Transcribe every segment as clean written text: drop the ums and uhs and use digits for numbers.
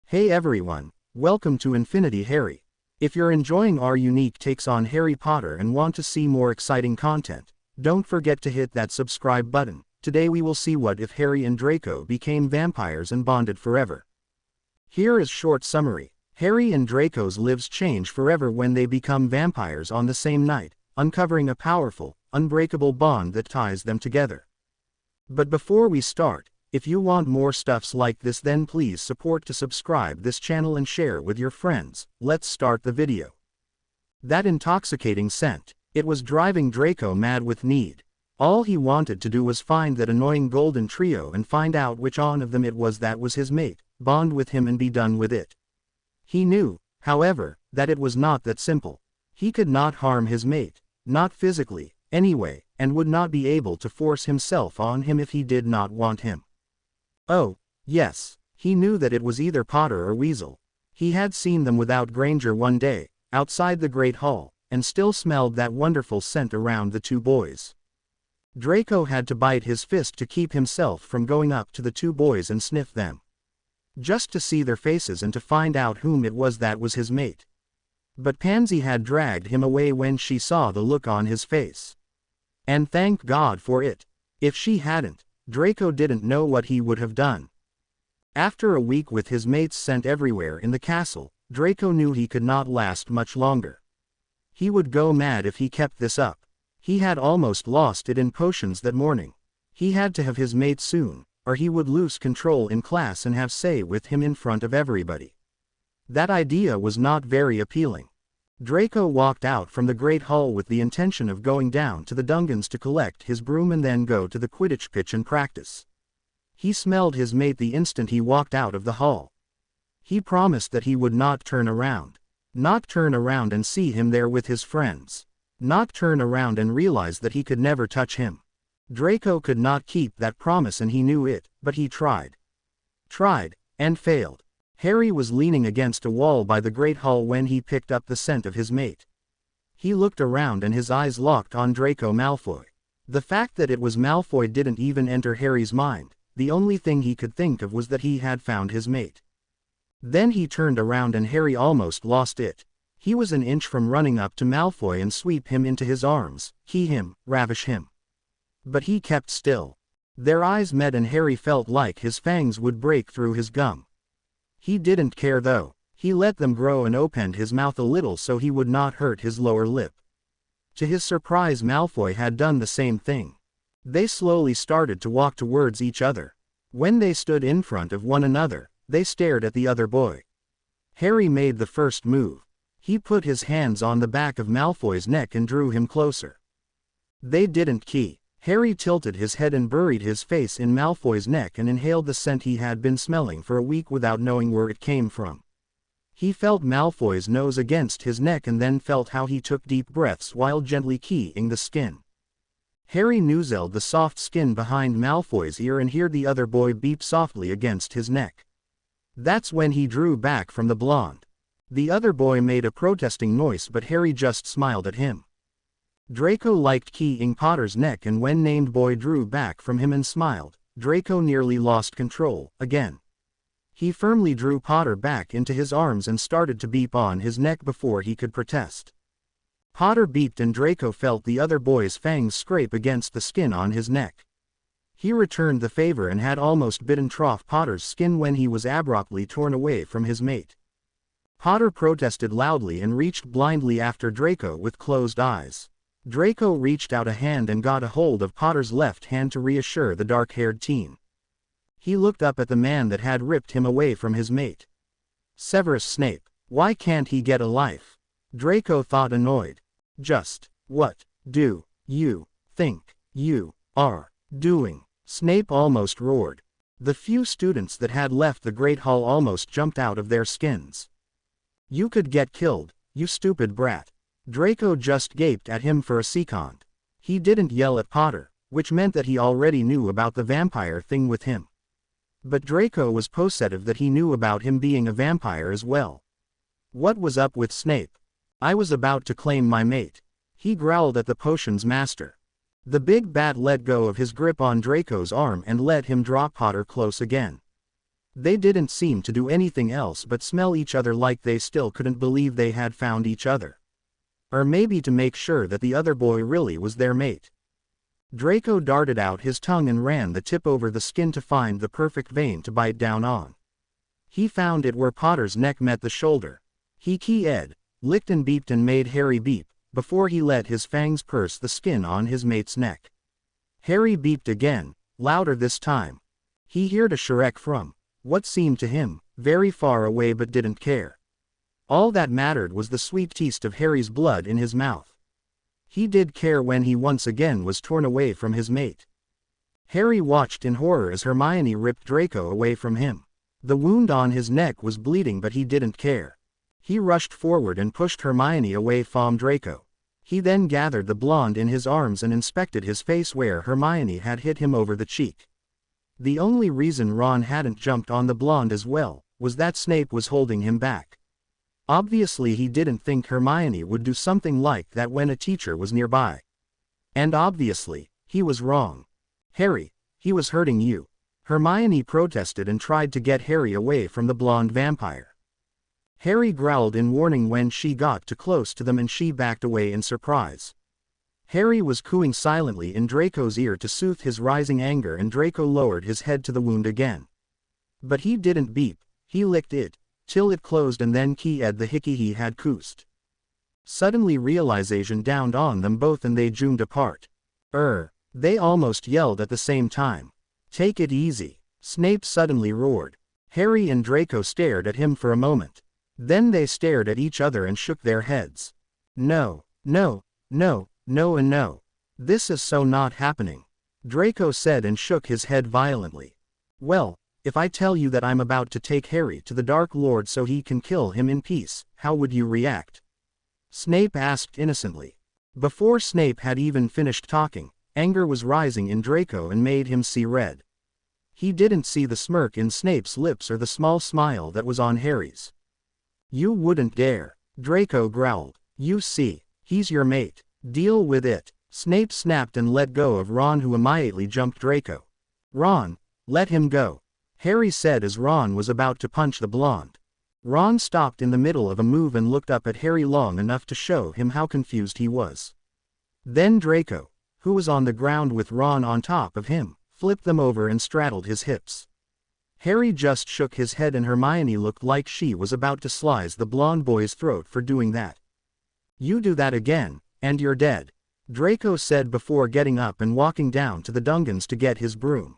Hey everyone, welcome to Infinity Harry. If you're enjoying our unique takes on Harry Potter and want to see more exciting content, don't forget to hit that subscribe button. Today we will see what if Harry and Draco became vampires and bonded forever. Here is short summary. Harry and Draco's lives change forever when they become vampires on the same night, uncovering a powerful, unbreakable bond that ties them together. But before we start, if you want more stuffs like this, then please support to subscribe this channel and share with your friends. Let's start the video. That intoxicating scent, it was driving Draco mad with need. All he wanted to do was find that annoying golden trio and find out which one of them it was that was his mate, bond with him and be done with it. He knew, however, that it was not that simple. He could not harm his mate, not physically, anyway, and would not be able to force himself on him if he did not want him. Oh, yes, he knew that it was either Potter or Weasel. He had seen them without Granger one day, outside the Great Hall, and still smelled that wonderful scent around the two boys. Draco had to bite his fist to keep himself from going up to the two boys and sniff them. Just to see their faces and to find out whom it was that was his mate. But Pansy had dragged him away when she saw the look on his face. And thank God for it. If she hadn't, Draco didn't know what he would have done. After a week with his mates sent everywhere in the castle, Draco knew he could not last much longer. He would go mad if he kept this up. He had almost lost it in potions that morning. He had to have his mate soon, or he would lose control in class and have say with him in front of everybody. That idea was not very appealing. Draco walked out from the Great Hall with the intention of going down to the Dungans to collect his broom and then go to the Quidditch pitch and practice. He smelled his mate the instant he walked out of the hall. He promised that he would not turn around. Not turn around and see him there with his friends. Not turn around and realize that he could never touch him. Draco could not keep that promise and he knew it, but he tried. Tried, and failed. Harry was leaning against a wall by the Great Hall when he picked up the scent of his mate. He looked around and his eyes locked on Draco Malfoy. The fact that it was Malfoy didn't even enter Harry's mind. The only thing he could think of was that he had found his mate. Then he turned around and Harry almost lost it. He was an inch from running up to Malfoy and sweep him into his arms, key him, ravish him. But he kept still. Their eyes met and Harry felt like his fangs would break through his gum. He didn't care though. He let them grow and opened his mouth a little so he would not hurt his lower lip. To his surprise, Malfoy had done the same thing. They slowly started to walk towards each other. When they stood in front of one another, they stared at the other boy. Harry made the first move. He put his hands on the back of Malfoy's neck and drew him closer. They didn't key. Harry tilted his head and buried his face in Malfoy's neck and inhaled the scent he had been smelling for a week without knowing where it came from. He felt Malfoy's nose against his neck and then felt how he took deep breaths while gently keying the skin. Harry noozled the soft skin behind Malfoy's ear and heard the other boy beep softly against his neck. That's when he drew back from the blonde. The other boy made a protesting noise but Harry just smiled at him. Draco liked keying Potter's neck and when named boy drew back from him and smiled, Draco nearly lost control, again. He firmly drew Potter back into his arms and started to beep on his neck before he could protest. Potter beeped and Draco felt the other boy's fangs scrape against the skin on his neck. He returned the favor and had almost bitten off Potter's skin when he was abruptly torn away from his mate. Potter protested loudly and reached blindly after Draco with closed eyes. Draco reached out a hand and got a hold of Potter's left hand to reassure the dark-haired teen. He looked up at the man that had ripped him away from his mate. Severus Snape. Why can't he get a life? Draco thought, annoyed. Just what do you think you are doing? Snape almost roared. The few students that had left the Great Hall almost jumped out of their skins. You could get killed, you stupid brat. Draco just gaped at him for a second. He didn't yell at Potter, which meant that he already knew about the vampire thing with him. But Draco was positive that he knew about him being a vampire as well. What was up with Snape? I was about to claim my mate. He growled at the potions master. The big bat let go of his grip on Draco's arm and let him draw Potter close again. They didn't seem to do anything else but smell each other, like they still couldn't believe they had found each other. Or maybe to make sure that the other boy really was their mate. Draco darted out his tongue and ran the tip over the skin to find the perfect vein to bite down on. He found it where Potter's neck met the shoulder. He keyed, licked and beeped and made Harry beep, before he let his fangs pierce the skin on his mate's neck. Harry beeped again, louder this time. He heard a Shrek from what seemed to him very far away, but didn't care. All that mattered was the sweet taste of Harry's blood in his mouth. He did care when he once again was torn away from his mate. Harry watched in horror as Hermione ripped Draco away from him. The wound on his neck was bleeding, but he didn't care. He rushed forward and pushed Hermione away from Draco. He then gathered the blonde in his arms and inspected his face where Hermione had hit him over the cheek. The only reason Ron hadn't jumped on the blonde as well was that Snape was holding him back. Obviously he didn't think Hermione would do something like that when a teacher was nearby. And obviously, he was wrong. Harry, he was hurting you. Hermione protested and tried to get Harry away from the blonde vampire. Harry growled in warning when she got too close to them and she backed away in surprise. Harry was cooing silently in Draco's ear to soothe his rising anger, and Draco lowered his head to the wound again. But he didn't beep, he licked it, till it closed and then keyed the hickey he had coosed. Suddenly realization dawned on them both and they zoomed apart. They almost yelled at the same time. Take it easy, Snape suddenly roared. Harry and Draco stared at him for a moment. Then they stared at each other and shook their heads. No, no, no, no and no. This is so not happening, Draco said and shook his head violently. Well, if I tell you that I'm about to take Harry to the Dark Lord so he can kill him in peace, how would you react? Snape asked innocently. Before Snape had even finished talking, anger was rising in Draco and made him see red. He didn't see the smirk in Snape's lips or the small smile that was on Harry's. You wouldn't dare, Draco growled. You see, he's your mate. Deal with it. Snape snapped and let go of Ron, who immediately jumped Draco. Ron, let him go, Harry said as Ron was about to punch the blonde. Ron stopped in the middle of a move and looked up at Harry long enough to show him how confused he was. Then Draco, who was on the ground with Ron on top of him, flipped them over and straddled his hips. Harry just shook his head and Hermione looked like she was about to slice the blonde boy's throat for doing that. You do that again, and you're dead, Draco said before getting up and walking down to the Dungans to get his broom.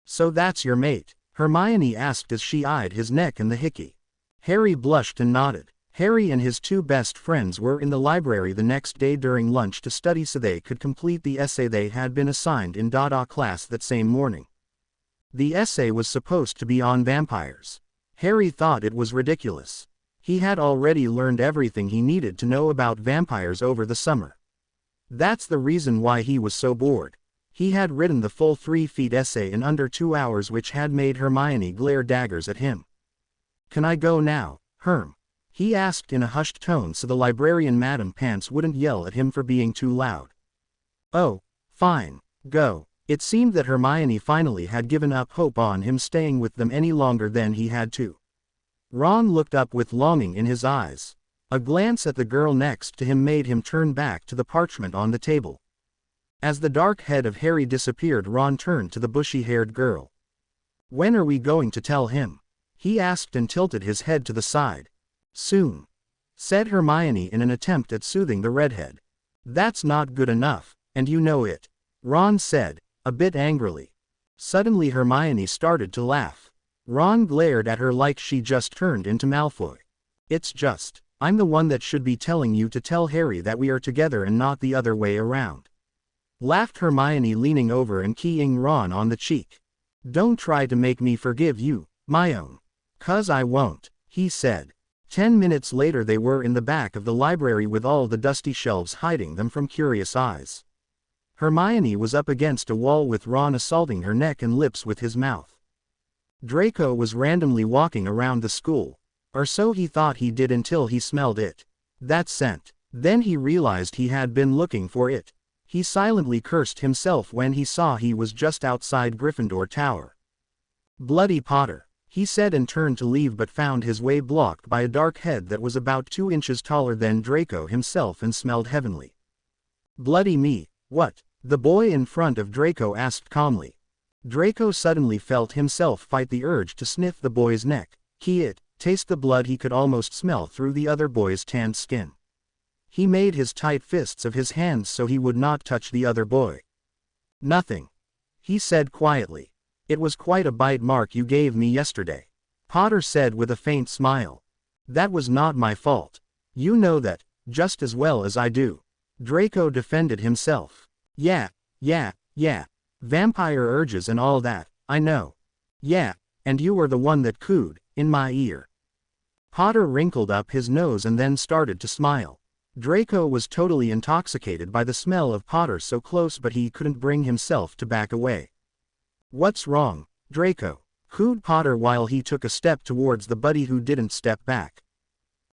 So that's your mate? Hermione asked as she eyed his neck and the hickey. Harry blushed and nodded. Harry and his two best friends were in the library the next day during lunch to study so they could complete the essay they had been assigned in Dada class that same morning. The essay was supposed to be on vampires. Harry thought it was ridiculous. He had already learned everything he needed to know about vampires over the summer. That's the reason why he was so bored. He had written the full 3-feet essay in under 2 hours, which had made Hermione glare daggers at him. Can I go now, Herm? He asked in a hushed tone so the librarian Madam Pants wouldn't yell at him for being too loud. Oh, fine, go. It seemed that Hermione finally had given up hope on him staying with them any longer than he had to. Ron looked up with longing in his eyes. A glance at the girl next to him made him turn back to the parchment on the table. As the dark head of Harry disappeared, Ron turned to the bushy-haired girl. When are we going to tell him? He asked and tilted his head to the side. Soon, said Hermione in an attempt at soothing the redhead. That's not good enough, and you know it, Ron said, a bit angrily. Suddenly Hermione started to laugh. Ron glared at her like she just turned into Malfoy. It's just, I'm the one that should be telling you to tell Harry that we are together and not the other way around, laughed Hermione, leaning over and keying Ron on the cheek. Don't try to make me forgive you, my own. 'Cause I won't, he said. 10 minutes later they were in the back of the library with all the dusty shelves hiding them from curious eyes. Hermione was up against a wall with Ron assaulting her neck and lips with his mouth. Draco was randomly walking around the school, or so he thought he did until he smelled it. That scent. Then he realized he had been looking for it. He silently cursed himself when he saw he was just outside Gryffindor Tower. Bloody Potter, he said, and turned to leave, but found his way blocked by a dark head that was about 2 inches taller than Draco himself and smelled heavenly. "Bloody me, what?" the boy in front of Draco asked calmly. Draco suddenly felt himself fight the urge to sniff the boy's neck, taste the blood he could almost smell through the other boy's tanned skin. He made his tight fists of his hands so he would not touch the other boy. "Nothing," he said quietly. "It was quite a bite mark you gave me yesterday," Potter said with a faint smile. "That was not my fault. You know that, just as well as I do." Draco defended himself. Yeah, vampire urges and all that, I know. Yeah, and you were the one that cooed, in my ear." Potter wrinkled up his nose and then started to smile. Draco was totally intoxicated by the smell of Potter so close, but he couldn't bring himself to back away. "What's wrong, Draco?" cooed Potter while he took a step towards the buddy who didn't step back.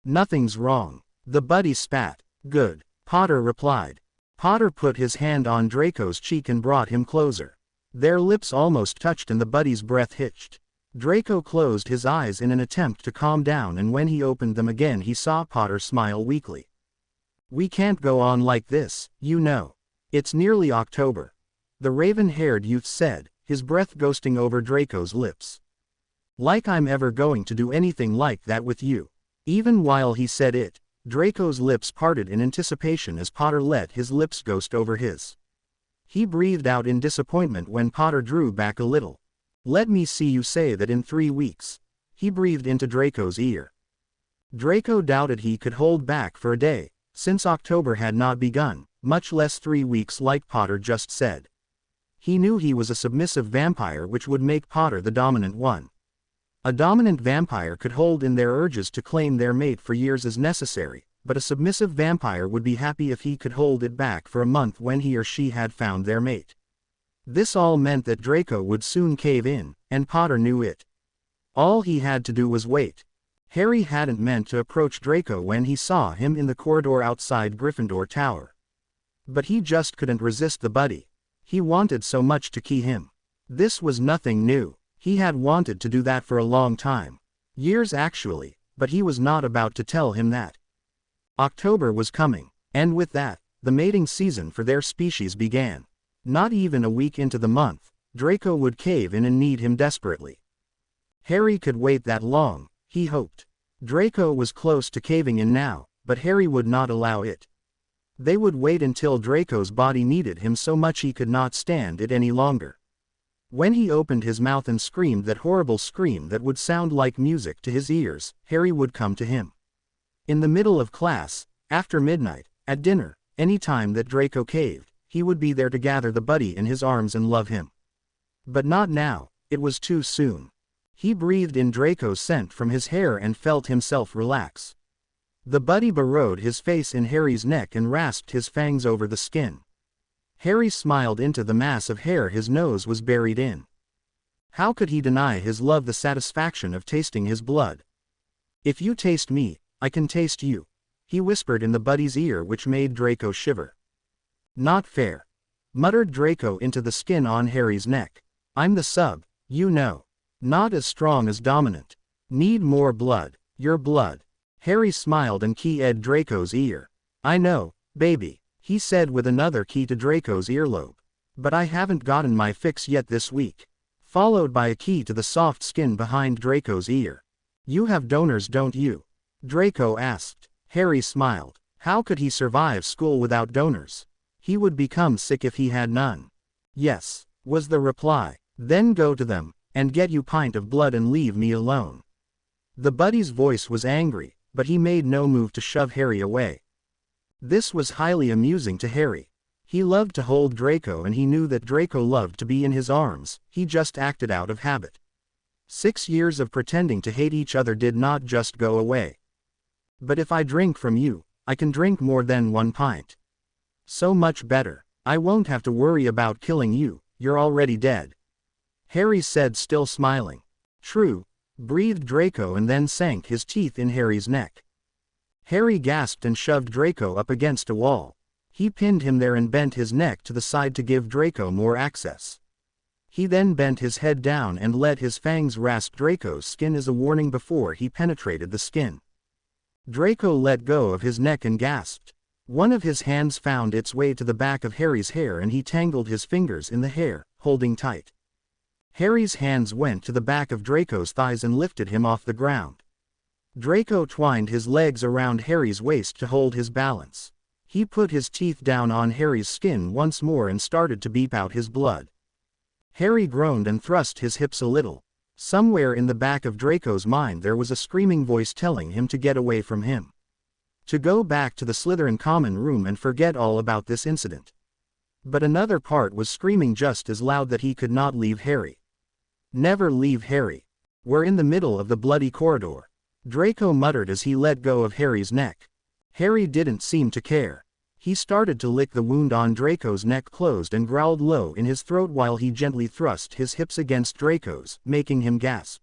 "Nothing's wrong," the buddy spat. "Good," Potter replied. Potter put his hand on Draco's cheek and brought him closer. Their lips almost touched and the buddy's breath hitched. Draco closed his eyes in an attempt to calm down, and when he opened them again he saw Potter smile weakly. "We can't go on like this, you know. It's nearly October," the raven-haired youth said, his breath ghosting over Draco's lips. "Like I'm ever going to do anything like that with you." Even while he said it, Draco's lips parted in anticipation as Potter let his lips ghost over his. He breathed out in disappointment when Potter drew back a little. "Let me see you say that in 3 weeks. He breathed into Draco's ear. Draco doubted he could hold back for a day, since October had not begun, much less 3 weeks like Potter just said. He knew he was a submissive vampire, which would make Potter the dominant one. A dominant vampire could hold in their urges to claim their mate for years as necessary, but a submissive vampire would be happy if he could hold it back for a month when he or she had found their mate. This all meant that Draco would soon cave in, and Potter knew it. All he had to do was wait. Harry hadn't meant to approach Draco when he saw him in the corridor outside Gryffindor Tower. But he just couldn't resist the buddy. He wanted so much to key him. This was nothing new. He had wanted to do that for a long time. Years actually, but he was not about to tell him that. October was coming, and with that, the mating season for their species began. Not even a week into the month, Draco would cave in and need him desperately. Harry could wait that long, he hoped. Draco was close to caving in now, but Harry would not allow it. They would wait until Draco's body needed him so much he could not stand it any longer. When he opened his mouth and screamed that horrible scream that would sound like music to his ears, Harry would come to him. In the middle of class, after midnight, at dinner, any time that Draco caved, he would be there to gather the buddy in his arms and love him. But not now, it was too soon. He breathed in Draco's scent from his hair and felt himself relax. The buddy burrowed his face in Harry's neck and rasped his fangs over the skin. Harry smiled into the mass of hair his nose was buried in. How could he deny his love the satisfaction of tasting his blood? "If you taste me, I can taste you," he whispered in the buddy's ear, which made Draco shiver. "Not fair," muttered Draco into the skin on Harry's neck. "I'm the sub, you know. Not as strong as dominant. Need more blood, your blood." Harry smiled and keyed Draco's ear. "I know, baby," he said with another key to Draco's earlobe. "But I haven't gotten my fix yet this week." Followed by a key to the soft skin behind Draco's ear. "You have donors, don't you?" Draco asked. Harry smiled. How could he survive school without donors? He would become sick if he had none. "Yes," was the reply. "Then go to them, and get you pint of blood and leave me alone." The buddy's voice was angry, but he made no move to shove Harry away. This was highly amusing to Harry. He loved to hold Draco and he knew that Draco loved to be in his arms, he just acted out of habit. 6 years of pretending to hate each other did not just go away. "But if I drink from you, I can drink more than 1 pint. So much better. I won't have to worry about killing you, you're already dead," Harry said, still smiling. "True," breathed Draco and then sank his teeth in Harry's neck. Harry gasped and shoved Draco up against a wall. He pinned him there and bent his neck to the side to give Draco more access. He then bent his head down and let his fangs rasp Draco's skin as a warning before he penetrated the skin. Draco let go of his neck and gasped. One of his hands found its way to the back of Harry's hair and he tangled his fingers in the hair, holding tight. Harry's hands went to the back of Draco's thighs and lifted him off the ground. Draco twined his legs around Harry's waist to hold his balance. He put his teeth down on Harry's skin once more and started to beep out his blood. Harry groaned and thrust his hips a little. Somewhere in the back of Draco's mind there was a screaming voice telling him to get away from him. To go back to the Slytherin common room and forget all about this incident. But another part was screaming just as loud that he could not leave Harry. Never leave Harry. We're in the middle of the bloody corridor. Draco muttered as he let go of Harry's neck. Harry didn't seem to care. He started to lick the wound on Draco's neck closed and growled low in his throat while he gently thrust his hips against Draco's, making him gasp.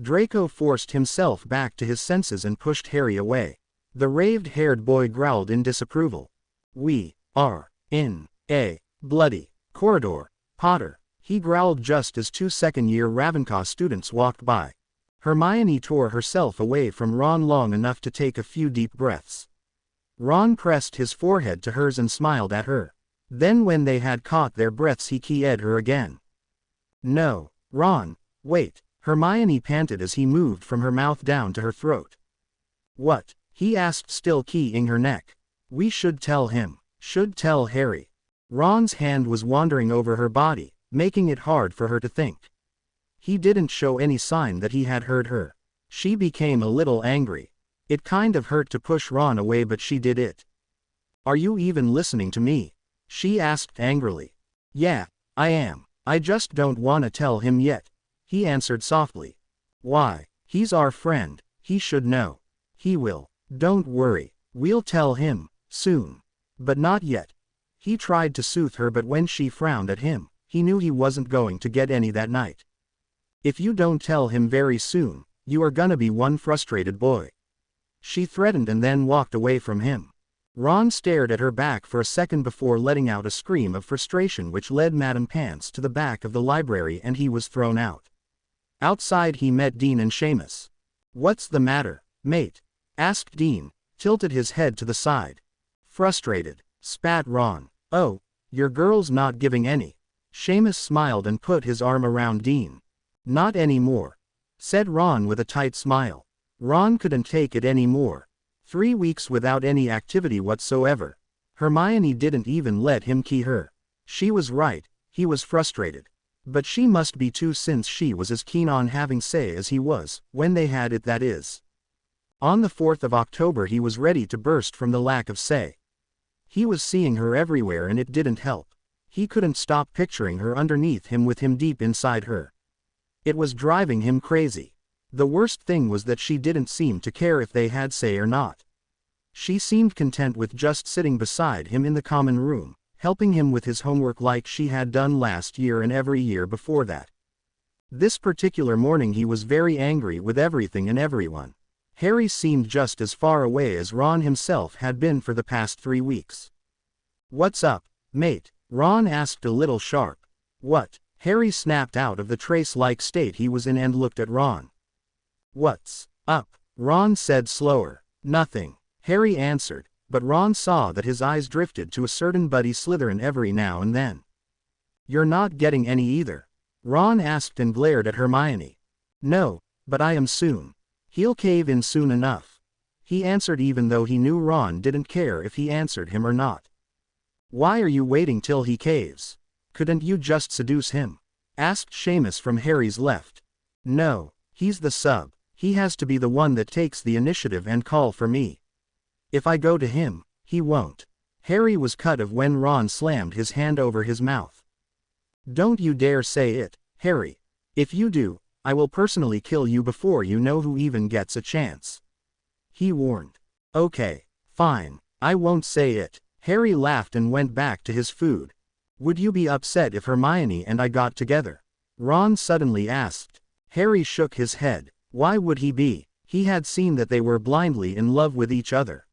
Draco forced himself back to his senses and pushed Harry away. The raved-haired boy growled in disapproval. "We are in a bloody corridor, Potter," he growled just as 2 second-year Ravenclaw students walked by. Hermione tore herself away from Ron long enough to take a few deep breaths. Ron pressed his forehead to hers and smiled at her. Then when they had caught their breaths he keyed her again. "No, Ron, wait," Hermione panted as he moved from her mouth down to her throat. "What?" he asked, still keying her neck. "We should tell him." "Should tell Harry." Ron's hand was wandering over her body, making it hard for her to think. He didn't show any sign that he had heard her. She became a little angry. It kind of hurt to push Ron away, but she did it. "Are you even listening to me?" she asked angrily. "Yeah, I am. I just don't want to tell him yet," he answered softly. "Why? He's our friend. He should know." "He will. Don't worry. We'll tell him soon. But not yet." He tried to soothe her, but when she frowned at him, he knew he wasn't going to get any that night. "If you don't tell him very soon, you are gonna be one frustrated boy," she threatened and then walked away from him. Ron stared at her back for a second before letting out a scream of frustration which led Madame Pants to the back of the library and he was thrown out. Outside he met Dean and Seamus. "What's the matter, mate?" asked Dean, tilted his head to the side. "Frustrated," spat Ron. "Oh, your girl's not giving any." Seamus smiled and put his arm around Dean. "Not anymore," said Ron with a tight smile. Ron couldn't take it anymore. 3 weeks without any activity whatsoever. Hermione didn't even let him key her. She was right, he was frustrated. But she must be too, since she was as keen on having say as he was, when they had it, that is. On the 4th of October he was ready to burst from the lack of say. He was seeing her everywhere and it didn't help. He couldn't stop picturing her underneath him with him deep inside her. It was driving him crazy. The worst thing was that she didn't seem to care if they had say or not. She seemed content with just sitting beside him in the common room, helping him with his homework like she had done last year and every year before that. This particular morning he was very angry with everything and everyone. Harry seemed just as far away as Ron himself had been for the past 3 weeks. "What's up, mate?" Ron asked a little sharp. "What?" Harry snapped out of the trace-like state he was in and looked at Ron. "What's up?" Ron said slower. "Nothing," Harry answered, but Ron saw that his eyes drifted to a certain buddy Slytherin every now and then. "You're not getting any either?" Ron asked and glared at Hermione. "No, but I am soon. He'll cave in soon enough," he answered, even though he knew Ron didn't care if he answered him or not. "Why are you waiting till he caves? Couldn't you just seduce him?" asked Seamus from Harry's left. "No, he's the sub. He has to be the one that takes the initiative and call for me. If I go to him, he won't." Harry was cut off when Ron slammed his hand over his mouth. "Don't you dare say it, Harry. If you do, I will personally kill you before you know who even gets a chance," he warned. "Okay, fine, I won't say it." Harry laughed and went back to his food. "Would you be upset if Hermione and I got together?" Ron suddenly asked. Harry shook his head. Why would he be? He had seen that they were blindly in love with each other.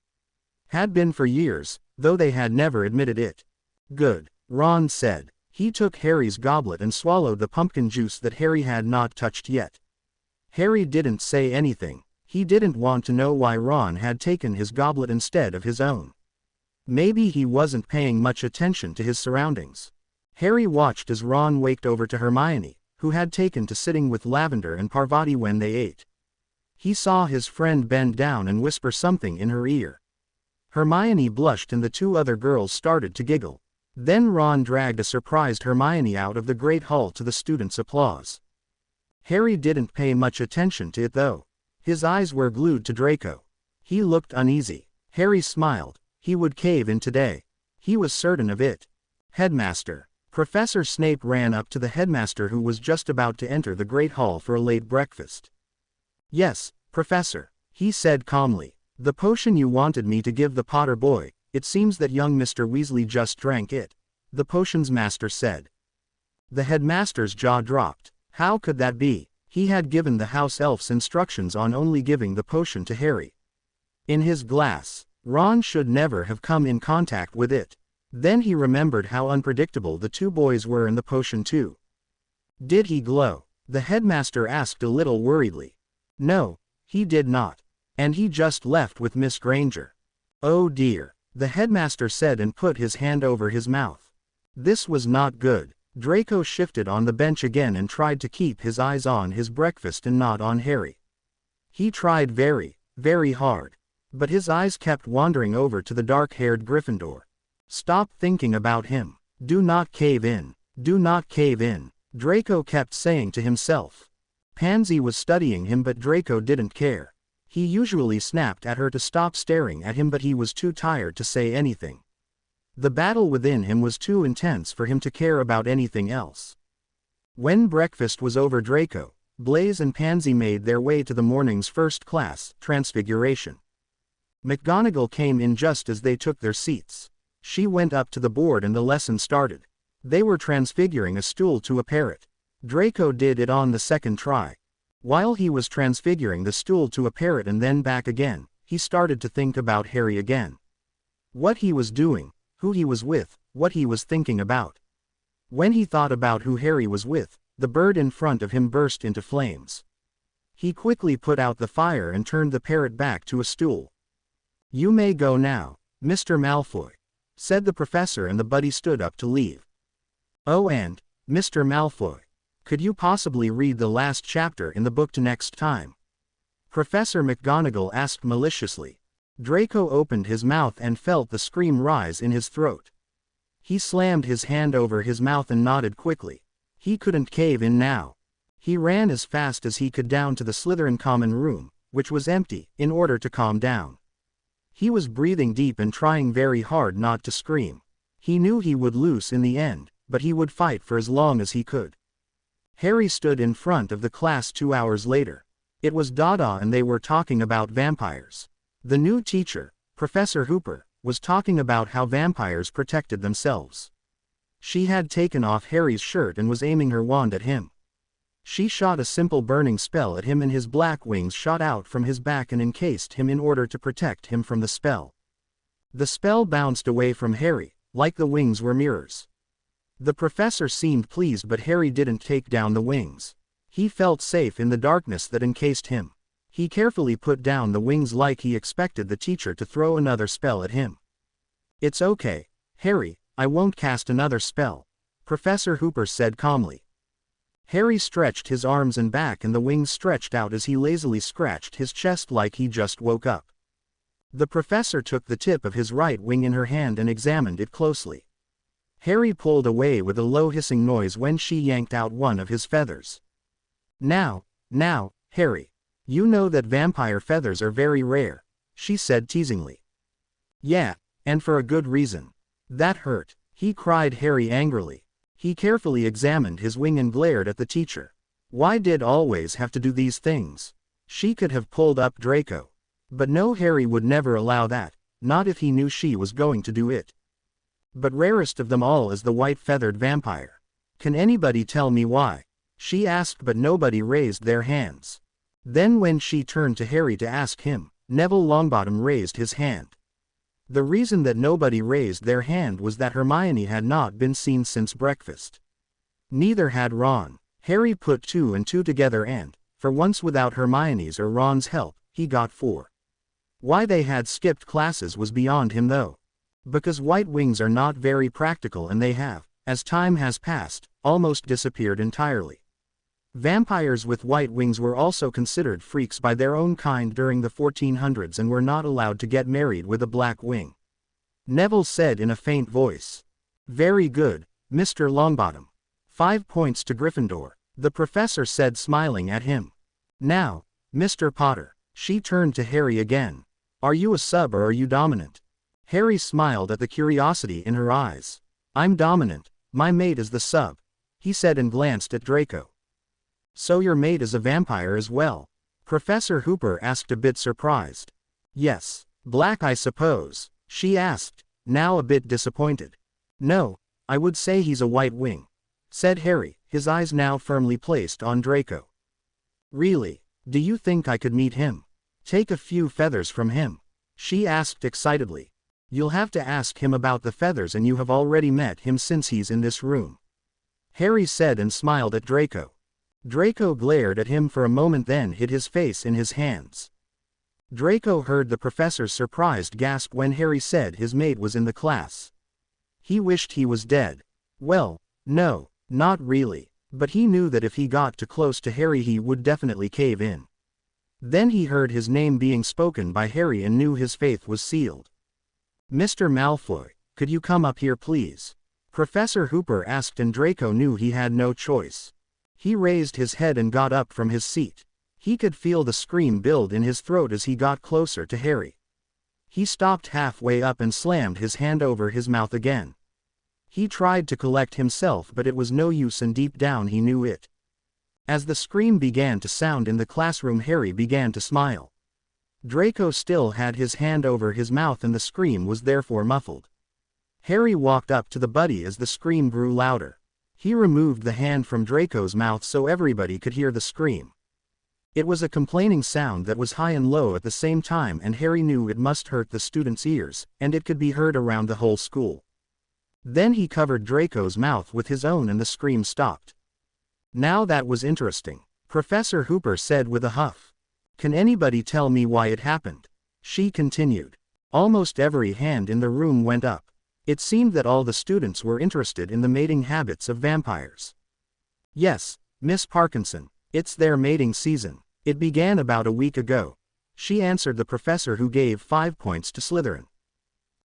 Had been for years, though they had never admitted it. "Good," Ron said. He took Harry's goblet and swallowed the pumpkin juice that Harry had not touched yet. Harry didn't say anything. He didn't want to know why Ron had taken his goblet instead of his own. Maybe he wasn't paying much attention to his surroundings. Harry watched as Ron walked over to Hermione, who had taken to sitting with Lavender and Parvati when they ate. He saw his friend bend down and whisper something in her ear. Hermione blushed and the two other girls started to giggle. Then Ron dragged a surprised Hermione out of the Great Hall to the students' applause. Harry didn't pay much attention to it though. His eyes were glued to Draco. He looked uneasy. Harry smiled. He would cave in today. He was certain of it. Headmaster. Professor Snape ran up to the headmaster who was just about to enter the Great Hall for a late breakfast. "Yes, Professor," he said calmly. "The potion you wanted me to give the Potter boy, it seems that young Mr. Weasley just drank it," the potions master said. The headmaster's jaw dropped. How could that be? He had given the house elves instructions on only giving the potion to Harry. In his glass, Ron should never have come in contact with it. Then he remembered how unpredictable the two boys were in the potion too. Did he glow? The headmaster asked a little worriedly. No, he did not. And he just left with Miss Granger. Oh dear, the headmaster said and put his hand over his mouth. This was not good. Draco shifted on the bench again and tried to keep his eyes on his breakfast and not on Harry. He tried very, very hard. But his eyes kept wandering over to the dark-haired Gryffindor. Stop thinking about him. Do not cave in. Do not cave in, Draco kept saying to himself. Pansy was studying him but Draco didn't care. He usually snapped at her to stop staring at him but he was too tired to say anything. The battle within him was too intense for him to care about anything else. When breakfast was over, Draco, Blaise and Pansy made their way to the morning's first class, Transfiguration. McGonagall came in just as they took their seats. She went up to the board and the lesson started. They were transfiguring a stool to a parrot. Draco did it on the second try. While he was transfiguring the stool to a parrot and then back again, he started to think about Harry again. What he was doing, who he was with, what he was thinking about. When he thought about who Harry was with, the bird in front of him burst into flames. He quickly put out the fire and turned the parrot back to a stool. "You may go now, Mr. Malfoy," said the professor, and the buddy stood up to leave. "Oh, and, Mr. Malfoy, could you possibly read the last chapter in the book to next time?" Professor McGonagall asked maliciously. Draco opened his mouth and felt the scream rise in his throat. He slammed his hand over his mouth and nodded quickly. He couldn't cave in now. He ran as fast as he could down to the Slytherin common room, which was empty, in order to calm down. He was breathing deep and trying very hard not to scream. He knew he would lose in the end, but he would fight for as long as he could. Harry stood in front of the class 2 hours later. It was Dada and they were talking about vampires. The new teacher, Professor Hooper, was talking about how vampires protected themselves. She had taken off Harry's shirt and was aiming her wand at him. She shot a simple burning spell at him and his black wings shot out from his back and encased him in order to protect him from the spell. The spell bounced away from Harry, like the wings were mirrors. The professor seemed pleased but Harry didn't take down the wings. He felt safe in the darkness that encased him. He carefully put down the wings like he expected the teacher to throw another spell at him. "It's okay, Harry, I won't cast another spell," Professor Hooper said calmly. Harry stretched his arms and back and the wings stretched out as he lazily scratched his chest like he just woke up. The professor took the tip of his right wing in her hand and examined it closely. Harry pulled away with a low hissing noise when she yanked out one of his feathers. Now, Harry, you know that vampire feathers are very rare," she said teasingly. "Yeah, and for a good reason." "That hurt," he cried Harry angrily. He carefully examined his wing and glared at the teacher. Why did always have to do these things? She could have pulled up Draco. But no, Harry would never allow that, not if he knew she was going to do it. "But rarest of them all is the white-feathered vampire. Can anybody tell me why?" she asked but nobody raised their hands. Then when she turned to Harry to ask him, Neville Longbottom raised his hand. The reason that nobody raised their hand was that Hermione had not been seen since breakfast. Neither had Ron. Harry put 2 and 2 together and, for once without Hermione's or Ron's help, he got 4. Why they had skipped classes was beyond him though. Because white wings are not very practical and they have, as time has passed, almost disappeared entirely. Vampires with white wings were also considered freaks by their own kind during the 1400s and were not allowed to get married with a black wing. Neville said in a faint voice. Very good, Mr. Longbottom. 5 points to Gryffindor, the professor said smiling at him. Now, Mr. Potter. She turned to Harry again. Are you a sub or are you dominant? Harry smiled at the curiosity in her eyes. I'm dominant, my mate is the sub, he said and glanced at Draco. So your mate is a vampire as well? Professor Hooper asked a bit surprised. Yes, black I suppose, she asked, now a bit disappointed. No, I would say he's a white wing, said Harry, his eyes now firmly placed on Draco. Really, do you think I could meet him? Take a few feathers from him? She asked excitedly. You'll have to ask him about the feathers and you have already met him since he's in this room. Harry said and smiled at Draco. Draco glared at him for a moment then hid his face in his hands. Draco heard the professor's surprised gasp when Harry said his mate was in the class. He wished he was dead. Well, no, not really, but he knew that if he got too close to Harry he would definitely cave in. Then he heard his name being spoken by Harry and knew his fate was sealed. Mr. Malfoy, could you come up here please? Professor Hooper asked and Draco knew he had no choice. He raised his head and got up from his seat. He could feel the scream build in his throat as he got closer to Harry. He stopped halfway up and slammed his hand over his mouth again. He tried to collect himself but it was no use and deep down he knew it. As the scream began to sound in the classroom Harry began to smile. Draco still had his hand over his mouth and the scream was therefore muffled. Harry walked up to the buddy as the scream grew louder. He removed the hand from Draco's mouth so everybody could hear the scream. It was a complaining sound that was high and low at the same time and Harry knew it must hurt the students' ears, and it could be heard around the whole school. Then he covered Draco's mouth with his own and the scream stopped. Now that was interesting, Professor Hooper said with a huff. Can anybody tell me why it happened? She continued. Almost every hand in the room went up. It seemed that all the students were interested in the mating habits of vampires. Yes, Miss Parkinson, it's their mating season. It began about a week ago. She answered the professor who gave 5 points to Slytherin.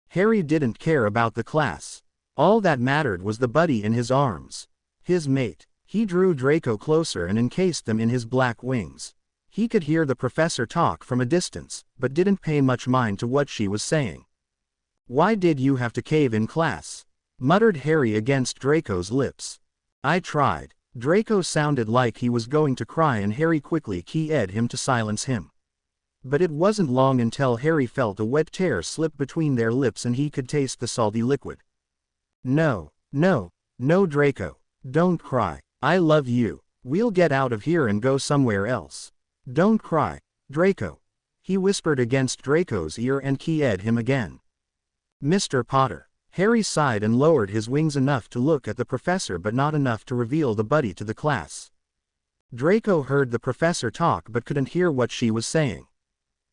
Harry didn't care about the class. All that mattered was the buddy in his arms. His mate. He drew Draco closer and encased them in his black wings. He could hear the professor talk from a distance, but didn't pay much mind to what she was saying. Why did you have to cave in class? Muttered Harry against Draco's lips. I tried. Draco sounded like he was going to cry and Harry quickly keyed him to silence him. But it wasn't long until Harry felt a wet tear slip between their lips and he could taste the salty liquid. No, no, no Draco, don't cry. I love you. We'll get out of here and go somewhere else. Don't cry, Draco. He whispered against Draco's ear and keyed him again. Mr. Potter. Harry sighed and lowered his wings enough to look at the professor but not enough to reveal the buddy to the class. Draco heard the professor talk but couldn't hear what she was saying.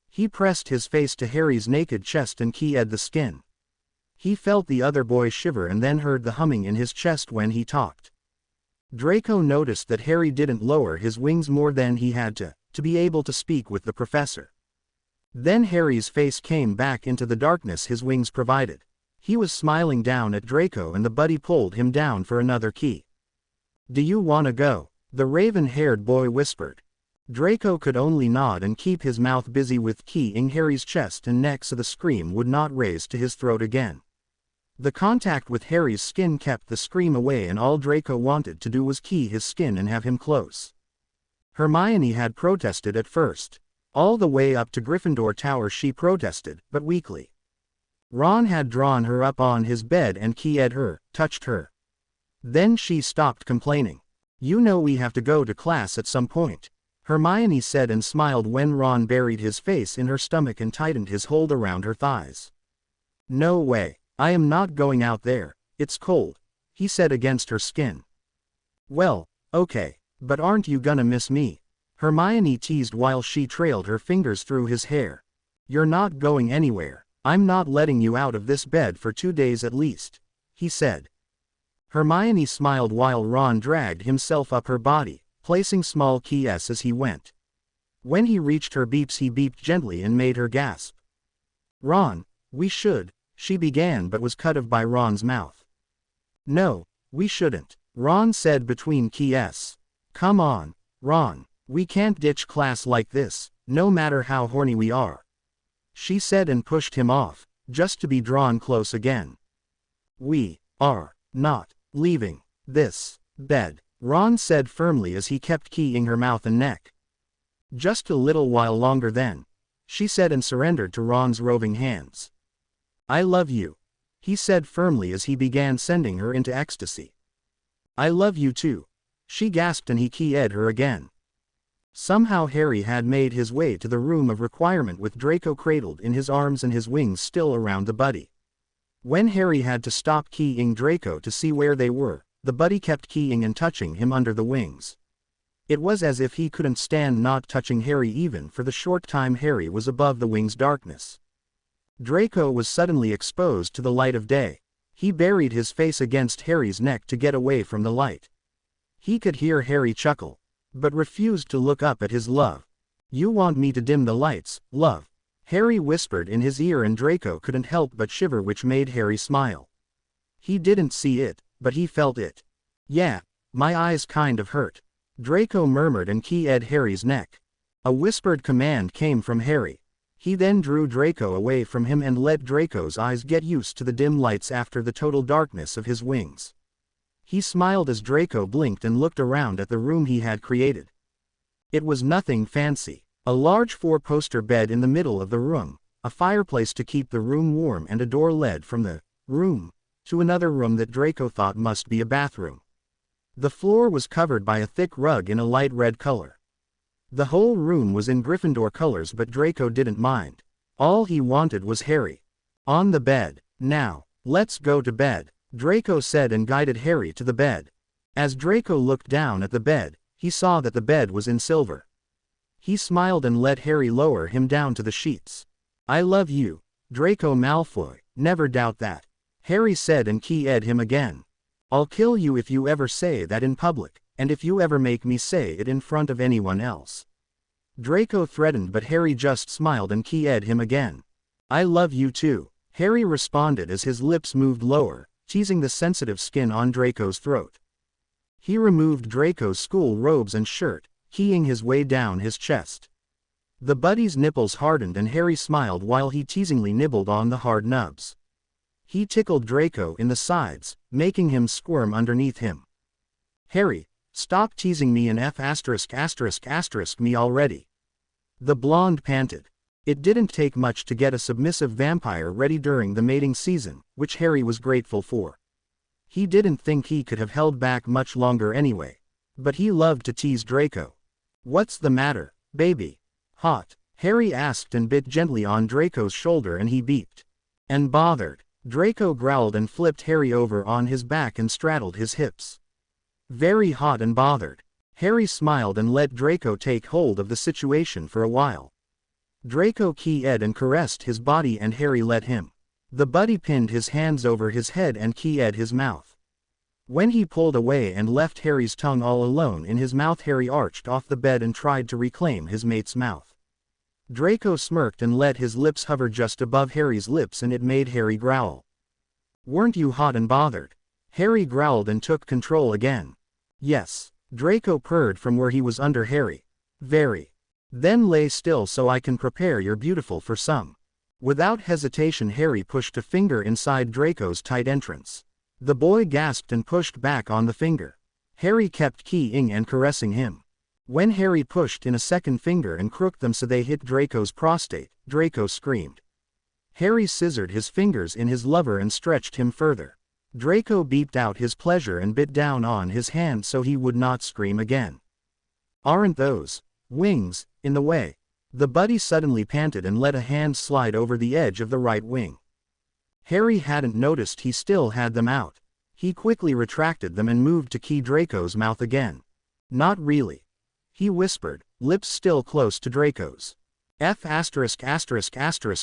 He pressed his face to Harry's naked chest and keyed the skin. He felt the other boy shiver and then heard the humming in his chest when he talked. Draco noticed that Harry didn't lower his wings more than he had to be able to speak with the professor. Then Harry's face came back into the darkness his wings provided. He was smiling down at Draco and the buddy pulled him down for another key. Do you wanna go? The raven-haired boy whispered. Draco could only nod and keep his mouth busy with keying Harry's chest and neck so the scream would not raise to his throat again. The contact with Harry's skin kept the scream away and all Draco wanted to do was key his skin and have him close. Hermione had protested at first. All the way up to Gryffindor Tower she protested, but weakly. Ron had drawn her up on his bed and keyed her, touched her. Then she stopped complaining. You know we have to go to class at some point, Hermione said and smiled when Ron buried his face in her stomach and tightened his hold around her thighs. No way, I am not going out there, it's cold, he said against her skin. Well, okay, but aren't you gonna miss me? Hermione teased while she trailed her fingers through his hair. You're not going anywhere, I'm not letting you out of this bed for 2 days at least, he said. Hermione smiled while Ron dragged himself up her body, placing small keys as he went. When he reached her beeps he beeped gently and made her gasp. Ron, we should, she began but was cut off by Ron's mouth. No, we shouldn't, Ron said between keys. Come on, Ron, we can't ditch class like this, no matter how horny we are. She said and pushed him off, just to be drawn close again. We are not leaving this bed, Ron said firmly as he kept keying her mouth and neck. Just a little while longer then, she said and surrendered to Ron's roving hands. I love you, he said firmly as he began sending her into ecstasy. I love you too, she gasped and he keyed her again. Somehow Harry had made his way to the room of requirement with Draco cradled in his arms and his wings still around the buddy. When Harry had to stop keying Draco to see where they were, the buddy kept keying and touching him under the wings. It was as if he couldn't stand not touching Harry even for the short time Harry was above the wings' darkness. Draco was suddenly exposed to the light of day. He buried his face against Harry's neck to get away from the light. He could hear Harry chuckle, but refused to look up at his love. You want me to dim the lights, love? Harry whispered in his ear and Draco couldn't help but shiver, which made Harry smile. He didn't see it, but he felt it. Yeah, my eyes kind of hurt, Draco murmured and keyed Harry's neck. A whispered command came from Harry. He then drew Draco away from him and let Draco's eyes get used to the dim lights after the total darkness of his wings. He smiled as Draco blinked and looked around at the room he had created. It was nothing fancy. A large 4-poster bed in the middle of the room, a fireplace to keep the room warm and a door led from the room to another room that Draco thought must be a bathroom. The floor was covered by a thick rug in a light red color. The whole room was in Gryffindor colors, but Draco didn't mind. All he wanted was Harry. On the bed. Now, let's go to bed, Draco said and guided Harry to the bed. As Draco looked down at the bed, he saw that the bed was in silver. He smiled and let Harry lower him down to the sheets. I love you, Draco Malfoy, never doubt that, Harry said and keyed him again. I'll kill you if you ever say that in public, and if you ever make me say it in front of anyone else. Draco threatened, but Harry just smiled and keyed him again. I love you too, Harry responded as his lips moved lower, teasing the sensitive skin on Draco's throat. He removed Draco's school robes and shirt, keying his way down his chest. The buddy's nipples hardened and Harry smiled while he teasingly nibbled on the hard nubs. He tickled Draco in the sides, making him squirm underneath him. Harry, stop teasing me and me already, the blonde panted. It didn't take much to get a submissive vampire ready during the mating season, which Harry was grateful for. He didn't think he could have held back much longer anyway. But he loved to tease Draco. What's the matter, baby? Hot? Harry asked and bit gently on Draco's shoulder and he beeped. And bothered. Draco growled and flipped Harry over on his back and straddled his hips. Very hot and bothered. Harry smiled and let Draco take hold of the situation for a while. Draco keyed and caressed his body and Harry let him. The buddy pinned his hands over his head and keyed his mouth. When he pulled away and left Harry's tongue all alone in his mouth, Harry arched off the bed and tried to reclaim his mate's mouth. Draco smirked and let his lips hover just above Harry's lips and it made Harry growl. Weren't you hot and bothered? Harry growled and took control again. Yes, Draco purred from where he was under Harry. Very. Then lay still so I can prepare your beautiful for some. Without hesitation Harry pushed a finger inside Draco's tight entrance. The boy gasped and pushed back on the finger. Harry kept keying and caressing him. When Harry pushed in a second finger and crooked them so they hit Draco's prostate, Draco screamed. Harry scissored his fingers in his lover and stretched him further. Draco beeped out his pleasure and bit down on his hand so he would not scream again. Aren't those wings in the way? The buddy suddenly panted and let a hand slide over the edge of the right wing. Harry hadn't noticed he still had them out. He quickly retracted them and moved to key Draco's mouth again. Not really, he whispered, lips still close to Draco's. F***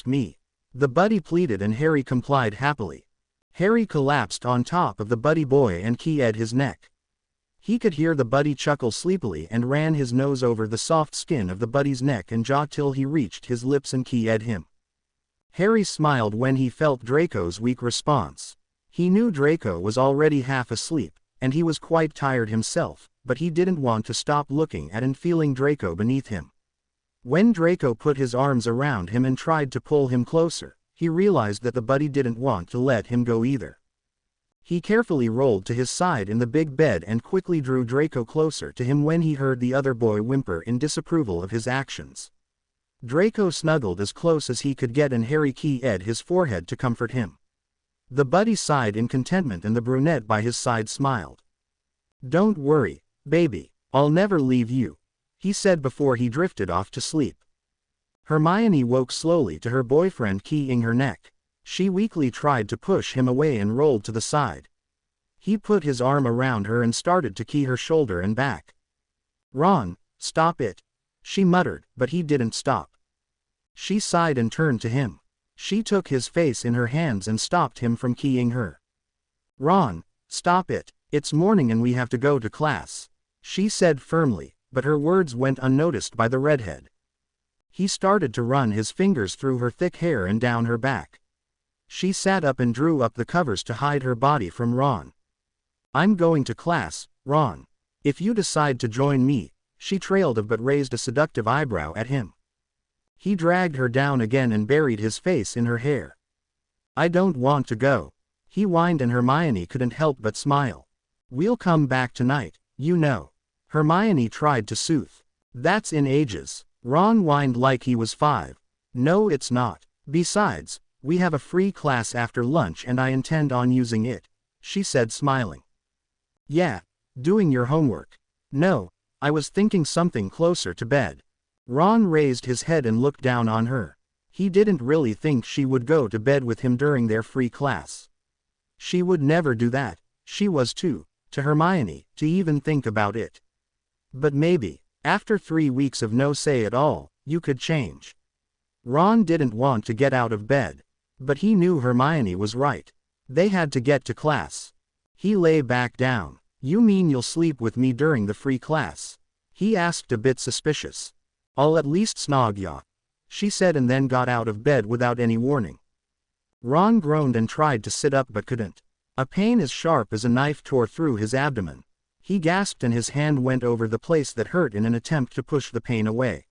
me. The buddy pleaded and Harry complied happily. Harry collapsed on top of the buddy boy and keyed his neck. He could hear the buddy chuckle sleepily and ran his nose over the soft skin of the buddy's neck and jaw till he reached his lips and keyed him. Harry smiled when he felt Draco's weak response. He knew Draco was already half asleep, and he was quite tired himself, but he didn't want to stop looking at and feeling Draco beneath him. When Draco put his arms around him and tried to pull him closer, he realized that the buddy didn't want to let him go either. He carefully rolled to his side in the big bed and quickly drew Draco closer to him when he heard the other boy whimper in disapproval of his actions. Draco snuggled as close as he could get and Harry keyed his forehead to comfort him. The buddy sighed in contentment and the brunette by his side smiled. "Don't worry, baby, I'll never leave you," he said before he drifted off to sleep. Hermione woke slowly to her boyfriend keying her neck. She weakly tried to push him away and rolled to the side. He put his arm around her and started to key her shoulder and back. "Ron, stop it," she muttered, but he didn't stop. She sighed and turned to him. She took his face in her hands and stopped him from keying her. "Ron, stop it, it's morning and we have to go to class," she said firmly, but her words went unnoticed by the redhead. He started to run his fingers through her thick hair and down her back. She sat up and drew up the covers to hide her body from Ron. "I'm going to class, Ron. If you decide to join me," she trailed off but raised a seductive eyebrow at him. He dragged her down again and buried his face in her hair. "I don't want to go," he whined and Hermione couldn't help but smile. "We'll come back tonight, you know." Hermione tried to soothe. "That's in ages." Ron whined like he was 5. "No, it's not. Besides, we have a free class after lunch and I intend on using it," she said smiling. "Yeah, doing your homework." "No, I was thinking something closer to bed." Ron raised his head and looked down on her. He didn't really think she would go to bed with him during their free class. She would never do that. She was too, to Hermione, to even think about it. But maybe, after 3 weeks of no say at all, you could change. Ron didn't want to get out of bed. But he knew Hermione was right. They had to get to class. He lay back down. "You mean you'll sleep with me during the free class?" he asked, a bit suspicious. "I'll at least snog ya," she said and then got out of bed without any warning. Ron groaned and tried to sit up but couldn't. A pain as sharp as a knife tore through his abdomen. He gasped and his hand went over the place that hurt in an attempt to push the pain away.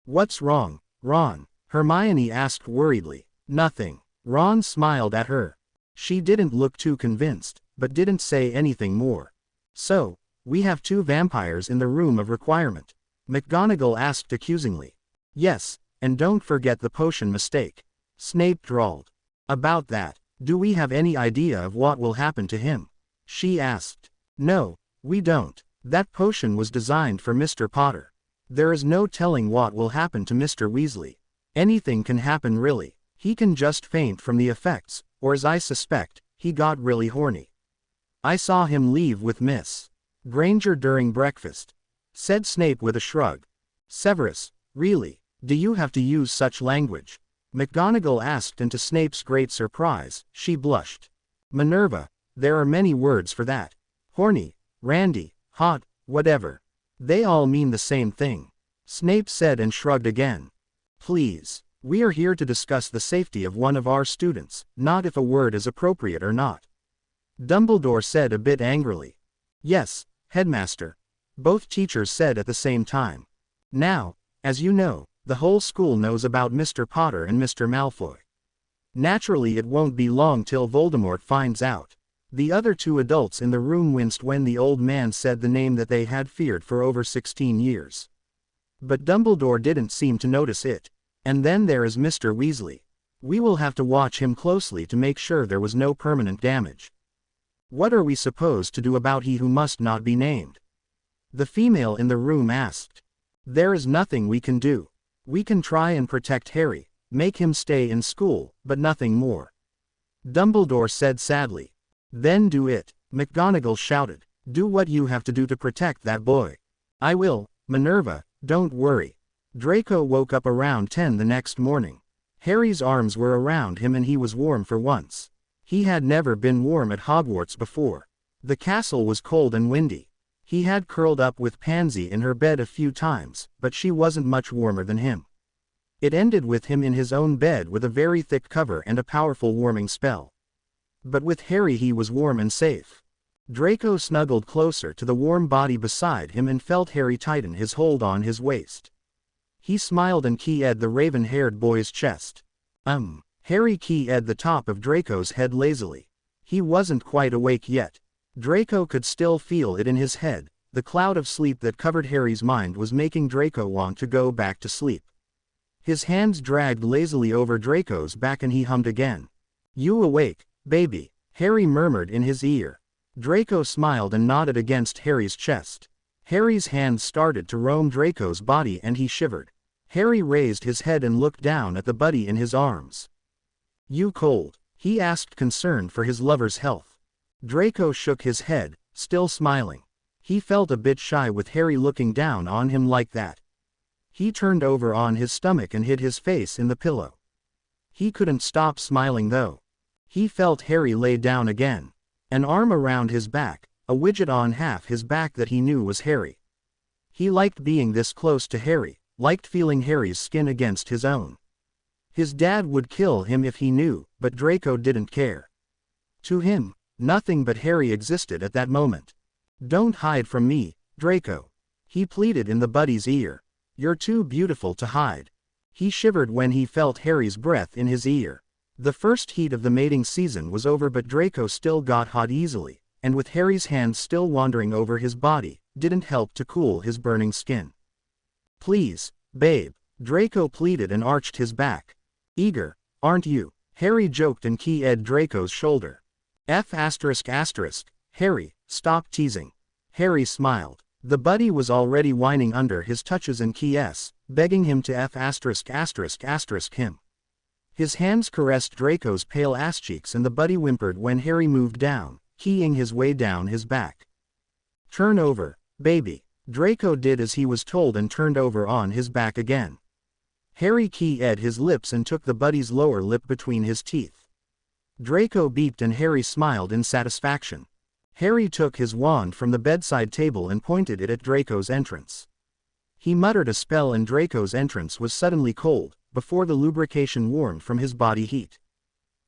"What's wrong, Ron?" Hermione asked worriedly. "Nothing." Ron smiled at her. She didn't look too convinced, but didn't say anything more. "So, we have 2 vampires in the room of requirement?" McGonagall asked accusingly. "Yes, and don't forget the potion mistake," Snape drawled. "About that, do we have any idea of what will happen to him?" she asked. "No, we don't. That potion was designed for Mr. Potter. There is no telling what will happen to Mr. Weasley. Anything can happen really. He can just faint from the effects, or as I suspect, he got really horny. I saw him leave with Miss Granger during breakfast," said Snape with a shrug. "Severus, really, do you have to use such language?" McGonagall asked, and to Snape's great surprise, she blushed. "Minerva, there are many words for that. Horny, randy, hot, whatever. They all mean the same thing," Snape said and shrugged again. "Please, we are here to discuss the safety of one of our students, not if a word is appropriate or not," Dumbledore said a bit angrily. "Yes, Headmaster," both teachers said at the same time. "Now, as you know, the whole school knows about Mr. Potter and Mr. Malfoy. Naturally it won't be long till Voldemort finds out." The other 2 adults in the room winced when the old man said the name that they had feared for over 16 years. But Dumbledore didn't seem to notice it. "And then there is Mr. Weasley. We will have to watch him closely to make sure there was no permanent damage." "What are we supposed to do about he who must not be named?" the female in the room asked. "There is nothing we can do. We can try and protect Harry, make him stay in school, but nothing more." Dumbledore said sadly. Then do it, McGonagall shouted. Do what you have to do to protect that boy. I will, Minerva, don't worry. Draco woke up around 10 the next morning. Harry's arms were around him and he was warm for once. He had never been warm at Hogwarts before. The castle was cold and windy. He had curled up with Pansy in her bed a few times, but she wasn't much warmer than him. It ended with him in his own bed with a very thick cover and a powerful warming spell. But with Harry he was warm and safe. Draco snuggled closer to the warm body beside him and felt Harry tighten his hold on his waist. He smiled and keyed the raven-haired boy's chest. Harry keyed the top of Draco's head lazily. He wasn't quite awake yet. Draco could still feel it in his head. The cloud of sleep that covered Harry's mind was making Draco want to go back to sleep. His hands dragged lazily over Draco's back and he hummed again. You awake, baby, Harry murmured in his ear. Draco smiled and nodded against Harry's chest. Harry's hands started to roam Draco's body and he shivered. Harry raised his head and looked down at the buddy in his arms. You cold? He asked, concerned for his lover's health. Draco shook his head, still smiling. He felt a bit shy with Harry looking down on him like that. He turned over on his stomach and hid his face in the pillow. He couldn't stop smiling though. He felt Harry lay down again. An arm around his back, a widget on half his back that he knew was Harry. He liked being this close to Harry, liked feeling Harry's skin against his own. His dad would kill him if he knew, but Draco didn't care. To him, nothing but Harry existed at that moment. Don't hide from me, Draco. He pleaded in the buddy's ear. You're too beautiful to hide. He shivered when he felt Harry's breath in his ear. The first heat of the mating season was over but Draco still got hot easily, and with Harry's hands still wandering over his body, didn't help to cool his burning skin. Please, babe, Draco pleaded and arched his back. Eager, aren't you? Harry joked and keyed Draco's shoulder. Harry, stop teasing. Harry smiled. The buddy was already whining under his touches and keys, begging him to him. His hands caressed Draco's pale ass cheeks and the buddy whimpered when Harry moved down, keying his way down his back. Turn over, baby. Draco did as he was told and turned over on his back again. Harry keyed his lips and took the buddy's lower lip between his teeth. Draco beeped and Harry smiled in satisfaction. Harry took his wand from the bedside table and pointed it at Draco's entrance. He muttered a spell and Draco's entrance was suddenly cold, before the lubrication warmed from his body heat.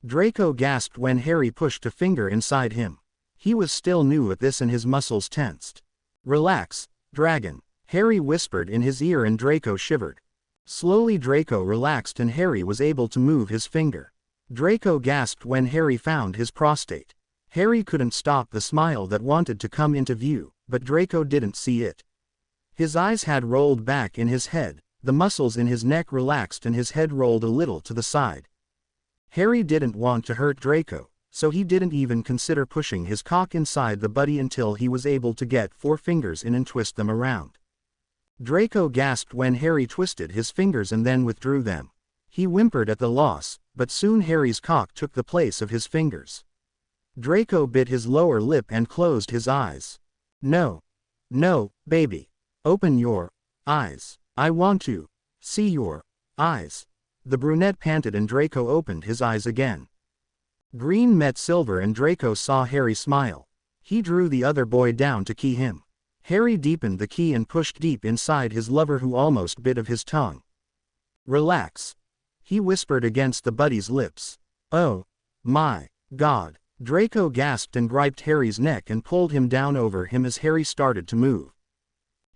Draco gasped when Harry pushed a finger inside him. He was still new at this and his muscles tensed. Relax, dragon, Harry whispered in his ear and Draco shivered. Slowly Draco relaxed and Harry was able to move his finger. Draco gasped when Harry found his prostate. Harry couldn't stop the smile that wanted to come into view, but Draco didn't see it. His eyes had rolled back in his head, the muscles in his neck relaxed and his head rolled a little to the side. Harry didn't want to hurt Draco, so he didn't even consider pushing his cock inside the buddy until he was able to get 4 fingers in and twist them around. Draco gasped when Harry twisted his fingers and then withdrew them. He whimpered at the loss, but soon Harry's cock took the place of his fingers. Draco bit his lower lip and closed his eyes. No, baby. Open your eyes. I want to see your eyes. The brunette panted and Draco opened his eyes again. Green met silver and Draco saw Harry smile. He drew the other boy down to key him. Harry deepened the key and pushed deep inside his lover who almost bit of his tongue. Relax. He whispered against the buddy's lips. Oh, my God. Draco gasped and griped Harry's neck and pulled him down over him as Harry started to move.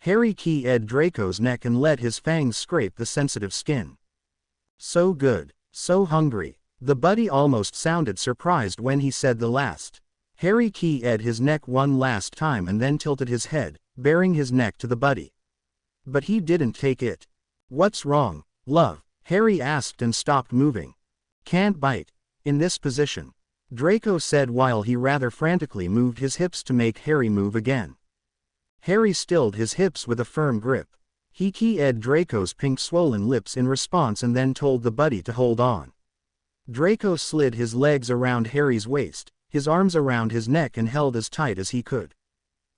Harry keyed Draco's neck and let his fangs scrape the sensitive skin. So good, so hungry. The buddy almost sounded surprised when he said the last. Harry keyed his neck one last time and then tilted his head, baring his neck to the buddy. But he didn't take it. What's wrong, love? Harry asked and stopped moving. Can't bite. In this position. Draco said while he rather frantically moved his hips to make Harry move again. Harry stilled his hips with a firm grip. He keyed Draco's pink swollen lips in response and then told the buddy to hold on. Draco slid his legs around Harry's waist, his arms around his neck and held as tight as he could.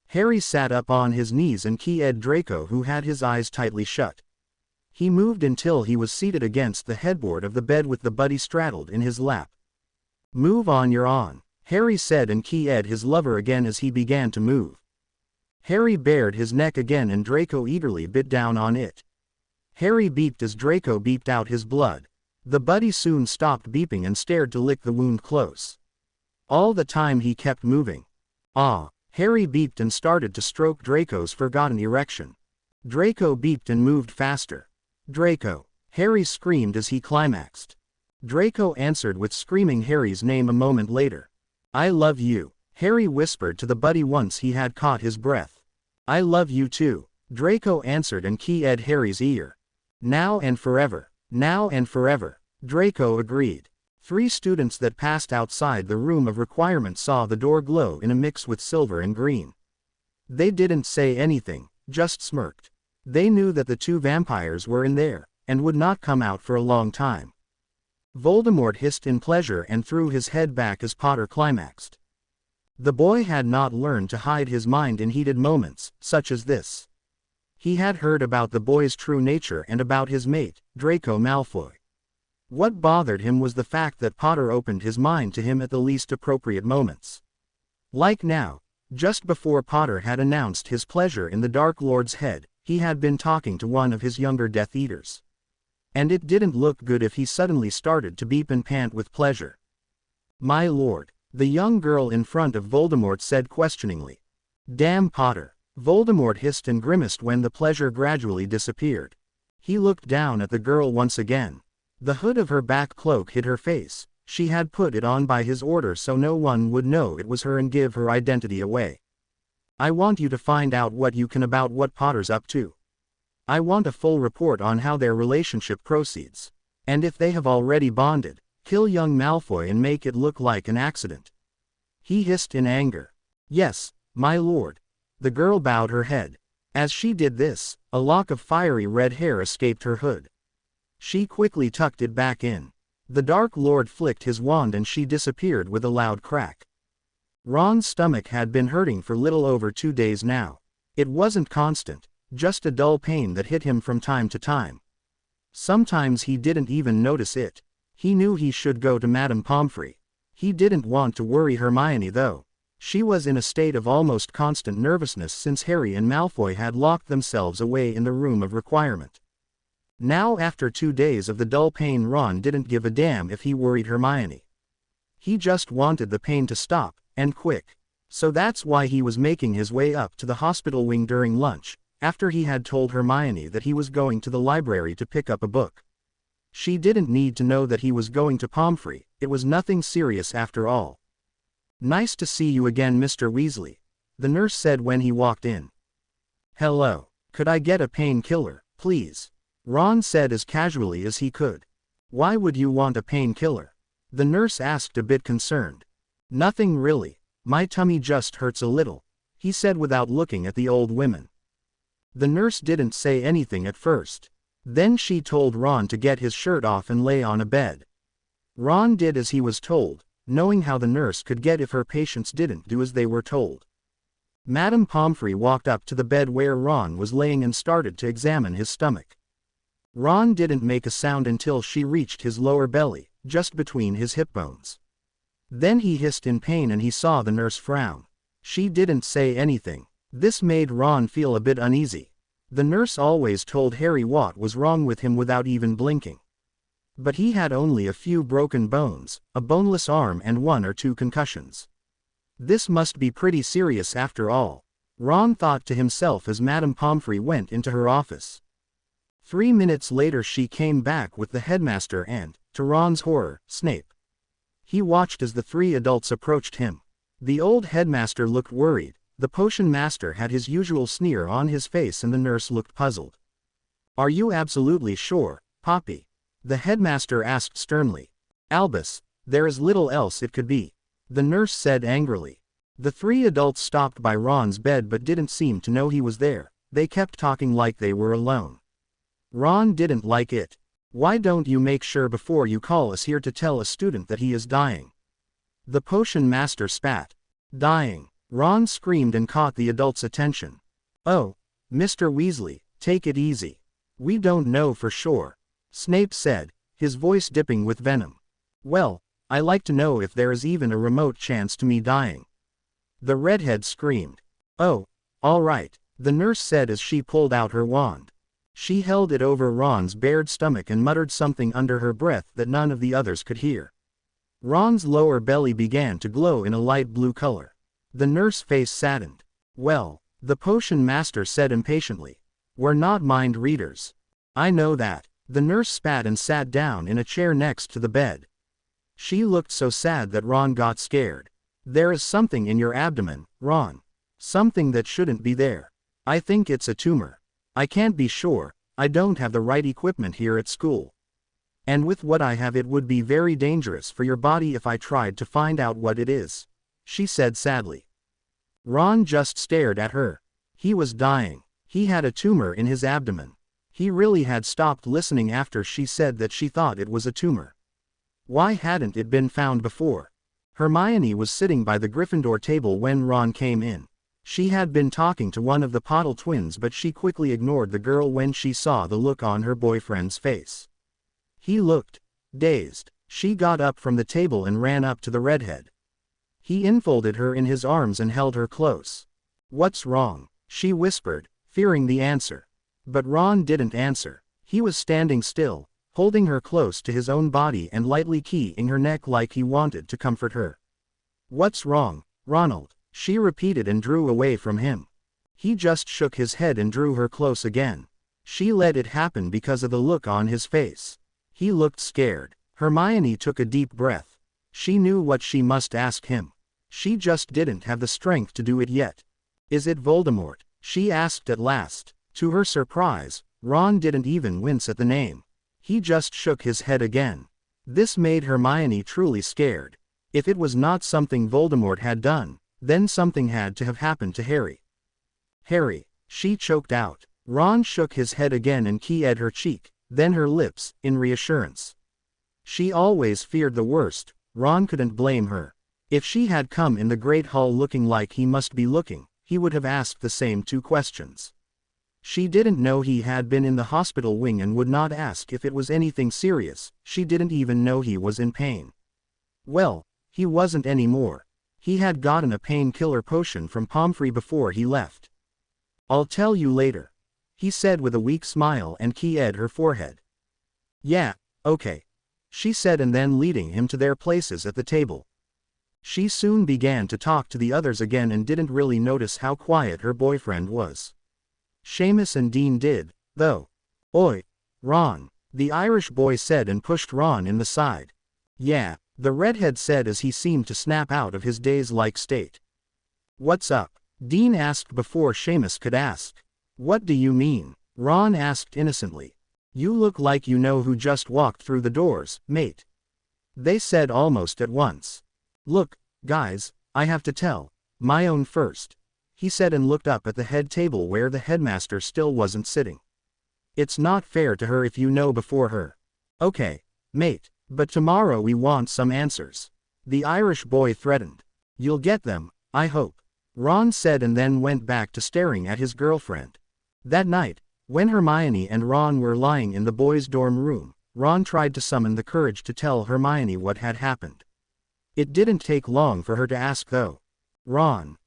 Harry sat up on his knees and keyed Draco, who had his eyes tightly shut. He moved until he was seated against the headboard of the bed with the buddy straddled in his lap. "Move on, you're on," Harry said and keyed his lover again as he began to move. Harry bared his neck again and Draco eagerly bit down on it. Harry beeped as Draco beeped out his blood. The buddy soon stopped beeping and stared to lick the wound close. All the time he kept moving. "Ah," Harry beeped and started to stroke Draco's forgotten erection. Draco beeped and moved faster. "Draco," Harry screamed as he climaxed. Draco answered with screaming Harry's name a moment later. "I love you," Harry whispered to the buddy once he had caught his breath. "I love you too," Draco answered and keyed Harry's ear. "Now and forever, now and forever," Draco agreed. 3 students that passed outside the room of requirement saw the door glow in a mix with silver and green. They didn't say anything, just smirked. They knew that the 2 vampires were in there, and would not come out for a long time. Voldemort hissed in pleasure and threw his head back as Potter climaxed. The boy had not learned to hide his mind in heated moments, such as this. He had heard about the boy's true nature and about his mate, Draco Malfoy. What bothered him was the fact that Potter opened his mind to him at the least appropriate moments. Like now, just before Potter had announced his pleasure in the Dark Lord's head, he had been talking to one of his younger Death Eaters. And it didn't look good if he suddenly started to beep and pant with pleasure. "My lord," the young girl in front of Voldemort said questioningly. "Damn Potter," Voldemort hissed and grimaced when the pleasure gradually disappeared. He looked down at the girl once again. The hood of her back cloak hid her face. She had put it on by his order so no one would know it was her and give her identity away. "I want you to find out what you can about what Potter's up to. I want a full report on how their relationship proceeds. And if they have already bonded, kill young Malfoy and make it look like an accident." He hissed in anger. "Yes, my lord." The girl bowed her head. As she did this, a lock of fiery red hair escaped her hood. She quickly tucked it back in. The Dark Lord flicked his wand and she disappeared with a loud crack. Ron's stomach had been hurting for little over 2 days now. It wasn't constant, just a dull pain that hit him from time to time. Sometimes he didn't even notice it. He knew he should go to Madame Pomfrey. He didn't want to worry Hermione though. She was in a state of almost constant nervousness since Harry and Malfoy had locked themselves away in the room of requirement. Now after 2 days of the dull pain, Ron didn't give a damn if he worried Hermione. He just wanted the pain to stop, and quick. So that's why he was making his way up to the hospital wing during lunch, after he had told Hermione that he was going to the library to pick up a book. She didn't need to know that he was going to Pomfrey, it was nothing serious after all. "Nice to see you again, Mr. Weasley," the nurse said when he walked in. "Hello. Could I get a painkiller, please?" Ron said as casually as he could. "Why would you want a painkiller?" the nurse asked, a bit concerned. "Nothing really. My tummy just hurts a little," he said without looking at the old women. The nurse didn't say anything at first. Then she told Ron to get his shirt off and lay on a bed. Ron did as he was told, knowing how the nurse could get if her patients didn't do as they were told. Madame Pomfrey walked up to the bed where Ron was laying and started to examine his stomach. Ron didn't make a sound until she reached his lower belly, just between his hip bones. Then he hissed in pain and he saw the nurse frown. She didn't say anything. This made Ron feel a bit uneasy. The nurse always told Harry what was wrong with him without even blinking. But he had only a few broken bones, a boneless arm and 1 or 2 concussions. This must be pretty serious after all, Ron thought to himself as Madame Pomfrey went into her office. 3 minutes later she came back with the headmaster and, to Ron's horror, Snape. He watched as the 3 adults approached him. The old headmaster looked worried, the potion master had his usual sneer on his face and the nurse looked puzzled. "Are you absolutely sure, Poppy?" the headmaster asked sternly. "Albus, there is little else it could be," the nurse said angrily. The 3 adults stopped by Ron's bed but didn't seem to know he was there. They kept talking like they were alone. Ron didn't like it. Why don't you make sure before you call us here to tell a student that he is dying? The potion master spat. Dying. Ron screamed and caught the adult's attention. Oh, Mr. Weasley, take it easy. We don't know for sure, Snape said, his voice dipping with venom. Well, I like to know if there is even a remote chance to me dying. The redhead screamed. Oh, all right, the nurse said as she pulled out her wand. She held it over Ron's bared stomach and muttered something under her breath that none of the others could hear. Ron's lower belly began to glow in a light blue color. The nurse's face saddened. Well, the potion master said impatiently. We're not mind readers. I know that. The nurse spat and sat down in a chair next to the bed. She looked so sad that Ron got scared. There is something in your abdomen, Ron. Something that shouldn't be there. I think it's a tumor. I can't be sure, I don't have the right equipment here at school. And with what I have it would be very dangerous for your body if I tried to find out what it is, she said sadly. Ron just stared at her. He was dying. He had a tumor in his abdomen. He really had stopped listening after she said that she thought it was a tumor. Why hadn't it been found before? Hermione was sitting by the Gryffindor table when Ron came in. She had been talking to one of the Potter twins, but she quickly ignored the girl when she saw the look on her boyfriend's face. He looked dazed. She got up from the table and ran up to the redhead. He enfolded her in his arms and held her close. What's wrong? She whispered, fearing the answer. But Ron didn't answer. He was standing still, holding her close to his own body and lightly keying her neck like he wanted to comfort her. What's wrong, Ronald? She repeated and drew away from him. He just shook his head and drew her close again. She let it happen because of the look on his face. He looked scared. Hermione took a deep breath. She knew what she must ask him. She just didn't have the strength to do it yet. Is it Voldemort? She asked at last. To her surprise, Ron didn't even wince at the name. He just shook his head again. This made Hermione truly scared. If it was not something Voldemort had done, then something had to have happened to Harry. Harry, she choked out. Ron shook his head again and keyed her cheek, then her lips, in reassurance. She always feared the worst. Ron couldn't blame her. If she had come in the Great Hall looking like he must be looking, he would have asked the same two questions. She didn't know he had been in the hospital wing and would not ask if it was anything serious. She didn't even know he was in pain. Well, he wasn't anymore. He had gotten a painkiller potion from Pomfrey before he left. I'll tell you later, he said with a weak smile and keyed her forehead. Yeah, okay, she said, and then leading him to their places at the table. She soon began to talk to the others again and didn't really notice how quiet her boyfriend was. Seamus and Dean did, though. Oi, Ron, the Irish boy said and pushed Ron in the side. Yeah, the redhead said as he seemed to snap out of his daze-like state. What's up? Dean asked before Seamus could ask. What do you mean? Ron asked innocently. You look like you know who just walked through the doors, mate. They said almost at once. Look, guys, I have to tell my own first, he said and looked up at the head table where the headmaster still wasn't sitting. It's not fair to her if you know before her. Okay, mate, but tomorrow we want some answers. The Irish boy threatened. You'll get them, I hope, Ron said and then went back to staring at his girlfriend. That night, when Hermione and Ron were lying in the boys' dorm room, Ron tried to summon the courage to tell Hermione what had happened. It didn't take long for her to ask though. Ron,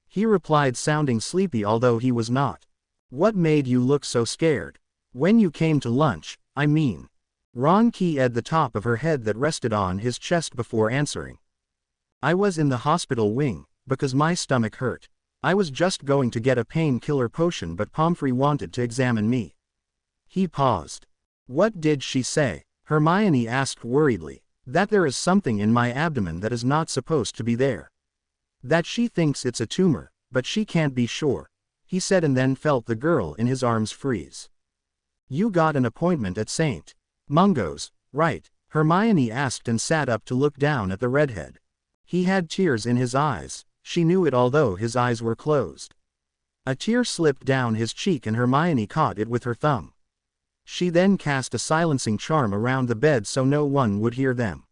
he replied sounding sleepy although he was not. What made you look so scared? When you came to lunch, I mean. Ron keyed the top of her head that rested on his chest before answering. I was in the hospital wing, because my stomach hurt. I was just going to get a painkiller potion but Pomfrey wanted to examine me. He paused. What did she say? Hermione asked worriedly. That there is something in my abdomen that is not supposed to be there. That she thinks it's a tumor, but she can't be sure, he said and then felt the girl in his arms freeze. You got an appointment at St. Mungo's, right? Hermione asked and sat up to look down at the redhead. He had tears in his eyes. She knew it although his eyes were closed. A tear slipped down his cheek and Hermione caught it with her thumb. She then cast a silencing charm around the bed so no one would hear them.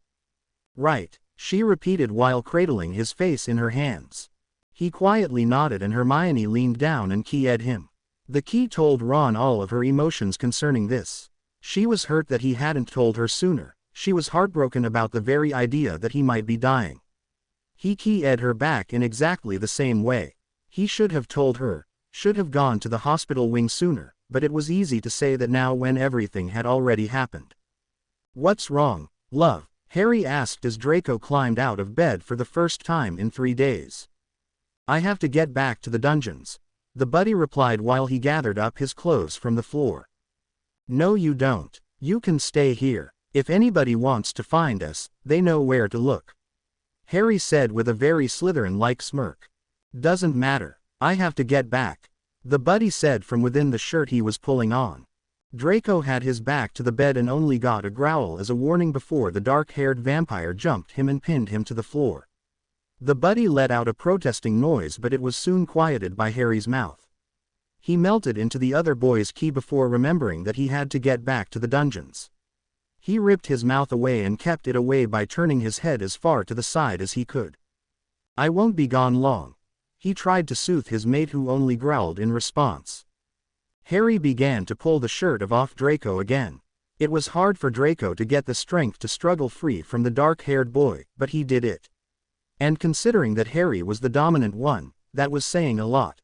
Right, she repeated while cradling his face in her hands. He quietly nodded and Hermione leaned down and keyed him. The key told Ron all of her emotions concerning this. She was hurt that he hadn't told her sooner. She was heartbroken about the very idea that he might be dying. He keyed her back in exactly the same way. He should have told her, should have gone to the hospital wing sooner, but it was easy to say that now when everything had already happened. What's wrong, love? Harry asked as Draco climbed out of bed for the first time in 3 days. I have to get back to the dungeons, the buddy replied while he gathered up his clothes from the floor. No you don't. You can stay here. If anybody wants to find us, they know where to look. Harry said with a very Slytherin-like smirk. Doesn't matter. I have to get back, the buddy said from within the shirt he was pulling on. Draco had his back to the bed and only got a growl as a warning before the dark-haired vampire jumped him and pinned him to the floor. The buddy let out a protesting noise but it was soon quieted by Harry's mouth. He melted into the other boy's key before remembering that he had to get back to the dungeons. He ripped his mouth away and kept it away by turning his head as far to the side as he could. I won't be gone long. He tried to soothe his mate who only growled in response. Harry began to pull the shirt off Draco again. It was hard for Draco to get the strength to struggle free from the dark-haired boy, but he did it. And considering that Harry was the dominant one, that was saying a lot.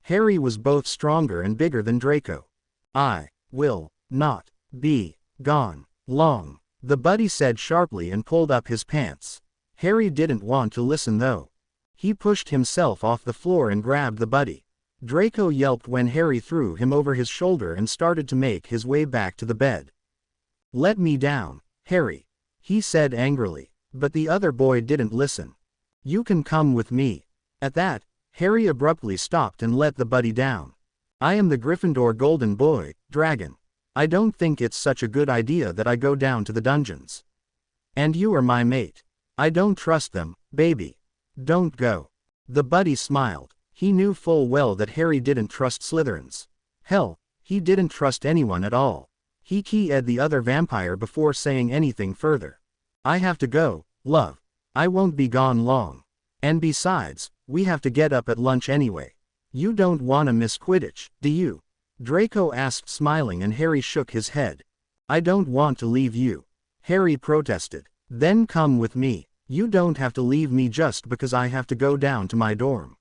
Harry was both stronger and bigger than Draco. I will not be gone long, the buddy said sharply and pulled up his pants. Harry didn't want to listen though. He pushed himself off the floor and grabbed the buddy. Draco yelped when Harry threw him over his shoulder and started to make his way back to the bed. Let me down, Harry, he said angrily, but the other boy didn't listen. You can come with me. At that, Harry abruptly stopped and let the buddy down. I am the Gryffindor Golden Boy, Dragon. I don't think it's such a good idea that I go down to the dungeons. And you are my mate. I don't trust them, baby. Don't go. The buddy smiled. He knew full well that Harry didn't trust Slytherins. Hell, he didn't trust anyone at all. He keyed the other vampire before saying anything further. I have to go, love. I won't be gone long. And besides, we have to get up at lunch anyway. You don't wanna miss Quidditch, do you? Draco asked smiling and Harry shook his head. I don't want to leave you. Harry protested. Then come with me. You don't have to leave me just because I have to go down to my dorm.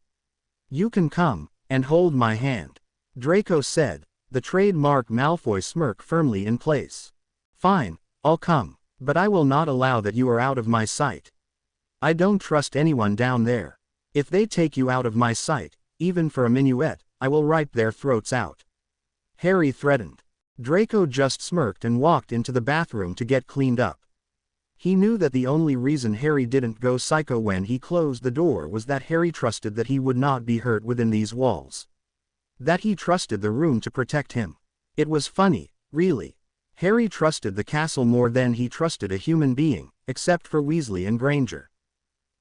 You can come, and hold my hand, Draco said, the trademark Malfoy smirk firmly in place. Fine, I'll come, but I will not allow that you are out of my sight. I don't trust anyone down there. If they take you out of my sight, even for a minuet, I will rip their throats out. Harry threatened. Draco just smirked and walked into the bathroom to get cleaned up. He knew that the only reason Harry didn't go psycho when he closed the door was that Harry trusted that he would not be hurt within these walls. That he trusted the room to protect him. It was funny, really. Harry trusted the castle more than he trusted a human being, except for Weasley and Granger.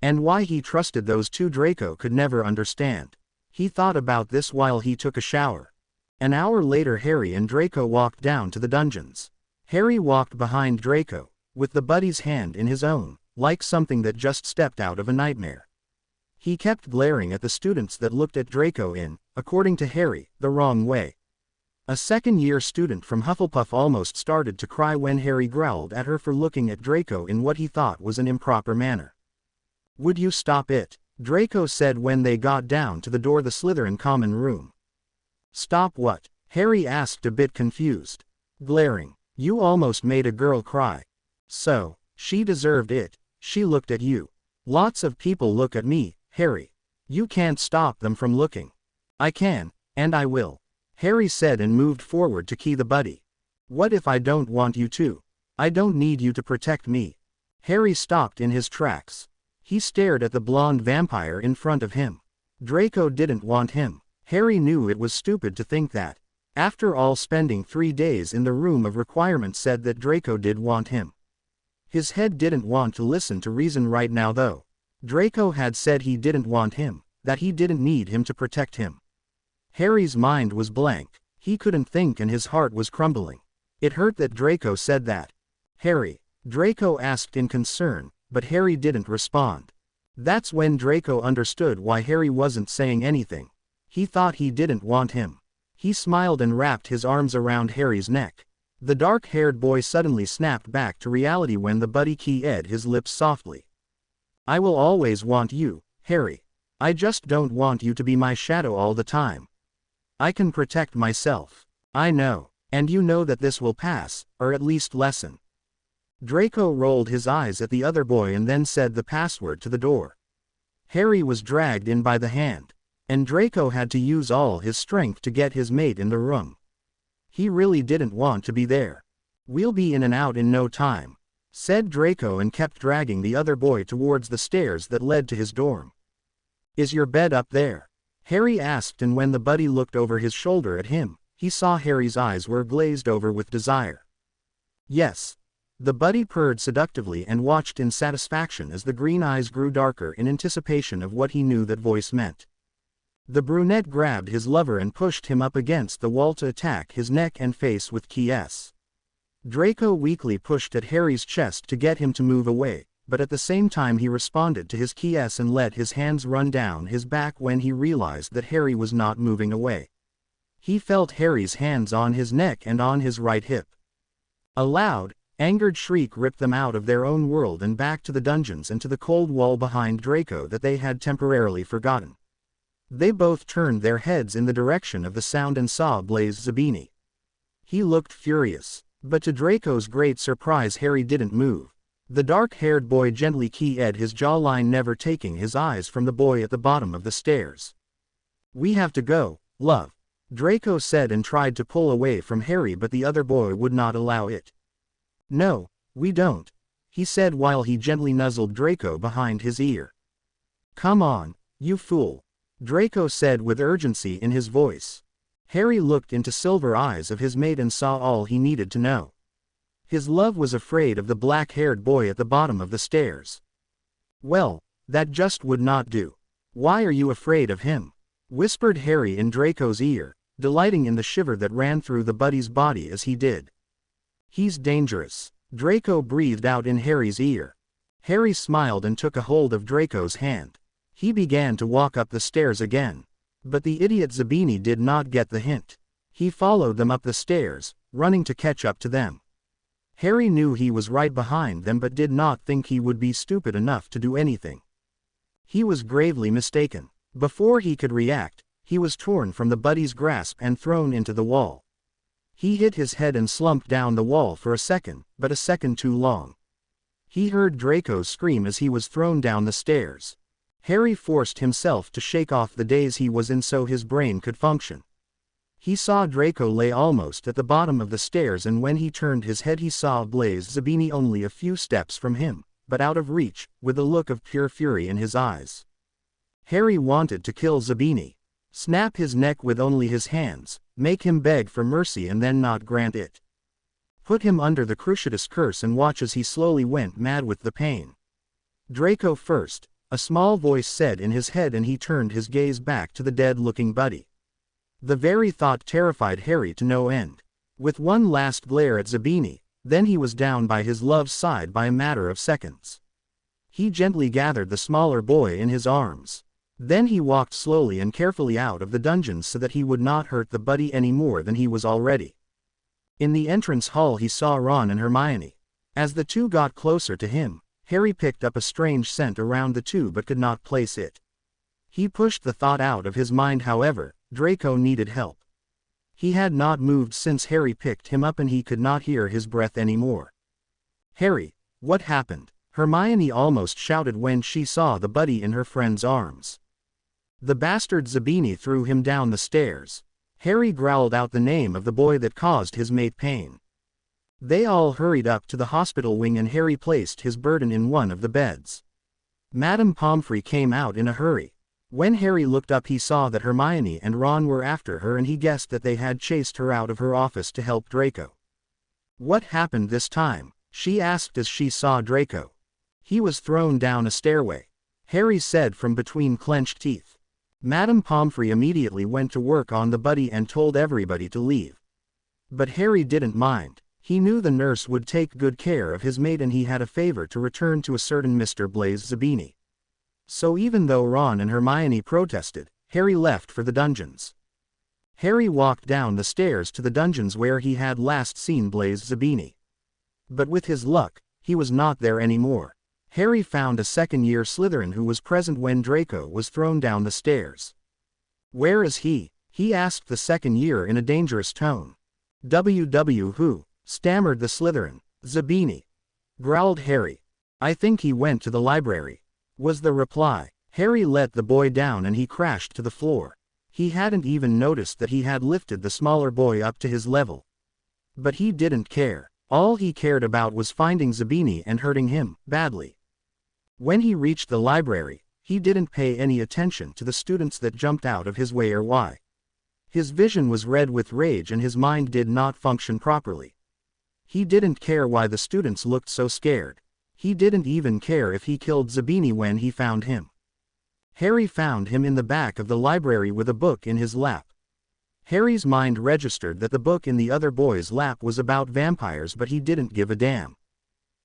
And why he trusted those two Draco could never understand. He thought about this while he took a shower. An hour later Harry and Draco walked down to the dungeons. Harry walked behind Draco, with the buddy's hand in his own, like something that just stepped out of a nightmare. He kept glaring at the students that looked at Draco in, according to Harry, the wrong way. A second-year student from Hufflepuff almost started to cry when Harry growled at her for looking at Draco in what he thought was an improper manner. Would you stop it? Draco said when they got down to the door the Slytherin common room. Stop what? Harry asked a bit confused. Glaring. You almost made a girl cry. So, she deserved it. She looked at you. Lots of people look at me, Harry. You can't stop them from looking. I can, and I will. Harry said and moved forward to key the buddy. What if I don't want you to? I don't need you to protect me. Harry stopped in his tracks. He stared at the blonde vampire in front of him. Draco didn't want him. Harry knew it was stupid to think that. After all, spending 3 days in the room of requirement said that Draco did want him. His head didn't want to listen to reason right now though. Draco had said he didn't want him, that he didn't need him to protect him. Harry's mind was blank. He couldn't think and his heart was crumbling. It hurt that Draco said that. Harry, Draco asked in concern, but Harry didn't respond. That's when Draco understood why Harry wasn't saying anything. He thought he didn't want him. He smiled and wrapped his arms around Harry's neck. The dark-haired boy suddenly snapped back to reality when the buddy keyed his lips softly. I will always want you, Harry. I just don't want you to be my shadow all the time. I can protect myself. I know. And you know that this will pass, or at least lessen. Draco rolled his eyes at the other boy and then said the password to the door. Harry was dragged in by the hand, and Draco had to use all his strength to get his mate in the room. He really didn't want to be there. We'll be in and out in no time, said Draco and kept dragging the other boy towards the stairs that led to his dorm. Is your bed up there? Harry asked, and when the buddy looked over his shoulder at him, he saw Harry's eyes were glazed over with desire. Yes. The buddy purred seductively and watched in satisfaction as the green eyes grew darker in anticipation of what he knew that voice meant. The brunette grabbed his lover and pushed him up against the wall to attack his neck and face with keys. Draco weakly pushed at Harry's chest to get him to move away, but at the same time he responded to his keys and let his hands run down his back when he realized that Harry was not moving away. He felt Harry's hands on his neck and on his right hip. A loud, angered shriek ripped them out of their own world and back to the dungeons and to the cold wall behind Draco that they had temporarily forgotten. They both turned their heads in the direction of the sound and saw Blaze Zabini. He looked furious, but to Draco's great surprise Harry didn't move. The dark-haired boy gently keyed his jawline, never taking his eyes from the boy at the bottom of the stairs. We have to go, love, Draco said and tried to pull away from Harry, but the other boy would not allow it. No, we don't, he said while he gently nuzzled Draco behind his ear. Come on, you fool, Draco said with urgency in his voice. Harry looked into silver eyes of his mate and saw all he needed to know. His love was afraid of the black-haired boy at the bottom of the stairs. Well, that just would not do. Why are you afraid of him? Whispered Harry in Draco's ear, delighting in the shiver that ran through the buddy's body as he did. He's dangerous, Draco breathed out in Harry's ear. Harry smiled and took a hold of Draco's hand. He began to walk up the stairs again. But the idiot Zabini did not get the hint. He followed them up the stairs, running to catch up to them. Harry knew he was right behind them but did not think he would be stupid enough to do anything. He was gravely mistaken. Before he could react, he was torn from the buddy's grasp and thrown into the wall. He hit his head and slumped down the wall for a second, but a second too long. He heard Draco's scream as he was thrown down the stairs. Harry forced himself to shake off the daze he was in so his brain could function. He saw Draco lay almost at the bottom of the stairs, and when he turned his head he saw Blaze Zabini only a few steps from him, but out of reach, with a look of pure fury in his eyes. Harry wanted to kill Zabini. Snap his neck with only his hands, make him beg for mercy and then not grant it. Put him under the Cruciatus curse and watch as he slowly went mad with the pain. Draco first, a small voice said in his head, and he turned his gaze back to the dead-looking buddy. The very thought terrified Harry to no end. With one last glare at Zabini, then he was down by his love's side by a matter of seconds. He gently gathered the smaller boy in his arms. Then he walked slowly and carefully out of the dungeons so that he would not hurt the buddy any more than he was already. In the entrance hall he saw Ron and Hermione. As the two got closer to him, Harry picked up a strange scent around the two but could not place it. He pushed the thought out of his mind, however. Draco needed help. He had not moved since Harry picked him up and he could not hear his breath anymore. Harry, what happened? Hermione almost shouted when she saw the buddy in her friend's arms. The bastard Zabini threw him down the stairs. Harry growled out the name of the boy that caused his mate pain. They all hurried up to the hospital wing and Harry placed his burden in one of the beds. Madame Pomfrey came out in a hurry. When Harry looked up he saw that Hermione and Ron were after her and he guessed that they had chased her out of her office to help Draco. What happened this time? She asked as she saw Draco. He was thrown down a stairway, Harry said from between clenched teeth. Madame Pomfrey immediately went to work on the buddy and told everybody to leave. But Harry didn't mind. He knew the nurse would take good care of his mate and he had a favor to return to a certain Mr. Blaise Zabini. So even though Ron and Hermione protested, Harry left for the dungeons. Harry walked down the stairs to the dungeons where he had last seen Blaise Zabini. But with his luck, he was not there anymore. Harry found a second-year Slytherin who was present when Draco was thrown down the stairs. "Where is he?" he asked the second year in a dangerous tone. Who?" stammered the Slytherin. "Zabini," growled Harry. "I think he went to the library," was the reply. Harry let the boy down and he crashed to the floor. He hadn't even noticed that he had lifted the smaller boy up to his level. But he didn't care. All he cared about was finding Zabini and hurting him, badly. When he reached the library, he didn't pay any attention to the students that jumped out of his way or why. His vision was red with rage and his mind did not function properly. He didn't care why the students looked so scared. He didn't even care if he killed Zabini when he found him. Harry found him in the back of the library with a book in his lap. Harry's mind registered that the book in the other boy's lap was about vampires, but he didn't give a damn.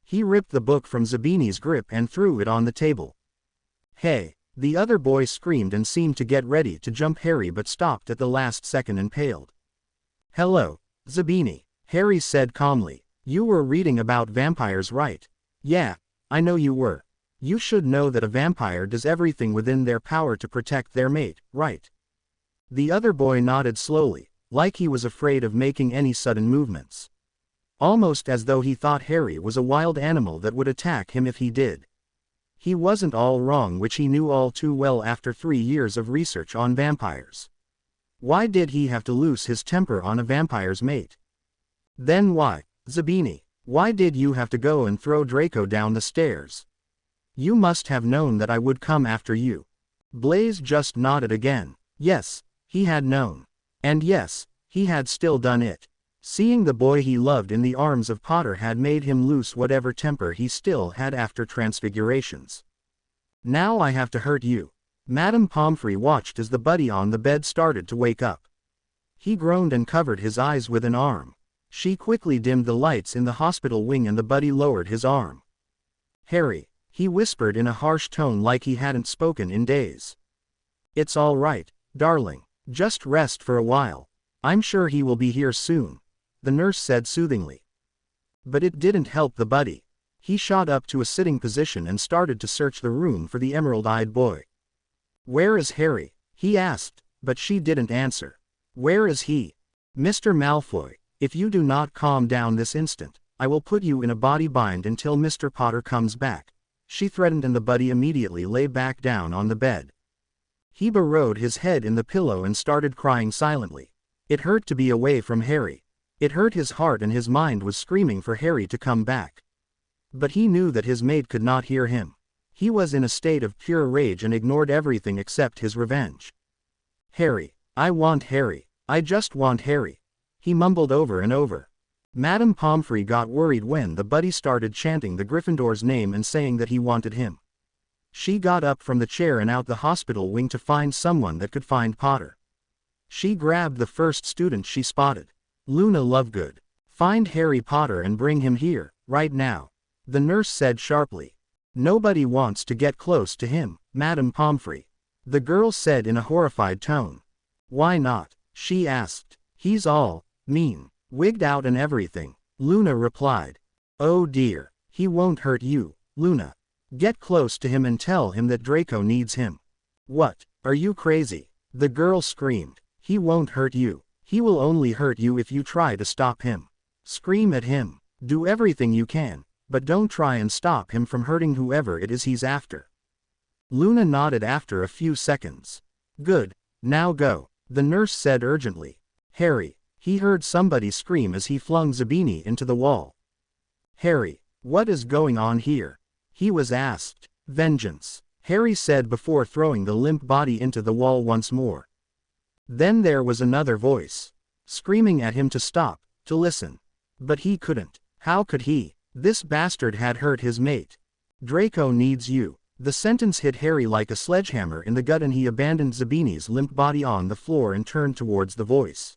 He ripped the book from Zabini's grip and threw it on the table. "Hey!" The other boy screamed and seemed to get ready to jump Harry but stopped at the last second and paled. "Hello, Zabini," Harry said calmly. "You were reading about vampires, right?" "Yeah, I know you were. You should know that a vampire does everything within their power to protect their mate, right?" The other boy nodded slowly, like he was afraid of making any sudden movements. Almost as though he thought Harry was a wild animal that would attack him if he did. He wasn't all wrong, which he knew all too well after 3 years of research on vampires. Why did he have to lose his temper on a vampire's mate? Then why, Zabini, why did you have to go and throw Draco down the stairs? You must have known that I would come after you. Blaise just nodded again. Yes, he had known. And yes, he had still done it. Seeing the boy he loved in the arms of Potter had made him lose whatever temper he still had after transfigurations. Now I have to hurt you. Madame Pomfrey watched as the buddy on the bed started to wake up. He groaned and covered his eyes with an arm. She quickly dimmed the lights in the hospital wing and the buddy lowered his arm. "Harry," he whispered in a harsh tone like he hadn't spoken in days. "It's all right, darling. Just rest for a while. I'm sure he will be here soon," the nurse said soothingly. But it didn't help the buddy. He shot up to a sitting position and started to search the room for the emerald-eyed boy. "Where is Harry?" he asked, but she didn't answer. "Where is he? Mr. Malfoy, if you do not calm down this instant, I will put you in a body bind until Mr. Potter comes back," she threatened, and the buddy immediately lay back down on the bed. He burrowed his head in the pillow and started crying silently. It hurt to be away from Harry. It hurt his heart and his mind was screaming for Harry to come back. But he knew that his mate could not hear him. He was in a state of pure rage and ignored everything except his revenge. "Harry, I want Harry, I just want Harry," he mumbled over and over. Madame Pomfrey got worried when the buddy started chanting the Gryffindor's name and saying that he wanted him. She got up from the chair and out the hospital wing to find someone that could find Potter. She grabbed the first student she spotted. "Luna Lovegood. Find Harry Potter and bring him here, right now," the nurse said sharply. "Nobody wants to get close to him, Madame Pomfrey," the girl said in a horrified tone. "Why not?" she asked. "He's all mean, wigged out and everything," Luna replied. "Oh dear, he won't hurt you, Luna. Get close to him and tell him that Draco needs him." "What, are you crazy?" the girl screamed. "He won't hurt you. He will only hurt you if you try to stop him. Scream at him. Do everything you can, but don't try and stop him from hurting whoever it is he's after." Luna nodded after a few seconds. "Good, now go," the nurse said urgently. "Harry," he heard somebody scream as he flung Zabini into the wall. "Harry, what is going on here?" he was asked. "Vengeance," Harry said before throwing the limp body into the wall once more. Then there was another voice, screaming at him to stop, to listen. But he couldn't. How could he? This bastard had hurt his mate. "Draco needs you." The sentence hit Harry like a sledgehammer in the gut and he abandoned Zabini's limp body on the floor and turned towards the voice.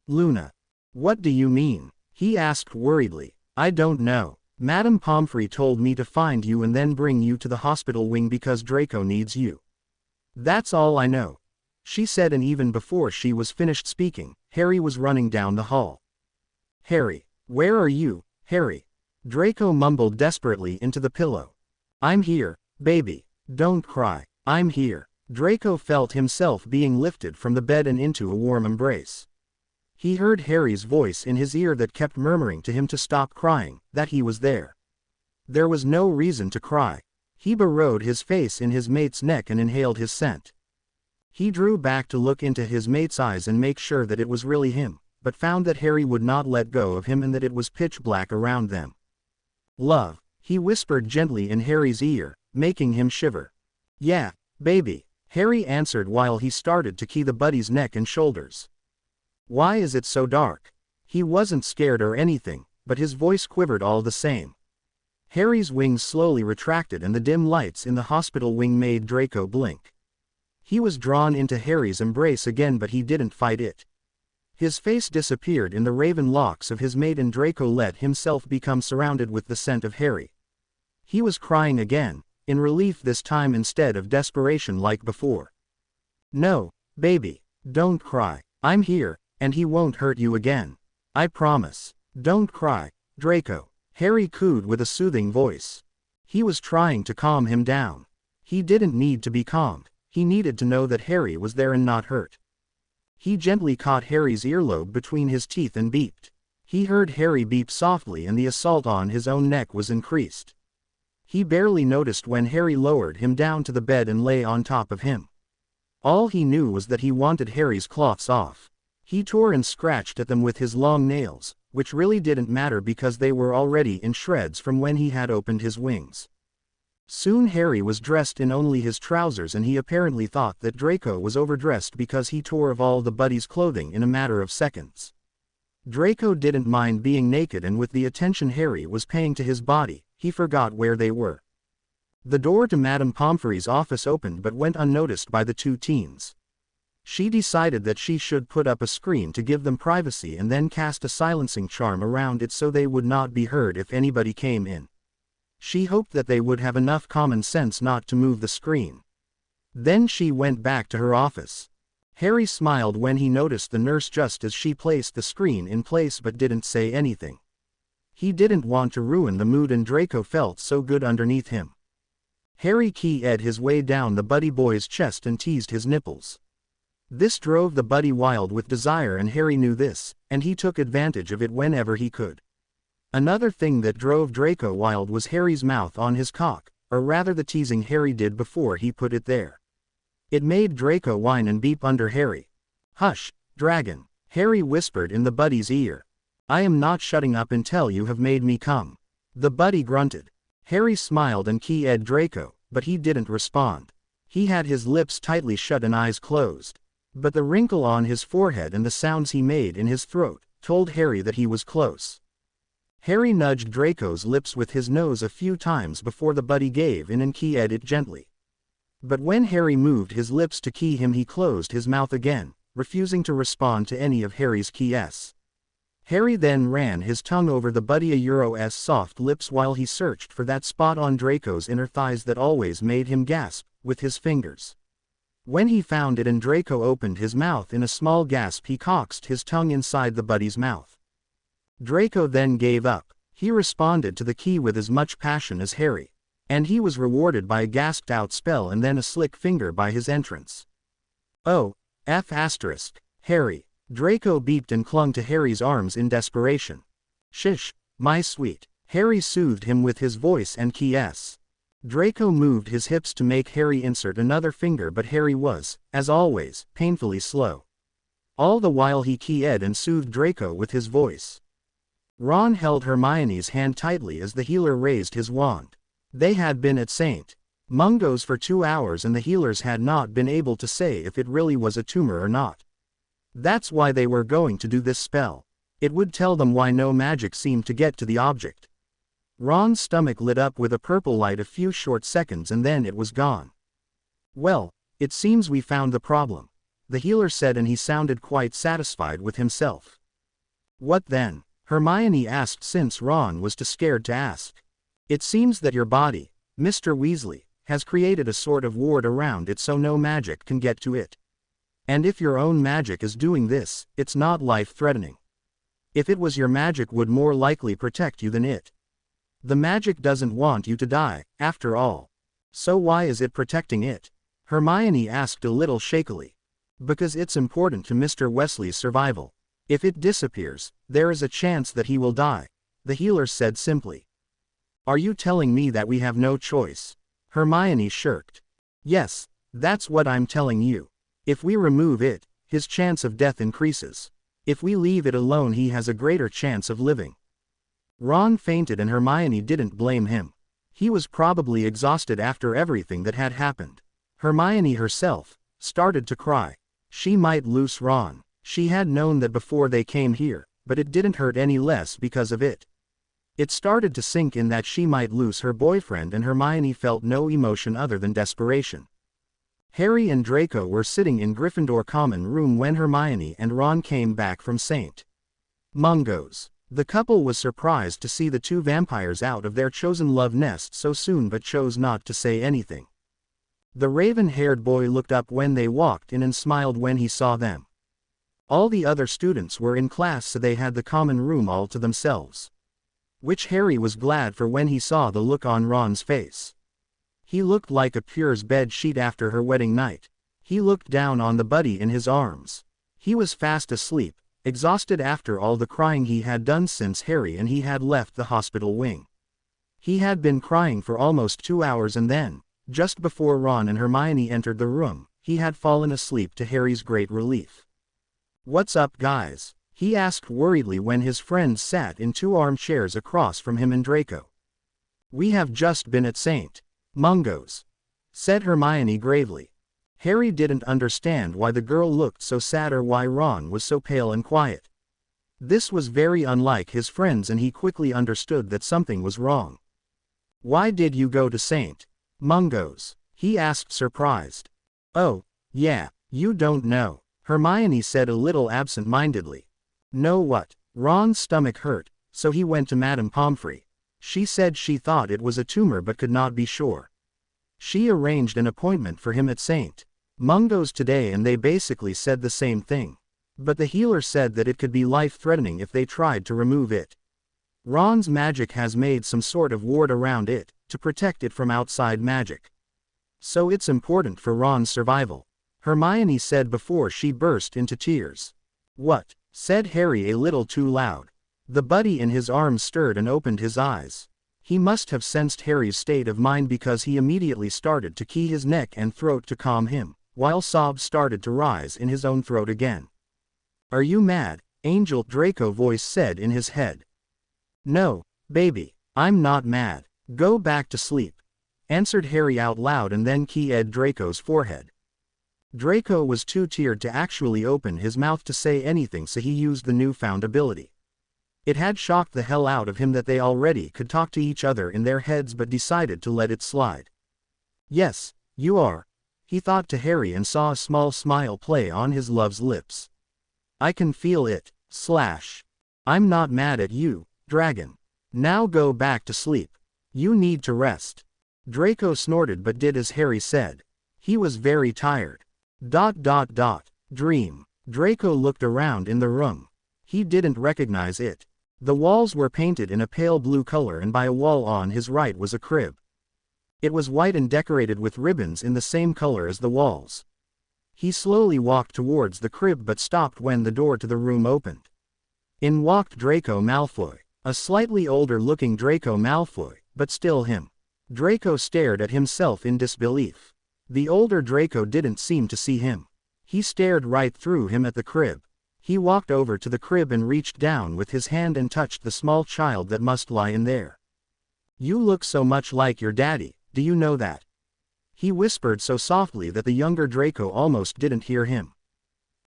"Luna. What do you mean?" He asked worriedly. I don't know. Madame Pomfrey told me to find you and then bring you to the hospital wing because Draco needs you. That's all I know, she said, and even before she was finished speaking, Harry was running down the hall. Harry, where are you, Harry? Draco mumbled desperately into the pillow. I'm here, baby. Don't cry. I'm here. Draco felt himself being lifted from the bed and into a warm embrace. He heard Harry's voice in his ear that kept murmuring to him to stop crying, that he was there. There was no reason to cry. He burrowed his face in his mate's neck and inhaled his scent. He drew back to look into his mate's eyes and make sure that it was really him, but found that Harry would not let go of him and that it was pitch black around them. Love, he whispered gently in Harry's ear, making him shiver. Yeah, baby, Harry answered while he started to key the buddy's neck and shoulders. Why is it so dark? He wasn't scared or anything, but his voice quivered all the same. Harry's wings slowly retracted and the dim lights in the hospital wing made Draco blink. He was drawn into Harry's embrace again, but he didn't fight it. His face disappeared in the raven locks of his mate and Draco let himself become surrounded with the scent of Harry. He was crying again, in relief this time instead of desperation like before. No, baby, don't cry. I'm here, and he won't hurt you again. I promise. Don't cry, Draco, Harry cooed with a soothing voice. He was trying to calm him down. He didn't need to be calmed, he needed to know that Harry was there and not hurt. He gently caught Harry's earlobe between his teeth and beeped. He heard Harry beep softly and the assault on his own neck was increased. He barely noticed when Harry lowered him down to the bed and lay on top of him. All he knew was that he wanted Harry's cloths off. He tore and scratched at them with his long nails, which really didn't matter because they were already in shreds from when he had opened his wings. Soon Harry was dressed in only his trousers and he apparently thought that Draco was overdressed because he tore of all the buddy's clothing in a matter of seconds. Draco didn't mind being naked, and with the attention Harry was paying to his body, he forgot where they were. The door to Madame Pomfrey's office opened but went unnoticed by the two teens. She decided that she should put up a screen to give them privacy and then cast a silencing charm around it so they would not be heard if anybody came in. She hoped that they would have enough common sense not to move the screen. Then she went back to her office. Harry smiled when he noticed the nurse just as she placed the screen in place but didn't say anything. He didn't want to ruin the mood and Draco felt so good underneath him. Harry keyed his way down the buddy boy's chest and teased his nipples. This drove the buddy wild with desire and Harry knew this, and he took advantage of it whenever he could. Another thing that drove Draco wild was Harry's mouth on his cock, or rather the teasing Harry did before he put it there. It made Draco whine and beep under Harry. Hush, dragon, Harry whispered in the buddy's ear. I am not shutting up until you have made me come. The buddy grunted. Harry smiled and keyed Draco, but he didn't respond. He had his lips tightly shut and eyes closed. But the wrinkle on his forehead and the sounds he made in his throat told Harry that he was close. Harry nudged Draco's lips with his nose a few times before the buddy gave in and keyed it gently. But when Harry moved his lips to key him, he closed his mouth again, refusing to respond to any of Harry's keys. Harry then ran his tongue over the buddy's soft lips while he searched for that spot on Draco's inner thighs that always made him gasp, with his fingers. When he found it and Draco opened his mouth in a small gasp, he coaxed his tongue inside the buddy's mouth. Draco then gave up. He responded to the key with as much passion as Harry. And he was rewarded by a gasped-out spell and then a slick finger by his entrance. Oh, Harry. Draco beeped and clung to Harry's arms in desperation. Shish, my sweet. Harry soothed him with his voice and keys. Draco moved his hips to make Harry insert another finger, but Harry was, as always, painfully slow. All the while he keyed and soothed Draco with his voice. Ron held Hermione's hand tightly as the healer raised his wand. They had been at St. Mungo's for 2 hours and the healers had not been able to say if it really was a tumor or not. That's why they were going to do this spell. It would tell them why no magic seemed to get to the object. Ron's stomach lit up with a purple light a few short seconds and then it was gone. Well, it seems we found the problem, the healer said, and he sounded quite satisfied with himself. What then? Hermione asked since Ron was too scared to ask. It seems that your body, Mr. Weasley, has created a sort of ward around it so no magic can get to it. And if your own magic is doing this, it's not life-threatening. If it was your magic would more likely protect you than it. The magic doesn't want you to die, after all. So why is it protecting it? Hermione asked a little shakily. Because it's important to Mr. Weasley's survival. If it disappears, there is a chance that he will die, the healer said simply. Are you telling me that we have no choice? Hermione shirked. Yes, that's what I'm telling you. If we remove it, his chance of death increases. If we leave it alone he has a greater chance of living. Ron fainted and Hermione didn't blame him. He was probably exhausted after everything that had happened. Hermione herself started to cry. She might lose Ron. She had known that before they came here, but it didn't hurt any less because of it. It started to sink in that she might lose her boyfriend and Hermione felt no emotion other than desperation. Harry and Draco were sitting in Gryffindor common room when Hermione and Ron came back from St. Mungo's. The couple was surprised to see the two vampires out of their chosen love nest so soon but chose not to say anything. The raven-haired boy looked up when they walked in and smiled when he saw them. All the other students were in class so they had the common room all to themselves. Which Harry was glad for when he saw the look on Ron's face. He looked like a pure's bed sheet after her wedding night. He looked down on the buddy in his arms. He was fast asleep, exhausted after all the crying he had done since Harry and he had left the hospital wing. He had been crying for almost 2 hours and then, just before Ron and Hermione entered the room, he had fallen asleep to Harry's great relief. "What's up, guys?" he asked worriedly when his friends sat in 2 armchairs across from him and Draco. "We have just been at St. Mungo's," said Hermione gravely. Harry didn't understand why the girl looked so sad or why Ron was so pale and quiet. This was very unlike his friends and he quickly understood that something was wrong. "Why did you go to St. Mungo's?" he asked surprised. "Oh, yeah, you don't know," Hermione said a little absent-mindedly. "Know what?" Ron's stomach hurt, so he went to Madame Pomfrey. She said she thought it was a tumor but could not be sure. She arranged an appointment for him at St. Mungo's today and they basically said the same thing. But the healer said that it could be life-threatening if they tried to remove it. Ron's magic has made some sort of ward around it, to protect it from outside magic. So it's important for Ron's survival, Hermione said before she burst into tears. "What?" said Harry a little too loud. The buddy in his arms stirred and opened his eyes. He must have sensed Harry's state of mind because he immediately started to key his neck and throat to calm him, while sobs started to rise in his own throat again. "Are you mad?" Angel Draco voice said in his head. "No, baby, I'm not mad. Go back to sleep," answered Harry out loud and then keyed Draco's forehead. Draco was too tired to actually open his mouth to say anything so he used the newfound ability. It had shocked the hell out of him that they already could talk to each other in their heads but decided to let it slide. "Yes, you are," he thought to Harry and saw a small smile play on his love's lips. "I can feel it, / I'm not mad at you, dragon. Now go back to sleep. You need to rest." Draco snorted but did as Harry said. He was very tired. Dream. Draco looked around in the room. He didn't recognize it. The walls were painted in a pale blue color and by a wall on his right was a crib. It was white and decorated with ribbons in the same color as the walls. He slowly walked towards the crib but stopped when the door to the room opened. In walked Draco Malfoy, a slightly older-looking Draco Malfoy, but still him. Draco stared at himself in disbelief. The older Draco didn't seem to see him. He stared right through him at the crib. He walked over to the crib and reached down with his hand and touched the small child that must lie in there. "You look so much like your daddy, do you know that?" He whispered so softly that the younger Draco almost didn't hear him.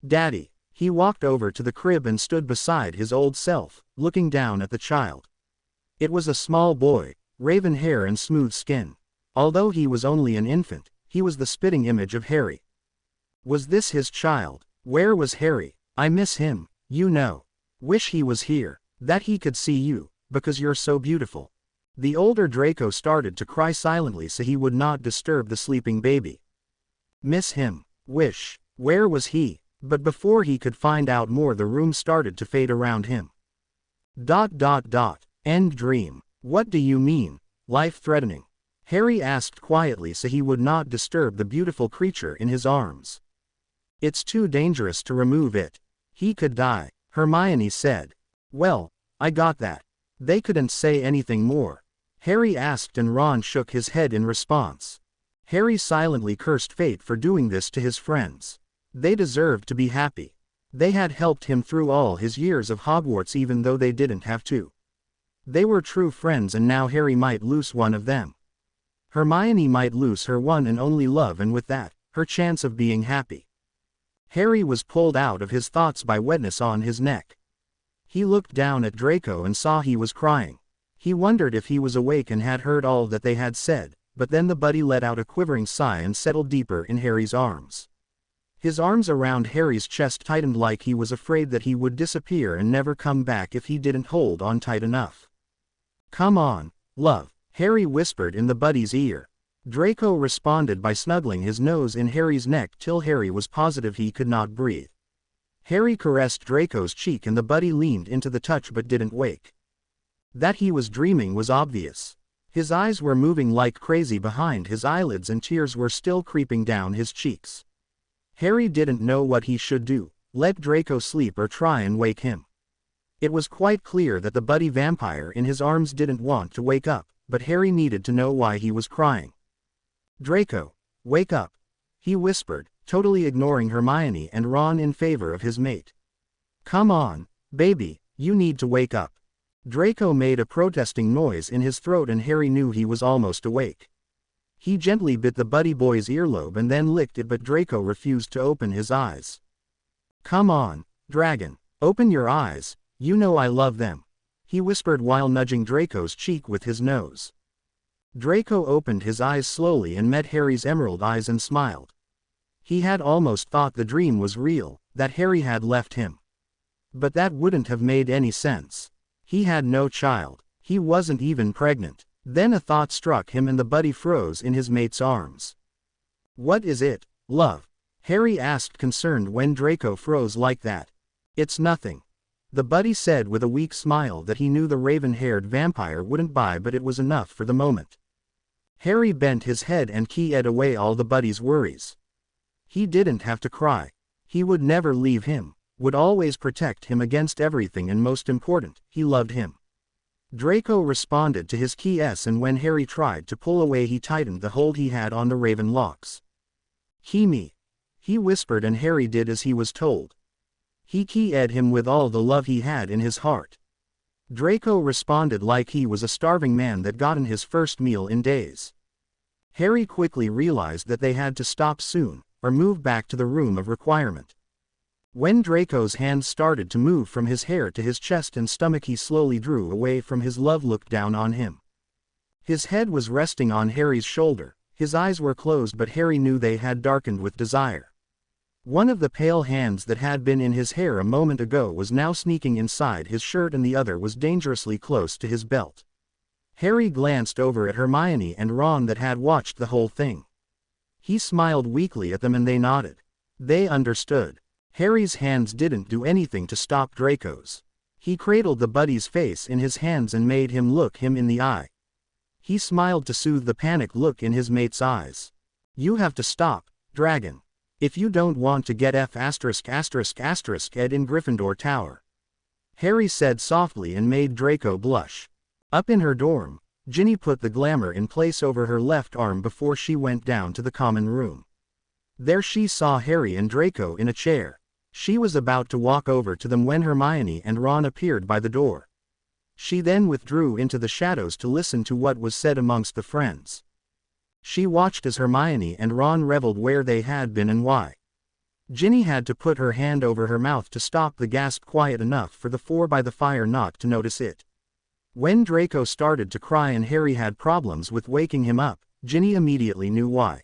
"Daddy." He walked over to the crib and stood beside his old self, looking down at the child. It was a small boy, raven hair and smooth skin. Although he was only an infant, he was the spitting image of Harry. Was this his child? Where was Harry? "I miss him, you know. Wish he was here." That he could see you, because you're so beautiful. The older Draco started to cry silently so he would not disturb the sleeping baby. Miss him. Wish. Where was he? But before he could find out more, the room started to fade around him. End dream. What do you mean? Life-threatening? Harry asked quietly so he would not disturb the beautiful creature in his arms. It's too dangerous to remove it. He could die, Hermione said. Well, I got that. They couldn't say anything more. Harry asked and Ron shook his head in response. Harry silently cursed fate for doing this to his friends. They deserved to be happy. They had helped him through all his years of Hogwarts even though they didn't have to. They were true friends and now Harry might lose one of them. Hermione might lose her one and only love, and with that, her chance of being happy. Harry was pulled out of his thoughts by wetness on his neck. He looked down at Draco and saw he was crying. He wondered if he was awake and had heard all that they had said, but then the buddy let out a quivering sigh and settled deeper in Harry's arms. His arms around Harry's chest tightened like he was afraid that he would disappear and never come back if he didn't hold on tight enough. Come on, love, Harry whispered in the buddy's ear. Draco responded by snuggling his nose in Harry's neck till Harry was positive he could not breathe. Harry caressed Draco's cheek and the buddy leaned into the touch but didn't wake. That he was dreaming was obvious. His eyes were moving like crazy behind his eyelids and tears were still creeping down his cheeks. Harry didn't know what he should do, let Draco sleep or try and wake him. It was quite clear that the buddy vampire in his arms didn't want to wake up, but Harry needed to know why he was crying. Draco, wake up, he whispered, totally ignoring Hermione and Ron in favor of his mate. Come on, baby, you need to wake up. Draco made a protesting noise in his throat and Harry knew he was almost awake. He gently bit the buddy boy's earlobe and then licked it, but Draco refused to open his eyes. Come on, dragon, open your eyes, you know I love them, he whispered while nudging Draco's cheek with his nose. Draco opened his eyes slowly and met Harry's emerald eyes and smiled. He had almost thought the dream was real, that Harry had left him. But that wouldn't have made any sense. He had no child, he wasn't even pregnant. Then a thought struck him and the buddy froze in his mate's arms. What is it, love? Harry asked concerned when Draco froze like that. It's nothing. The buddy said with a weak smile that he knew the raven-haired vampire wouldn't buy, but it was enough for the moment. Harry bent his head and keyed away all the buddy's worries. He didn't have to cry. He would never leave him, would always protect him against everything, and most important, he loved him. Draco responded to his kiss and when Harry tried to pull away he tightened the hold he had on the raven locks. Me, he whispered and Harry did as he was told. He keyed him with all the love he had in his heart. Draco responded like he was a starving man that gotten his first meal in days. Harry quickly realized that they had to stop soon, or move back to the room of requirement. When Draco's hands started to move from his hair to his chest and stomach, he slowly drew away from his love, looked down on him. His head was resting on Harry's shoulder, his eyes were closed but Harry knew they had darkened with desire. One of the pale hands that had been in his hair a moment ago was now sneaking inside his shirt and the other was dangerously close to his belt. Harry glanced over at Hermione and Ron that had watched the whole thing. He smiled weakly at them and they nodded. They understood. Harry's hands didn't do anything to stop Draco's. He cradled the buddy's face in his hands and made him look him in the eye. He smiled to soothe the panicked look in his mate's eyes. You have to stop, dragon. If you don't want to get ed in Gryffindor Tower. Harry said softly and made Draco blush. Up in her dorm, Ginny put the glamour in place over her left arm before she went down to the common room. There she saw Harry and Draco in a chair. She was about to walk over to them when Hermione and Ron appeared by the door. She then withdrew into the shadows to listen to what was said amongst the friends. She watched as Hermione and Ron reveled where they had been and why. Ginny had to put her hand over her mouth to stop the gasp quiet enough for the four by the fire not to notice it. When Draco started to cry and Harry had problems with waking him up, Ginny immediately knew why.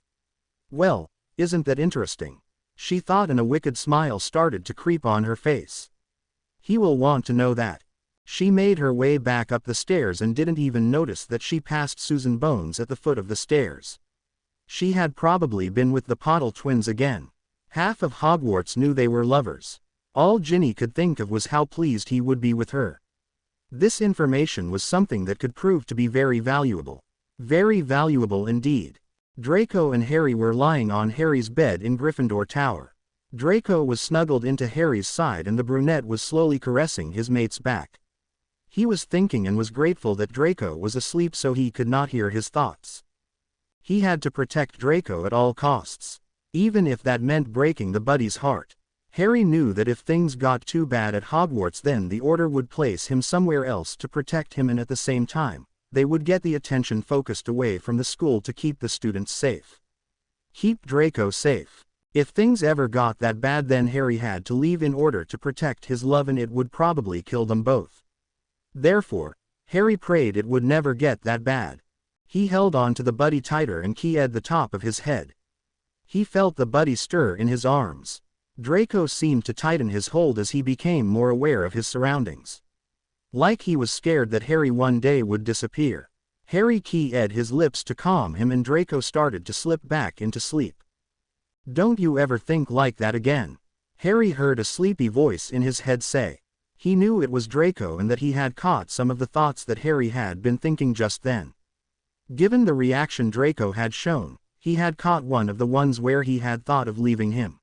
Well, isn't that interesting? She thought and a wicked smile started to creep on her face. He will want to know that. She made her way back up the stairs and didn't even notice that she passed Susan Bones at the foot of the stairs. She had probably been with the Pottle twins again. Half of Hogwarts knew they were lovers. All Ginny could think of was how pleased he would be with her. This information was something that could prove to be very valuable. Very valuable indeed. Draco and Harry were lying on Harry's bed in Gryffindor Tower. Draco was snuggled into Harry's side and the brunette was slowly caressing his mate's back. He was thinking and was grateful that Draco was asleep so he could not hear his thoughts. He had to protect Draco at all costs, even if that meant breaking the buddy's heart. Harry knew that if things got too bad at Hogwarts, then the Order would place him somewhere else to protect him, and at the same time, they would get the attention focused away from the school to keep the students safe. Keep Draco safe. If things ever got that bad, then Harry had to leave in order to protect his love, and it would probably kill them both. Therefore, Harry prayed it would never get that bad. He held on to the buddy tighter and keyed the top of his head. He felt the buddy stir in his arms. Draco seemed to tighten his hold as he became more aware of his surroundings. Like he was scared that Harry one day would disappear. Harry keyed his lips to calm him and Draco started to slip back into sleep. "Don't you ever think like that again," Harry heard a sleepy voice in his head say. He knew it was Draco and that he had caught some of the thoughts that Harry had been thinking just then. Given the reaction Draco had shown, he had caught one of the ones where he had thought of leaving him.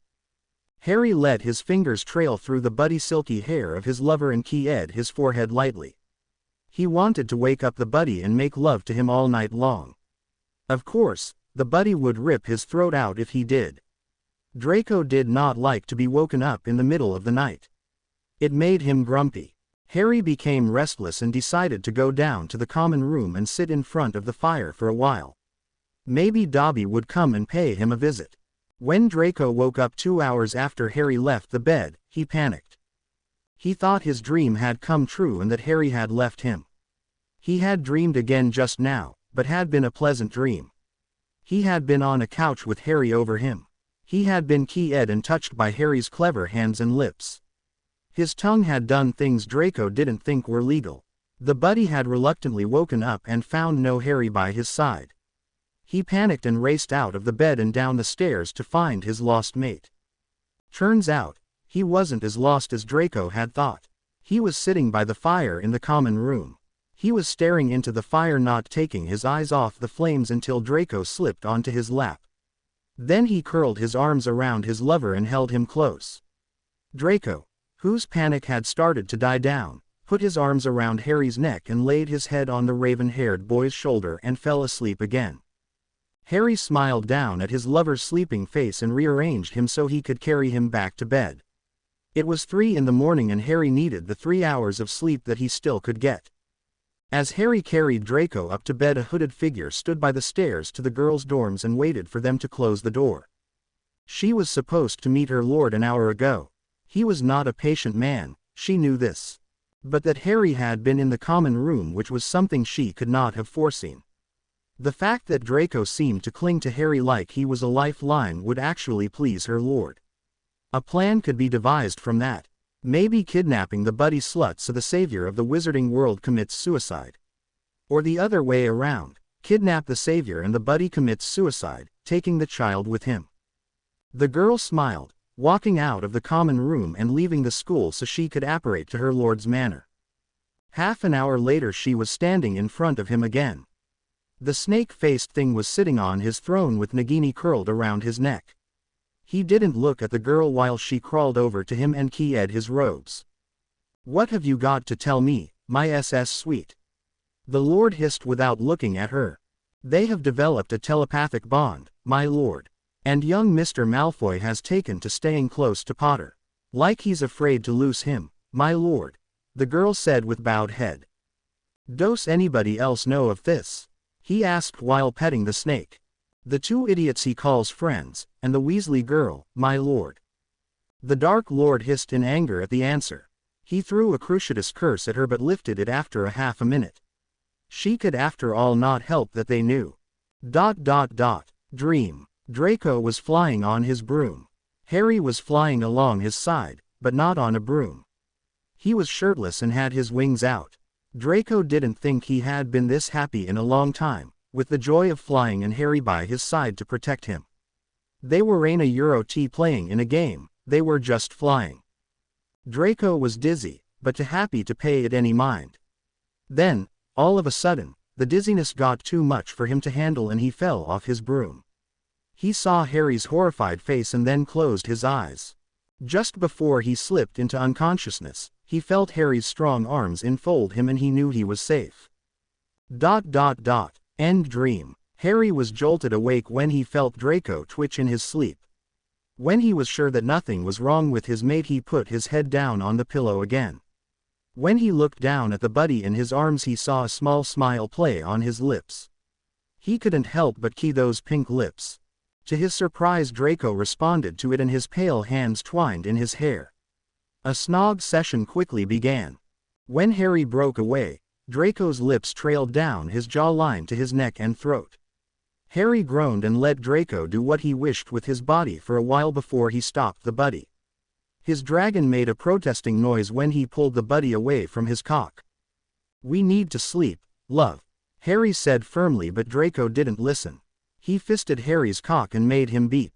Harry let his fingers trail through the buddy silky hair of his lover and keyed his forehead lightly. He wanted to wake up the buddy and make love to him all night long. Of course, the buddy would rip his throat out if he did. Draco did not like to be woken up in the middle of the night. It made him grumpy. Harry became restless and decided to go down to the common room and sit in front of the fire for a while. Maybe Dobby would come and pay him a visit. When Draco woke up 2 hours after Harry left the bed, he panicked. He thought his dream had come true and that Harry had left him. He had dreamed again just now, but had been a pleasant dream. He had been on a couch with Harry over him. He had been keyed and touched by Harry's clever hands and lips. His tongue had done things Draco didn't think were legal. The buddy had reluctantly woken up and found no Harry by his side. He panicked and raced out of the bed and down the stairs to find his lost mate. Turns out, he wasn't as lost as Draco had thought. He was sitting by the fire in the common room. He was staring into the fire, not taking his eyes off the flames until Draco slipped onto his lap. Then he curled his arms around his lover and held him close. Draco, whose panic had started to die down, put his arms around Harry's neck and laid his head on the raven-haired boy's shoulder and fell asleep again. Harry smiled down at his lover's sleeping face and rearranged him so he could carry him back to bed. It was 3 in the morning and Harry needed the 3 hours of sleep that he still could get. As Harry carried Draco up to bed, a hooded figure stood by the stairs to the girls' dorms and waited for them to close the door. She was supposed to meet her lord an hour ago. He was not a patient man, she knew this. But that Harry had been in the common room, which was something she could not have foreseen. The fact that Draco seemed to cling to Harry like he was a lifeline would actually please her lord. A plan could be devised from that. Maybe kidnapping the buddy slut so the savior of the wizarding world commits suicide. Or the other way around, kidnap the savior and the buddy commits suicide, taking the child with him. The girl smiled, walking out of the common room and leaving the school so she could apparate to her lord's manor. Half an hour later she was standing in front of him again. The snake-faced thing was sitting on his throne with Nagini curled around his neck. He didn't look at the girl while she crawled over to him and keyed his robes. "What have you got to tell me, my SS sweet?" The lord hissed without looking at her. "They have developed a telepathic bond, my lord. And young Mr. Malfoy has taken to staying close to Potter. Like he's afraid to lose him, my lord," the girl said with bowed head. "Does anybody else know of this?" he asked while petting the snake. "The 2 idiots he calls friends, and the Weasley girl, my lord." The Dark Lord hissed in anger at the answer. He threw a cruciatous curse at her but lifted it after a half a minute. She could after all not help that they knew. ... Dream. Draco was flying on his broom. Harry was flying along his side, but not on a broom. He was shirtless and had his wings out. Draco didn't think he had been this happy in a long time, with the joy of flying and Harry by his side to protect him. They weren't a Euro T playing in a game, they were just flying. Draco was dizzy, but too happy to pay it any mind. Then, all of a sudden, the dizziness got too much for him to handle and he fell off his broom. He saw Harry's horrified face and then closed his eyes. Just before he slipped into unconsciousness, he felt Harry's strong arms enfold him and he knew he was safe. End dream. Harry was jolted awake when he felt Draco twitch in his sleep. When he was sure that nothing was wrong with his mate, he put his head down on the pillow again. When he looked down at the buddy in his arms, he saw a small smile play on his lips. He couldn't help but key those pink lips. To his surprise, Draco responded to it and his pale hands twined in his hair. A snog session quickly began. When Harry broke away, Draco's lips trailed down his jawline to his neck and throat. Harry groaned and let Draco do what he wished with his body for a while before he stopped the buddy. His dragon made a protesting noise when he pulled the buddy away from his cock. "We need to sleep, love," Harry said firmly, but Draco didn't listen. He fisted Harry's cock and made him beep.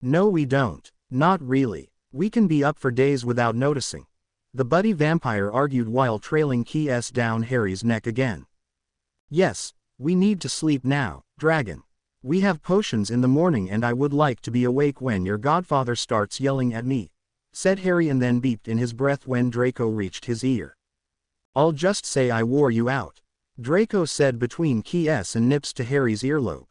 "No, we don't. Not really. We can be up for days without noticing," the buddy vampire argued while trailing keys down Harry's neck again. "Yes, we need to sleep now, dragon. We have potions in the morning and I would like to be awake when your godfather starts yelling at me," said Harry and then beeped in his breath when Draco reached his ear. "I'll just say I wore you out," Draco said between keys and nips to Harry's earlobe.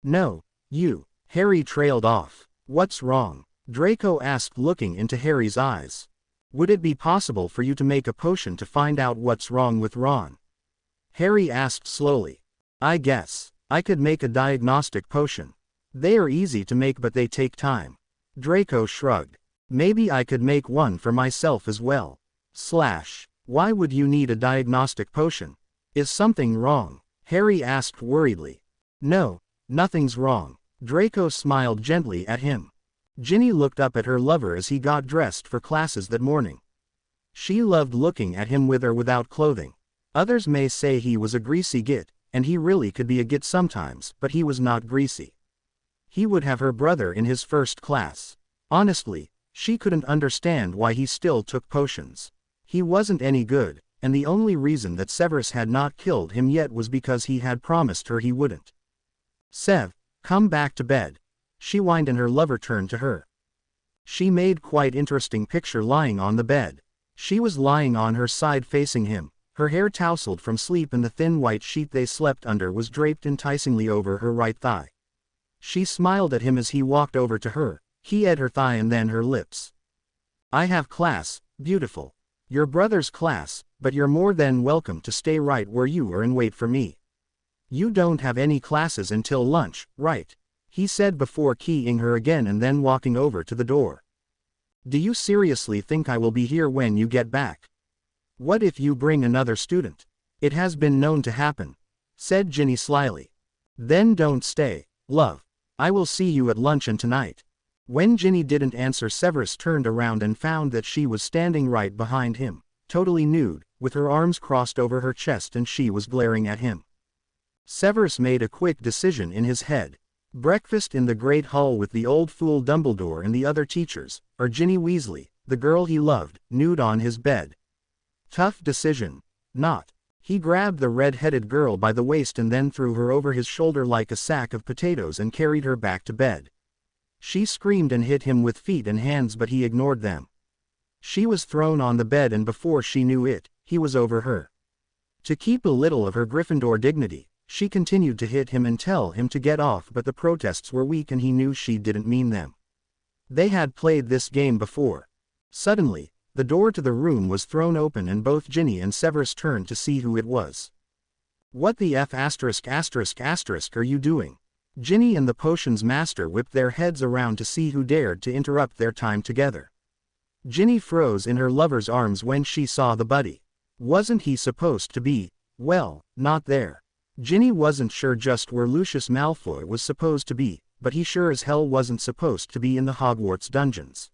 "No, you," Harry trailed off. "What's wrong?" Draco asked, looking into Harry's eyes. "Would it be possible for you to make a potion to find out what's wrong with Ron?" Harry asked slowly. "I guess I could make a diagnostic potion. They are easy to make but they take time." Draco shrugged. "Maybe I could make one for myself as well. Why would you need a diagnostic potion? Is something wrong?" Harry asked worriedly. "No, nothing's wrong." Draco smiled gently at him. Ginny looked up at her lover as he got dressed for classes that morning. She loved looking at him with or without clothing. Others may say he was a greasy git, and he really could be a git sometimes, but he was not greasy. He would have her brother in his first class. Honestly, she couldn't understand why he still took potions. He wasn't any good, and the only reason that Severus had not killed him yet was because he had promised her he wouldn't. "Sev, come back to bed," she whined and her lover turned to her. She made quite interesting picture lying on the bed. She was lying on her side facing him, her hair tousled from sleep and the thin white sheet they slept under was draped enticingly over her right thigh. She smiled at him as he walked over to her. He ate her thigh and then her lips. "I have class, beautiful. Your brother's class, but you're more than welcome to stay right where you are and wait for me. You don't have any classes until lunch, right?" he said before keying her again and then walking over to the door. "Do you seriously think I will be here when you get back? What if you bring another student? It has been known to happen," said Ginny slyly. "Then don't stay, love. I will see you at luncheon tonight." When Ginny didn't answer, Severus turned around and found that she was standing right behind him, totally nude, with her arms crossed over her chest and she was glaring at him. Severus made a quick decision in his head. Breakfast in the Great Hall with the old fool Dumbledore and the other teachers, or Ginny Weasley, the girl he loved, nude on his bed. Tough decision. Not. He grabbed the red-headed girl by the waist and then threw her over his shoulder like a sack of potatoes and carried her back to bed. She screamed and hit him with feet and hands but he ignored them. She was thrown on the bed and before she knew it, he was over her. To keep a little of her Gryffindor dignity, she continued to hit him and tell him to get off but the protests were weak and he knew she didn't mean them. They had played this game before. Suddenly, the door to the room was thrown open and both Ginny and Severus turned to see who it was. "What the F*** are you doing?" Ginny and the potions master whipped their heads around to see who dared to interrupt their time together. Ginny froze in her lover's arms when she saw the buddy. Wasn't he supposed to be, well, not there? Ginny wasn't sure just where Lucius Malfoy was supposed to be, but he sure as hell wasn't supposed to be in the Hogwarts dungeons.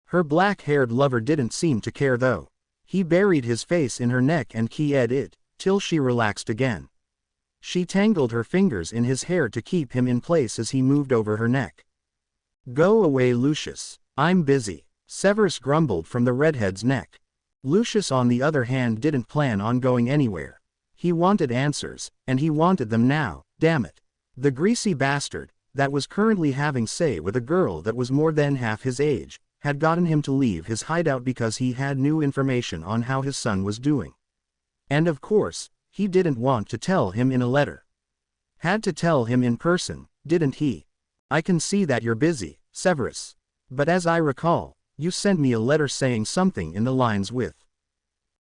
Her black-haired lover didn't seem to care though. He buried his face in her neck and keyed it, till she relaxed again. She tangled her fingers in his hair to keep him in place as he moved over her neck. "Go away, Lucius. I'm busy," Severus grumbled from the redhead's neck. Lucius on the other hand didn't plan on going anywhere. He wanted answers, and he wanted them now, damn it. The greasy bastard, that was currently having say with a girl that was more than half his age, had gotten him to leave his hideout because he had new information on how his son was doing. And of course, he didn't want to tell him in a letter. Had to tell him in person, didn't he? "I can see that you're busy, Severus. But as I recall, you sent me a letter saying something in the lines with,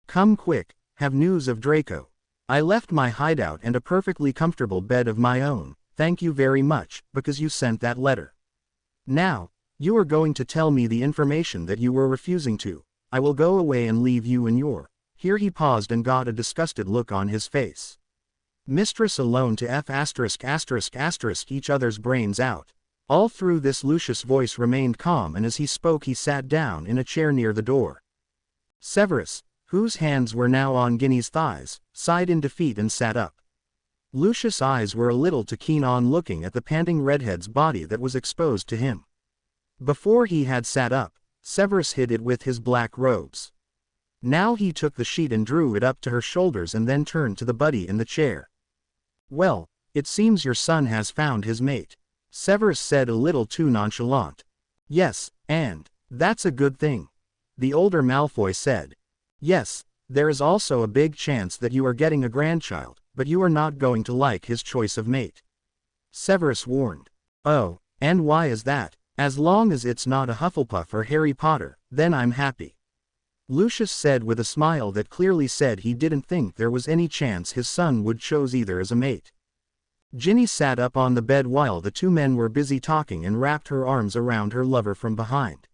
'Come quick, have news of Draco. I left my hideout and a perfectly comfortable bed of my own, thank you very much, because you sent that letter. Now, you are going to tell me the information that you were refusing to. I will go away and leave you and your—" Here he paused and got a disgusted look on his face. "Mistress alone to f*** each other's brains out." All through this Lucius' voice remained calm, and as he spoke he sat down in a chair near the door. Severus, whose hands were now on Ginny's thighs, sighed in defeat and sat up. Lucius' eyes were a little too keen on looking at the panting redhead's body that was exposed to him. Before he had sat up, Severus hid it with his black robes. Now he took the sheet and drew it up to her shoulders and then turned to the buddy in the chair. "Well, it seems your son has found his mate," Severus said a little too nonchalant. "Yes, and that's a good thing," the older Malfoy said. "Yes, there is also a big chance that you are getting a grandchild, but you are not going to like his choice of mate," Severus warned. "Oh, and why is that? As long as it's not a Hufflepuff or Harry Potter, then I'm happy," Lucius said with a smile that clearly said he didn't think there was any chance his son would choose either as a mate. Ginny sat up on the bed while the two men were busy talking and wrapped her arms around her lover from behind.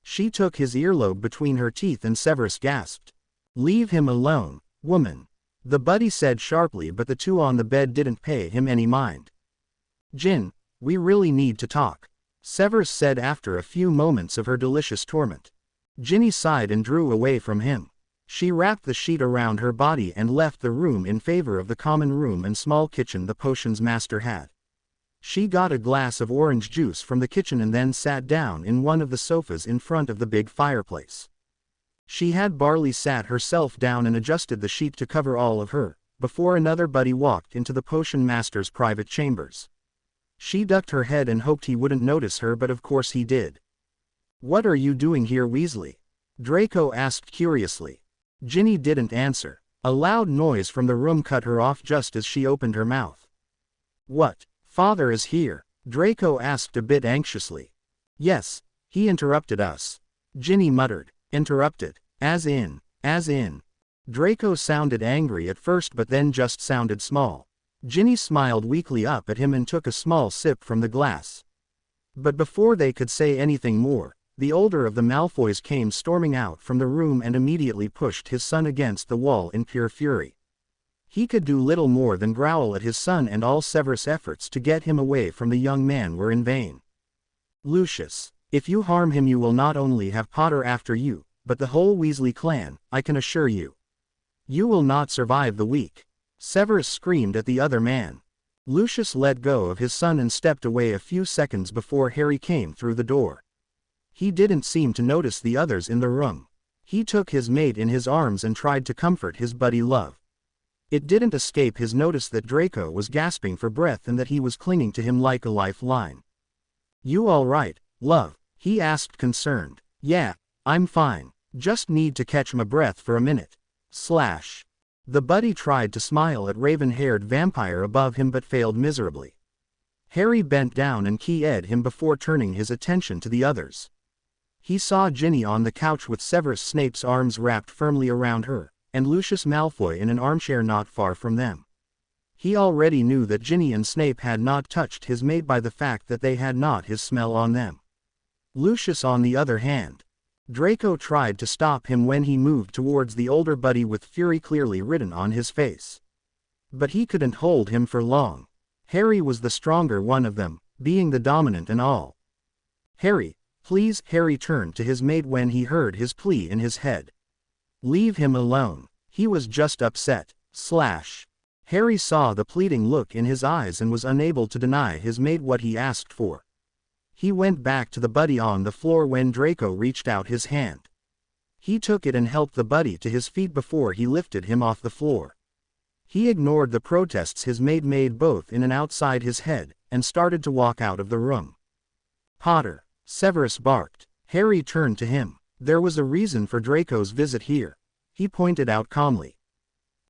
She took his earlobe between her teeth and Severus gasped. "Leave him alone, woman," the buddy said sharply, but the two on the bed didn't pay him any mind. "Gin, we really need to talk," Severus said after a few moments of her delicious torment. Ginny sighed and drew away from him. She wrapped the sheet around her body and left the room in favor of the common room and small kitchen the potions master had. She got a glass of orange juice from the kitchen and then sat down in one of the sofas in front of the big fireplace. She had Barley sat herself down and adjusted the sheet to cover all of her, before another buddy walked into the potion master's private chambers. She ducked her head and hoped he wouldn't notice her, but of course he did. "What are you doing here, Weasley?" Draco asked curiously. Ginny didn't answer. A loud noise from the room cut her off just as she opened her mouth. "What, father is here?" Draco asked a bit anxiously. "Yes, he interrupted us," Ginny muttered. "Interrupted? As in?" Draco sounded angry at first but then just sounded small. Ginny smiled weakly up at him and took a small sip from the glass. But before they could say anything more, the older of the Malfoys came storming out from the room and immediately pushed his son against the wall in pure fury. He could do little more than growl at his son, and all Severus' efforts to get him away from the young man were in vain. "Lucius, if you harm him you will not only have Potter after you, but the whole Weasley clan, I can assure you. You will not survive the week," Severus screamed at the other man. Lucius let go of his son and stepped away a few seconds before Harry came through the door. He didn't seem to notice the others in the room. He took his mate in his arms and tried to comfort his buddy love. It didn't escape his notice that Draco was gasping for breath and that he was clinging to him like a lifeline. "You all right, love?" he asked concerned. "Yeah, I'm fine. Just need to catch my breath for a minute." The buddy tried to smile at raven-haired vampire above him but failed miserably. Harry bent down and keyed him before turning his attention to the others. He saw Ginny on the couch with Severus Snape's arms wrapped firmly around her, and Lucius Malfoy in an armchair not far from them. He already knew that Ginny and Snape had not touched his mate by the fact that they had not his smell on them. Lucius on the other hand. Draco tried to stop him when he moved towards the older buddy with fury clearly written on his face. But he couldn't hold him for long. Harry was the stronger one of them, being the dominant and all. "Harry, please," Harry turned to his mate when he heard his plea in his head. Leave him alone. He was just upset. Harry saw the pleading look in his eyes and was unable to deny his mate what he asked for. He went back to the buddy on the floor when Draco reached out his hand. He took it and helped the buddy to his feet before he lifted him off the floor. He ignored the protests his mate made both in and outside his head, and started to walk out of the room. Potter, Severus barked. Harry turned to him. There was a reason for Draco's visit here. He pointed out calmly.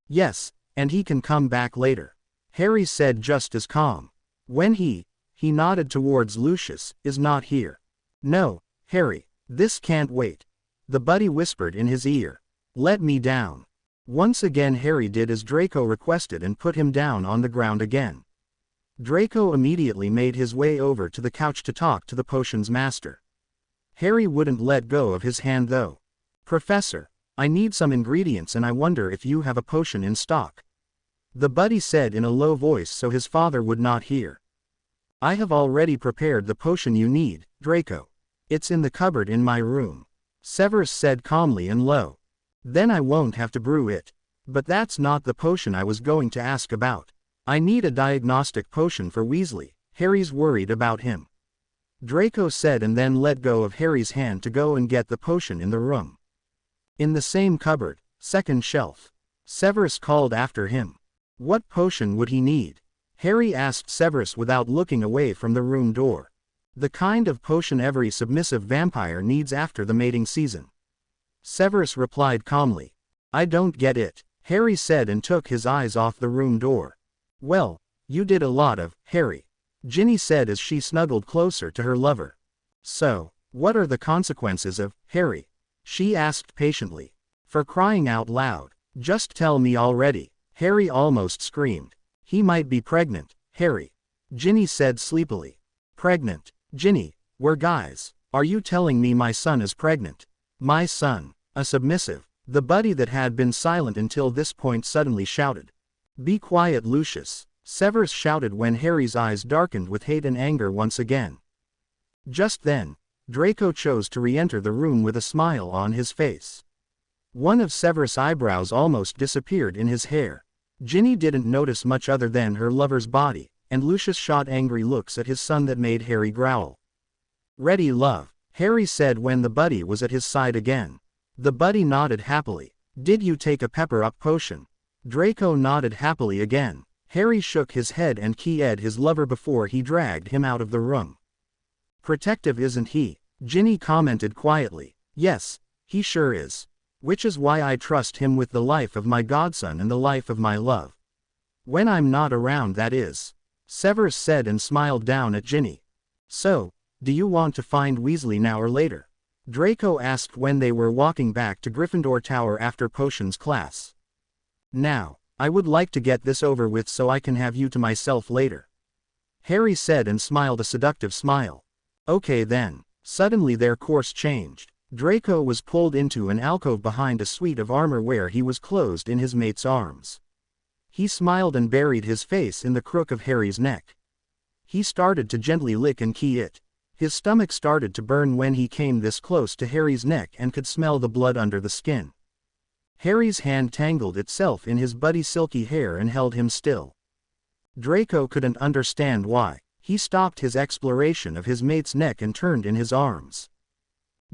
Yes, and he can come back later. Harry said just as calm. When he nodded towards Lucius, is not here. No, Harry, this can't wait. The buddy whispered in his ear. Let me down. Once again Harry did as Draco requested and put him down on the ground again. Draco immediately made his way over to the couch to talk to the potion's master. Harry wouldn't let go of his hand though. Professor, I need some ingredients and I wonder if you have a potion in stock. The buddy said in a low voice so his father would not hear. I have already prepared the potion you need, Draco. It's in the cupboard in my room. Severus said calmly and low. Then I won't have to brew it. But that's not the potion I was going to ask about. I need a diagnostic potion for Weasley. Harry's worried about him. Draco said and then let go of Harry's hand to go and get the potion in the room. In the same cupboard, second shelf. Severus called after him. What potion would he need? Harry asked Severus without looking away from the room door. The kind of potion every submissive vampire needs after the mating season. Severus replied calmly. I don't get it, Harry said and took his eyes off the room door. Well, you did a lot of, Harry. Ginny said as she snuggled closer to her lover. So, what are the consequences of, Harry? She asked patiently. For crying out loud, just tell me already, Harry almost screamed. He might be pregnant, Harry. Ginny said sleepily. Pregnant? Ginny, we're guys. Are you telling me my son is pregnant? My son, a submissive. The buddy that had been silent until this point suddenly shouted. Be quiet, Lucius, Severus shouted when Harry's eyes darkened with hate and anger once again. Just then, Draco chose to re-enter the room with a smile on his face. One of Severus' eyebrows almost disappeared in his hair. Ginny didn't notice much other than her lover's body, and Lucius shot angry looks at his son that made Harry growl. Ready, love, Harry said when the buddy was at his side again. The buddy nodded happily. Did you take a pepper-up potion? Draco nodded happily again. Harry shook his head and keyed his lover before he dragged him out of the room. Protective isn't he? Ginny commented quietly. Yes, he sure is. Which is why I trust him with the life of my godson and the life of my love. When I'm not around, that is. Severus said and smiled down at Ginny. So, do you want to find Weasley now or later? Draco asked when they were walking back to Gryffindor Tower after potions class. Now, I would like to get this over with so I can have you to myself later. Harry said and smiled a seductive smile. Okay then. Suddenly their course changed. Draco was pulled into an alcove behind a suite of armor where he was closed in his mate's arms. He smiled and buried his face in the crook of Harry's neck. He started to gently lick and key it. His stomach started to burn when he came this close to Harry's neck and could smell the blood under the skin. Harry's hand tangled itself in his buddy's silky hair and held him still. Draco couldn't understand why. He stopped his exploration of his mate's neck and turned in his arms.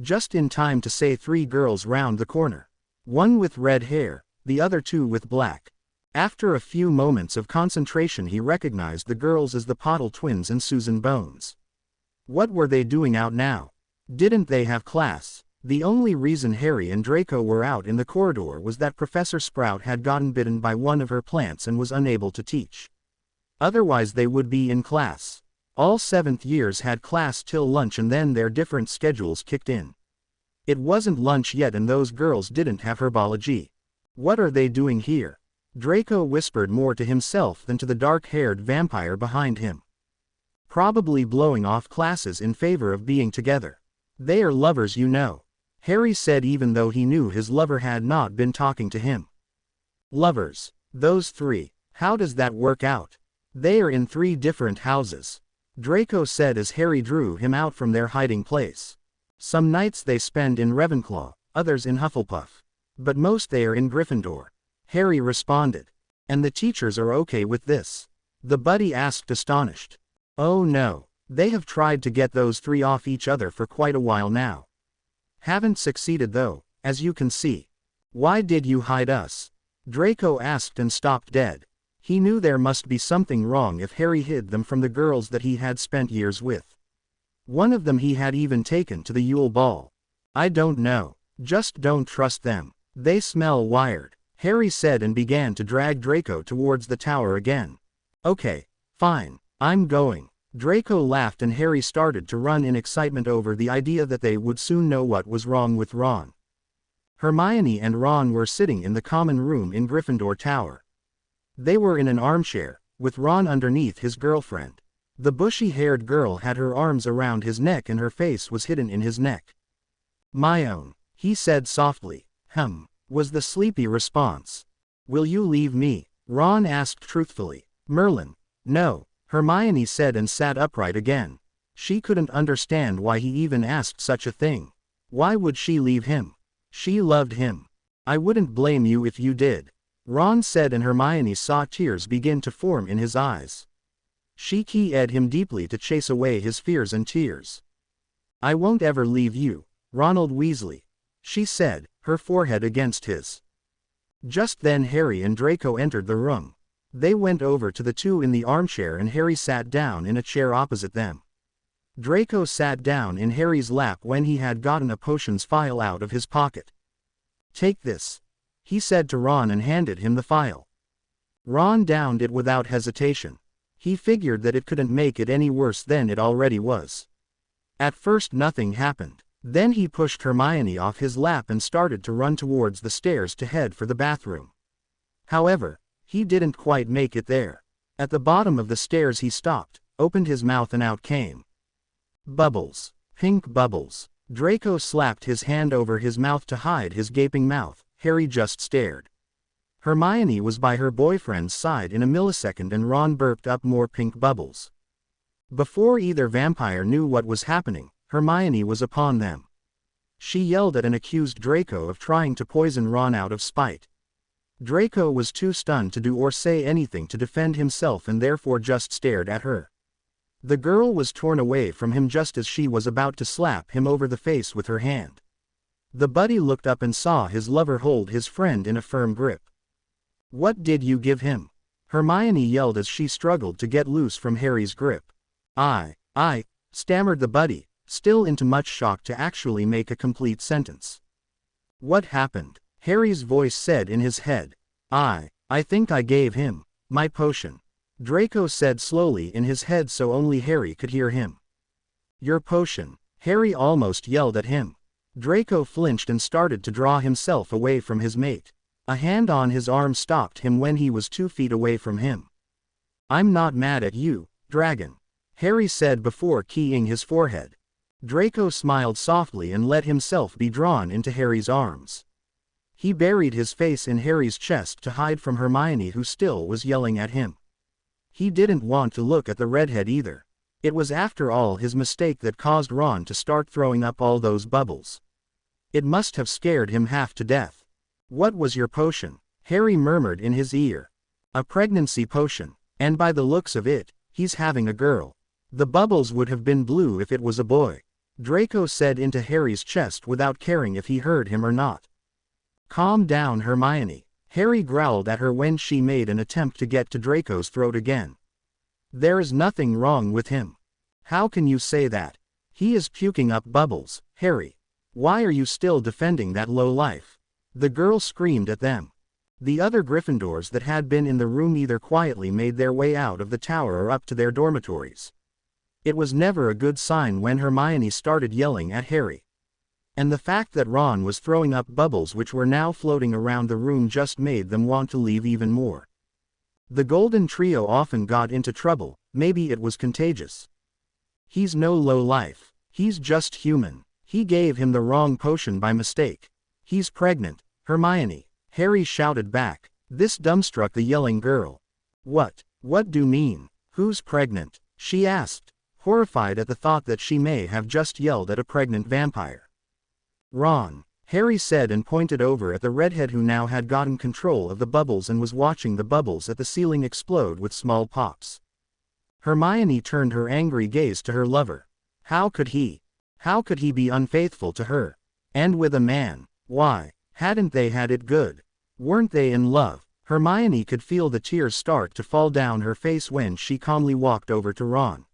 Just in time to see 3 girls round the corner. One with red hair, the other 2 with black. After a few moments of concentration he recognized the girls as the Pottle twins and Susan Bones. What were they doing out now? Didn't they have class? The only reason Harry and Draco were out in the corridor was that Professor Sprout had gotten bitten by one of her plants and was unable to teach. Otherwise they would be in class. All 7th years had class till lunch and then their different schedules kicked in. It wasn't lunch yet and those girls didn't have herbology. What are they doing here? Draco whispered more to himself than to the dark-haired vampire behind him. Probably blowing off classes in favor of being together. They are lovers, you know. Harry said even though he knew his lover had not been talking to him. Lovers. Those 3. How does that work out? They are in 3 different houses. Draco said as Harry drew him out from their hiding place. Some nights they spend in Ravenclaw, others in Hufflepuff. But most they are in Gryffindor. Harry responded. And the teachers are okay with this? The buddy asked astonished. Oh no. They have tried to get those three off each other for quite a while now. Haven't succeeded though, as you can see. Why did you hide us? Draco asked and stopped dead. He knew there must be something wrong if Harry hid them from the girls that he had spent years with. One of them he had even taken to the Yule Ball. I don't know. Just don't trust them. They smell wired, Harry said and began to drag Draco towards the tower again. Okay, fine, I'm going. Draco laughed and Harry started to run in excitement over the idea that they would soon know what was wrong with Ron. Hermione and Ron were sitting in the common room in Gryffindor Tower. They were in an armchair, with Ron underneath his girlfriend. The bushy-haired girl had her arms around his neck and her face was hidden in his neck. My own, he said softly. Was the sleepy response. Will you leave me? Ron asked truthfully. Merlin. No, Hermione said and sat upright again. She couldn't understand why he even asked such a thing. Why would she leave him? She loved him. I wouldn't blame you if you did. Ron said and Hermione saw tears begin to form in his eyes. She keyed him deeply to chase away his fears and tears. I won't ever leave you, Ronald Weasley, she said, her forehead against his. Just then Harry and Draco entered the room. They went over to the two in the armchair and Harry sat down in a chair opposite them. Draco sat down in Harry's lap when he had gotten a potions file out of his pocket. Take this, he said to Ron and handed him the file. Ron downed it without hesitation. He figured that it couldn't make it any worse than it already was. At first nothing happened. Then he pushed Hermione off his lap and started to run towards the stairs to head for the bathroom. However, he didn't quite make it there. At the bottom of the stairs he stopped, opened his mouth and out came bubbles. Pink bubbles. Draco slapped his hand over his mouth to hide his gaping mouth. Harry just stared. Hermione was by her boyfriend's side in a millisecond and Ron burped up more pink bubbles. Before either vampire knew what was happening, Hermione was upon them. She yelled at and accused Draco of trying to poison Ron out of spite. Draco was too stunned to do or say anything to defend himself and therefore just stared at her. The girl was torn away from him just as she was about to slap him over the face with her hand. The buddy looked up and saw his lover hold his friend in a firm grip. What did you give him? Hermione yelled as she struggled to get loose from Harry's grip. I, stammered the buddy, still in too much shock to actually make a complete sentence. What happened? Harry's voice said in his head. I think I gave him my potion. Draco said slowly in his head so only Harry could hear him. Your potion. Harry almost yelled at him. Draco flinched and started to draw himself away from his mate. A hand on his arm stopped him when he was 2 feet away from him. I'm not mad at you, dragon, Harry said before keying his forehead. Draco smiled softly and let himself be drawn into Harry's arms. He buried his face in Harry's chest to hide from Hermione who still was yelling at him. He didn't want to look at the redhead either. It was after all his mistake that caused Ron to start throwing up all those bubbles. It must have scared him half to death. What was your potion? Harry murmured in his ear. A pregnancy potion, and by the looks of it, he's having a girl. The bubbles would have been blue if it was a boy, Draco said into Harry's chest without caring if he heard him or not. Calm down, Hermione, Harry growled at her when she made an attempt to get to Draco's throat again. There is nothing wrong with him. How can you say that? He is puking up bubbles, Harry. Why are you still defending that lowlife? The girl screamed at them. The other Gryffindors that had been in the room either quietly made their way out of the tower or up to their dormitories. It was never a good sign when Hermione started yelling at Harry. And the fact that Ron was throwing up bubbles which were now floating around the room just made them want to leave even more. The Golden Trio often got into trouble, maybe it was contagious. He's no lowlife. He's just human. He gave him the wrong potion by mistake. He's pregnant, Hermione, Harry shouted back. This dumbstruck the yelling girl. What do you mean? Who's pregnant? She asked, horrified at the thought that she may have just yelled at a pregnant vampire. Ron, Harry said and pointed over at the redhead who now had gotten control of the bubbles and was watching the bubbles at the ceiling explode with small pops. Hermione turned her angry gaze to her lover. How could he? How could he be unfaithful to her? And with a man? Why, hadn't they had it good? Weren't they in love? Hermione could feel the tears start to fall down her face when she calmly walked over to Ron.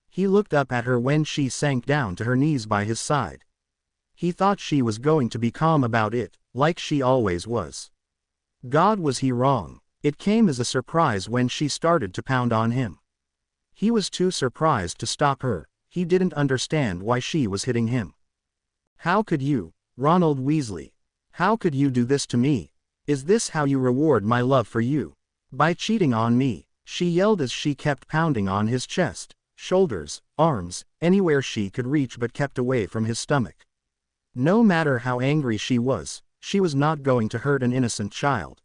He looked up at her when she sank down to her knees by his side. He thought she was going to be calm about it, like she always was. God, was he wrong? It came as a surprise when she started to pound on him. He was too surprised to stop her. He didn't understand why she was hitting him. How could you, Ronald Weasley? How could you do this to me? Is this how you reward my love for you? By cheating on me, she yelled as she kept pounding on his chest, shoulders, arms, anywhere she could reach but kept away from his stomach. No matter how angry she was not going to hurt an innocent child.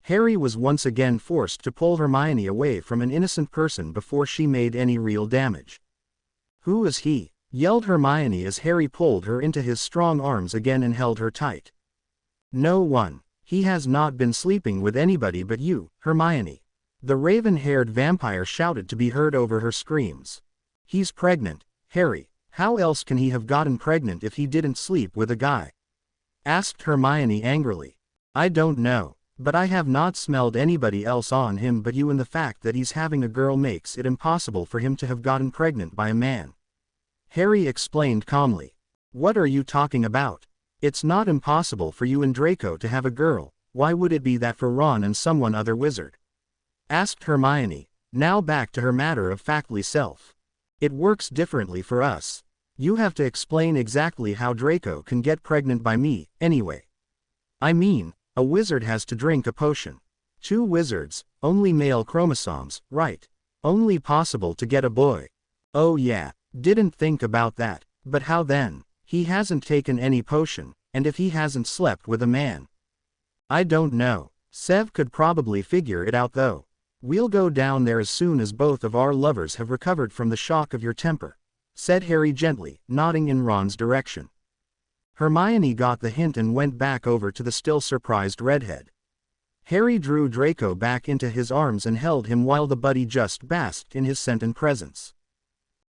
Harry was once again forced to pull Hermione away from an innocent person before she made any real damage. Who is he? Yelled Hermione as Harry pulled her into his strong arms again and held her tight. No one. He has not been sleeping with anybody but you, Hermione. The raven-haired vampire shouted to be heard over her screams. He's pregnant, Harry. How else can he have gotten pregnant if he didn't sleep with a guy? Asked Hermione angrily. I don't know, but I have not smelled anybody else on him but you, and the fact that he's having a girl makes it impossible for him to have gotten pregnant by a man. Harry explained calmly. What are you talking about? It's not impossible for you and Draco to have a girl. Why would it be that for Ron and someone other wizard? Asked Hermione, now back to her matter-of-factly self. It works differently for us. You have to explain exactly how Draco can get pregnant by me, anyway. I mean, a wizard has to drink a potion. 2 wizards, only male chromosomes, right? Only possible to get a boy. Oh yeah, didn't think about that, but how then? He hasn't taken any potion, and if he hasn't slept with a man? I don't know. Sev could probably figure it out though. We'll go down there as soon as both of our lovers have recovered from the shock of your temper, said Harry gently, nodding in Ron's direction. Hermione got the hint and went back over to the still surprised redhead. Harry drew Draco back into his arms and held him while the buddy just basked in his scented presence.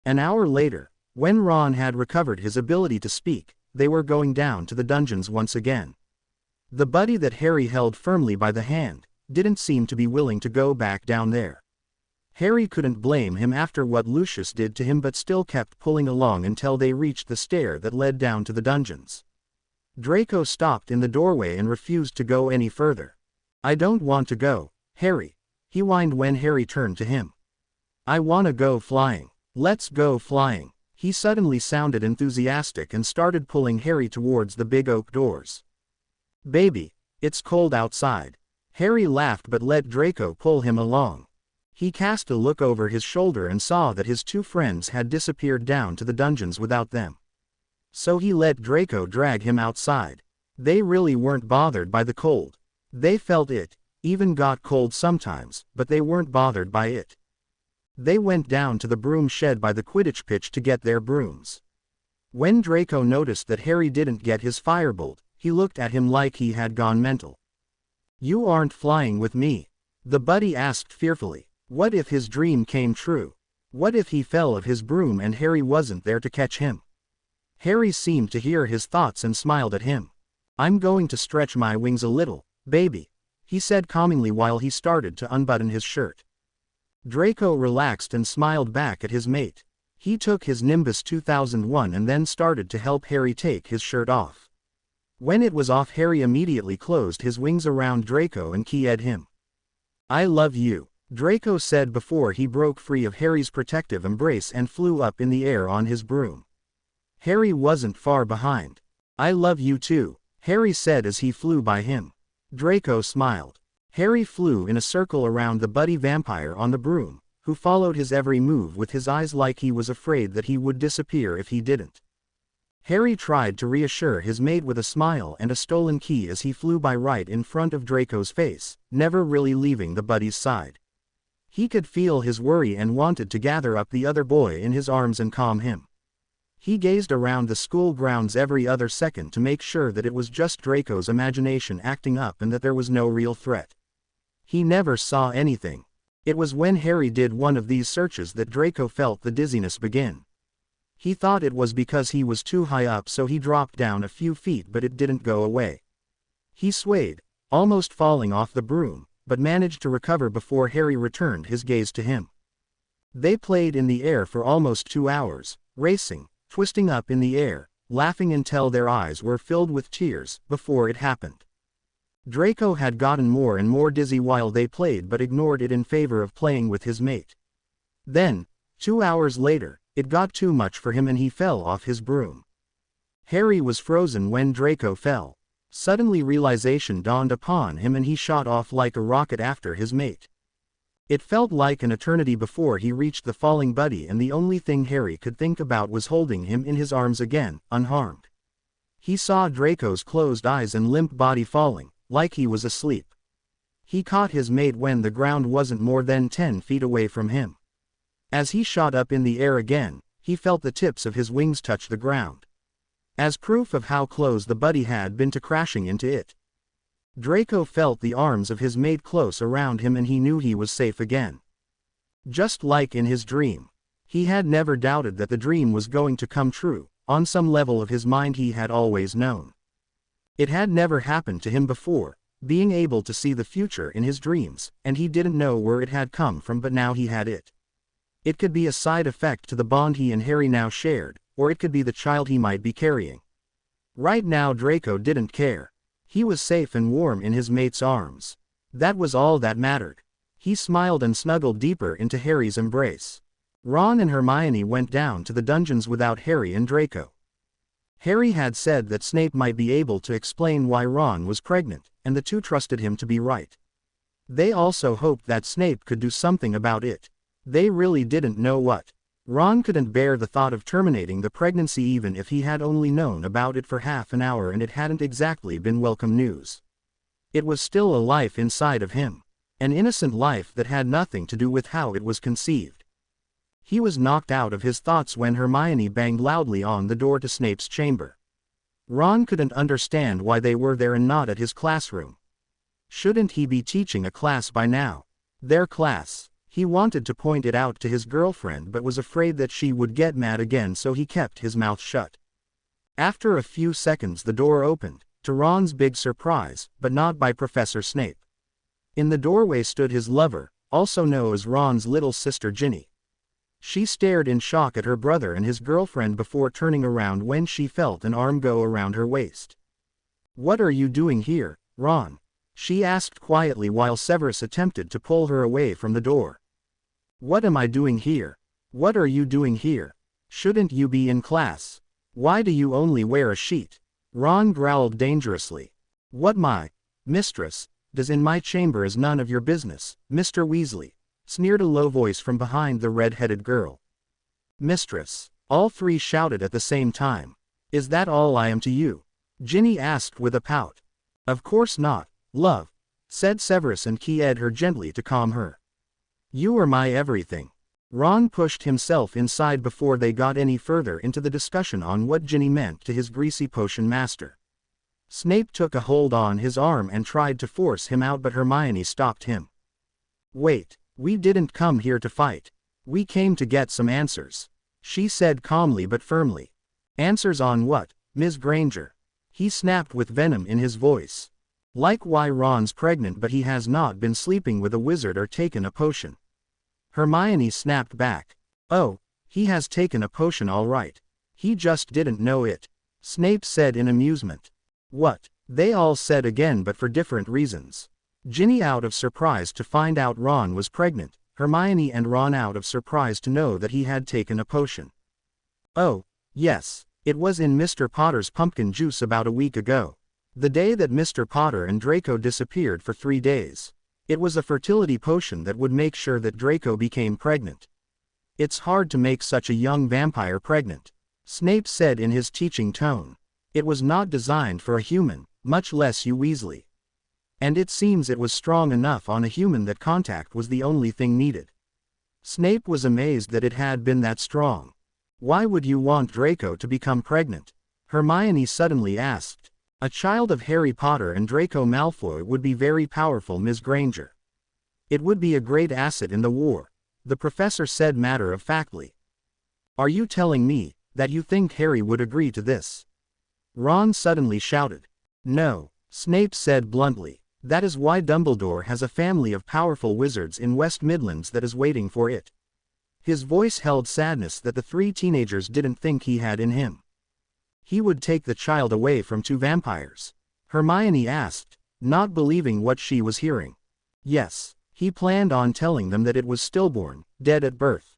An hour later, when Ron had recovered his ability to speak, they were going down to the dungeons once again. The buddy that Harry held firmly by the hand didn't seem to be willing to go back down there. Harry couldn't blame him after what Lucius did to him, but still kept pulling along until they reached the stair that led down to the dungeons. Draco stopped in the doorway and refused to go any further. I don't want to go, Harry, he whined when Harry turned to him. I wanna go flying. Let's go flying. He suddenly sounded enthusiastic and started pulling Harry towards the big oak doors. Baby, it's cold outside. Harry laughed but let Draco pull him along. He cast a look over his shoulder and saw that his 2 friends had disappeared down to the dungeons without them. So he let Draco drag him outside. They really weren't bothered by the cold. They felt it, even got cold sometimes, but they weren't bothered by it. They went down to the broom shed by the Quidditch pitch to get their brooms. When Draco noticed that Harry didn't get his firebolt, he looked at him like he had gone mental. You aren't flying with me? The buddy asked fearfully. What if his dream came true? What if he fell of his broom and Harry wasn't there to catch him? Harry seemed to hear his thoughts and smiled at him. I'm going to stretch my wings a little, baby, he said calmingly while he started to unbutton his shirt. Draco relaxed and smiled back at his mate. He took his Nimbus 2001 and then started to help Harry take his shirt off. When it was off, Harry immediately closed his wings around Draco and keyed him. I love you, Draco said before he broke free of Harry's protective embrace and flew up in the air on his broom. Harry wasn't far behind. I love you too, Harry said as he flew by him. Draco smiled. Harry flew in a circle around the buddy vampire on the broom, who followed his every move with his eyes like he was afraid that he would disappear if he didn't. Harry tried to reassure his mate with a smile and a stolen key as he flew by right in front of Draco's face, never really leaving the buddy's side. He could feel his worry and wanted to gather up the other boy in his arms and calm him. He gazed around the school grounds every other second to make sure that it was just Draco's imagination acting up and that there was no real threat. He never saw anything. It was when Harry did one of these searches that Draco felt the dizziness begin. He thought it was because he was too high up, so he dropped down a few feet, but it didn't go away. He swayed, almost falling off the broom, but managed to recover before Harry returned his gaze to him. They played in the air for almost 2 hours, racing, twisting up in the air, laughing until their eyes were filled with tears, before it happened. Draco had gotten more and more dizzy while they played, but ignored it in favor of playing with his mate. Then, 2 hours later, it got too much for him and he fell off his broom. Harry was frozen when Draco fell. Suddenly realization dawned upon him and he shot off like a rocket after his mate. It felt like an eternity before he reached the falling buddy, and the only thing Harry could think about was holding him in his arms again, unharmed. He saw Draco's closed eyes and limp body falling, like he was asleep. He caught his mate when the ground wasn't more than 10 feet away from him. As he shot up in the air again, he felt the tips of his wings touch the ground, as proof of how close the buddy had been to crashing into it. Draco felt the arms of his mate close around him and he knew he was safe again. Just like in his dream. He had never doubted that the dream was going to come true. On some level of his mind he had always known. It had never happened to him before, being able to see the future in his dreams, and he didn't know where it had come from, but now he had it. It could be a side effect to the bond he and Harry now shared, or it could be the child he might be carrying. Right now Draco didn't care. He was safe and warm in his mate's arms. That was all that mattered. He smiled and snuggled deeper into Harry's embrace. Ron and Hermione went down to the dungeons without Harry and Draco. Harry had said that Snape might be able to explain why Ron was pregnant, and the two trusted him to be right. They also hoped that Snape could do something about it. They really didn't know what. Ron couldn't bear the thought of terminating the pregnancy even if he had only known about it for half an hour and it hadn't exactly been welcome news. It was still a life inside of him. An innocent life that had nothing to do with how it was conceived. He was knocked out of his thoughts when Hermione banged loudly on the door to Snape's chamber. Ron couldn't understand why they were there and not at his classroom. Shouldn't he be teaching a class by now? Their class. He wanted to point it out to his girlfriend but was afraid that she would get mad again, so he kept his mouth shut. After a few seconds the door opened, to Ron's big surprise, but not by Professor Snape. In the doorway stood his lover, also known as Ron's little sister Ginny. She stared in shock at her brother and his girlfriend before turning around when she felt an arm go around her waist. "What are you doing here, Ron?" she asked quietly while Severus attempted to pull her away from the door. "What am I doing here? What are you doing here? Shouldn't you be in class? Why do you only wear a sheet?" Ron growled dangerously. "What my mistress does in my chamber is none of your business, Mr. Weasley," sneered a low voice from behind the red-headed girl. "Mistress," all three shouted at the same time. "Is that all I am to you?" Ginny asked with a pout. "Of course not, love," said Severus and keyed her gently to calm her. "You are my everything." Ron pushed himself inside before they got any further into the discussion on what Ginny meant to his greasy potion master. Snape took a hold on his arm and tried to force him out, but Hermione stopped him. "Wait, we didn't come here to fight. We came to get some answers," she said calmly but firmly. "Answers on what, Ms. Granger?" he snapped with venom in his voice. "Like why Ron's pregnant but he has not been sleeping with a wizard or taken a potion." Hermione snapped back. "Oh, he has taken a potion all right. He just didn't know it," Snape said in amusement. "What?" they all said again, but for different reasons. Ginny out of surprise to find out Ron was pregnant, Hermione and Ron out of surprise to know that he had taken a potion. "Oh, yes, it was in Mr. Potter's pumpkin juice about a week ago. The day that Mr. Potter and Draco disappeared for 3 days. It was a fertility potion that would make sure that Draco became pregnant. It's hard to make such a young vampire pregnant," Snape said in his teaching tone. "It was not designed for a human, much less you Weasley. And it seems it was strong enough on a human that contact was the only thing needed." Snape was amazed that it had been that strong. Why would you want Draco to become pregnant? Hermione suddenly asked. A child of Harry Potter and Draco Malfoy would be very powerful, Ms. Granger. It would be a great asset in the war, the professor said matter-of-factly. Are you telling me that you think Harry would agree to this? Ron suddenly shouted. No, Snape said bluntly. That is why Dumbledore has a family of powerful wizards in West Midlands that is waiting for it. His voice held sadness that the three teenagers didn't think he had in him. He would take the child away from two vampires? Hermione asked, not believing what she was hearing. Yes, he planned on telling them that it was stillborn, dead at birth.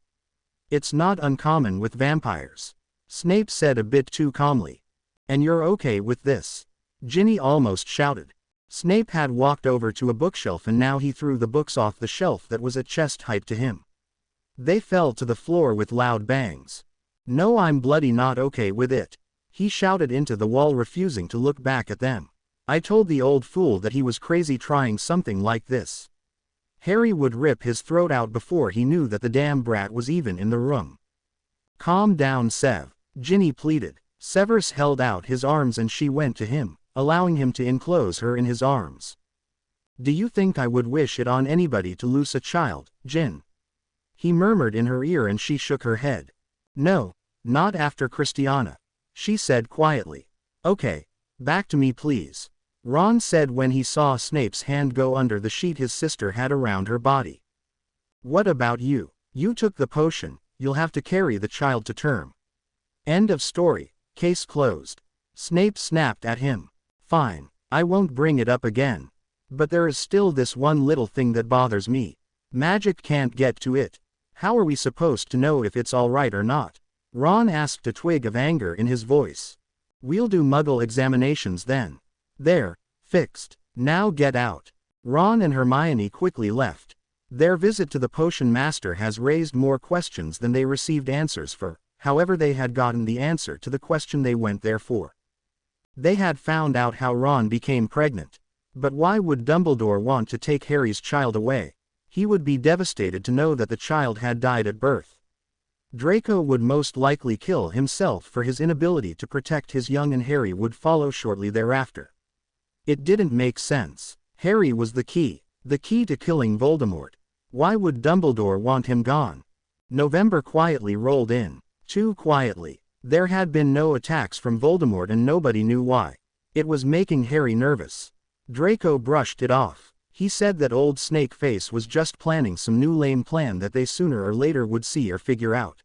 It's not uncommon with vampires, Snape said a bit too calmly. And you're okay with this? Ginny almost shouted. Snape had walked over to a bookshelf and now he threw the books off the shelf that was at chest height to him. They fell to the floor with loud bangs. No, I'm bloody not okay with it, he shouted into the wall, refusing to look back at them. I told the old fool that he was crazy trying something like this. Harry would rip his throat out before he knew that the damn brat was even in the room. Calm down, Sev, Ginny pleaded. Severus held out his arms and she went to him, allowing him to enclose her in his arms. Do you think I would wish it on anybody to lose a child, Gin? He murmured in her ear and she shook her head. No, not after Christiana, she said quietly. Okay, back to me please, Ron said when he saw Snape's hand go under the sheet his sister had around her body. What about you? You took the potion, you'll have to carry the child to term. End of story, case closed. Snape snapped at him. Fine, I won't bring it up again. But there is still this one little thing that bothers me. Magic can't get to it. How are we supposed to know if it's alright or not? Ron asked, a twig of anger in his voice. We'll do Muggle examinations then. There, fixed. Now get out. Ron and Hermione quickly left. Their visit to the potion master has raised more questions than they received answers for. However, they had gotten the answer to the question they went there for. They had found out how Ron became pregnant. But why would Dumbledore want to take Harry's child away? He would be devastated to know that the child had died at birth. Draco would most likely kill himself for his inability to protect his young, and Harry would follow shortly thereafter. It didn't make sense. Harry was the key to killing Voldemort. Why would Dumbledore want him gone? November quietly rolled in. Too quietly. There had been no attacks from Voldemort and nobody knew why. It was making Harry nervous. Draco brushed it off. He said that old Snake Face was just planning some new lame plan that they sooner or later would see or figure out.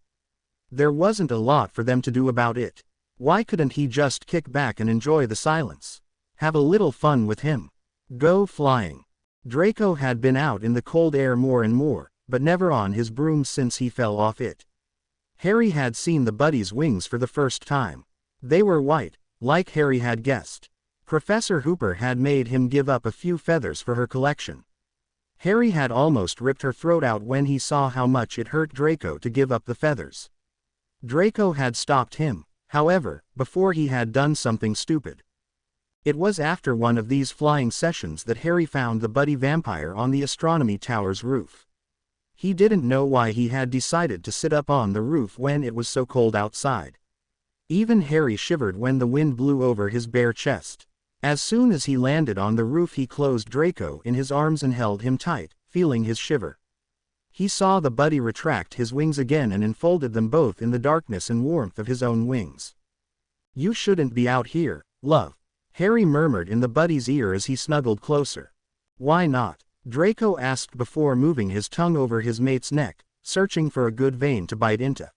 There wasn't a lot for them to do about it. Why couldn't he just kick back and enjoy the silence? Have a little fun with him. Go flying. Draco had been out in the cold air more and more, but never on his broom since he fell off it. Harry had seen the buddy's wings for the first time. They were white, like Harry had guessed. Professor Hooper had made him give up a few feathers for her collection. Harry had almost ripped her throat out when he saw how much it hurt Draco to give up the feathers. Draco had stopped him, however, before he had done something stupid. It was after one of these flying sessions that Harry found the buddy vampire on the astronomy tower's roof. He didn't know why he had decided to sit up on the roof when it was so cold outside. Even Harry shivered when the wind blew over his bare chest. As soon as he landed on the roof, he closed Draco in his arms and held him tight, feeling his shiver. He saw the buddy retract his wings again and enfolded them both in the darkness and warmth of his own wings. You shouldn't be out here, love, Harry murmured in the buddy's ear as he snuggled closer. Why not? Draco asked before moving his tongue over his mate's neck, searching for a good vein to bite into.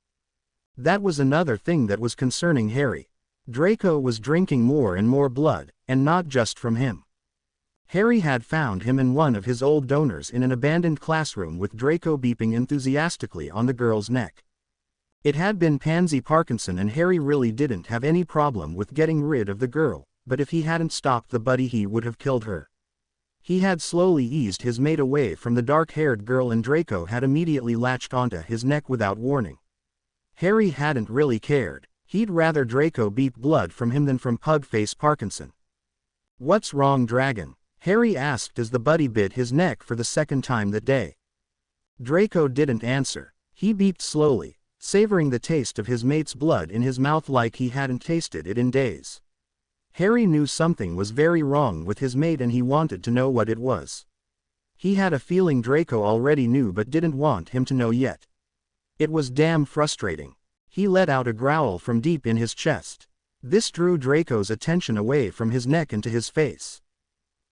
That was another thing that was concerning Harry. Draco was drinking more and more blood, and not just from him. Harry had found him and one of his old donors in an abandoned classroom with Draco beeping enthusiastically on the girl's neck. It had been Pansy Parkinson, and Harry really didn't have any problem with getting rid of the girl, but if he hadn't stopped the buddy he would have killed her. He had slowly eased his mate away from the dark-haired girl and Draco had immediately latched onto his neck without warning. Harry hadn't really cared. He'd rather Draco beep blood from him than from Pugface Parkinson. What's wrong, Dragon? Harry asked as the buddy bit his neck for the second time that day. Draco didn't answer. He beeped slowly, savoring the taste of his mate's blood in his mouth like he hadn't tasted it in days. Harry knew something was very wrong with his mate and he wanted to know what it was. He had a feeling Draco already knew but didn't want him to know yet. It was damn frustrating. He let out a growl from deep in his chest. This drew Draco's attention away from his neck and to his face.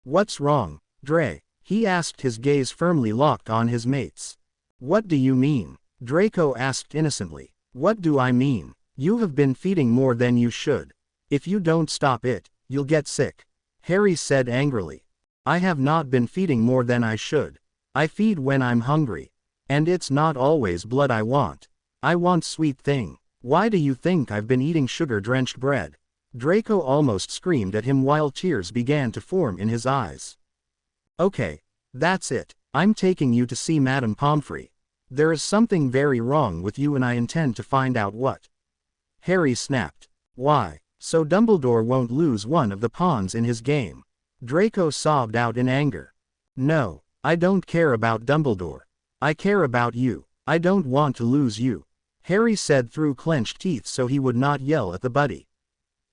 "What's wrong, Dre?" he asked, his gaze firmly locked on his mate's. "What do you mean?" Draco asked innocently. "What do I mean? You have been feeding more than you should. If you don't stop it, you'll get sick," Harry said angrily. "I have not been feeding more than I should. I feed when I'm hungry. And it's not always blood I want. I want sweet thing. Why do you think I've been eating sugar-drenched bread?" Draco almost screamed at him while tears began to form in his eyes. "Okay, that's it. I'm taking you to see Madame Pomfrey. There is something very wrong with you and I intend to find out what." Harry snapped. "Why? So Dumbledore won't lose one of the pawns in his game?" Draco sobbed out in anger. "No, I don't care about Dumbledore. I care about you. I don't want to lose you," Harry said through clenched teeth so he would not yell at the buddy.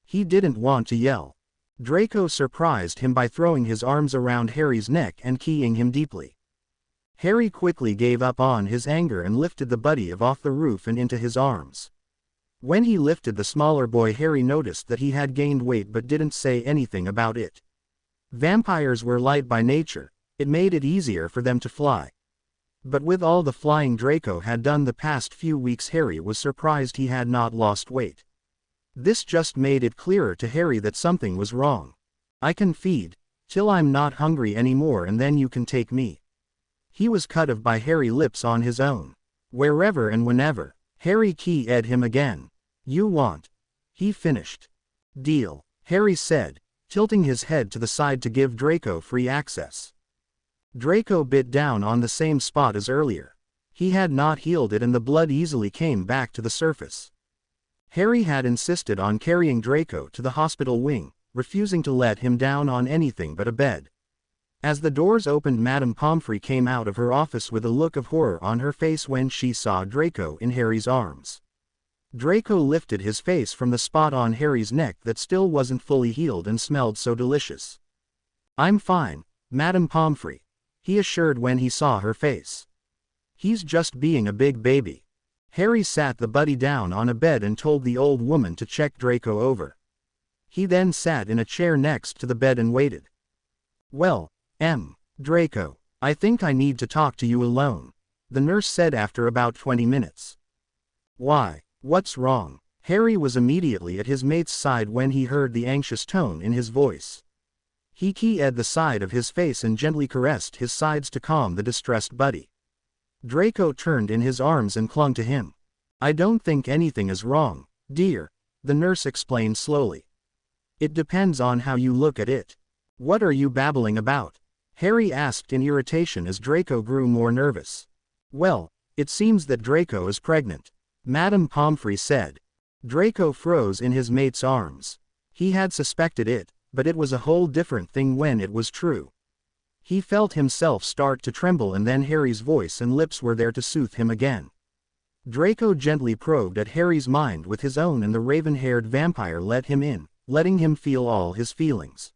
He didn't want to yell. Draco surprised him by throwing his arms around Harry's neck and keying him deeply. Harry quickly gave up on his anger and lifted the buddy off the roof and into his arms. When he lifted the smaller boy, Harry noticed that he had gained weight but didn't say anything about it. Vampires were light by nature. It made it easier for them to fly. But with all the flying Draco had done the past few weeks, Harry was surprised he had not lost weight. This just made it clearer to Harry that something was wrong. "I can feed till I'm not hungry anymore and then you can take me." He was cut off by Harry's lips on his own. "Wherever and whenever." Harry keyed him again. "You want?" he finished. "Deal," Harry said, tilting his head to the side to give Draco free access. Draco bit down on the same spot as earlier. He had not healed it and the blood easily came back to the surface. Harry had insisted on carrying Draco to the hospital wing, refusing to let him down on anything but a bed. As the doors opened, Madame Pomfrey came out of her office with a look of horror on her face when she saw Draco in Harry's arms. Draco lifted his face from the spot on Harry's neck that still wasn't fully healed and smelled so delicious. "I'm fine, Madame Pomfrey," he assured when he saw her face. "He's just being a big baby." Harry sat the buddy down on a bed and told the old woman to check Draco over. He then sat in a chair next to the bed and waited. "Well, Draco, I think I need to talk to you alone," the nurse said after about 20 minutes. "Why, what's wrong?" Harry was immediately at his mate's side when he heard the anxious tone in his voice. He keyed the side of his face and gently caressed his sides to calm the distressed buddy. Draco turned in his arms and clung to him. "I don't think anything is wrong, dear," the nurse explained slowly. "It depends on how you look at it." "What are you babbling about?" Harry asked in irritation as Draco grew more nervous. "Well, it seems that Draco is pregnant," Madame Pomfrey said. Draco froze in his mate's arms. He had suspected it, but it was a whole different thing when it was true. He felt himself start to tremble and then Harry's voice and lips were there to soothe him again. Draco gently probed at Harry's mind with his own and the raven-haired vampire let him in, letting him feel all his feelings.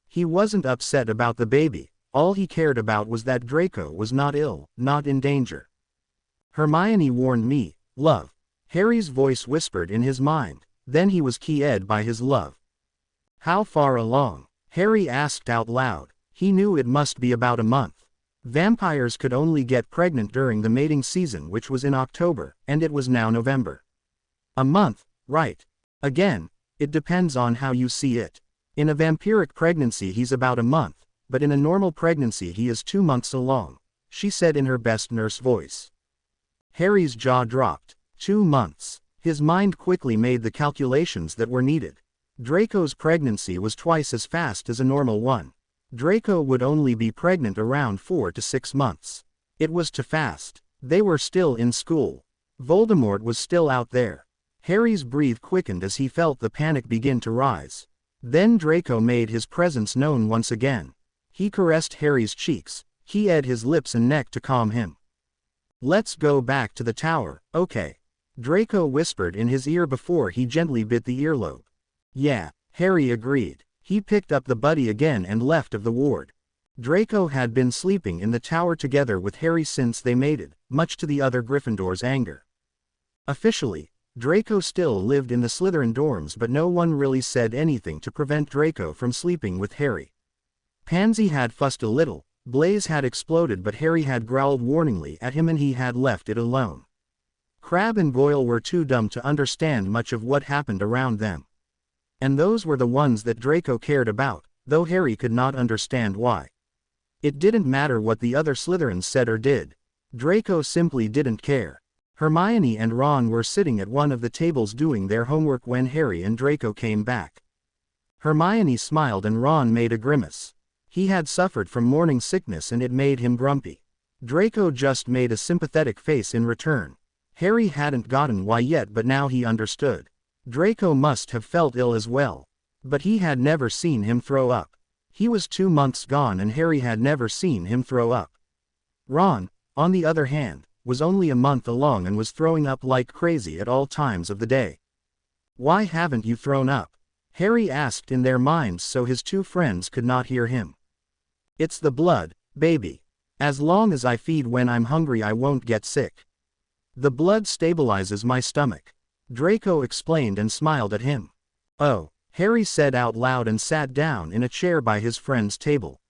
He wasn't upset about the baby, all he cared about was that Draco was not ill, not in danger. "Hermione warned me, love," Harry's voice whispered in his mind, then he was keyed by his love. "How far along?" Harry asked out loud. He knew it must be about a month. Vampires could only get pregnant during the mating season, which was in October, and it was now November. "A month, right. Again, it depends on how you see it. In a vampiric pregnancy he's about a month, but in a normal pregnancy he is 2 months along," she said in her best nurse voice. Harry's jaw dropped. 2 months. His mind quickly made the calculations that were needed. Draco's pregnancy was twice as fast as a normal one. Draco would only be pregnant around 4 to 6 months. It was too fast. They were still in school. Voldemort was still out there. Harry's breath quickened as he felt the panic begin to rise. Then Draco made his presence known once again. He caressed Harry's cheeks, keyed his lips and neck to calm him. "Let's go back to the tower, okay?" Draco whispered in his ear before he gently bit the earlobe. Yeah, Harry agreed. He picked up the buddy again and left of the ward. Draco had been sleeping in the tower together with Harry since they mated, much to the other Gryffindors' anger. Officially, Draco still lived in the Slytherin dorms, but no one really said anything to prevent Draco from sleeping with Harry. Pansy had fussed a little, Blaze had exploded, but Harry had growled warningly at him and he had left it alone. Crabbe and Goyle were too dumb to understand much of what happened around them. And those were the ones that Draco cared about, though Harry could not understand why. It didn't matter what the other Slytherins said or did. Draco simply didn't care. Hermione and Ron were sitting at one of the tables doing their homework when Harry and Draco came back. Hermione smiled and Ron made a grimace. He had suffered from morning sickness and it made him grumpy. Draco just made a sympathetic face in return. Harry hadn't gotten why yet, but now he understood. Draco must have felt ill as well. But he had never seen him throw up. He was 2 months gone and Harry had never seen him throw up. Ron, on the other hand, was only a month along and was throwing up like crazy at all times of the day. Why haven't you thrown up? Harry asked in their minds so his two friends could not hear him. It's the blood, baby. As long as I feed when I'm hungry I won't get sick. The blood stabilizes my stomach. Draco explained and smiled at him. Oh, Harry said out loud and sat down in a chair by his friend's table.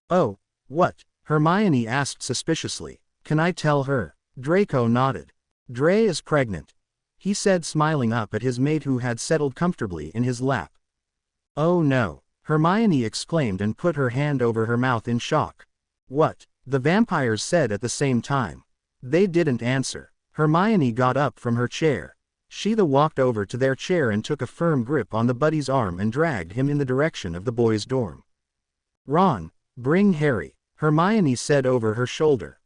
Oh, what? Hermione asked suspiciously. Can I tell her? Draco nodded. Dre is pregnant, he said, smiling up at his mate who had settled comfortably in his lap. Oh no, Hermione exclaimed and put her hand over her mouth in shock. What? The vampires said at the same time. They didn't answer. Hermione got up from her chair. She walked over to their chair and took a firm grip on the buddy's arm and dragged him in the direction of the boys' dorm. Ron, bring Harry, Hermione said over her shoulder.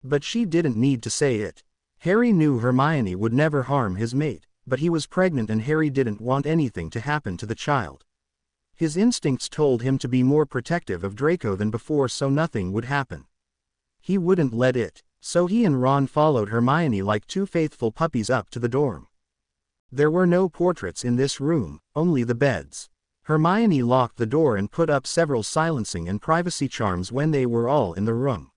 But she didn't need to say it. Harry knew Hermione would never harm his mate, but he was pregnant and Harry didn't want anything to happen to the child. His instincts told him to be more protective of Draco than before so nothing would happen. He wouldn't let it, so he and Ron followed Hermione like two faithful puppies up to the dorm. There were no portraits in this room, only the beds. Hermione locked the door and put up several silencing and privacy charms when they were all in the room.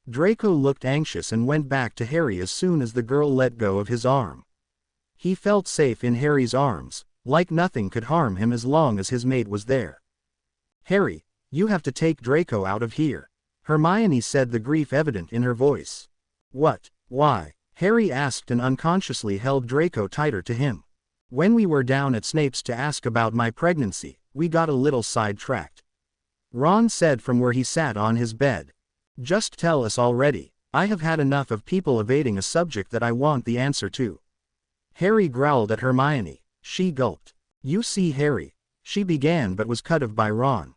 Draco looked anxious and went back to Harry as soon as the girl let go of his arm. He felt safe in Harry's arms, like nothing could harm him as long as his mate was there. Harry, you have to take Draco out of here, Hermione said, the grief evident in her voice. What? Why? Harry asked and unconsciously held Draco tighter to him. When we were down at Snape's to ask about my pregnancy, we got a little sidetracked, Ron said from where he sat on his bed. Just tell us already. I have had enough of people evading a subject that I want the answer to. Harry growled at Hermione. She gulped. You see, Harry, she began but was cut off by Ron.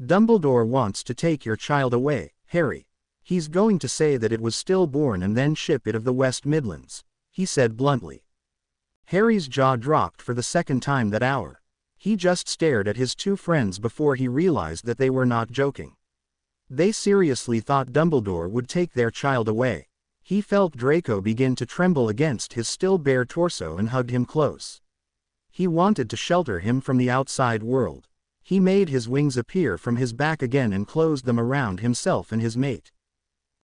Dumbledore wants to take your child away, Harry. He's going to say that it was stillborn and then ship it of the West Midlands, he said bluntly. Harry's jaw dropped for the second time that hour. He just stared at his two friends before he realized that they were not joking. They seriously thought Dumbledore would take their child away. He felt Draco begin to tremble against his still bare torso and hugged him close. He wanted to shelter him from the outside world. He made his wings appear from his back again and closed them around himself and his mate.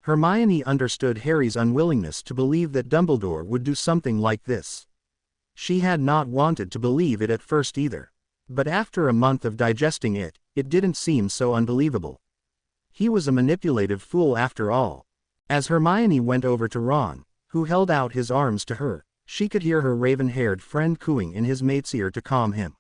Hermione understood Harry's unwillingness to believe that Dumbledore would do something like this. She had not wanted to believe it at first either. But after a month of digesting it, it didn't seem so unbelievable. He was a manipulative fool after all. As Hermione went over to Ron, who held out his arms to her, she could hear her raven-haired friend cooing in his mate's ear to calm him.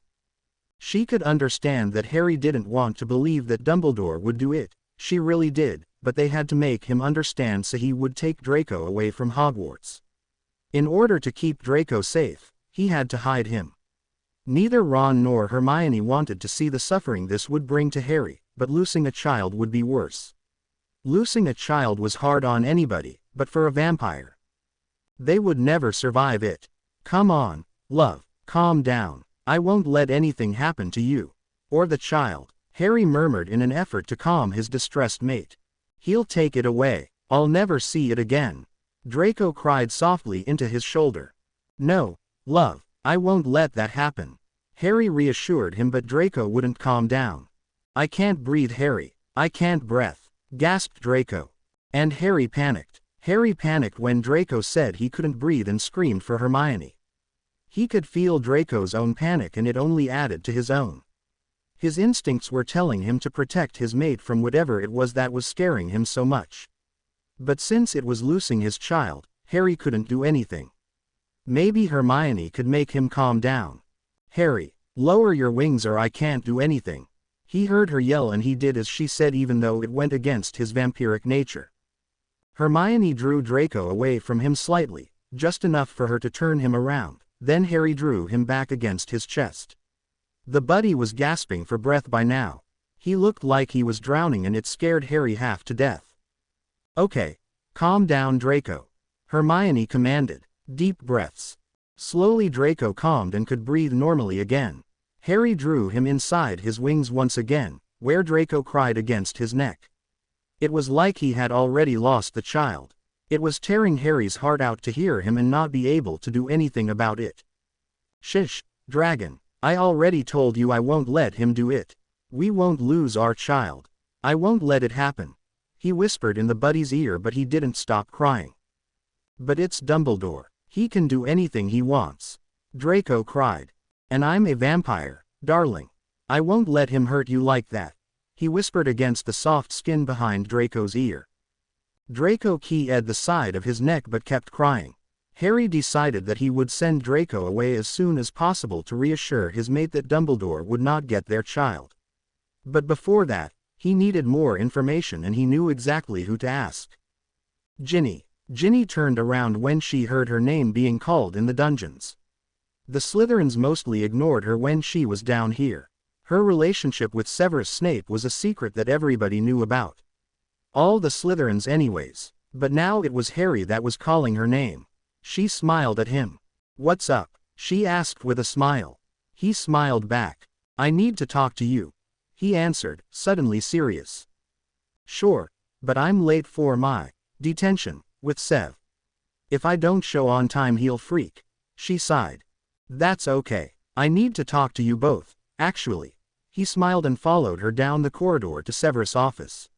She could understand that Harry didn't want to believe that Dumbledore would do it. She really did, but they had to make him understand so he would take Draco away from Hogwarts. In order to keep Draco safe, he had to hide him. Neither Ron nor Hermione wanted to see the suffering this would bring to Harry, but losing a child would be worse. Losing a child was hard on anybody, but for a vampire, they would never survive it. Come on, love, calm down. I won't let anything happen to you. Or the child, Harry murmured in an effort to calm his distressed mate. He'll take it away. I'll never see it again. Draco cried softly into his shoulder. No, love, I won't let that happen. Harry reassured him, but Draco wouldn't calm down. I can't breathe, Harry. I can't breath, gasped Draco. And Harry panicked. Harry panicked when Draco said he couldn't breathe and screamed for Hermione. He could feel Draco's own panic, and it only added to his own. His instincts were telling him to protect his mate from whatever it was that was scaring him so much. But since it was losing his child, Harry couldn't do anything. Maybe Hermione could make him calm down. Harry, lower your wings or I can't do anything. He heard her yell and he did as she said, even though it went against his vampiric nature. Hermione drew Draco away from him slightly, just enough for her to turn him around. Then Harry drew him back against his chest. The buddy was gasping for breath by now. He looked like he was drowning and it scared Harry half to death. Okay, calm down, Draco, Hermione commanded. Deep breaths. Slowly Draco calmed and could breathe normally again. Harry drew him inside his wings once again, where Draco cried against his neck. It was like he had already lost the child. It was tearing Harry's heart out to hear him and not be able to do anything about it. Shish, dragon, I already told you I won't let him do it. We won't lose our child. I won't let it happen. He whispered in the buddy's ear, but he didn't stop crying. But it's Dumbledore. He can do anything he wants. Draco cried. And I'm a vampire, darling. I won't let him hurt you like that. He whispered against the soft skin behind Draco's ear. Draco keyed the side of his neck but kept crying. Harry decided that he would send Draco away as soon as possible to reassure his mate that Dumbledore would not get their child. But before that, he needed more information and he knew exactly who to ask. Ginny. Ginny turned around when she heard her name being called in the dungeons. The Slytherins mostly ignored her when she was down here. Her relationship with Severus Snape was a secret that everybody knew about. All the Slytherins anyways. But now it was Harry that was calling her name. She smiled at him. What's up? She asked with a smile. He smiled back. I need to talk to you. He answered, suddenly serious. Sure, but I'm late for my detention with Sev. If I don't show on time he'll freak. She sighed. That's okay. I need to talk to you both, actually. He smiled and followed her down the corridor to Severus' office.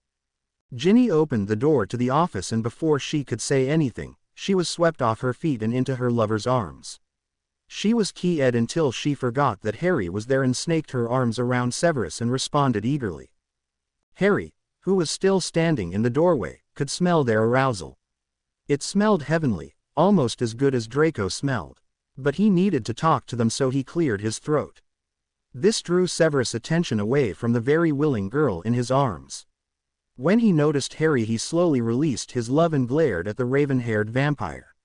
Ginny opened the door to the office and before she could say anything, she was swept off her feet and into her lover's arms. She was keyed until she forgot that Harry was there and snaked her arms around Severus and responded eagerly. Harry, who was still standing in the doorway, could smell their arousal. It smelled heavenly, almost as good as Draco smelled. But he needed to talk to them, so he cleared his throat. This drew Severus' attention away from the very willing girl in his arms. When he noticed Harry, he slowly released his love and glared at the raven-haired vampire.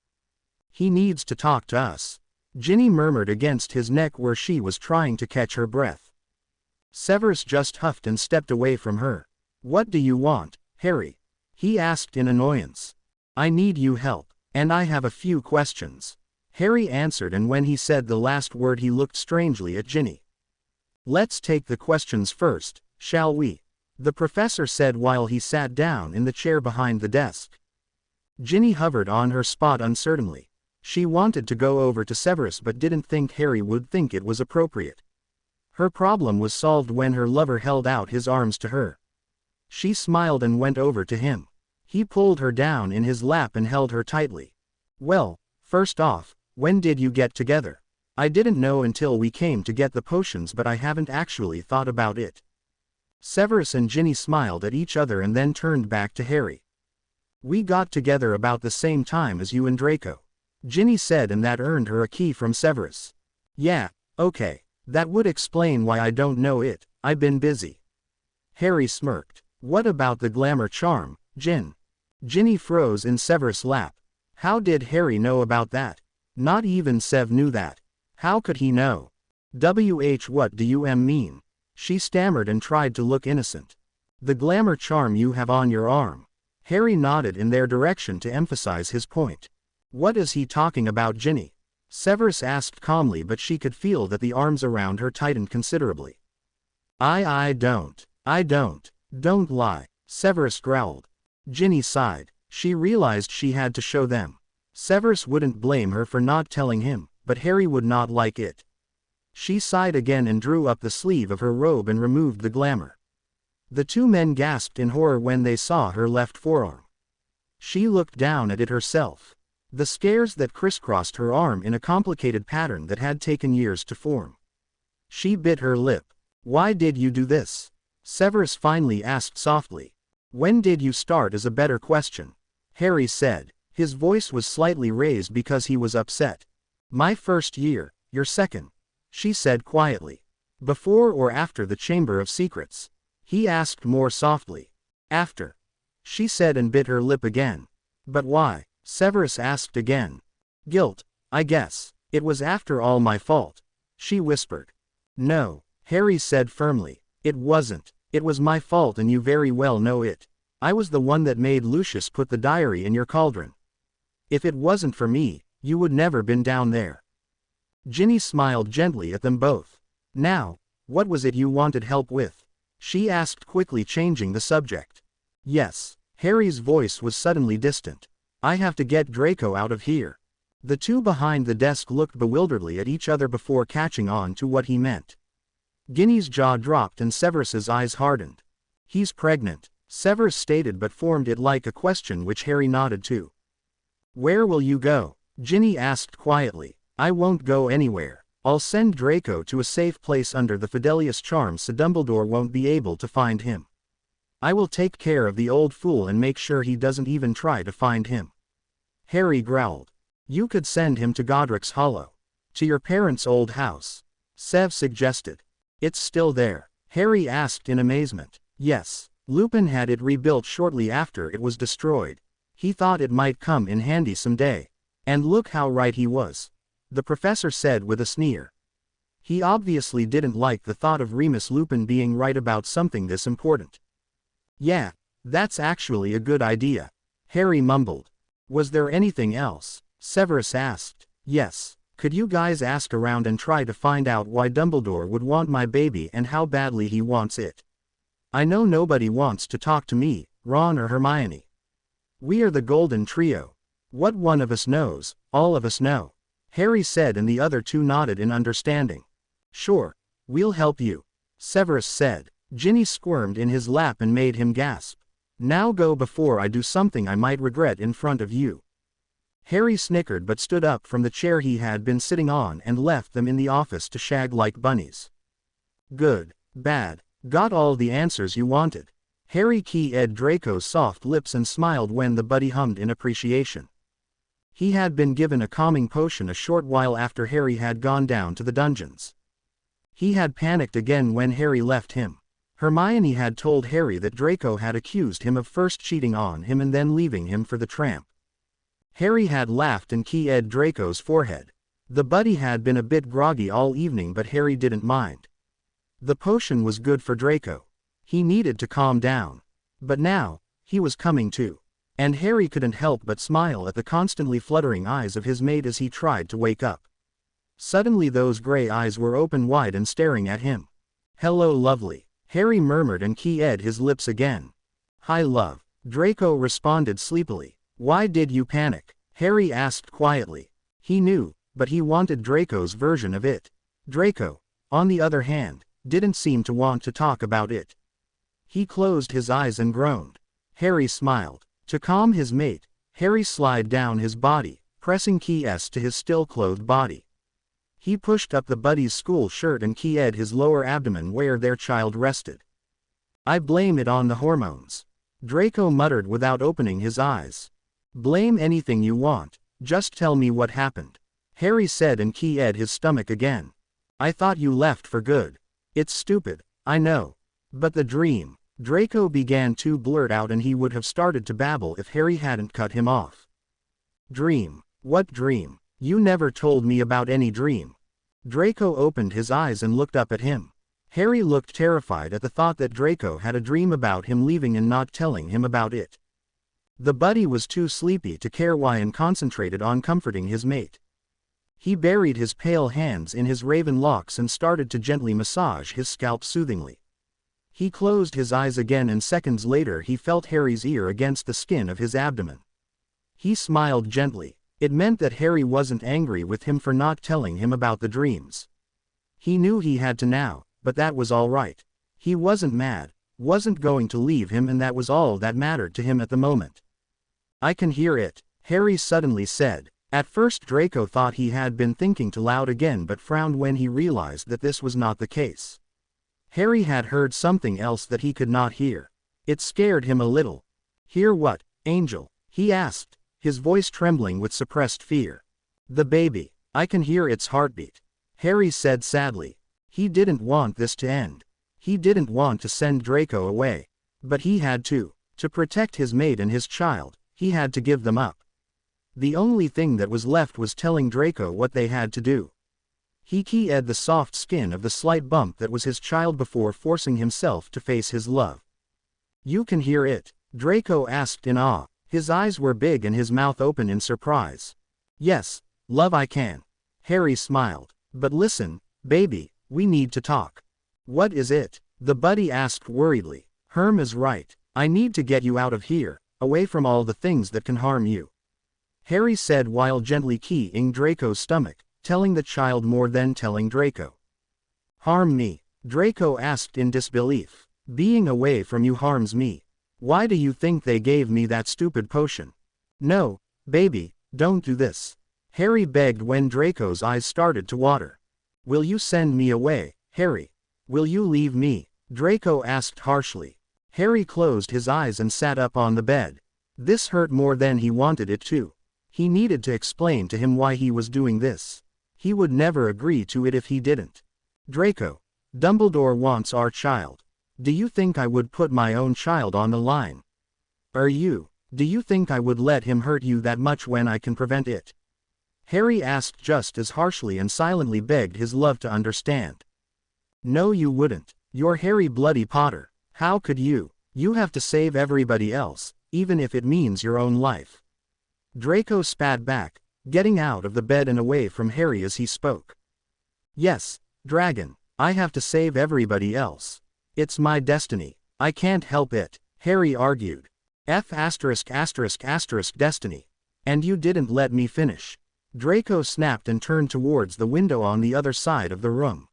He needs to talk to us. Ginny murmured against his neck where she was trying to catch her breath. Severus just huffed and stepped away from her. What do you want, Harry? He asked in annoyance. I need you help, and I have a few questions. Harry answered, and when he said the last word he looked strangely at Ginny. Let's take the questions first, shall we? The professor said while he sat down in the chair behind the desk. Ginny hovered on her spot uncertainly. She wanted to go over to Severus but didn't think Harry would think it was appropriate. Her problem was solved when her lover held out his arms to her. She smiled and went over to him. He pulled her down in his lap and held her tightly. Well, first off, when did you get together? I didn't know until we came to get the potions, but I haven't actually thought about it. Severus and Ginny smiled at each other and then turned back to Harry. We got together about the same time as you and Draco, Ginny said, and that earned her a key from Severus. Yeah, okay, that would explain why I don't know it, I've been busy. Harry smirked. What about the glamour charm, Gin? Ginny froze in Severus' lap. How did Harry know about that? Not even Sev knew that. How could he know? What do you mean? She stammered and tried to look innocent. The glamour charm you have on your arm. Harry nodded in their direction to emphasize his point. What is he talking about, Ginny? Severus asked calmly, but she could feel that the arms around her tightened considerably. I don't. Don't lie, Severus growled. Ginny sighed. She realized she had to show them. Severus wouldn't blame her for not telling him, but Harry would not like it. She sighed again and drew up the sleeve of her robe and removed the glamour. The two men gasped in horror when they saw her left forearm. She looked down at it herself. The scars that crisscrossed her arm in a complicated pattern that had taken years to form. She bit her lip. "Why did you do this?" Severus finally asked softly. "When did you start is a better question," Harry said. His voice was slightly raised because he was upset. "My first year, your second," she said quietly. "Before or after the Chamber of Secrets?" He asked more softly. "After," she said and bit her lip again. "But why?" Severus asked again. "Guilt, I guess. It was after all my fault," she whispered. "No," Harry said firmly. "It wasn't. It was my fault and you very well know it. I was the one that made Lucius put the diary in your cauldron. If it wasn't for me, you would never been down there." Ginny smiled gently at them both. "Now, what was it you wanted help with?" she asked quickly, changing the subject. "Yes." Harry's voice was suddenly distant. "I have to get Draco out of here." The two behind the desk looked bewilderedly at each other before catching on to what he meant. Ginny's jaw dropped and Severus's eyes hardened. "He's pregnant," Severus stated, but formed it like a question which Harry nodded to. "Where will you go?" Ginny asked quietly. "I won't go anywhere. I'll send Draco to a safe place under the Fidelius charm so Dumbledore won't be able to find him. I will take care of the old fool and make sure he doesn't even try to find him." Harry growled. "You could send him to Godric's Hollow. To your parents' old house," Sev suggested. "It's still there?" Harry asked in amazement. "Yes. Lupin had it rebuilt shortly after it was destroyed. He thought it might come in handy someday. And look how right he was," the professor said with a sneer. He obviously didn't like the thought of Remus Lupin being right about something this important. "Yeah, that's actually a good idea," Harry mumbled. "Was there anything else?" Severus asked. "Yes. Could you guys ask around and try to find out why Dumbledore would want my baby and how badly he wants it? I know nobody wants to talk to me, Ron or Hermione. We are the Golden Trio. What one of us knows, all of us know," Harry said, and the other two nodded in understanding. "Sure, we'll help you," Severus said. Ginny squirmed in his lap and made him gasp. "Now go before I do something I might regret in front of you." Harry snickered but stood up from the chair he had been sitting on and left them in the office to shag like bunnies. "Good, bad, got all the answers you wanted?" Harry keyed Draco's soft lips and smiled when the buddy hummed in appreciation. He had been given a calming potion a short while after Harry had gone down to the dungeons. He had panicked again when Harry left him. Hermione had told Harry that Draco had accused him of first cheating on him and then leaving him for the tramp. Harry had laughed and keyed Draco's forehead. The buddy had been a bit groggy all evening, but Harry didn't mind. The potion was good for Draco. He needed to calm down. But now, he was coming to. And Harry couldn't help but smile at the constantly fluttering eyes of his mate as he tried to wake up. Suddenly those gray eyes were open wide and staring at him. "Hello, lovely," Harry murmured and keyed his lips again. "Hi, love," Draco responded sleepily. "Why did you panic?" Harry asked quietly. He knew, but he wanted Draco's version of it. Draco, on the other hand, didn't seem to want to talk about it. He closed his eyes and groaned. Harry smiled. To calm his mate, Harry slid down his body, pressing keys to his still-clothed body. He pushed up the buddy's school shirt and keyed his lower abdomen where their child rested. "I blame it on the hormones," Draco muttered without opening his eyes. "Blame anything you want, just tell me what happened," Harry said and keyed his stomach again. "I thought you left for good." "It's stupid, I know. But the dream," Draco began to blurt out, and he would have started to babble if Harry hadn't cut him off. "Dream? What dream? You never told me about any dream." Draco opened his eyes and looked up at him. Harry looked terrified at the thought that Draco had a dream about him leaving and not telling him about it. The buddy was too sleepy to care why and concentrated on comforting his mate. He buried his pale hands in his raven locks and started to gently massage his scalp soothingly. He closed his eyes again and seconds later he felt Harry's ear against the skin of his abdomen. He smiled gently. It meant that Harry wasn't angry with him for not telling him about the dreams. He knew he had to now, but that was all right. He wasn't mad, wasn't going to leave him, and that was all that mattered to him at the moment. "I can hear it," Harry suddenly said. At first Draco thought he had been thinking too loud again but frowned when he realized that this was not the case. Harry had heard something else that he could not hear. It scared him a little. "Hear what, Angel?" he asked, his voice trembling with suppressed fear. "The baby. I can hear its heartbeat," Harry said sadly. He didn't want this to end. He didn't want to send Draco away. But he had to. To protect his mate and his child, he had to give them up. The only thing that was left was telling Draco what they had to do. He keyed the soft skin of the slight bump that was his child before forcing himself to face his love. "You can hear it?" Draco asked in awe. His eyes were big and his mouth open in surprise. "Yes, love, I can." Harry smiled. "But listen, baby, we need to talk." "What is it?" the buddy asked worriedly. "Herm is right. I need to get you out of here, away from all the things that can harm you," Harry said while gently keying Draco's stomach, telling the child more than telling Draco. "Harm me?" Draco asked in disbelief. "Being away from you harms me. Why do you think they gave me that stupid potion?" "No, baby, don't do this," Harry begged when Draco's eyes started to water. "Will you send me away, Harry? Will you leave me?" Draco asked harshly. Harry closed his eyes and sat up on the bed. This hurt more than he wanted it to. He needed to explain to him why he was doing this. He would never agree to it if he didn't. "Draco, Dumbledore wants our child. Do you think I would put my own child on the line? Do you think I would let him hurt you that much when I can prevent it?" Harry asked just as harshly and silently begged his love to understand. "No, you wouldn't. You're Harry Bloody Potter. How could you? You have to save everybody else, even if it means your own life." Draco spat back, getting out of the bed and away from Harry as he spoke. "Yes, Dragon, I have to save everybody else. It's my destiny. I can't help it," Harry argued. Destiny. And you didn't let me finish." Draco snapped and turned towards the window on the other side of the room.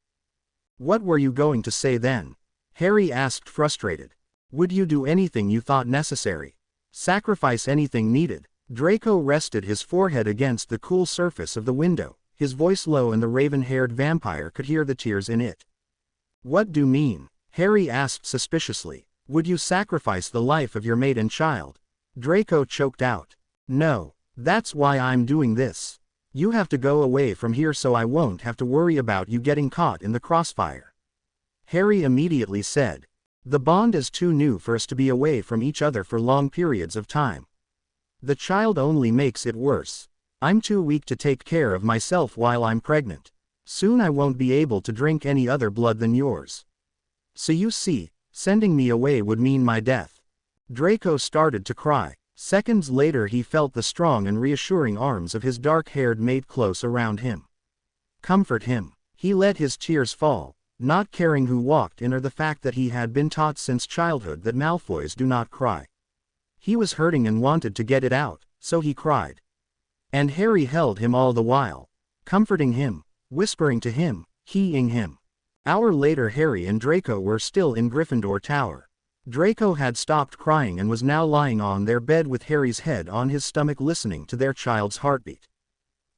"What were you going to say then?" Harry asked, frustrated. "Would you do anything you thought necessary? Sacrifice anything needed?" Draco rested his forehead against the cool surface of the window, his voice low, and the raven-haired vampire could hear the tears in it. "What do you mean?" Harry asked suspiciously. "Would you sacrifice the life of your mate and child?" Draco choked out. "No, that's why I'm doing this. You have to go away from here so I won't have to worry about you getting caught in the crossfire," Harry immediately said. "The bond is too new for us to be away from each other for long periods of time. The child only makes it worse. I'm too weak to take care of myself while I'm pregnant. Soon I won't be able to drink any other blood than yours. So you see, sending me away would mean my death." Draco started to cry. Seconds later he felt the strong and reassuring arms of his dark-haired mate close around him. Comfort him. He let his tears fall, not caring who walked in or the fact that he had been taught since childhood that Malfoys do not cry. He was hurting and wanted to get it out, so he cried. And Harry held him all the while, comforting him, whispering to him, keying him. Hour later Harry and Draco were still in Gryffindor Tower. Draco had stopped crying and was now lying on their bed with Harry's head on his stomach listening to their child's heartbeat.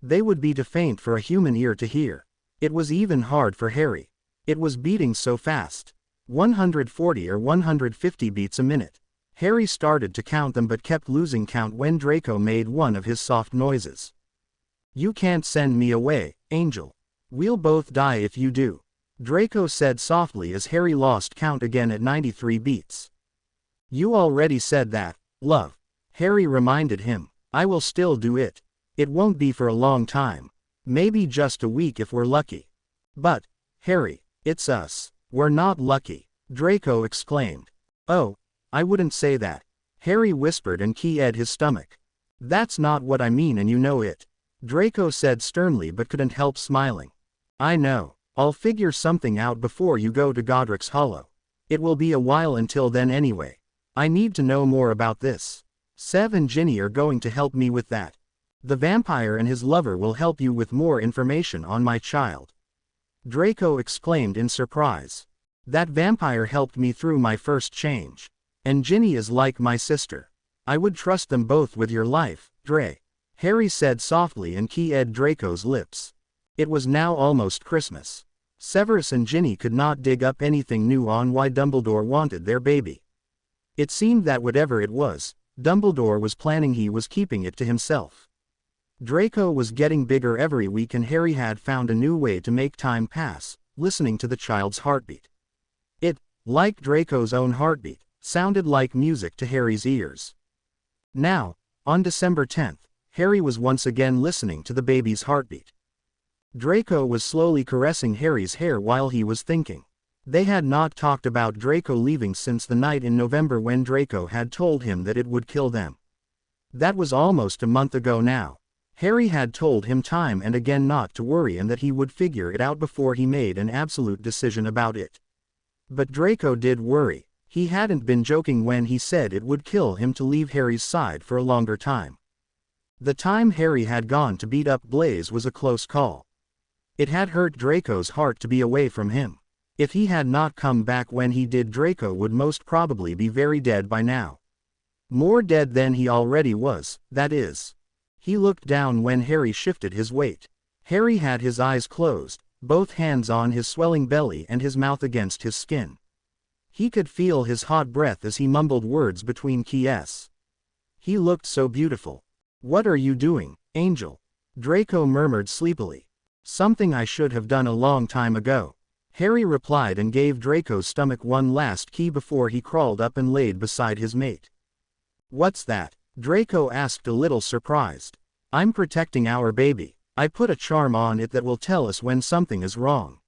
They would be too faint for a human ear to hear. It was even hard for Harry. It was beating so fast. 140 or 150 beats a minute. Harry started to count them but kept losing count when Draco made one of his soft noises. "You can't send me away, Angel. We'll both die if you do," Draco said softly as Harry lost count again at 93 beats. "You already said that, love," Harry reminded him. "I will still do it. It won't be for a long time. Maybe just a week if we're lucky." "But, Harry, it's us. We're not lucky," Draco exclaimed. "Oh, I wouldn't say that," Harry whispered and keyed his stomach. "That's not what I mean and you know it," Draco said sternly but couldn't help smiling. "I know. I'll figure something out before you go to Godric's Hollow." It will be a while until then anyway. I need to know more about this. Sev and Ginny are going to help me with that. The vampire and his lover will help you with more information on my child. Draco exclaimed in surprise. That vampire helped me through my first change. And Ginny is like my sister. I would trust them both with your life, Dre. Harry said softly and keyed Draco's lips. It was now almost Christmas. Severus and Ginny could not dig up anything new on why Dumbledore wanted their baby. It seemed that whatever it was, Dumbledore was planning he was keeping it to himself. Draco was getting bigger every week and Harry had found a new way to make time pass, listening to the child's heartbeat. It, like Draco's own heartbeat, sounded like music to Harry's ears. Now, on December 10th, Harry was once again listening to the baby's heartbeat. Draco was slowly caressing Harry's hair while he was thinking. They had not talked about Draco leaving since the night in November when Draco had told him that it would kill them. That was almost a month ago now. Harry had told him time and again not to worry and that he would figure it out before he made an absolute decision about it. But Draco did worry. He hadn't been joking when he said it would kill him to leave Harry's side for a longer time. The time Harry had gone to beat up Blaze was a close call. It had hurt Draco's heart to be away from him. If he had not come back when he did, Draco would most probably be very dead by now. More dead than he already was, that is. He looked down when Harry shifted his weight. Harry had his eyes closed, both hands on his swelling belly and his mouth against his skin. He could feel his hot breath as he mumbled words between keys. He looked so beautiful. What are you doing, Angel? Draco murmured sleepily. Something I should have done a long time ago. Harry replied and gave Draco's stomach one last key before he crawled up and laid beside his mate. What's that? Draco asked a little surprised. I'm protecting our baby. I put a charm on it that will tell us when something is wrong.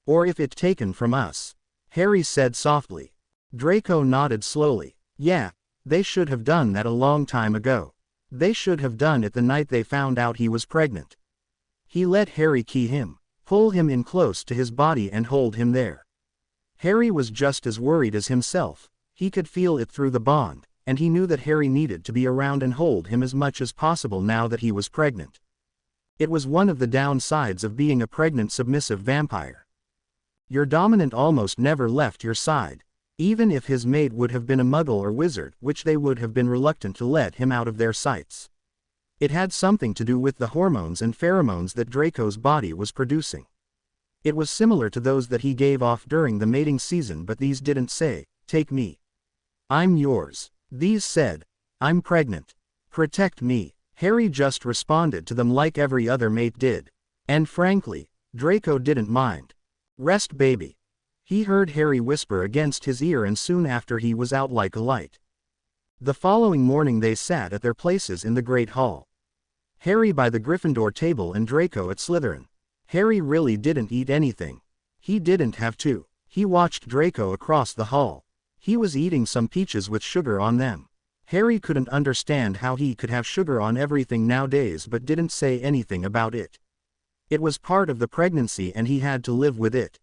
Or if it's taken from us. Harry said softly. Draco nodded slowly. Yeah, they should have done that a long time ago. They should have done it the night they found out he was pregnant. He let Harry key him, pull him in close to his body and hold him there. Harry was just as worried as himself. He could feel it through the bond, and he knew that Harry needed to be around and hold him as much as possible now that he was pregnant. It was one of the downsides of being a pregnant submissive vampire. Your dominant almost never left your side, even if his mate would have been a muggle or wizard, which they would have been reluctant to let him out of their sights. It had something to do with the hormones and pheromones that Draco's body was producing. It was similar to those that he gave off during the mating season, but these didn't say, "Take me. I'm yours." These said, "I'm pregnant. Protect me." Harry just responded to them like every other mate did. And frankly, Draco didn't mind. "Rest, baby." He heard Harry whisper against his ear, and soon after he was out like a light. The following morning they sat at their places in the Great Hall. Harry by the Gryffindor table and Draco at Slytherin. Harry really didn't eat anything. He didn't have to. He watched Draco across the hall. He was eating some peaches with sugar on them. Harry couldn't understand how he could have sugar on everything nowadays but didn't say anything about it. It was part of the pregnancy and he had to live with it.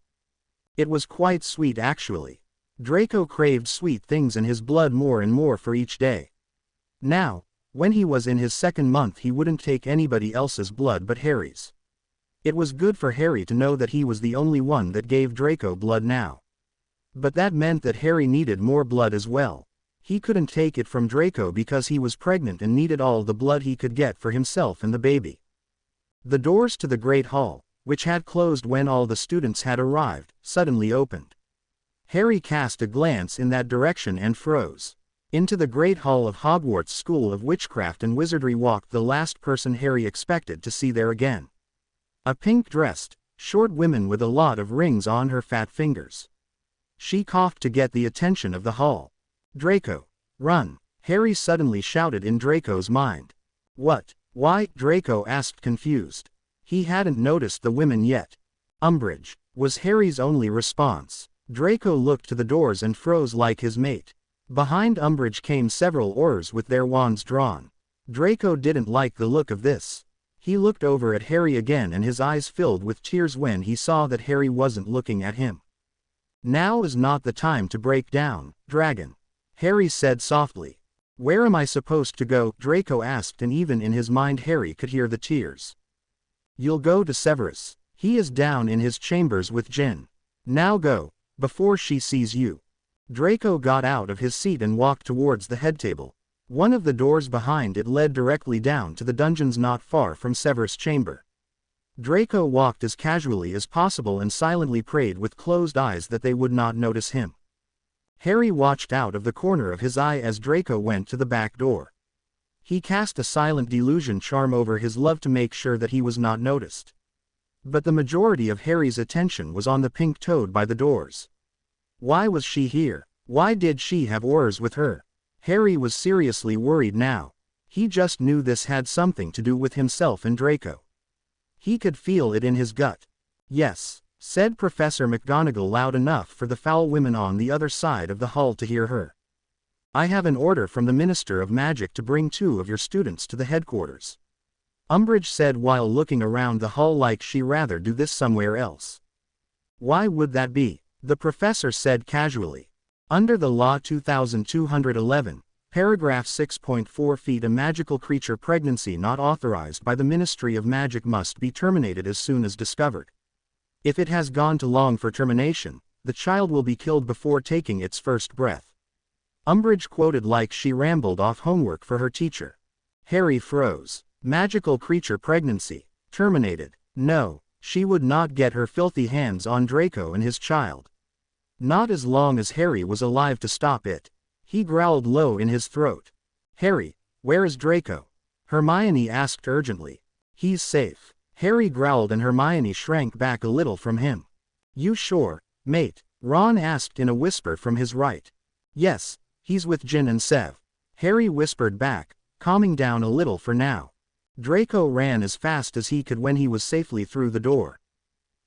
It was quite sweet actually. Draco craved sweet things in his blood more and more for each day. Now, when he was in his second month, he wouldn't take anybody else's blood but Harry's. It was good for Harry to know that he was the only one that gave Draco blood now. But that meant that Harry needed more blood as well. He couldn't take it from Draco because he was pregnant and needed all the blood he could get for himself and the baby. The doors to the Great Hall, which had closed when all the students had arrived, suddenly opened. Harry cast a glance in that direction and froze. Into the Great Hall of Hogwarts School of Witchcraft and Wizardry walked the last person Harry expected to see there again. A pink-dressed, short woman with a lot of rings on her fat fingers. She coughed to get the attention of the hall. "Draco, run!" Harry suddenly shouted in Draco's mind. "What? Why?" Draco asked confused. He hadn't noticed the women yet. "Umbridge," was Harry's only response. Draco looked to the doors and froze like his mate. Behind Umbridge came several Aurors with their wands drawn. Draco didn't like the look of this. He looked over at Harry again and his eyes filled with tears when he saw that Harry wasn't looking at him. Now is not the time to break down, dragon. Harry said softly. Where am I supposed to go? Draco asked, and even in his mind Harry could hear the tears. You'll go to Severus. He is down in his chambers with Jin. Now go, before she sees you. Draco got out of his seat and walked towards the head table. One of the doors behind it led directly down to the dungeons not far from Severus' chamber. Draco walked as casually as possible and silently prayed with closed eyes that they would not notice him. Harry watched out of the corner of his eye as Draco went to the back door. He cast a silent delusion charm over his love to make sure that he was not noticed. But the majority of Harry's attention was on the pink toad by the doors. Why was she here? Why did she have Aurors with her? Harry was seriously worried now. He just knew this had something to do with himself and Draco. He could feel it in his gut. Yes, said Professor McGonagall loud enough for the foul women on the other side of the hall to hear her. I have an order from the Minister of Magic to bring 2 of your students to the headquarters. Umbridge said while looking around the hall like she rather do this somewhere else. Why would that be? The professor said casually. Under the Law 2211, paragraph 6.4 feet, a magical creature pregnancy not authorized by the Ministry of Magic must be terminated as soon as discovered. If it has gone too long for termination, the child will be killed before taking its first breath. Umbridge quoted like she rambled off homework for her teacher. Harry froze. Magical creature pregnancy. Terminated. No, she would not get her filthy hands on Draco and his child. Not as long as Harry was alive to stop it. He growled low in his throat. Harry, where is Draco? Hermione asked urgently. He's safe. Harry growled and Hermione shrank back a little from him. You sure, mate? Ron asked in a whisper from his right. Yes, he's with Jin and Sev. Harry whispered back, calming down a little for now. Draco ran as fast as he could when he was safely through the door.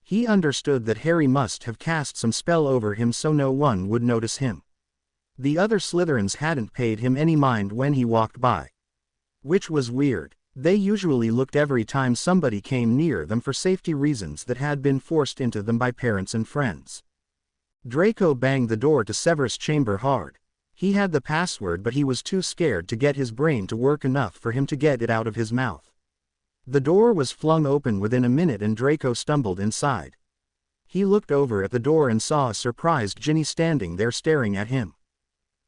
He understood that Harry must have cast some spell over him so no one would notice him. The other Slytherins hadn't paid him any mind when he walked by. Which was weird. They usually looked every time somebody came near them for safety reasons that had been forced into them by parents and friends. Draco banged the door to Severus' chamber hard. He had the password, but he was too scared to get his brain to work enough for him to get it out of his mouth. The door was flung open within a minute and Draco stumbled inside. He looked over at the door and saw a surprised Ginny standing there staring at him.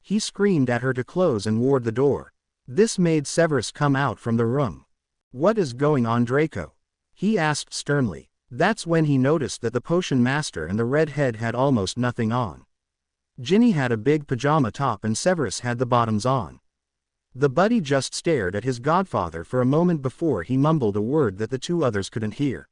He screamed at her to close and ward the door. This made Severus come out from the room. What is going on, Draco? He asked sternly. That's when he noticed that the potion master and the redhead had almost nothing on. Ginny had a big pajama top and Severus had the bottoms on. The buddy just stared at his godfather for a moment before he mumbled a word that the 2 others couldn't hear.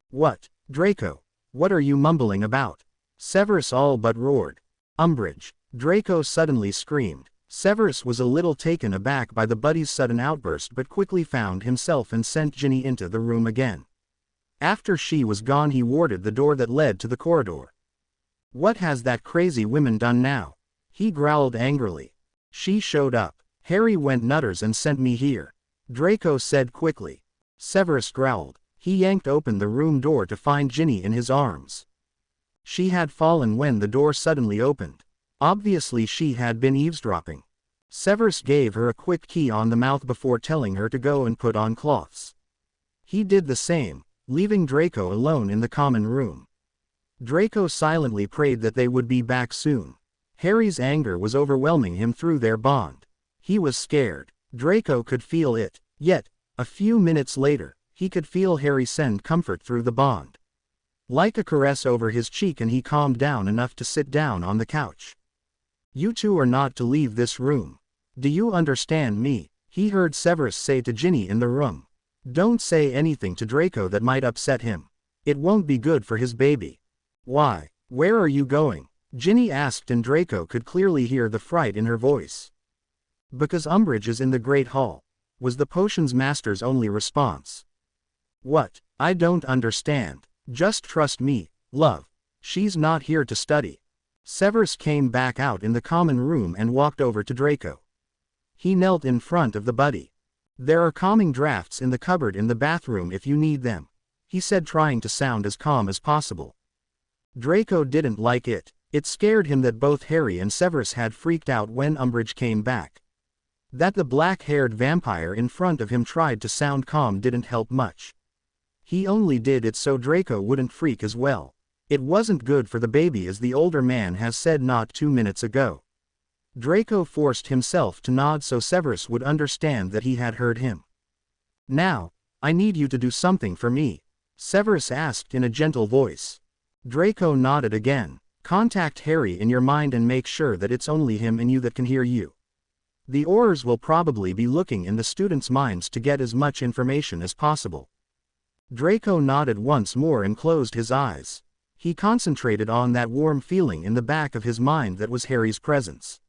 What, Draco? What are you mumbling about? Severus all but roared. Umbridge, Draco suddenly screamed. Severus was a little taken aback by the buddy's sudden outburst but quickly found himself and sent Ginny into the room again. After she was gone he warded the door that led to the corridor. What has that crazy woman done now? He growled angrily. She showed up. Harry went nutters and sent me here. Draco said quickly. Severus growled. He yanked open the room door to find Ginny in his arms. She had fallen when the door suddenly opened. Obviously she had been eavesdropping. Severus gave her a quick key on the mouth before telling her to go and put on cloths. He did the same, leaving Draco alone in the common room. Draco silently prayed that they would be back soon. Harry's anger was overwhelming him through their bond. He was scared. Draco could feel it. Yet, a few minutes later, he could feel Harry send comfort through the bond. Like a caress over his cheek, and he calmed down enough to sit down on the couch. You 2 are not to leave this room. Do you understand me? He heard Severus say to Ginny in the room. Don't say anything to Draco that might upset him. It won't be good for his baby. Why? Where are you going? Ginny asked, and Draco could clearly hear the fright in her voice. Because Umbridge is in the Great Hall, was the potions master's only response. What? I don't understand. Just trust me, love. She's not here to study. Severus came back out in the common room and walked over to Draco. He knelt in front of the buddy. There are calming drafts in the cupboard in the bathroom if you need them, he said, trying to sound as calm as possible. Draco didn't like it. It scared him that both Harry and Severus had freaked out when Umbridge came back. That the black-haired vampire in front of him tried to sound calm didn't help much. He only did it so Draco wouldn't freak as well. It wasn't good for the baby, as the older man has said not 2 minutes ago. Draco forced himself to nod so Severus would understand that he had heard him. "Now, I need you to do something for me," Severus asked in a gentle voice. Draco nodded again. "Contact Harry in your mind and make sure that it's only him and you that can hear you. The Aurors will probably be looking in the students' minds to get as much information as possible." Draco nodded once more and closed his eyes. He concentrated on that warm feeling in the back of his mind that was Harry's presence.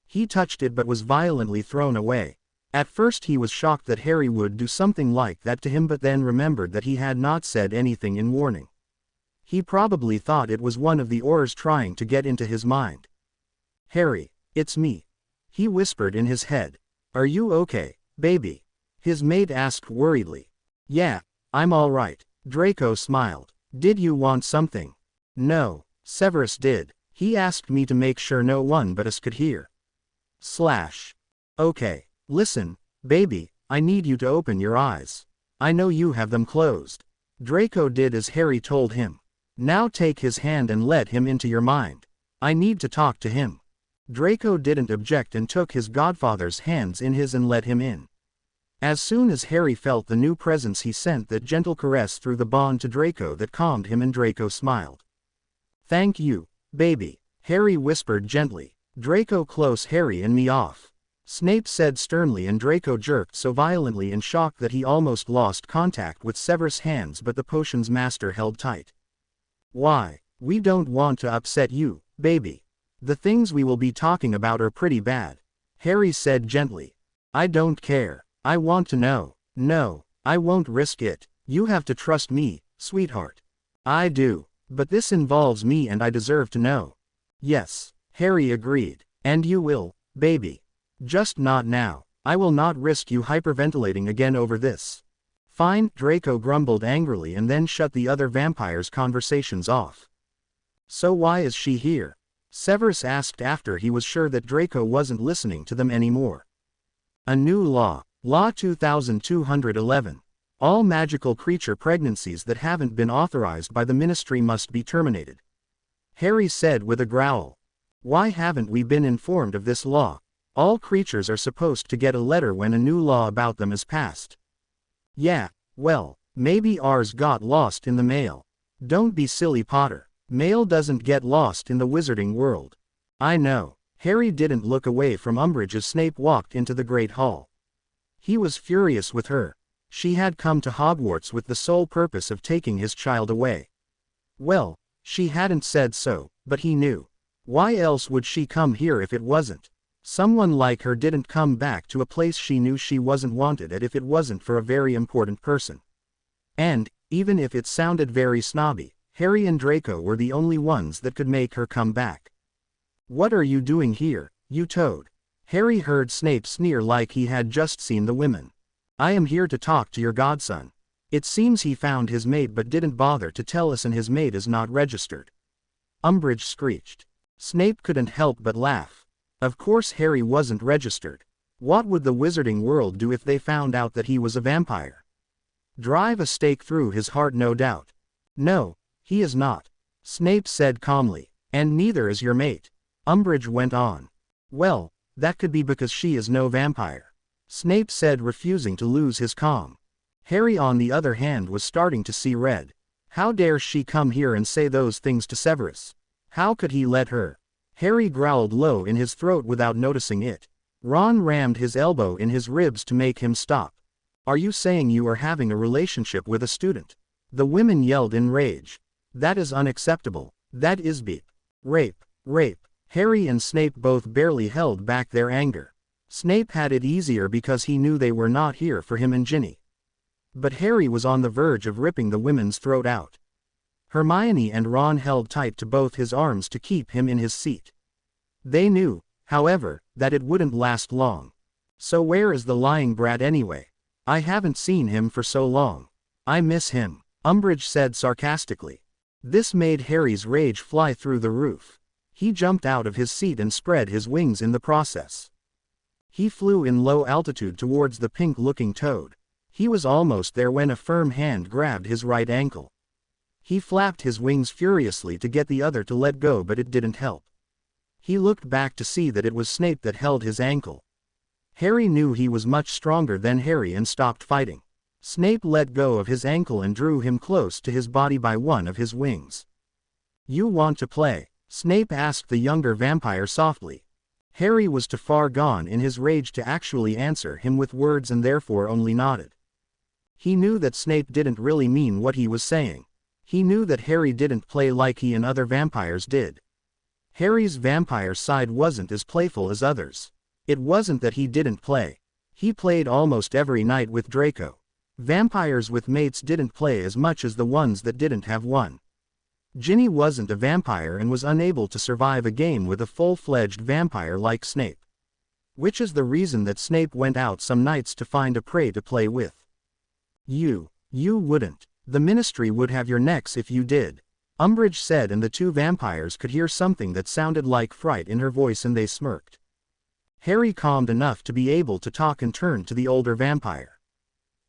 He touched it but was violently thrown away. At first he was shocked that Harry would do something like that to him, but then remembered that he had not said anything in warning. He probably thought it was one of the Aurors trying to get into his mind. "Harry, it's me," he whispered in his head. "Are you okay, baby?" his mate asked worriedly. "Yeah, I'm all right," Draco smiled. "Did you want something?" "No, Severus did. He asked me to make sure no one but us could hear." Okay, listen, baby, I need you to open your eyes. I know you have them closed." Draco did as Harry told him. "Now take his hand and let him into your mind. I need to talk to him." Draco didn't object and took his godfather's hands in his and let him in. As soon as Harry felt the new presence, he sent that gentle caress through the bond to Draco that calmed him, and Draco smiled. "Thank you, baby," Harry whispered gently. "Draco, close Harry and me off," Snape said sternly, and Draco jerked so violently in shock that he almost lost contact with Severus' hands, but the potion's master held tight. "Why, we don't want to upset you, baby. The things we will be talking about are pretty bad," Harry said gently. "I don't care. I want to know." "No, I won't risk it. You have to trust me, sweetheart." "I do, but this involves me and I deserve to know." "Yes," Harry agreed. "And you will, baby. Just not now. I will not risk you hyperventilating again over this." "Fine," Draco grumbled angrily and then shut the other vampires' conversations off. "So why is she here?" Severus asked after he was sure that Draco wasn't listening to them anymore. "A new law. Law 2211. All magical creature pregnancies that haven't been authorized by the Ministry must be terminated," Harry said with a growl. "Why haven't we been informed of this law? All creatures are supposed to get a letter when a new law about them is passed." "Yeah, well, maybe ours got lost in the mail." "Don't be silly, Potter. Mail doesn't get lost in the wizarding world." "I know." Harry didn't look away from Umbridge as Snape walked into the Great Hall. He was furious with her. She had come to Hogwarts with the sole purpose of taking his child away. Well, she hadn't said so, but he knew. Why else would she come here if it wasn't? Someone like her didn't come back to a place she knew she wasn't wanted at if it wasn't for a very important person. And, even if it sounded very snobby, Harry and Draco were the only ones that could make her come back. "What are you doing here, you toad?" Harry heard Snape sneer like he had just seen the women. "I am here to talk to your godson. It seems he found his mate but didn't bother to tell us, and his mate is not registered," Umbridge screeched. Snape couldn't help but laugh. Of course Harry wasn't registered. What would the wizarding world do if they found out that he was a vampire? Drive a stake through his heart, no doubt. "No, he is not," Snape said calmly. "And neither is your mate," Umbridge went on. "Well, that could be because she is no vampire," Snape said, refusing to lose his calm. Harry, on the other hand, was starting to see red. How dare she come here and say those things to Severus? How could he let her? Harry growled low in his throat without noticing it. Ron rammed his elbow in his ribs to make him stop. "Are you saying you are having a relationship with a student?" The women yelled in rage. "That is unacceptable. That is rape, rape." Harry and Snape both barely held back their anger. Snape had it easier because he knew they were not here for him and Ginny. But Harry was on the verge of ripping the women's throat out. Hermione and Ron held tight to both his arms to keep him in his seat. They knew, however, that it wouldn't last long. "So where is the lying brat anyway? I haven't seen him for so long. I miss him," Umbridge said sarcastically. This made Harry's rage fly through the roof. He jumped out of his seat and spread his wings in the process. He flew in low altitude towards the pink-looking toad. He was almost there when a firm hand grabbed his right ankle. He flapped his wings furiously to get the other to let go, but it didn't help. He looked back to see that it was Snape that held his ankle. Harry knew he was much stronger than Harry and stopped fighting. Snape let go of his ankle and drew him close to his body by one of his wings. "You want to play?" Snape asked the younger vampire softly. Harry was too far gone in his rage to actually answer him with words and therefore only nodded. He knew that Snape didn't really mean what he was saying. He knew that Harry didn't play like he and other vampires did. Harry's vampire side wasn't as playful as others. It wasn't that he didn't play. He played almost every night with Draco. Vampires with mates didn't play as much as the ones that didn't have one. Ginny wasn't a vampire and was unable to survive a game with a full-fledged vampire like Snape. Which is the reason that Snape went out some nights to find a prey to play with. You wouldn't. The Ministry would have your necks if you did," Umbridge said, and the two vampires could hear something that sounded like fright in her voice and they smirked. Harry calmed enough to be able to talk and turned to the older vampire.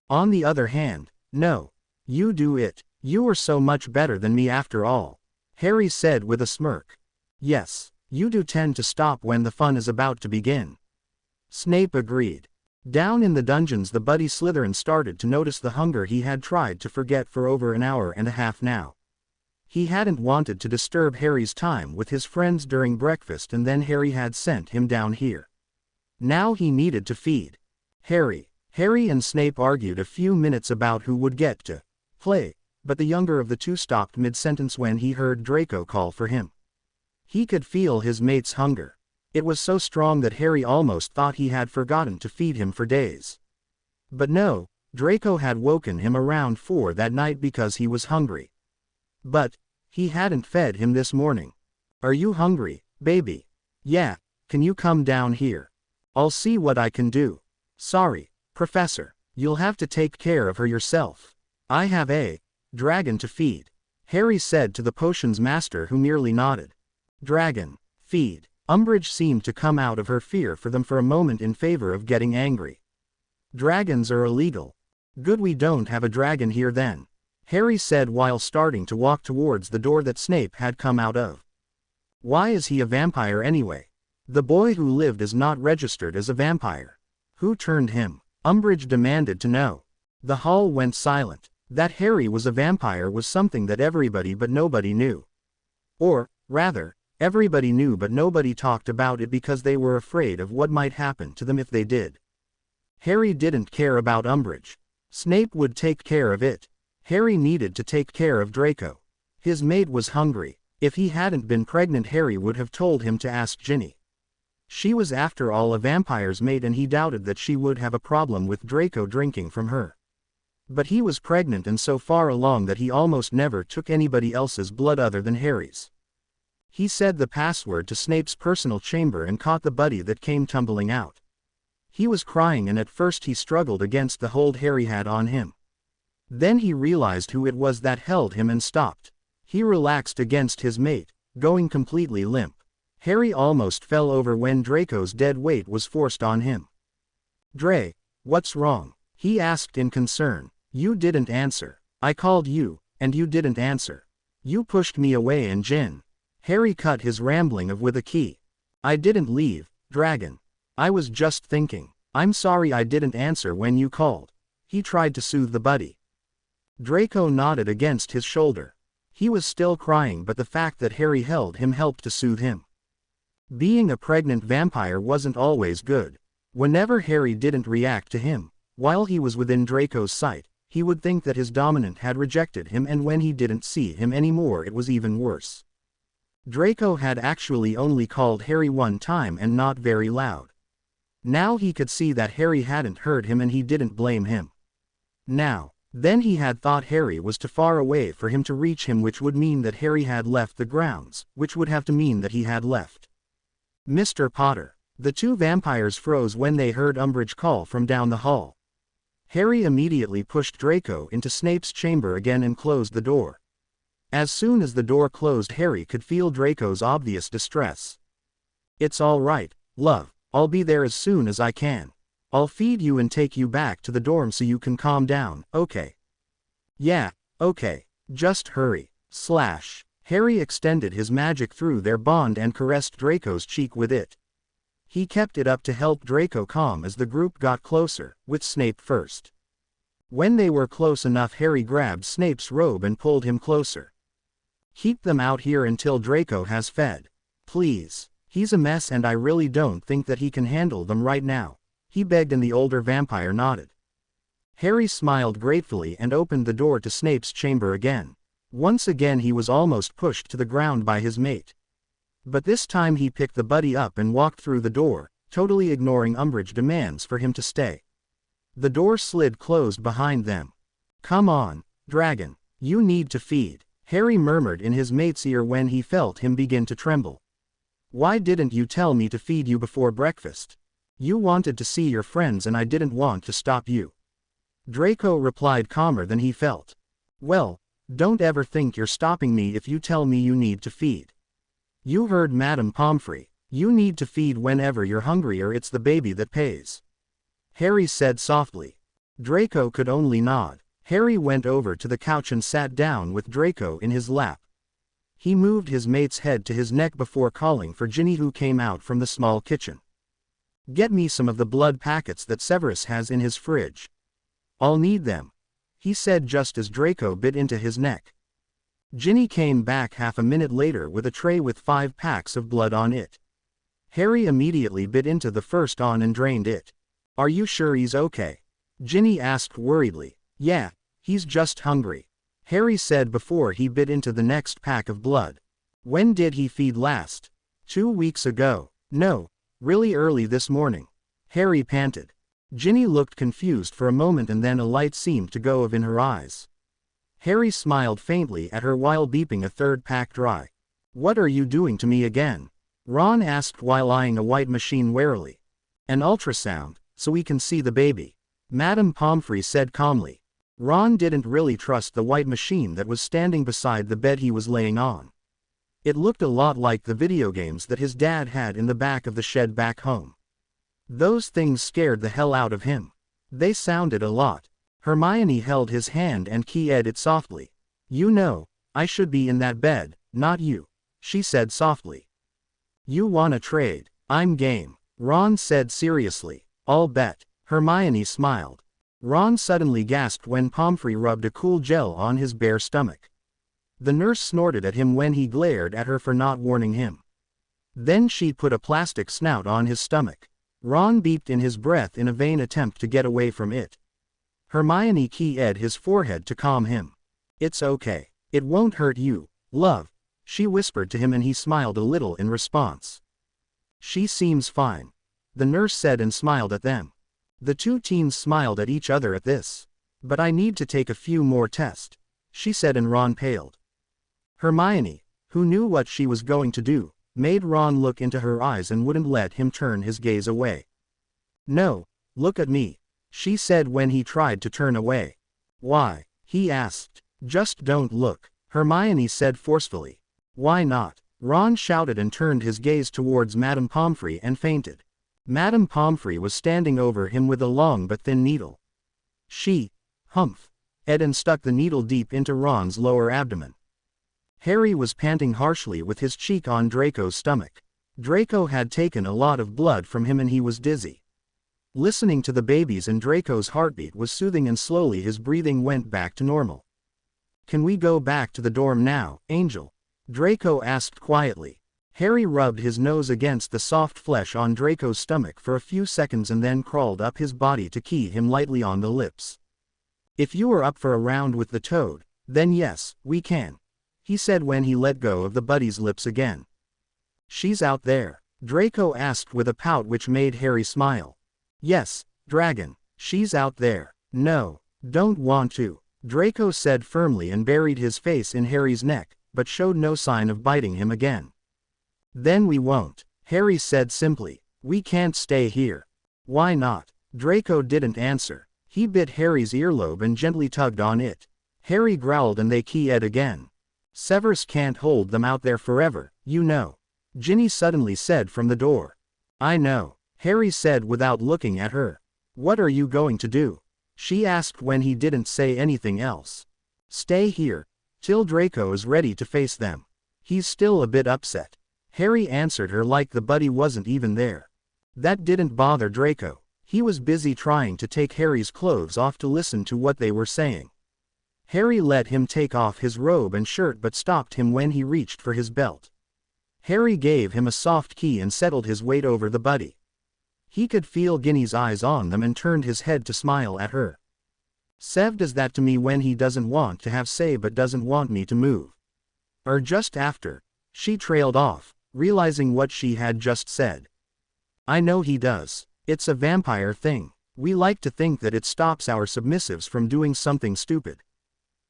"On the other hand, no. You do it. You are so much better than me after all," Harry said with a smirk. "Yes, you do tend to stop when the fun is about to begin," Snape agreed. Down in the dungeons, the buddy Slytherin started to notice the hunger he had tried to forget for over an hour and a half now. He hadn't wanted to disturb Harry's time with his friends during breakfast, and then Harry had sent him down here. Now he needed to feed Harry. Harry and Snape argued a few minutes about who would get to play, but the younger of the two stopped mid-sentence when he heard Draco call for him. He could feel his mate's hunger. It was so strong that Harry almost thought he had forgotten to feed him for days. But no, Draco had woken him around 4 that night because he was hungry. But he hadn't fed him this morning. "Are you hungry, baby?" "Yeah, can you come down here? I'll see what I can do." "Sorry, Professor, you'll have to take care of her yourself. I have a dragon to feed," Harry said to the potions master, who merely nodded. "Dragon, feed." Umbridge seemed to come out of her fear for them for a moment in favor of getting angry. "Dragons are illegal." "Good, we don't have a dragon here then," Harry said while starting to walk towards the door that Snape had come out of. "Why is he a vampire anyway? The boy who lived is not registered as a vampire. Who turned him?" Umbridge demanded to know. The hall went silent. That Harry was a vampire was something that everybody but nobody knew. Or, rather, everybody knew but nobody talked about it because they were afraid of what might happen to them if they did. Harry didn't care about Umbridge. Snape would take care of it. Harry needed to take care of Draco. His mate was hungry. If he hadn't been pregnant, Harry would have told him to ask Ginny. She was after all a vampire's mate, and he doubted that she would have a problem with Draco drinking from her. But he was pregnant and so far along that he almost never took anybody else's blood other than Harry's. He said the password to Snape's personal chamber and caught the buddy that came tumbling out. He was crying, and at first he struggled against the hold Harry had on him. Then he realized who it was that held him and stopped. He relaxed against his mate, going completely limp. Harry almost fell over when Draco's dead weight was forced on him. "Dre, what's wrong?" he asked in concern. "You didn't answer. I called you, and you didn't answer. You pushed me away and Jin." Harry cut his rambling with a key. "I didn't leave, Dragon. I was just thinking. I'm sorry I didn't answer when you called." He tried to soothe the buddy. Draco nodded against his shoulder. He was still crying, but the fact that Harry held him helped to soothe him. Being a pregnant vampire wasn't always good. Whenever Harry didn't react to him, while he was within Draco's sight, he would think that his dominant had rejected him, and when he didn't see him anymore it was even worse. Draco had actually only called Harry one time and not very loud. Now he could see that Harry hadn't heard him, and he didn't blame him. Then he had thought Harry was too far away for him to reach him, which would mean that Harry had left the grounds, which would have to mean that he had left Mr. Potter. The two vampires froze when they heard Umbridge call from down the hall. Harry immediately pushed Draco into Snape's chamber again and closed the door. As soon as the door closed, Harry could feel Draco's obvious distress. "It's all right, love, I'll be there as soon as I can. I'll feed you and take you back to the dorm so you can calm down, okay?" "Yeah, okay. Just hurry." Harry extended his magic through their bond and caressed Draco's cheek with it. He kept it up to help Draco calm as the group got closer, with Snape first. When they were close enough, Harry grabbed Snape's robe and pulled him closer. "Keep them out here until Draco has fed. Please. He's a mess and I really don't think that he can handle them right now," he begged, and the older vampire nodded. Harry smiled gratefully and opened the door to Snape's chamber again. Once again he was almost pushed to the ground by his mate. But this time he picked the buddy up and walked through the door, totally ignoring Umbridge's demands for him to stay. The door slid closed behind them. "Come on, dragon, you need to feed," Harry murmured in his mate's ear when he felt him begin to tremble. "Why didn't you tell me to feed you before breakfast? You wanted to see your friends and I didn't want to stop you." Draco replied calmer than he felt. "Well, don't ever think you're stopping me if you tell me you need to feed. You heard Madame Pomfrey, you need to feed whenever you're hungry or it's the baby that pays," Harry said softly. Draco could only nod. Harry went over to the couch and sat down with Draco in his lap. He moved his mate's head to his neck before calling for Ginny, who came out from the small kitchen. "Get me some of the blood packets that Severus has in his fridge. I'll need them," he said just as Draco bit into his neck. Ginny came back half a minute later with a tray with 5 packs of blood on it. Harry immediately bit into the first on and drained it. "Are you sure he's okay?" Ginny asked worriedly. "Yeah, he's just hungry," Harry said before he bit into the next pack of blood. "When did he feed last?" 2 weeks ago. "No, really early this morning," Harry panted. Ginny looked confused for a moment and then a light seemed to go off in her eyes. Harry smiled faintly at her while beeping a 3rd pack dry. "What are you doing to me again?" Ron asked while eyeing a white machine warily. "An ultrasound, so we can see the baby," Madame Pomfrey said calmly. Ron didn't really trust the white machine that was standing beside the bed he was laying on. It looked a lot like the video games that his dad had in the back of the shed back home. Those things scared the hell out of him. They sounded a lot. Hermione held his hand and keyed it softly. "You know, I should be in that bed, not you," she said softly. "You wanna trade? I'm game," Ron said seriously. "I'll bet." Hermione smiled. Ron suddenly gasped when Pomfrey rubbed a cool gel on his bare stomach. The nurse snorted at him when he glared at her for not warning him. Then she put a plastic snout on his stomach. Ron beeped in his breath in a vain attempt to get away from it. Hermione keyed his forehead to calm him. "It's okay. It won't hurt you, love," she whispered to him, and he smiled a little in response. "She seems fine," the nurse said and smiled at them. The 2 teens smiled at each other at this. "But I need to take a few more tests," she said, and Ron paled. Hermione, who knew what she was going to do, made Ron look into her eyes and wouldn't let him turn his gaze away. "No, look at me," she said when he tried to turn away. "Why?" he asked. "Just don't look," Hermione said forcefully. "Why not?" Ron shouted and turned his gaze towards Madame Pomfrey and fainted. Madame Pomfrey was standing over him with a long but thin needle. She, and stuck the needle deep into Ron's lower abdomen. Harry was panting harshly with his cheek on Draco's stomach. Draco had taken a lot of blood from him and he was dizzy. Listening to the babies and Draco's heartbeat was soothing, and slowly his breathing went back to normal. "Can we go back to the dorm now, Angel?" Draco asked quietly. Harry rubbed his nose against the soft flesh on Draco's stomach for a few seconds and then crawled up his body to key him lightly on the lips. "If you are up for a round with the toad, then yes, we can," he said when he let go of the buddy's lips again. "She's out there?" Draco asked with a pout which made Harry smile. "Yes, dragon, she's out there." "No, don't want to," Draco said firmly and buried his face in Harry's neck, but showed no sign of biting him again. "Then we won't," Harry said simply. "We can't stay here." "Why not?" Draco didn't answer. He bit Harry's earlobe and gently tugged on it. Harry growled and they keyed again. Severus can't hold them out there forever, you know. Ginny suddenly said from the door. I know, Harry said without looking at her. What are you going to do? She asked when he didn't say anything else. Stay here, till Draco is ready to face them. He's still a bit upset. Harry answered her like the buddy wasn't even there. That didn't bother Draco. He was busy trying to take Harry's clothes off to listen to what they were saying. Harry let him take off his robe and shirt but stopped him when he reached for his belt. Harry gave him a soft key and settled his weight over the buddy. He could feel Ginny's eyes on them and turned his head to smile at her. Sev does that to me when he doesn't want to have say but doesn't want me to move. Or just after. She trailed off, realizing what she had just said. I know he does. It's a vampire thing. We like to think that it stops our submissives from doing something stupid.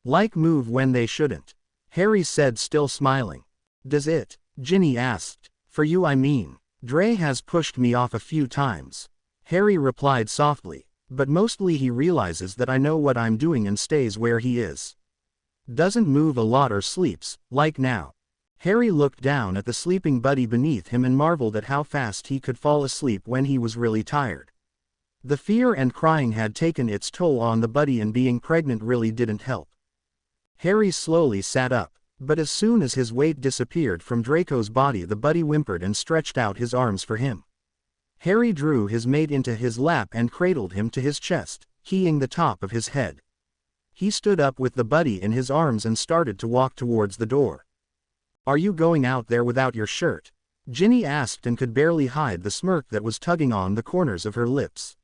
Like move when they shouldn't. Harry said, still smiling. Does it? Ginny asked. For you I mean. Dre has pushed me off a few times. Harry replied softly, but mostly he realizes that I know what I'm doing and stays where he is. Doesn't move a lot or sleeps, like now. Harry looked down at the sleeping buddy beneath him and marveled at how fast he could fall asleep when he was really tired. The fear and crying had taken its toll on the buddy and being pregnant really didn't help. Harry slowly sat up, but as soon as his weight disappeared from Draco's body the buddy whimpered and stretched out his arms for him. Harry drew his mate into his lap and cradled him to his chest, keying the top of his head. He stood up with the buddy in his arms and started to walk towards the door. Are you going out there without your shirt? Ginny asked and could barely hide the smirk that was tugging on the corners of her lips.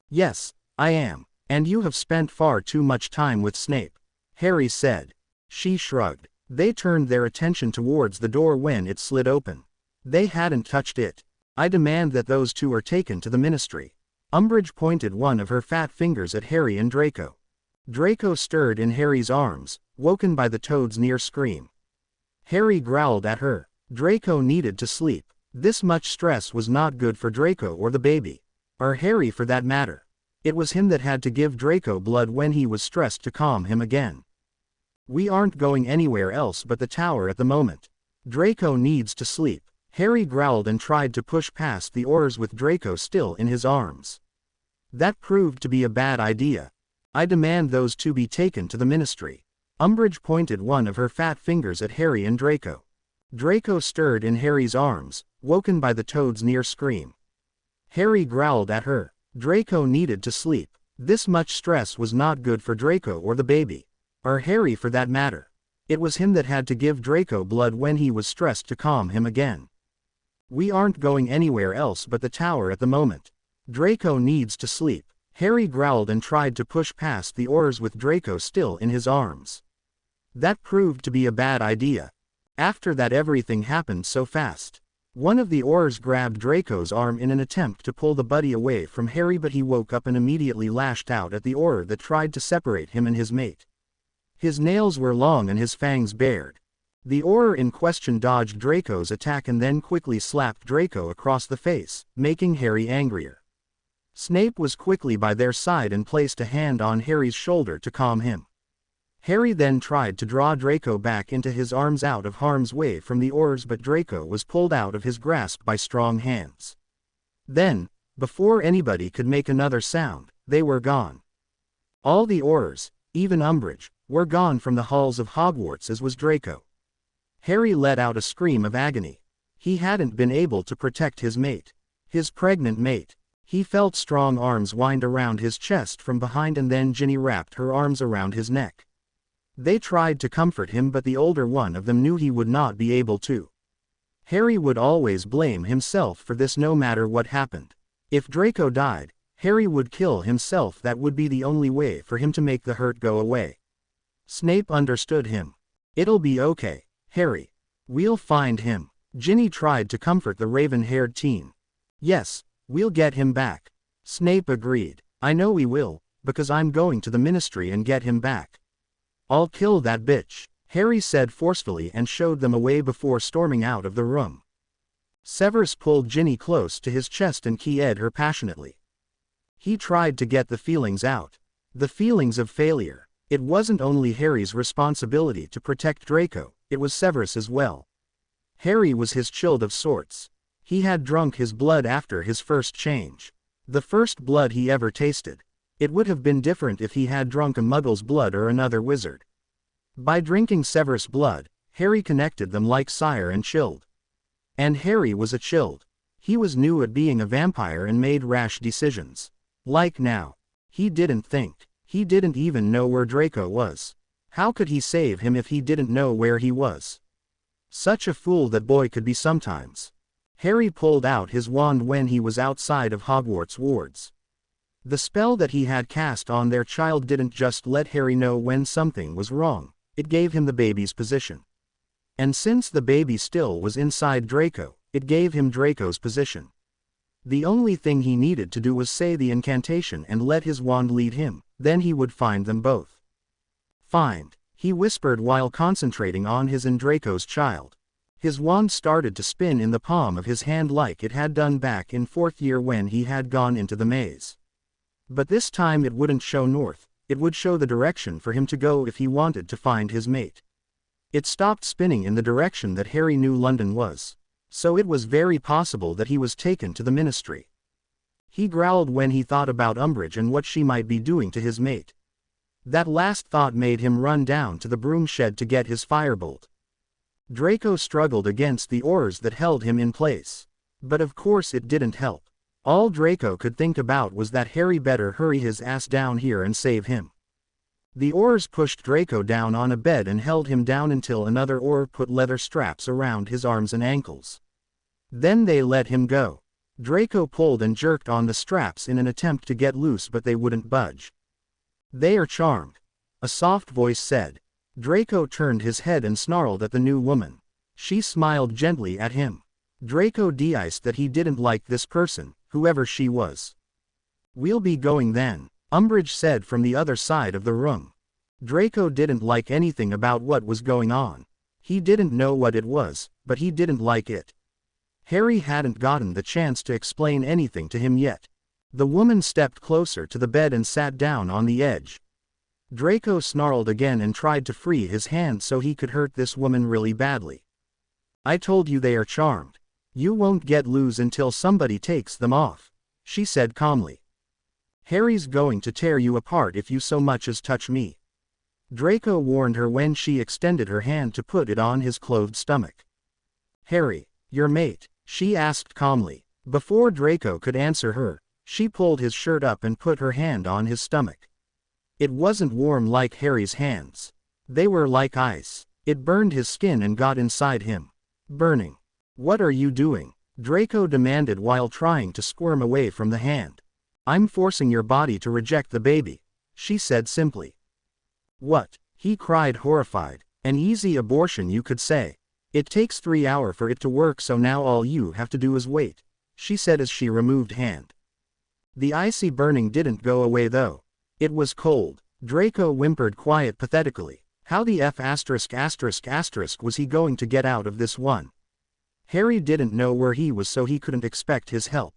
Yes, I am, and you have spent far too much time with Snape, Harry said. She shrugged. They turned their attention towards the door when it slid open. They hadn't touched it. I demand that those two are taken to the ministry. Umbridge pointed one of her fat fingers at Harry and Draco. Draco stirred in Harry's arms, woken by the toad's near scream. Harry growled at her. Draco needed to sleep. This much stress was not good for Draco or the baby. Or Harry for that matter. It was him that had to give Draco blood when he was stressed to calm him again. We aren't going anywhere else but the tower at the moment. Draco needs to sleep. Harry growled and tried to push past the oars with Draco still in his arms. That proved to be a bad idea. I demand those two be taken to the ministry. Umbridge pointed one of her fat fingers at Harry and Draco. Draco stirred in Harry's arms, woken by the toad's near scream. Harry growled at her. Draco needed to sleep. This much stress was not good for Draco or the baby. Or Harry for that matter. It was him that had to give Draco blood when he was stressed to calm him again. We aren't going anywhere else but the tower at the moment. Draco needs to sleep. Harry growled and tried to push past the oars with Draco still in his arms. That proved to be a bad idea. After that everything happened so fast. One of the oars grabbed Draco's arm in an attempt to pull the buddy away from Harry, but he woke up and immediately lashed out at the oar that tried to separate him and his mate. His nails were long and his fangs bared. The oar in question dodged Draco's attack and then quickly slapped Draco across the face, making Harry angrier. Snape was quickly by their side and placed a hand on Harry's shoulder to calm him. Harry then tried to draw Draco back into his arms out of harm's way from the oars, but Draco was pulled out of his grasp by strong hands. Then, before anybody could make another sound, they were gone. All the oars, even Umbridge, were gone from the halls of Hogwarts, as was Draco. Harry let out a scream of agony. He hadn't been able to protect his mate. His pregnant mate. He felt strong arms wind around his chest from behind and then Ginny wrapped her arms around his neck. They tried to comfort him, but the older one of them knew he would not be able to. Harry would always blame himself for this no matter what happened. If Draco died, Harry would kill himself. That would be the only way for him to make the hurt go away. Snape understood him. It'll be okay, Harry. We'll find him. Ginny tried to comfort the raven-haired teen. Yes, we'll get him back. Snape agreed. I know we will, because I'm going to the ministry and get him back. I'll kill that bitch, Harry said forcefully and showed them a way before storming out of the room. Severus pulled Ginny close to his chest and kissed her passionately. He tried to get the feelings out. The feelings of failure. It wasn't only Harry's responsibility to protect Draco, it was Severus as well. Harry was his child of sorts. He had drunk his blood after his first change. The first blood he ever tasted. It would have been different if he had drunk a muggle's blood or another wizard. By drinking Severus' blood, Harry connected them like sire and child. And Harry was a child. He was new at being a vampire and made rash decisions. Like now. He didn't think. He didn't even know where Draco was. How could he save him if he didn't know where he was? Such a fool that boy could be sometimes. Harry pulled out his wand when he was outside of Hogwarts wards. The spell that he had cast on their child didn't just let Harry know when something was wrong, it gave him the baby's position. And since the baby still was inside Draco, it gave him Draco's position. The only thing he needed to do was say the incantation and let his wand lead him, then he would find them both. Find, he whispered while concentrating on his and Draco's child. His wand started to spin in the palm of his hand like it had done back in 4th year when he had gone into the maze. But this time it wouldn't show north, it would show the direction for him to go if he wanted to find his mate. It stopped spinning in the direction that Harry knew London was. So it was very possible that he was taken to the ministry. He growled when he thought about Umbridge and what she might be doing to his mate. That last thought made him run down to the broom shed to get his firebolt. Draco struggled against the oars that held him in place. But of course it didn't help. All Draco could think about was that Harry better hurry his ass down here and save him. The oars pushed Draco down on a bed and held him down until another oar put leather straps around his arms and ankles. Then they let him go. Draco pulled and jerked on the straps in an attempt to get loose, but they wouldn't budge. "They are charmed," a soft voice said. Draco turned his head and snarled at the new woman. She smiled gently at him. Draco de-iced that he didn't like this person, whoever she was. "We'll be going then," Umbridge said from the other side of the room. Draco didn't like anything about what was going on. He didn't know what it was, but he didn't like it. Harry hadn't gotten the chance to explain anything to him yet. The woman stepped closer to the bed and sat down on the edge. Draco snarled again and tried to free his hand so he could hurt this woman really badly. "I told you they are charmed. You won't get loose until somebody takes them off," she said calmly. "Harry's going to tear you apart if you so much as touch me," Draco warned her when she extended her hand to put it on his clothed stomach. "Harry, your mate?" she asked calmly. Before Draco could answer her, she pulled his shirt up and put her hand on his stomach. It wasn't warm like Harry's hands. They were like ice. It burned his skin and got inside him. Burning. "What are you doing?" Draco demanded while trying to squirm away from the hand. "I'm forcing your body to reject the baby," she said simply. "What?" he cried horrified. "An easy abortion you could say. It takes 3 hours for it to work, so now all you have to do is wait," she said as she removed hand. The icy burning didn't go away though. It was cold. Draco whimpered quiet pathetically. How the F*** was he going to get out of this one? Harry didn't know where he was, so he couldn't expect his help.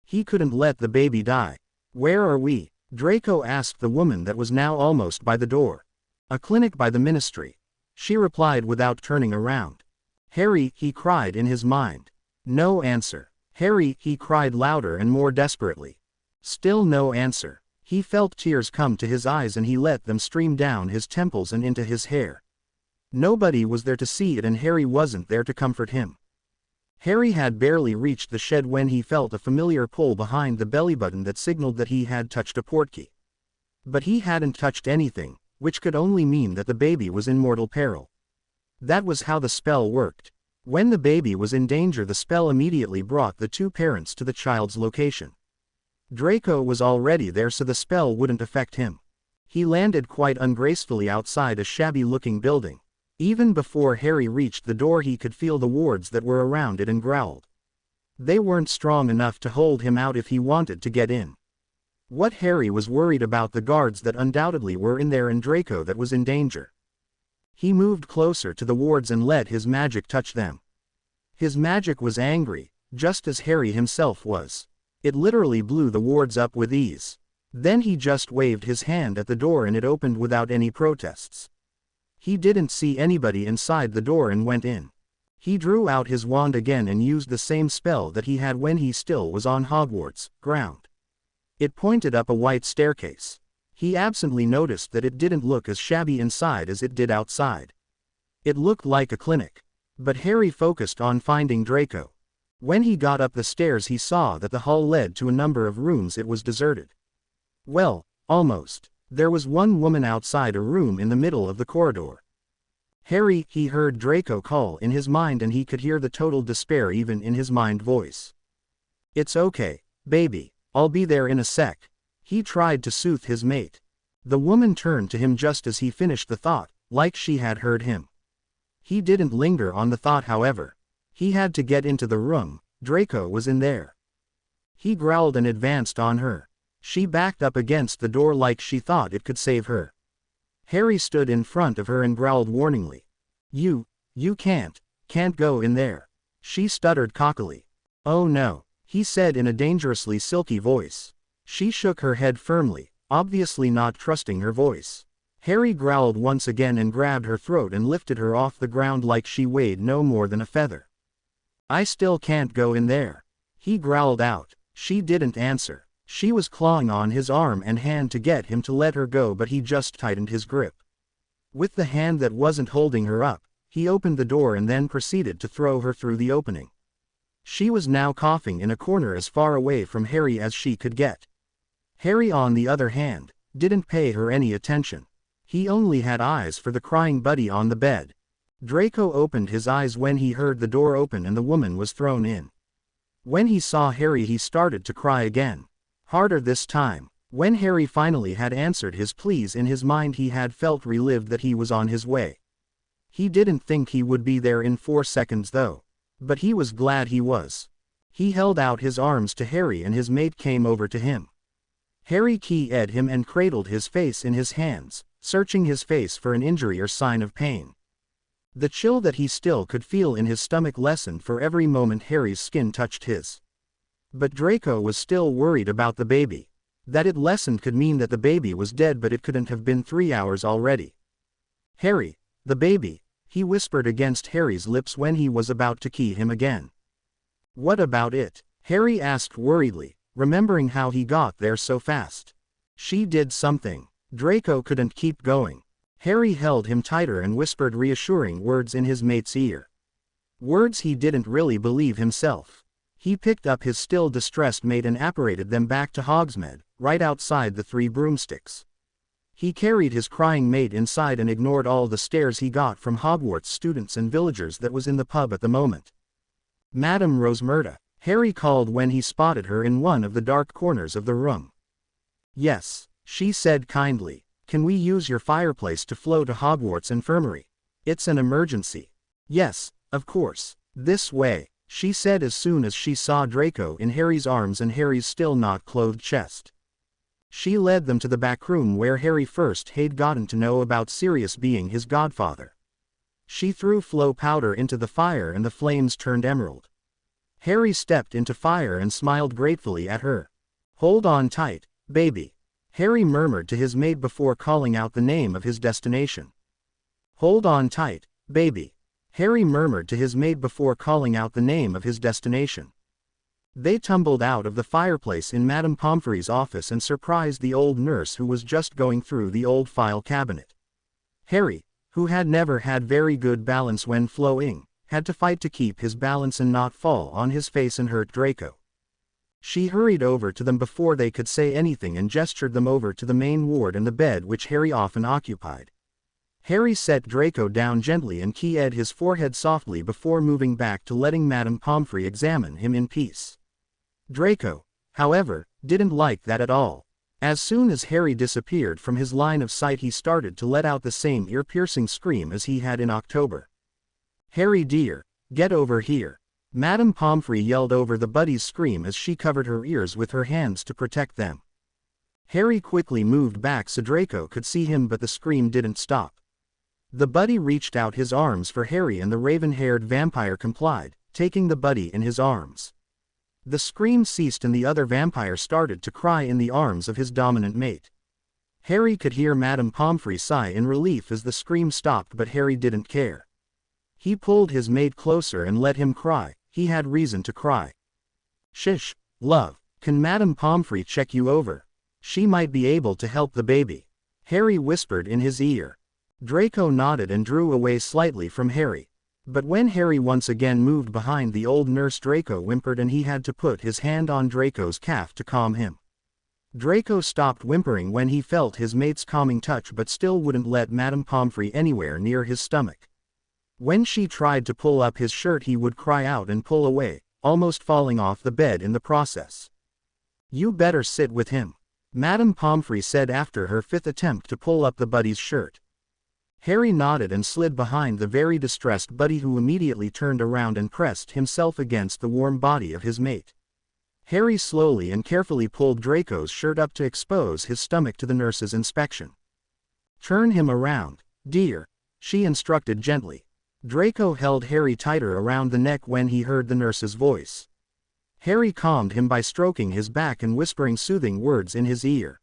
He couldn't let the baby die. "Where are we?" Draco asked the woman that was now almost by the door. "A clinic by the ministry," she replied without turning around. "Harry," he cried in his mind. No answer. "Harry," he cried louder and more desperately. Still no answer. He felt tears come to his eyes and he let them stream down his temples and into his hair. Nobody was there to see it and Harry wasn't there to comfort him. Harry had barely reached the shed when he felt a familiar pull behind the belly button that signaled that he had touched a portkey. But he hadn't touched anything, which could only mean that the baby was in mortal peril. That was how the spell worked. When the baby was in danger, the spell immediately brought the two parents to the child's location. Draco was already there, so the spell wouldn't affect him. He landed quite ungracefully outside a shabby-looking building. Even before Harry reached the door, he could feel the wards that were around it and growled. They weren't strong enough to hold him out if he wanted to get in. What Harry was worried about the guards that undoubtedly were in there and Draco that was in danger. He moved closer to the wards and let his magic touch them. His magic was angry, just as Harry himself was. It literally blew the wards up with ease. Then he just waved his hand at the door and it opened without any protests. He didn't see anybody inside the door and went in. He drew out his wand again and used the same spell that he had when he still was on Hogwarts ground. It pointed up a white staircase. He absently noticed that it didn't look as shabby inside as it did outside. It looked like a clinic. But Harry focused on finding Draco. When he got up the stairs he saw that the hall led to a number of rooms. It was deserted. Well, almost. There was one woman outside a room in the middle of the corridor. Harry, he heard Draco call in his mind and he could hear the total despair even in his mind voice. "It's okay, baby, I'll be there in a sec." He tried to soothe his mate. The woman turned to him just as he finished the thought, like she had heard him. He didn't linger on the thought however. He had to get into the room. Draco was in there. He growled and advanced on her. She backed up against the door like she thought it could save her. Harry stood in front of her and growled warningly. You can't go in there." She stuttered cockily. "Oh no," he said in a dangerously silky voice. She shook her head firmly, obviously not trusting her voice. Harry growled once again and grabbed her throat and lifted her off the ground like she weighed no more than a feather. "I still can't go in there," he growled out. She didn't answer. She was clawing on his arm and hand to get him to let her go but he just tightened his grip. With the hand that wasn't holding her up, he opened the door and then proceeded to throw her through the opening. She was now coughing in a corner as far away from Harry as she could get. Harry on the other hand, didn't pay her any attention. He only had eyes for the crying buddy on the bed. Draco opened his eyes when he heard the door open and the woman was thrown in. When he saw Harry he started to cry again. Harder this time. When Harry finally had answered his pleas in his mind he had felt relieved that he was on his way. He didn't think he would be there in 4 seconds though. But he was glad he was. He held out his arms to Harry and his mate came over to him. Harry keyed him and cradled his face in his hands, searching his face for an injury or sign of pain. The chill that he still could feel in his stomach lessened for every moment Harry's skin touched his. But Draco was still worried about the baby. That it lessened could mean that the baby was dead but it couldn't have been 3 hours already. "Harry, the baby," he whispered against Harry's lips when he was about to key him again. "What about it?" Harry asked worriedly, remembering how he got there so fast. "She did something." Draco couldn't keep going. Harry held him tighter and whispered reassuring words in his mate's ear. Words he didn't really believe himself. He picked up his still distressed mate and apparated them back to Hogsmeade, right outside the 3 broomsticks. He carried his crying mate inside and ignored all the stares he got from Hogwarts students and villagers that was in the pub at the moment. "Madame Rosmerta," Harry called when he spotted her in one of the dark corners of the room. "Yes," she said kindly. "Can we use your fireplace to flow to Hogwarts Infirmary? It's an emergency." "Yes, of course. This way," she said as soon as she saw Draco in Harry's arms and Harry's still not clothed chest. She led them to the back room where Harry first had gotten to know about Sirius being his godfather. She threw flow powder into the fire and the flames turned emerald. Harry stepped into fire and smiled gratefully at her. "Hold on tight, baby," Harry murmured to his mate before calling out the name of his destination. "Hold on tight, baby," Harry murmured to his mate before calling out the name of his destination. They tumbled out of the fireplace in Madame Pomfrey's office and surprised the old nurse who was just going through the old file cabinet. Harry, who had never had very good balance when flowing, had to fight to keep his balance and not fall on his face and hurt Draco. She hurried over to them before they could say anything and gestured them over to the main ward and the bed which Harry often occupied. Harry set Draco down gently and keyed his forehead softly before moving back to letting Madame Pomfrey examine him in peace. Draco, however, didn't like that at all. As soon as Harry disappeared from his line of sight he started to let out the same ear-piercing scream as he had in October. "Harry dear, get over here," Madame Pomfrey yelled over the buddy's scream as she covered her ears with her hands to protect them. Harry quickly moved back so Draco could see him but the scream didn't stop. The buddy reached out his arms for Harry and the raven-haired vampire complied, taking the buddy in his arms. The scream ceased and the other vampire started to cry in the arms of his dominant mate. Harry could hear Madame Pomfrey sigh in relief as the scream stopped, but Harry didn't care. He pulled his mate closer and let him cry. He had reason to cry. "Shish, love, can Madame Pomfrey check you over? She might be able to help the baby," Harry whispered in his ear. Draco nodded and drew away slightly from Harry. But when Harry once again moved behind the old nurse, Draco whimpered and he had to put his hand on Draco's calf to calm him. Draco stopped whimpering when he felt his mate's calming touch, but still wouldn't let Madame Pomfrey anywhere near his stomach. When she tried to pull up his shirt, he would cry out and pull away, almost falling off the bed in the process. "You better sit with him," Madame Pomfrey said after her fifth attempt to pull up the buddy's shirt. Harry nodded and slid behind the very distressed buddy, who immediately turned around and pressed himself against the warm body of his mate. Harry slowly and carefully pulled Draco's shirt up to expose his stomach to the nurse's inspection. "Turn him around, dear," she instructed gently. Draco held Harry tighter around the neck when he heard the nurse's voice. Harry calmed him by stroking his back and whispering soothing words in his ear.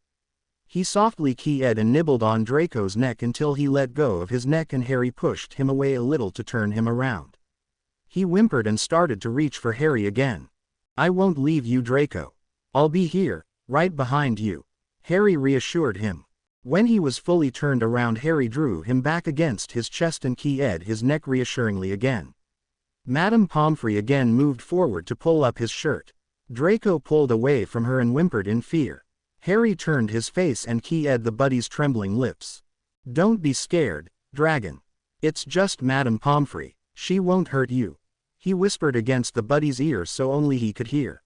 He softly keyed and nibbled on Draco's neck until he let go of his neck and Harry pushed him away a little to turn him around. He whimpered and started to reach for Harry again. "I won't leave you, Draco. I'll be here, right behind you," Harry reassured him. When he was fully turned around, Harry drew him back against his chest and keyed his neck reassuringly again. Madame Pomfrey again moved forward to pull up his shirt. Draco pulled away from her and whimpered in fear. Harry turned his face and keyed the buddy's trembling lips. "Don't be scared, dragon. It's just Madame Pomfrey. She won't hurt you," he whispered against the buddy's ear so only he could hear.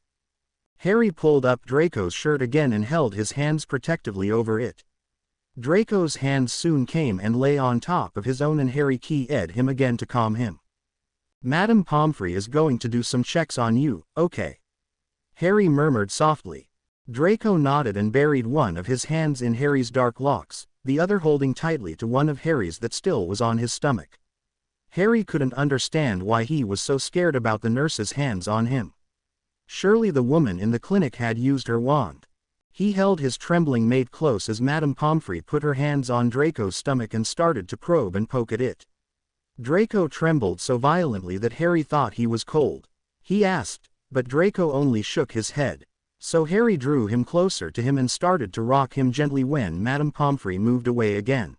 Harry pulled up Draco's shirt again and held his hands protectively over it. Draco's hands soon came and lay on top of his own and Harry keyed him again to calm him. "Madame Pomfrey is going to do some checks on you, okay?" Harry murmured softly. Draco nodded and buried one of his hands in Harry's dark locks, the other holding tightly to one of Harry's that still was on his stomach. Harry couldn't understand why he was so scared about the nurse's hands on him. Surely the woman in the clinic had used her wand. He held his trembling mate close as Madame Pomfrey put her hands on Draco's stomach and started to probe and poke at it. Draco trembled so violently that Harry thought he was cold. He asked, but Draco only shook his head. So Harry drew him closer to him and started to rock him gently when Madame Pomfrey moved away again.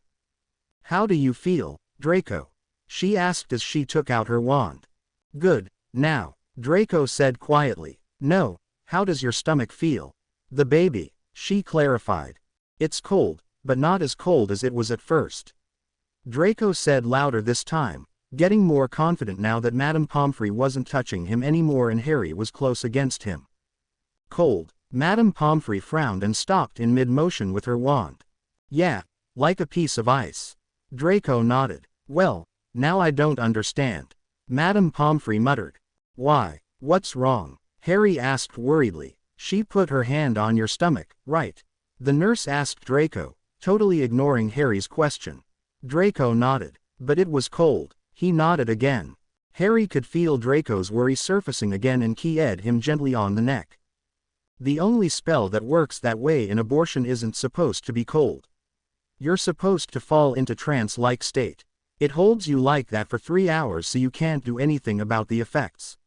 "How do you feel, Draco?" she asked as she took out her wand. "Good, now," Draco said quietly. "No, how does your stomach feel?" "The baby," she clarified. "It's cold, but not as cold as it was at first," Draco said louder this time, getting more confident now that Madame Pomfrey wasn't touching him anymore and Harry was close against him. "Cold," Madame Pomfrey frowned and stopped in mid-motion with her wand. "Yeah, like a piece of ice." Draco nodded. "Well, now I don't understand," Madame Pomfrey muttered. "Why, what's wrong?" Harry asked worriedly. "She put her hand on your stomach, right?" the nurse asked Draco, totally ignoring Harry's question. Draco nodded. "But it was cold." He nodded again. Harry could feel Draco's worry surfacing again and keyed him gently on the neck. "The only spell that works that way in abortion isn't supposed to be cold. You're supposed to fall into trance-like state. It holds you like that for 3 hours so you can't do anything about the effects."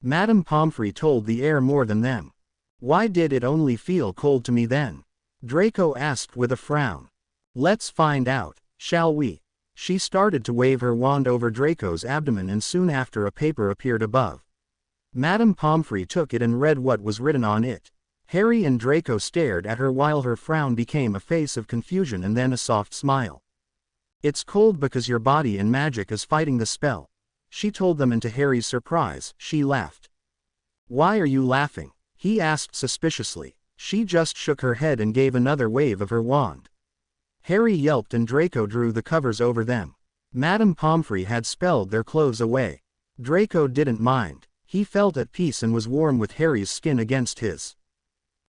Madame Pomfrey told the air more than them. "Why did it only feel cold to me then?" Draco asked with a frown. "Let's find out, shall we?" She started to wave her wand over Draco's abdomen and soon after a paper appeared above. Madame Pomfrey took it and read what was written on it. Harry and Draco stared at her while her frown became a face of confusion and then a soft smile. "It's cold because your body and magic is fighting the spell," she told them, and to Harry's surprise, she laughed. "Why are you laughing?" he asked suspiciously. She just shook her head and gave another wave of her wand. Harry yelped and Draco drew the covers over them. Madame Pomfrey had spelled their clothes away. Draco didn't mind. He felt at peace and was warm with Harry's skin against his.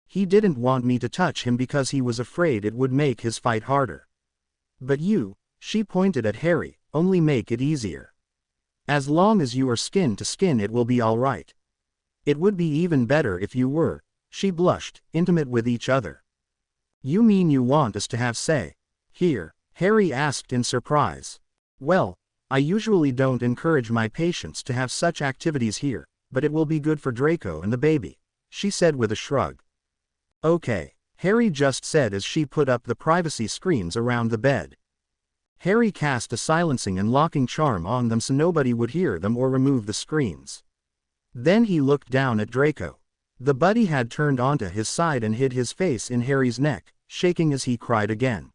He didn't want me to touch him because he was afraid it would make his fight harder. "But you," she pointed at Harry, "only make it easier. As long as you are skin to skin it will be all right." It would be even better if you were, she blushed, intimate with each other. You mean you want us to have say here? Harry asked in surprise. Well, I usually don't encourage my patients to have such activities here, but it will be good for Draco and the baby, she said with a shrug. Okay, Harry just said as she put up the privacy screens around the bed. Harry cast a silencing and locking charm on them so nobody would hear them or remove the screens. Then he looked down at Draco. The buddy had turned onto his side and hid his face in Harry's neck, shaking as he cried again.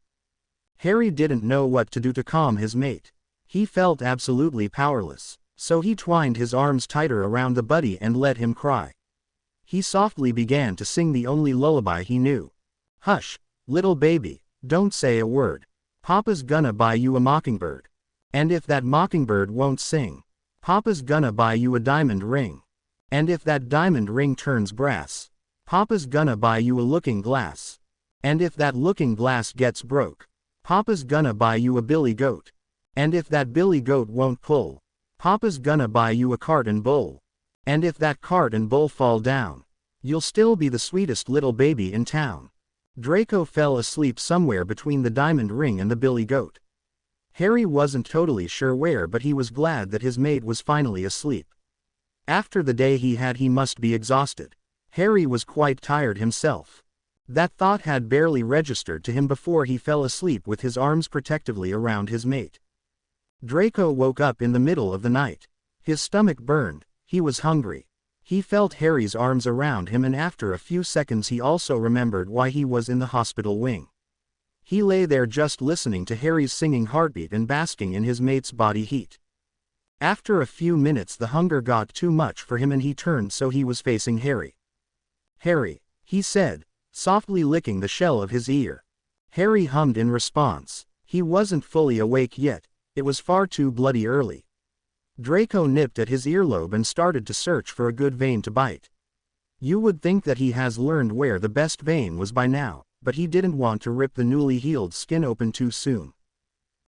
Harry didn't know what to do to calm his mate. He felt absolutely powerless, so he twined his arms tighter around the buddy and let him cry. He softly began to sing the only lullaby he knew. Hush, little baby, don't say a word. Papa's gonna buy you a mockingbird. And if that mockingbird won't sing, Papa's gonna buy you a diamond ring. And if that diamond ring turns brass, Papa's gonna buy you a looking glass. And if that looking glass gets broke, Papa's gonna buy you a billy goat. And if that billy goat won't pull, Papa's gonna buy you a cart and bull. And if that cart and bull fall down, you'll still be the sweetest little baby in town. Draco fell asleep somewhere between the diamond ring and the billy goat. Harry wasn't totally sure where, but he was glad that his mate was finally asleep. After the day he must be exhausted. Harry was quite tired himself. That thought had barely registered to him before he fell asleep with his arms protectively around his mate. Draco woke up in the middle of the night. His stomach burned, he was hungry. He felt Harry's arms around him, and after a few seconds he also remembered why he was in the hospital wing. He lay there just listening to Harry's singing heartbeat and basking in his mate's body heat. After a few minutes the hunger got too much for him and he turned so he was facing Harry. Harry, he said, softly licking the shell of his ear. Harry hummed in response. He wasn't fully awake yet, it was far too bloody early. Draco nipped at his earlobe and started to search for a good vein to bite. You would think that he has learned where the best vein was by now, but he didn't want to rip the newly healed skin open too soon.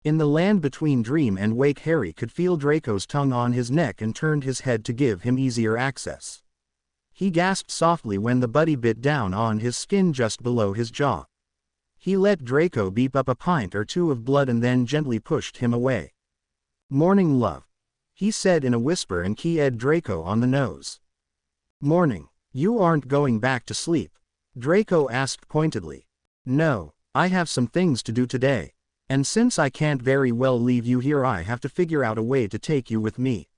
In the land between dream and wake, Harry could feel Draco's tongue on his neck and turned his head to give him easier access. He gasped softly when the buddy bit down on his skin just below his jaw. He let Draco beep up a pint or two of blood and then gently pushed him away. Morning, love, he said in a whisper and keyed Draco on the nose. Morning. You aren't going back to sleep? Draco asked pointedly. No, I have some things to do today. And since I can't very well leave you here, I have to figure out a way to take you with me.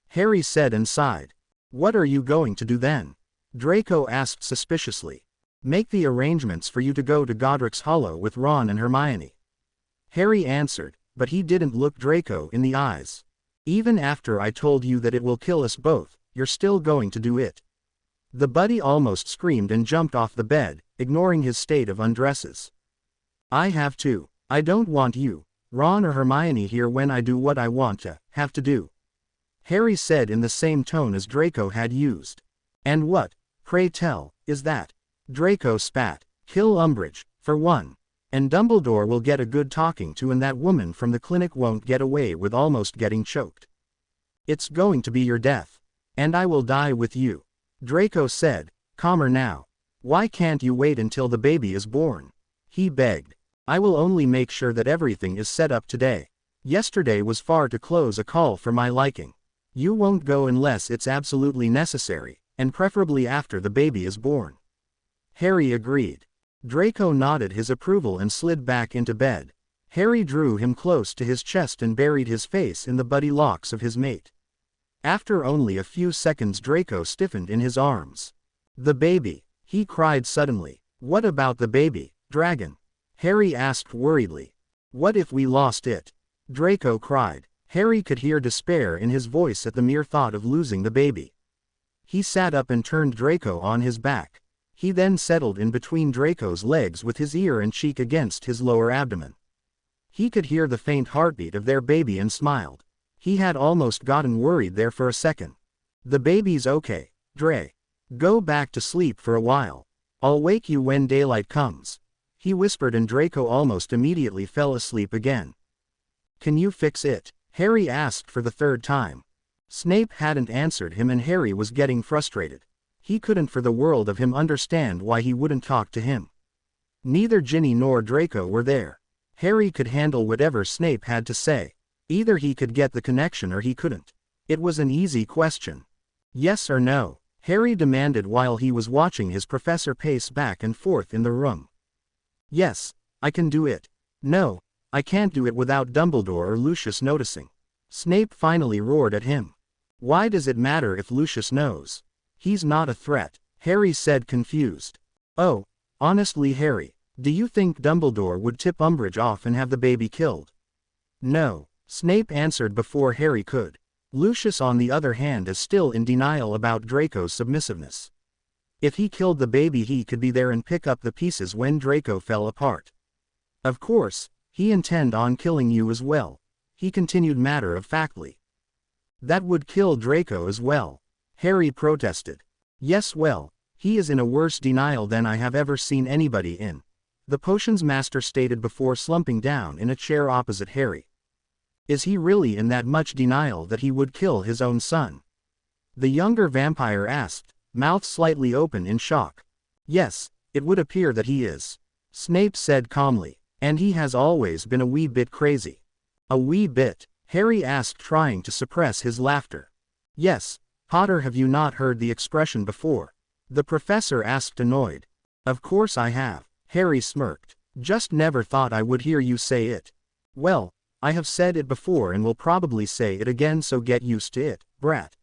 Harry said and sighed. What are you going to do then? Draco asked suspiciously. Make the arrangements for you to go to Godric's Hollow with Ron and Hermione. Harry answered, but he didn't look Draco in the eyes. Even after I told you that it will kill us both, you're still going to do it. The buddy almost screamed and jumped off the bed, ignoring his state of undresses. I have to. I don't want you, Ron or Hermione here when I do what I want to have to do. Harry said in the same tone as Draco had used. And what, pray tell, is that? Draco spat. Kill Umbridge, for one. And Dumbledore will get a good talking to, and that woman from the clinic won't get away with almost getting choked. It's going to be your death. And I will die with you. Draco said, calmer now. Why can't you wait until the baby is born? He begged. I will only make sure that everything is set up today. Yesterday was far too close a call for my liking. You won't go unless it's absolutely necessary, and preferably after the baby is born. Harry agreed. Draco nodded his approval and slid back into bed. Harry drew him close to his chest and buried his face in the buddy locks of his mate. After only a few seconds Draco stiffened in his arms. The baby, he cried suddenly. What about the baby, Dragon? Harry asked worriedly. What if we lost it? Draco cried. Harry could hear despair in his voice at the mere thought of losing the baby. He sat up and turned Draco on his back. He then settled in between Draco's legs with his ear and cheek against his lower abdomen. He could hear the faint heartbeat of their baby and smiled. He had almost gotten worried there for a second. The baby's okay, Dre. Go back to sleep for a while. I'll wake you when daylight comes. He whispered, and Draco almost immediately fell asleep again. Can you fix it? Harry asked for the third time. Snape hadn't answered him and Harry was getting frustrated. He couldn't for the world of him understand why he wouldn't talk to him. Neither Ginny nor Draco were there. Harry could handle whatever Snape had to say. Either he could get the connection or he couldn't. It was an easy question. Yes or no? Harry demanded while he was watching his professor pace back and forth in the room. Yes, I can do it. No, I can't do it without Dumbledore or Lucius noticing. Snape finally roared at him. Why does it matter if Lucius knows? He's not a threat, Harry said confused. Oh, honestly Harry, do you think Dumbledore would tip Umbridge off and have the baby killed? No, Snape answered before Harry could. Lucius on the other hand is still in denial about Draco's submissiveness. If he killed the baby he could be there and pick up the pieces when Draco fell apart. Of course, he intend on killing you as well, he continued matter-of-factly. That would kill Draco as well, Harry protested. Yes, well, he is in a worse denial than I have ever seen anybody in, the potions master stated before slumping down in a chair opposite Harry. Is he really in that much denial that he would kill his own son? The younger vampire asked, mouth slightly open in shock. Yes, it would appear that he is, Snape said calmly, and he has always been a wee bit crazy. A wee bit? Harry asked trying to suppress his laughter. Yes, Potter, have you not heard the expression before? The professor asked annoyed. Of course I have, Harry smirked. Just never thought I would hear you say it. Well, I have said it before and will probably say it again, so get used to it, brat.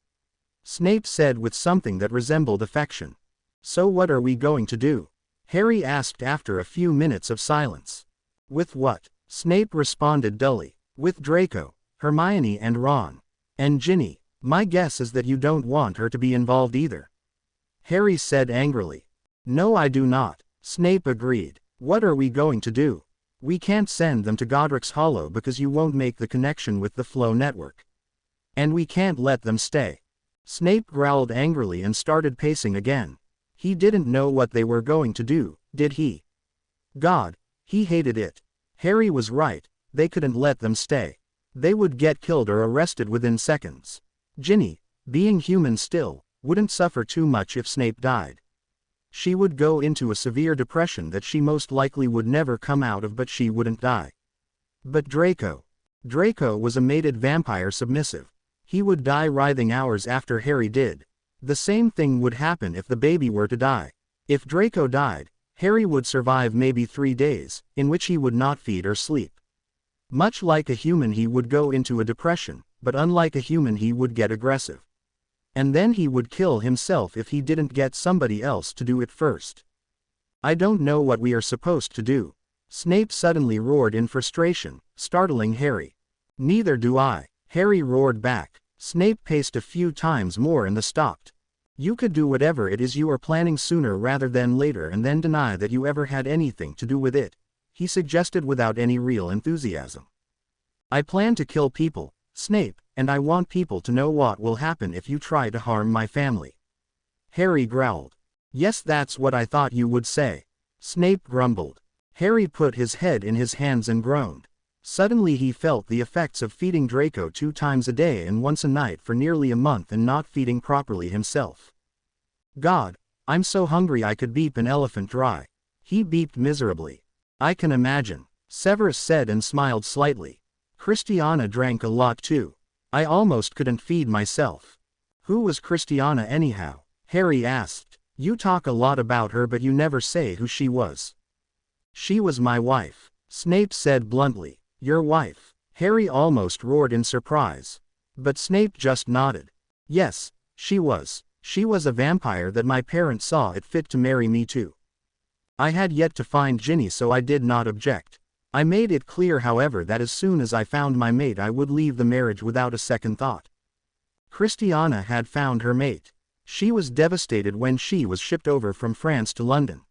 Snape said with something that resembled affection. So what are we going to do? Harry asked after a few minutes of silence. With what? Snape responded dully. With Draco, Hermione and Ron. And Ginny. My guess is that you don't want her to be involved either. Harry said angrily. No, I do not, Snape agreed. What are we going to do? We can't send them to Godric's Hollow because you won't make the connection with the Flow network. And we can't let them stay. Snape growled angrily and started pacing again. He didn't know what they were going to do, did he? God, he hated it. Harry was right, they couldn't let them stay. They would get killed or arrested within seconds. Ginny, being human still, wouldn't suffer too much if Snape died. She would go into a severe depression that she most likely would never come out of, but she wouldn't die. But Draco. Draco was a mated vampire submissive. He would die writhing hours after Harry did. The same thing would happen if the baby were to die. If Draco died, Harry would survive maybe 3 days, in which he would not feed or sleep. Much like a human he would go into a depression, but unlike a human he would get aggressive. And then he would kill himself if he didn't get somebody else to do it first. I don't know what we are supposed to do. Snape suddenly roared in frustration, startling Harry. Neither do I, Harry roared back. Snape paced a few times more and stopped. You could do whatever it is you are planning sooner rather than later and then deny that you ever had anything to do with it, he suggested without any real enthusiasm. I plan to kill people, Snape, and I want people to know what will happen if you try to harm my family. Harry growled. Yes, that's what I thought you would say. Snape grumbled. Harry put his head in his hands and groaned. Suddenly he felt the effects of feeding Draco 2 times a day and once a night for nearly a month and not feeding properly himself. God, I'm so hungry I could beep an elephant dry. He beeped miserably. I can imagine, Severus said and smiled slightly. Christiana drank a lot too. I almost couldn't feed myself. Who was Christiana anyhow? Harry asked. You talk a lot about her but you never say who she was. She was my wife, Snape said bluntly. Your wife? Harry almost roared in surprise. But Snape just nodded. Yes, she was. She was a vampire that my parents saw it fit to marry me to. I had yet to find Ginny, so I did not object. I made it clear however that as soon as I found my mate I would leave the marriage without a second thought. Christiana had found her mate. She was devastated when she was shipped over from France to London.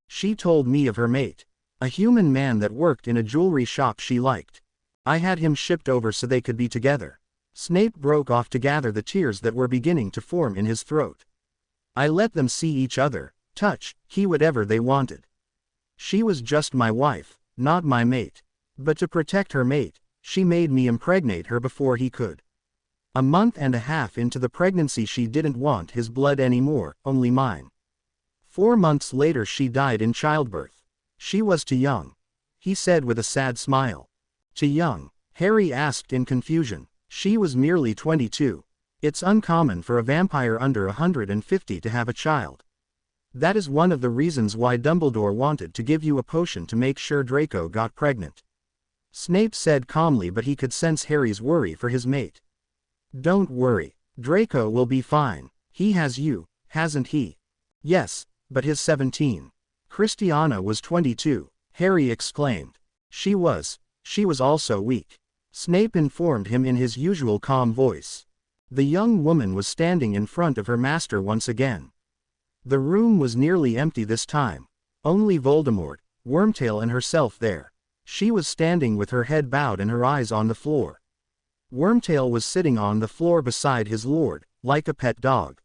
She told me of her mate. A human man that worked in a jewelry shop she liked. I had him shipped over so they could be together. Snape broke off to gather the tears that were beginning to form in his throat. I let them see each other, touch, key whatever they wanted. She was just my wife, not my mate. But to protect her mate, she made me impregnate her before he could. A month and a half into the pregnancy she didn't want his blood anymore, only mine. 4 months later she died in childbirth. She was too young, he said with a sad smile. Too young? Harry asked in confusion. She was merely 22. It's uncommon for a vampire under 150 to have a child. That is one of the reasons why Dumbledore wanted to give you a potion to make sure Draco got pregnant. Snape said calmly, but he could sense Harry's worry for his mate. Don't worry. Draco will be fine. He has you, hasn't he? Yes, but he's 17. Christiana was 22, Harry exclaimed. She was also weak. Snape informed him in his usual calm voice. The young woman was standing in front of her master once again. The room was nearly empty this time. Only Voldemort, Wormtail and herself there. She was standing with her head bowed and her eyes on the floor. Wormtail was sitting on the floor beside his lord, like a pet dog.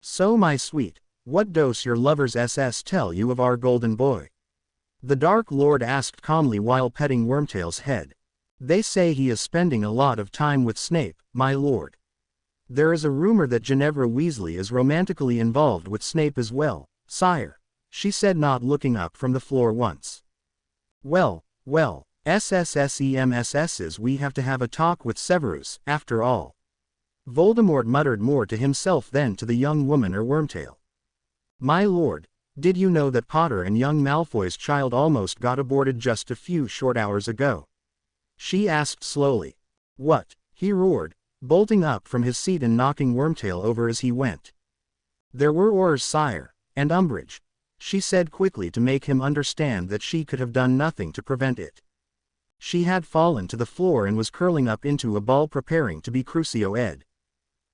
So my sweet, what does your lover's SS tell you of our golden boy? The Dark Lord asked calmly while petting Wormtail's head. They say he is spending a lot of time with Snape, my lord. There is a rumor that Ginevra Weasley is romantically involved with Snape as well, sire, she said, not looking up from the floor once. Well, SSSEMSSs, we have to have a talk with Severus, after all. Voldemort muttered more to himself than to the young woman or Wormtail. My lord, did you know that Potter and young Malfoy's child almost got aborted just a few short hours ago? She asked slowly. What? He roared, bolting up from his seat and knocking Wormtail over as he went. There were Aurors, sire, and Umbridge, she said quickly to make him understand that she could have done nothing to prevent it. She had fallen to the floor and was curling up into a ball preparing to be Crucio-ed.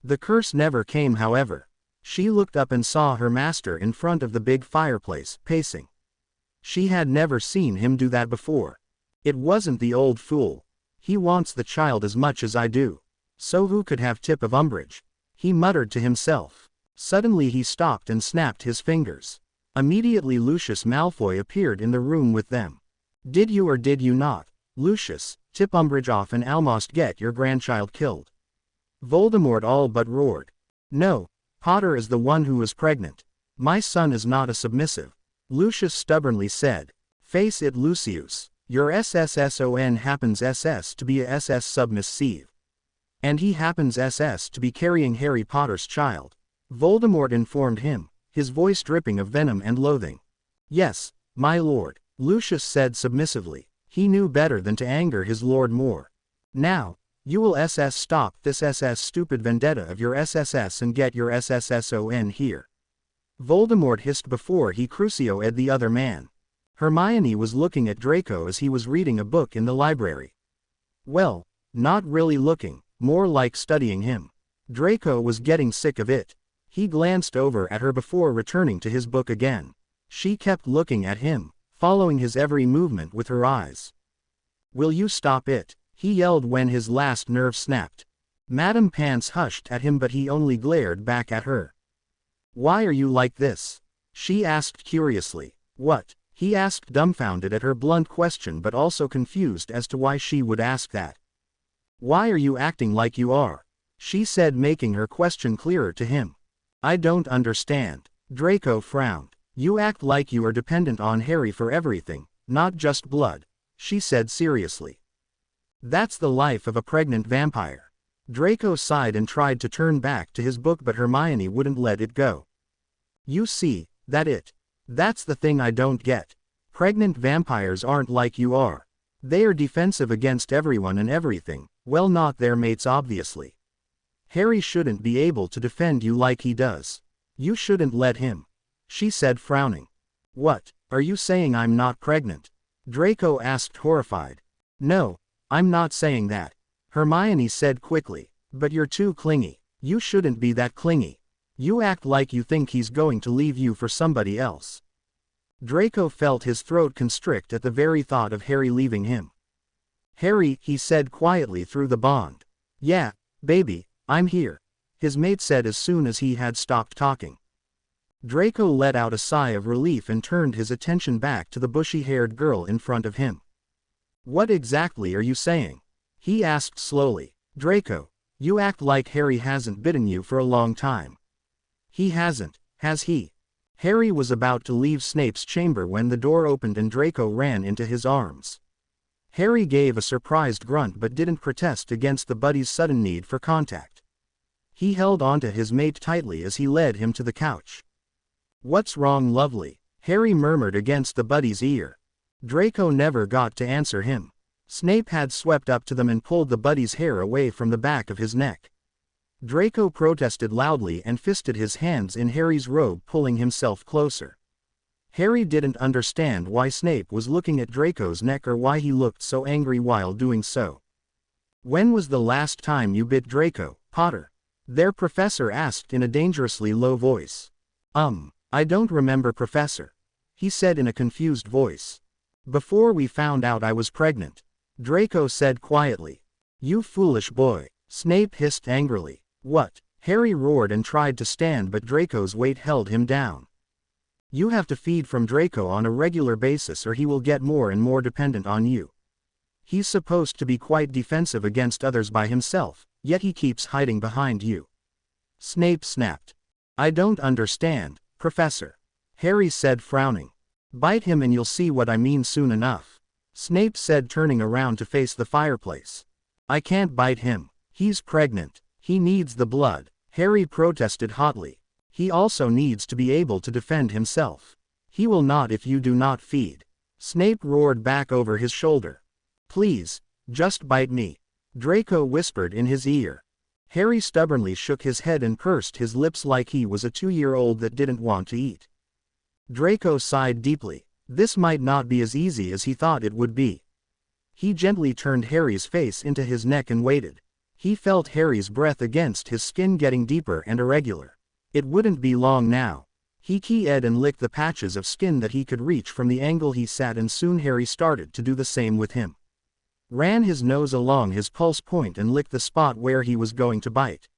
The curse never came, however. She looked up and saw her master in front of the big fireplace, pacing. She had never seen him do that before. It wasn't the old fool. He wants the child as much as I do. So who could have tip of Umbridge? He muttered to himself. Suddenly he stopped and snapped his fingers. Immediately Lucius Malfoy appeared in the room with them. Did you or did you not, Lucius, tip Umbridge off and almost get your grandchild killed? Voldemort all but roared. No, Potter is the one who was pregnant. My son is not a submissive, Lucius stubbornly said. Face it, Lucius, your SSSON happens SS to be a SS submissive. And he happens SS to be carrying Harry Potter's child. Voldemort informed him, his voice dripping of venom and loathing. Yes, my lord, Lucius said submissively. He knew better than to anger his lord more. Now, you will SS stop this SS stupid vendetta of your SSS and get your SSSON here. Voldemort hissed before he Crucio-ed the other man. Hermione was looking at Draco as he was reading a book in the library. Well, not really looking, more like studying him. Draco was getting sick of it. He glanced over at her before returning to his book again. She kept looking at him, following his every movement with her eyes. Will you stop it? He yelled when his last nerve snapped. Madame Pants hushed at him, but he only glared back at her. Why are you like this? She asked curiously. What? He asked, dumbfounded at her blunt question but also confused as to why she would ask that. Why are you acting like you are? She said, making her question clearer to him. I don't understand. Draco frowned. You act like you are dependent on Harry for everything, not just blood, she said seriously. That's the life of a pregnant vampire. Draco sighed and tried to turn back to his book, but Hermione wouldn't let it go. You see, that's the thing I don't get. Pregnant vampires aren't like you are. They are defensive against everyone and everything, well, not their mates obviously. Harry shouldn't be able to defend you like he does. You shouldn't let him, she said, frowning. What, are you saying I'm not pregnant? Draco asked, horrified. No, I'm not saying that, Hermione said quickly, but you're too clingy. You shouldn't be that clingy. You act like you think he's going to leave you for somebody else. Draco felt his throat constrict at the very thought of Harry leaving him. Harry, he said quietly through the bond. Yeah, baby, I'm here, his mate said as soon as he had stopped talking. Draco let out a sigh of relief and turned his attention back to the bushy-haired girl in front of him. What exactly are you saying? He asked slowly. Draco, You act like Harry hasn't bitten you for a long time. He hasn't, has he? Harry was about to leave Snape's chamber when the door opened and Draco ran into his arms. Harry gave a surprised grunt but didn't protest against the buddy's sudden need for contact. He held onto his mate tightly as he led him to the couch. "What's wrong, lovely?" Harry murmured against the buddy's ear. Draco never got to answer him. Snape had swept up to them and pulled the buddy's hair away from the back of his neck. Draco protested loudly and fisted his hands in Harry's robe, pulling himself closer. Harry didn't understand why Snape was looking at Draco's neck or why he looked so angry while doing so. "When was the last time you bit Draco, Potter?" their professor asked in a dangerously low voice. I don't remember, Professor," he said in a confused voice. "Before we found out I was pregnant," Draco said quietly. "You foolish boy," Snape hissed angrily. "What?" Harry roared and tried to stand, but Draco's weight held him down. "You have to feed from Draco on a regular basis or he will get more and more dependent on you. He's supposed to be quite defensive against others by himself, yet he keeps hiding behind you." Snape snapped. "I don't understand, Professor," Harry said, frowning. "Bite him and you'll see what I mean soon enough," Snape said, turning around to face the fireplace. "I can't bite him. He's pregnant. He needs the blood," Harry protested hotly. "He also needs to be able to defend himself. He will not if you do not feed," Snape roared back over his shoulder. "Please, just bite me," Draco whispered in his ear. Harry stubbornly shook his head and pursed his lips like he was a 2-year-old that didn't want to eat. Draco sighed deeply. This might not be as easy as he thought it would be. He gently turned Harry's face into his neck and waited. He felt Harry's breath against his skin getting deeper and irregular. It wouldn't be long now. He keyed and licked the patches of skin that he could reach from the angle he sat, and soon Harry started to do the same with him. Ran his nose along his pulse point and licked the spot where he was going to bite.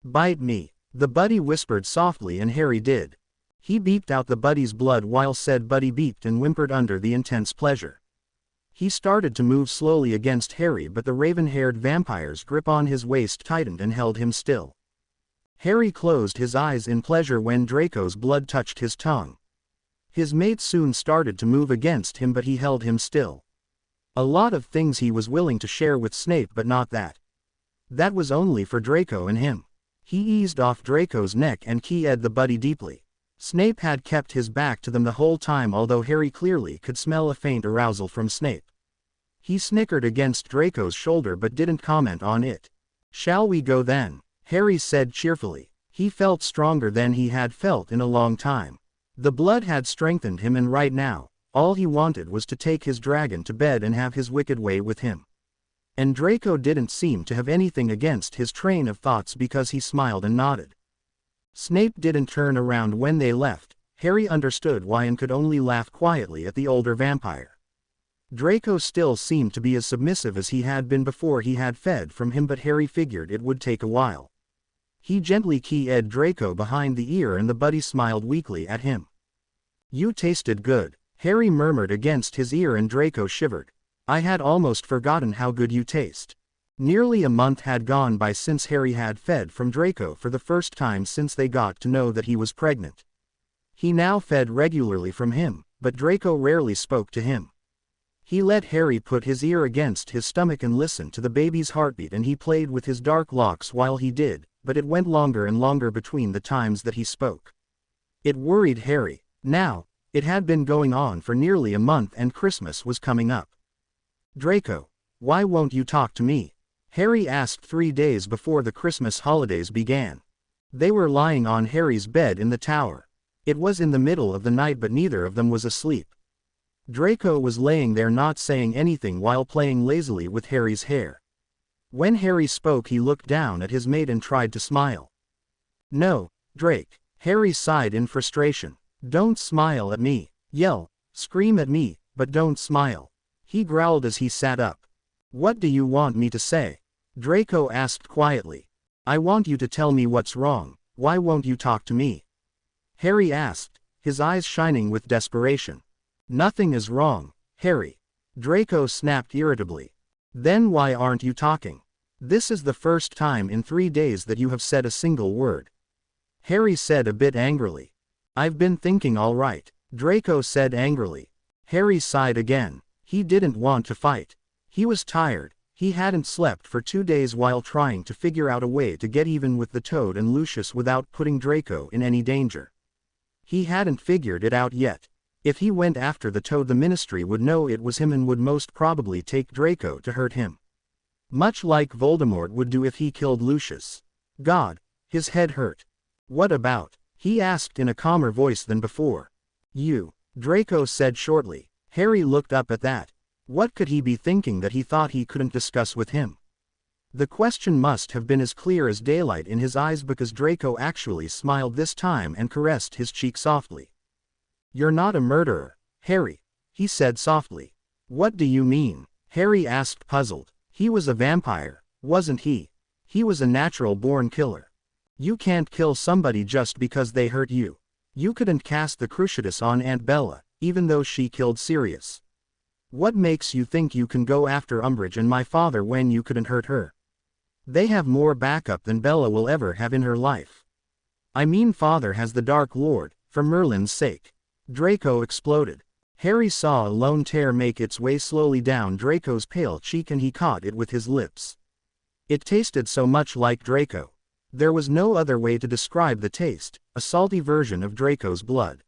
"Bite me," the buddy whispered softly, and Harry did. He beeped out the buddy's blood while said buddy beeped and whimpered under the intense pleasure. He started to move slowly against Harry, but the raven-haired vampire's grip on his waist tightened and held him still. Harry closed his eyes in pleasure when Draco's blood touched his tongue. His mate soon started to move against him, but he held him still. A lot of things he was willing to share with Snape, but not that. That was only for Draco and him. He eased off Draco's neck and keyed the buddy deeply. Snape had kept his back to them the whole time, although Harry clearly could smell a faint arousal from Snape. He snickered against Draco's shoulder but didn't comment on it. "Shall we go then?" Harry said cheerfully. He felt stronger than he had felt in a long time. The blood had strengthened him, and right now, all he wanted was to take his dragon to bed and have his wicked way with him. And Draco didn't seem to have anything against his train of thoughts because he smiled and nodded. Snape didn't turn around when they left. Harry understood why and could only laugh quietly at the older vampire. Draco still seemed to be as submissive as he had been before he had fed from him, but Harry figured it would take a while. He gently keyed Draco behind the ear and the buddy smiled weakly at him. "You tasted good," Harry murmured against his ear, and Draco shivered. "I had almost forgotten how good you taste." Nearly a month had gone by since Harry had fed from Draco for the first time since they got to know that he was pregnant. He now fed regularly from him, but Draco rarely spoke to him. He let Harry put his ear against his stomach and listen to the baby's heartbeat, and he played with his dark locks while he did, but it went longer and longer between the times that he spoke. It worried Harry. Now, it had been going on for nearly a month and Christmas was coming up. "Draco, why won't you talk to me?" Harry asked 3 days before the Christmas holidays began. They were lying on Harry's bed in the tower. It was in the middle of the night, but neither of them was asleep. Draco was laying there not saying anything while playing lazily with Harry's hair. When Harry spoke, he looked down at his mate and tried to smile. "No, Drake," Harry sighed in frustration. "Don't smile at me. Yell, scream at me, but don't smile," he growled as he sat up. "What do you want me to say?" Draco asked quietly. "I want you to tell me what's wrong. Why won't you talk to me?" Harry asked, his eyes shining with desperation. "Nothing is wrong, Harry," Draco snapped irritably. "Then why aren't you talking?" This is the first time in 3 days that you have said a single word. Harry said a bit angrily. I've been thinking all right, Draco said angrily. Harry sighed again. He didn't want to fight. He was tired. He hadn't slept for 2 days while trying to figure out a way to get even with the Toad and Lucius without putting Draco in any danger. He hadn't figured it out yet. If he went after the Toad, the Ministry would know it was him and would most probably take Draco to hurt him. Much like Voldemort would do if he killed Lucius. God, his head hurt. What about? He asked in a calmer voice than before. You, Draco said shortly. Harry looked up at that. What could he be thinking that he thought he couldn't discuss with him? The question must have been as clear as daylight in his eyes because Draco actually smiled this time and caressed his cheek softly. You're not a murderer, Harry, he said softly. What do you mean? Harry asked, puzzled. He was a vampire, wasn't he? He was a natural-born killer. You can't kill somebody just because they hurt you. You couldn't cast the Cruciatus on Aunt Bella, even though she killed Sirius. What makes you think you can go after Umbridge and my father when you couldn't hurt her? They have more backup than Bella will ever have in her life. I mean, father has the Dark Lord, for Merlin's sake. Draco exploded. Harry saw a lone tear make its way slowly down Draco's pale cheek and he caught it with his lips. It tasted so much like Draco. There was no other way to describe the taste, a salty version of Draco's blood.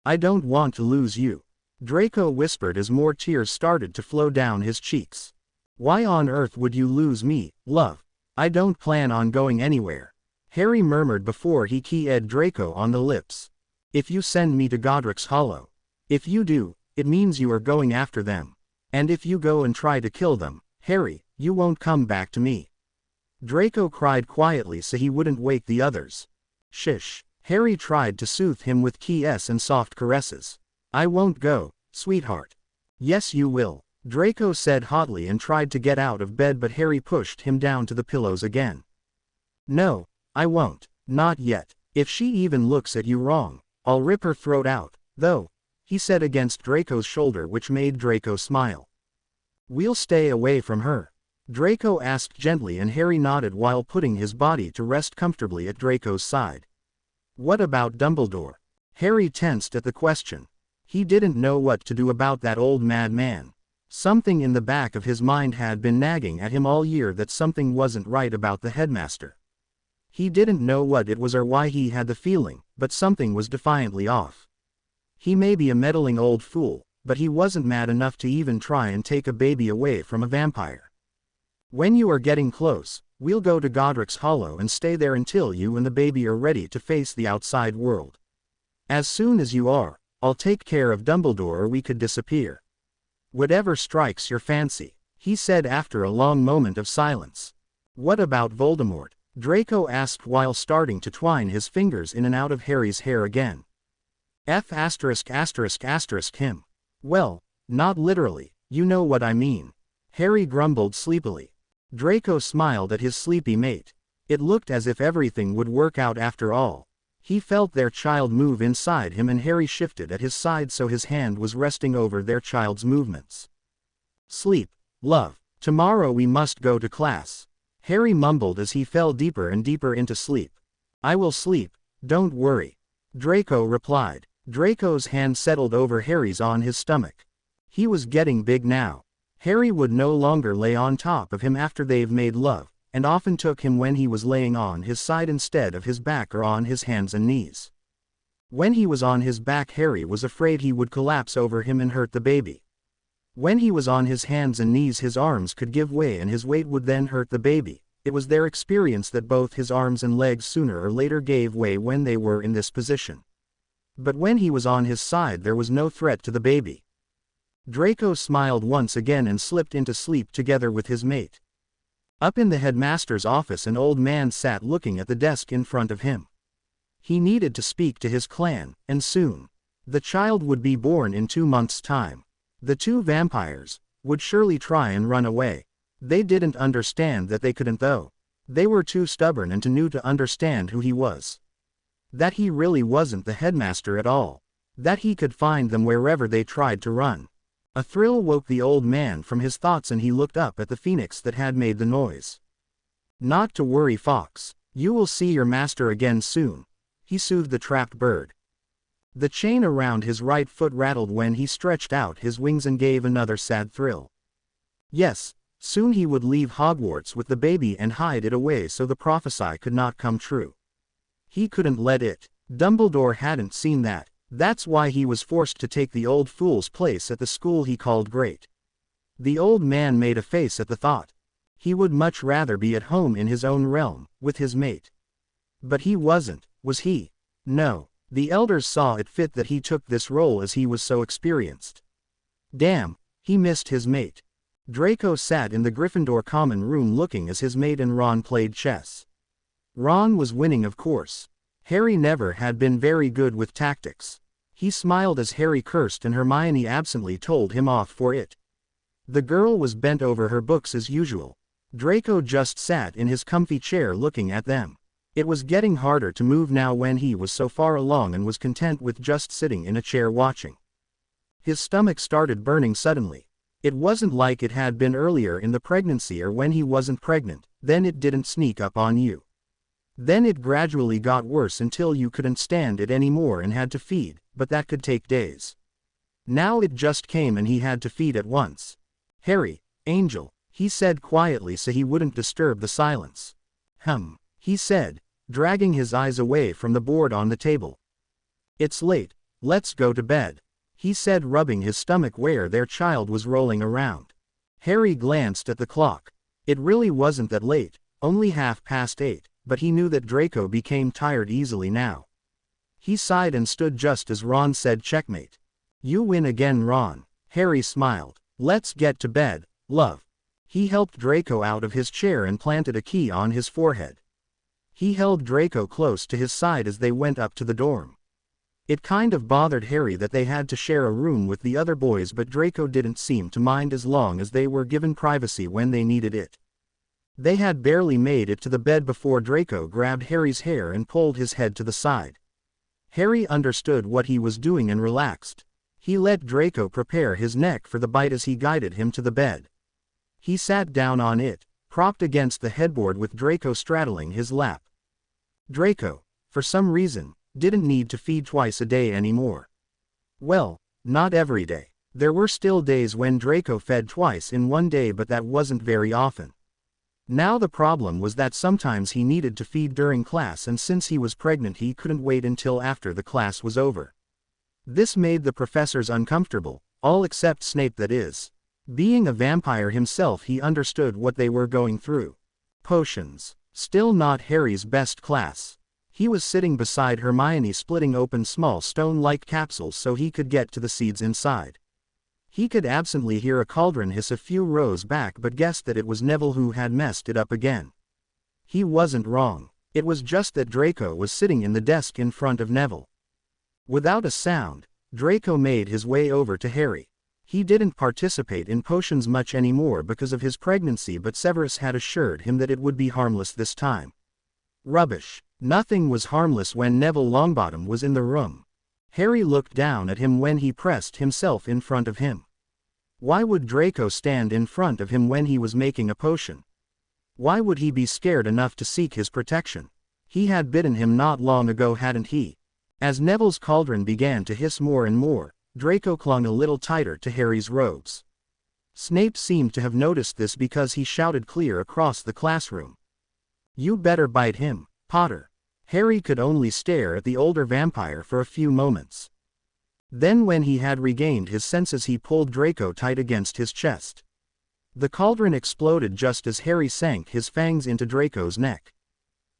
I don't want to lose you, Draco whispered as more tears started to flow down his cheeks. Why on earth would you lose me, love? I don't plan on going anywhere, Harry murmured before he keyed Draco on the lips. If you send me to Godric's Hollow. If you do, it means you are going after them. And if you go and try to kill them, Harry, you won't come back to me. Draco cried quietly so he wouldn't wake the others. Shish. Harry tried to soothe him with kisses and soft caresses. I won't go, sweetheart. Yes you will, Draco said hotly and tried to get out of bed, but Harry pushed him down to the pillows again. No, I won't, not yet. If she even looks at you wrong, I'll rip her throat out, though, he said against Draco's shoulder, which made Draco smile. We'll stay away from her, Draco asked gently, and Harry nodded while putting his body to rest comfortably at Draco's side. What about Dumbledore? Harry tensed at the question. He didn't know what to do about that old madman. Something in the back of his mind had been nagging at him all year that something wasn't right about the headmaster. He didn't know what it was or why he had the feeling, but something was defiantly off. He may be a meddling old fool, but he wasn't mad enough to even try and take a baby away from a vampire. When you are getting close, we'll go to Godric's Hollow and stay there until you and the baby are ready to face the outside world. As soon as you are, I'll take care of Dumbledore or we could disappear. Whatever strikes your fancy, he said after a long moment of silence. What about Voldemort? Draco asked while starting to twine his fingers in and out of Harry's hair again. Him. Well, not literally, you know what I mean. Harry grumbled sleepily. Draco smiled at his sleepy mate. It looked as if everything would work out after all. He felt their child move inside him and Harry shifted at his side so his hand was resting over their child's movements. Sleep, love. Tomorrow we must go to class. Harry mumbled as he fell deeper and deeper into sleep. I will sleep, don't worry. Draco replied. Draco's hand settled over Harry's on his stomach. He was getting big now. Harry would no longer lay on top of him after they've made love, and often took him when he was laying on his side instead of his back or on his hands and knees. When he was on his back, Harry was afraid he would collapse over him and hurt the baby. When he was on his hands and knees, his arms could give way and his weight would then hurt the baby. It was their experience that both his arms and legs sooner or later gave way when they were in this position. But when he was on his side, there was no threat to the baby. Draco smiled once again and slipped into sleep together with his mate. Up in the headmaster's office, an old man sat looking at the desk in front of him. He needed to speak to his clan, and soon. The child would be born in 2 months' time. The 2 vampires would surely try and run away. They didn't understand that they couldn't though. They were too stubborn and too new to understand who he was. That he really wasn't the headmaster at all. That he could find them wherever they tried to run. A thrill woke the old man from his thoughts and he looked up at the phoenix that had made the noise. Not to worry, Fox. You will see your master again soon, he soothed the trapped bird. The chain around his right foot rattled when he stretched out his wings and gave another sad thrill. Yes, soon he would leave Hogwarts with the baby and hide it away so the prophecy could not come true. He couldn't let it. Dumbledore hadn't seen that. That's why he was forced to take the old fool's place at the school he called great. The old man made a face at the thought. He would much rather be at home in his own realm, with his mate. But he wasn't, was he? No, the elders saw it fit that he took this role as he was so experienced. Damn, he missed his mate. Draco sat in the Gryffindor common room looking as his mate and Ron played chess. Ron was winning, of course. Harry never had been very good with tactics. He smiled as Harry cursed and Hermione absently told him off for it. The girl was bent over her books as usual. Draco just sat in his comfy chair looking at them. It was getting harder to move now when he was so far along and was content with just sitting in a chair watching. His stomach started burning suddenly. It wasn't like it had been earlier in the pregnancy or when he wasn't pregnant, then it didn't sneak up on you. Then it gradually got worse until you couldn't stand it anymore and had to feed, but that could take days. Now it just came and he had to feed at once. Harry, Angel, he said quietly so he wouldn't disturb the silence. He said, dragging his eyes away from the board on the table. It's late, let's go to bed, he said, rubbing his stomach where their child was rolling around. Harry glanced at the clock. It really wasn't that late, only 8:30. But he knew that Draco became tired easily now. He sighed and stood just as Ron said checkmate. You win again, Ron. Harry smiled. Let's get to bed, love. He helped Draco out of his chair and planted a key on his forehead. He held Draco close to his side as they went up to the dorm. It kind of bothered Harry that they had to share a room with the other boys, but Draco didn't seem to mind as long as they were given privacy when they needed it. They had barely made it to the bed before Draco grabbed Harry's hair and pulled his head to the side. Harry understood what he was doing and relaxed. He let Draco prepare his neck for the bite as he guided him to the bed. He sat down on it, propped against the headboard with Draco straddling his lap. Draco, for some reason, didn't need to feed twice a day anymore. Well, not every day. There were still days when Draco fed twice in one day, but that wasn't very often. Now the problem was that sometimes he needed to feed during class, and since he was pregnant he couldn't wait until after the class was over. This made the professors uncomfortable, all except Snape, that is. Being a vampire himself, he understood what they were going through. Potions. Still not Harry's best class. He was sitting beside Hermione splitting open small stone-like capsules so he could get to the seeds inside. He could absently hear a cauldron hiss a few rows back but guessed that it was Neville who had messed it up again. He wasn't wrong. It was just that Draco was sitting in the desk in front of Neville. Without a sound, Draco made his way over to Harry. He didn't participate in potions much anymore because of his pregnancy, but Severus had assured him that it would be harmless this time. Rubbish. Nothing was harmless when Neville Longbottom was in the room. Harry looked down at him when he pressed himself in front of him. Why would Draco stand in front of him when he was making a potion? Why would he be scared enough to seek his protection? He had bitten him not long ago, hadn't he? As Neville's cauldron began to hiss more and more, Draco clung a little tighter to Harry's robes. Snape seemed to have noticed this because he shouted clear across the classroom. You better bite him, Potter. Harry could only stare at the older vampire for a few moments. Then when he had regained his senses he pulled Draco tight against his chest. The cauldron exploded just as Harry sank his fangs into Draco's neck.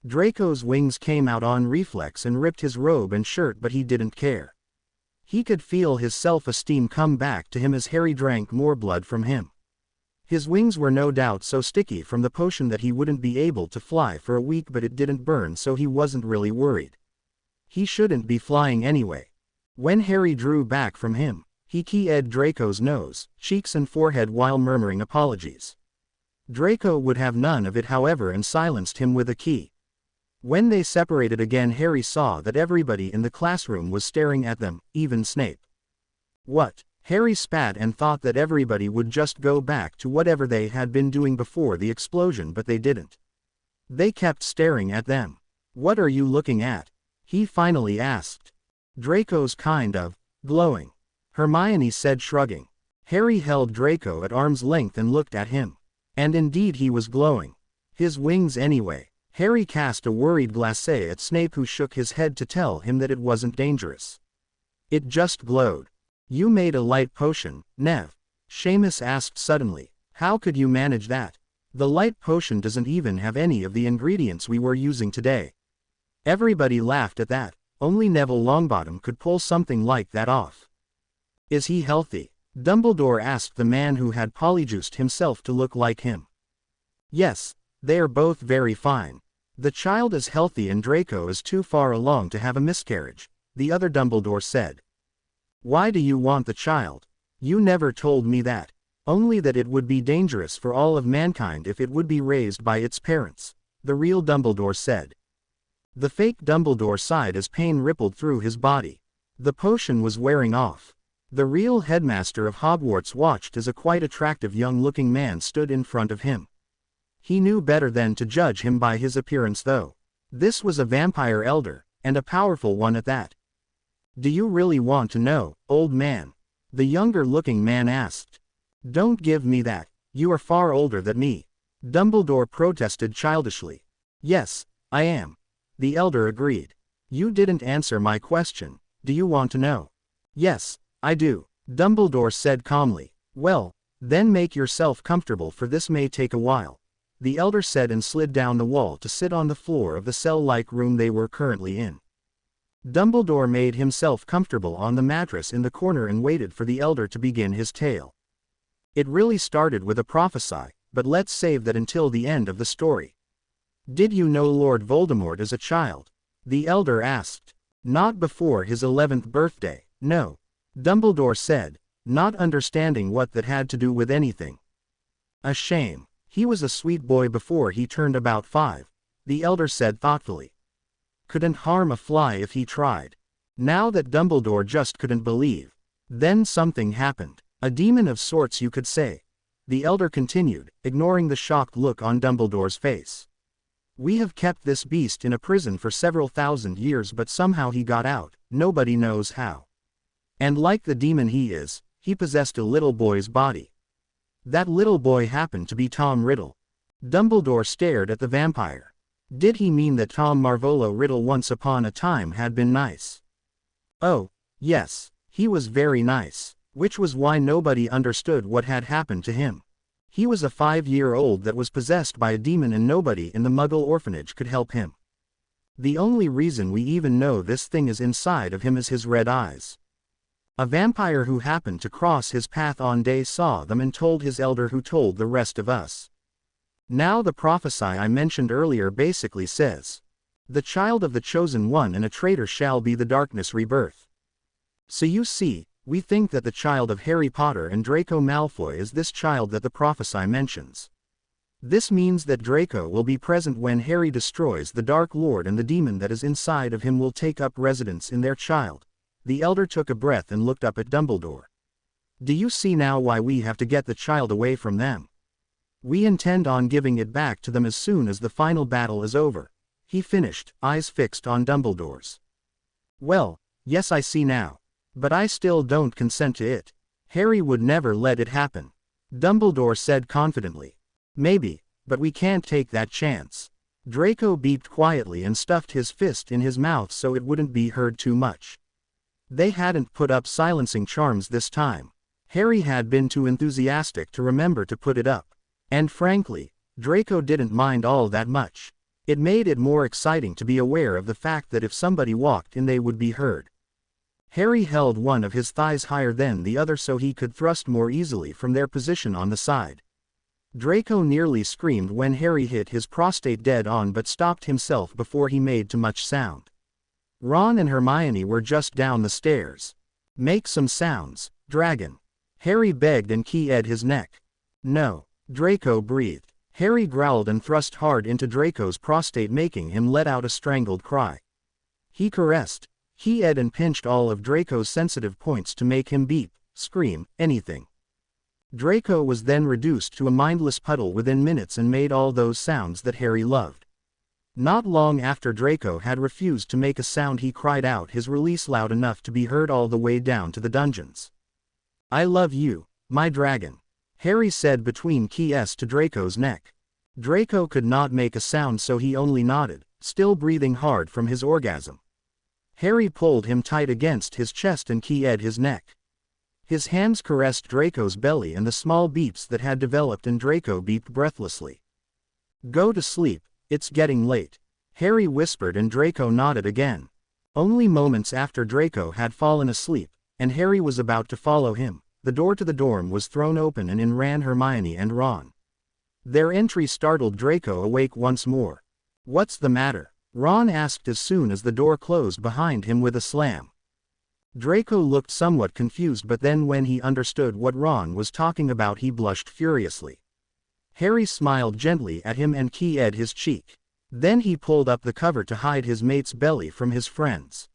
Draco's wings came out on reflex and ripped his robe and shirt, but he didn't care. He could feel his self-esteem come back to him as Harry drank more blood from him. His wings were no doubt so sticky from the potion that he wouldn't be able to fly for a week, but it didn't burn, so he wasn't really worried. He shouldn't be flying anyway. When Harry drew back from him, he keyed Draco's nose, cheeks and forehead while murmuring apologies. Draco would have none of it, however, and silenced him with a key. When they separated again, Harry saw that everybody in the classroom was staring at them, even Snape. What? Harry spat and thought that everybody would just go back to whatever they had been doing before the explosion, but they didn't. They kept staring at them. "What are you looking at?" he finally asked. "Draco's kind of glowing," Hermione said, shrugging. Harry held Draco at arm's length and looked at him. And indeed he was glowing. His wings anyway. Harry cast a worried glacé at Snape, who shook his head to tell him that it wasn't dangerous. It just glowed. "You made a light potion, Nev?" Seamus asked suddenly. "How could you manage that? The light potion doesn't even have any of the ingredients we were using today." Everybody laughed at that. Only Neville Longbottom could pull something like that off. "Is he healthy?" Dumbledore asked the man who had polyjuiced himself to look like him. "Yes, they are both very fine. The child is healthy and Draco is too far along to have a miscarriage," the other Dumbledore said. "Why do you want the child? You never told me that." "Only that it would be dangerous for all of mankind if it would be raised by its parents," the real Dumbledore said. The fake Dumbledore sighed as pain rippled through his body. The potion was wearing off. The real headmaster of Hogwarts watched as a quite attractive young-looking man stood in front of him. He knew better than to judge him by his appearance, though. This was a vampire elder, and a powerful one at that. "Do you really want to know, old man?" the younger-looking man asked. "Don't give me that. You are far older than me," Dumbledore protested childishly. "Yes, I am," the elder agreed. "You didn't answer my question. Do you want to know?" "Yes, I do," Dumbledore said calmly. "Well, then make yourself comfortable, for this may take a while," the elder said, and slid down the wall to sit on the floor of the cell-like room they were currently in. Dumbledore made himself comfortable on the mattress in the corner and waited for the elder to begin his tale. It really started with a prophecy, but let's save that until the end of the story. "Did you know Lord Voldemort as a child?" the elder asked. "Not before his 11th birthday, no," Dumbledore said, not understanding what that had to do with anything. "A shame. He was a sweet boy before he turned about 5, the elder said thoughtfully. "Couldn't harm a fly if he tried." Now that Dumbledore just couldn't believe. Then something happened. "A demon of sorts, you could say," the elder continued, ignoring the shocked look on Dumbledore's face. "We have kept this beast in a prison for several thousand years, but somehow he got out, nobody knows how. And like the demon he is, he possessed a little boy's body. That little boy happened to be Tom Riddle." Dumbledore stared at the vampire. Did he mean that Tom Marvolo Riddle once upon a time had been nice? Oh, yes, he was very nice, which was why nobody understood what had happened to him. He was a 5-year-old that was possessed by a demon, and nobody in the Muggle orphanage could help him. The only reason we even know this thing is inside of him is his red eyes. A vampire who happened to cross his path on day saw them and told his elder, who told the rest of us. Now the prophecy I mentioned earlier basically says, the child of the Chosen One and a traitor shall be the darkness rebirth. So you see, we think that the child of Harry Potter and Draco Malfoy is this child that the prophecy mentions. This means that Draco will be present when Harry destroys the Dark Lord, and the demon that is inside of him will take up residence in their child. The elder took a breath and looked up at Dumbledore. "Do you see now why we have to get the child away from them? We intend on giving it back to them as soon as the final battle is over," he finished, eyes fixed on Dumbledore's. "Well, yes, I see now. But I still don't consent to it. Harry would never let it happen," Dumbledore said confidently. "Maybe, but we can't take that chance." Draco beeped quietly and stuffed his fist in his mouth so it wouldn't be heard too much. They hadn't put up silencing charms this time. Harry had been too enthusiastic to remember to put it up. And frankly, Draco didn't mind all that much. It made it more exciting to be aware of the fact that if somebody walked in they would be heard. Harry held one of his thighs higher than the other so he could thrust more easily from their position on the side. Draco nearly screamed when Harry hit his prostate dead on, but stopped himself before he made too much sound. Ron and Hermione were just down the stairs. "Make some sounds, dragon," Harry begged and keyed his neck. "No," Draco breathed. Harry growled and thrust hard into Draco's prostate, making him let out a strangled cry. He caressed, keyed and pinched all of Draco's sensitive points to make him beep, scream, anything. Draco was then reduced to a mindless puddle within minutes and made all those sounds that Harry loved. Not long after Draco had refused to make a sound, he cried out his release loud enough to be heard all the way down to the dungeons. "I love you, my dragon," Harry said between keys to Draco's neck. Draco could not make a sound, so he only nodded, still breathing hard from his orgasm. Harry pulled him tight against his chest and keyed his neck. His hands caressed Draco's belly, and the small beeps that had developed in Draco beeped breathlessly. "Go to sleep, it's getting late," Harry whispered, and Draco nodded again. Only moments after Draco had fallen asleep, and Harry was about to follow him, the door to the dorm was thrown open and in ran Hermione and Ron. Their entry startled Draco awake once more. "What's the matter?" Ron asked as soon as the door closed behind him with a slam. Draco looked somewhat confused, but then when he understood what Ron was talking about, he blushed furiously. Harry smiled gently at him and keyed his cheek. Then he pulled up the cover to hide his mate's belly from his friends.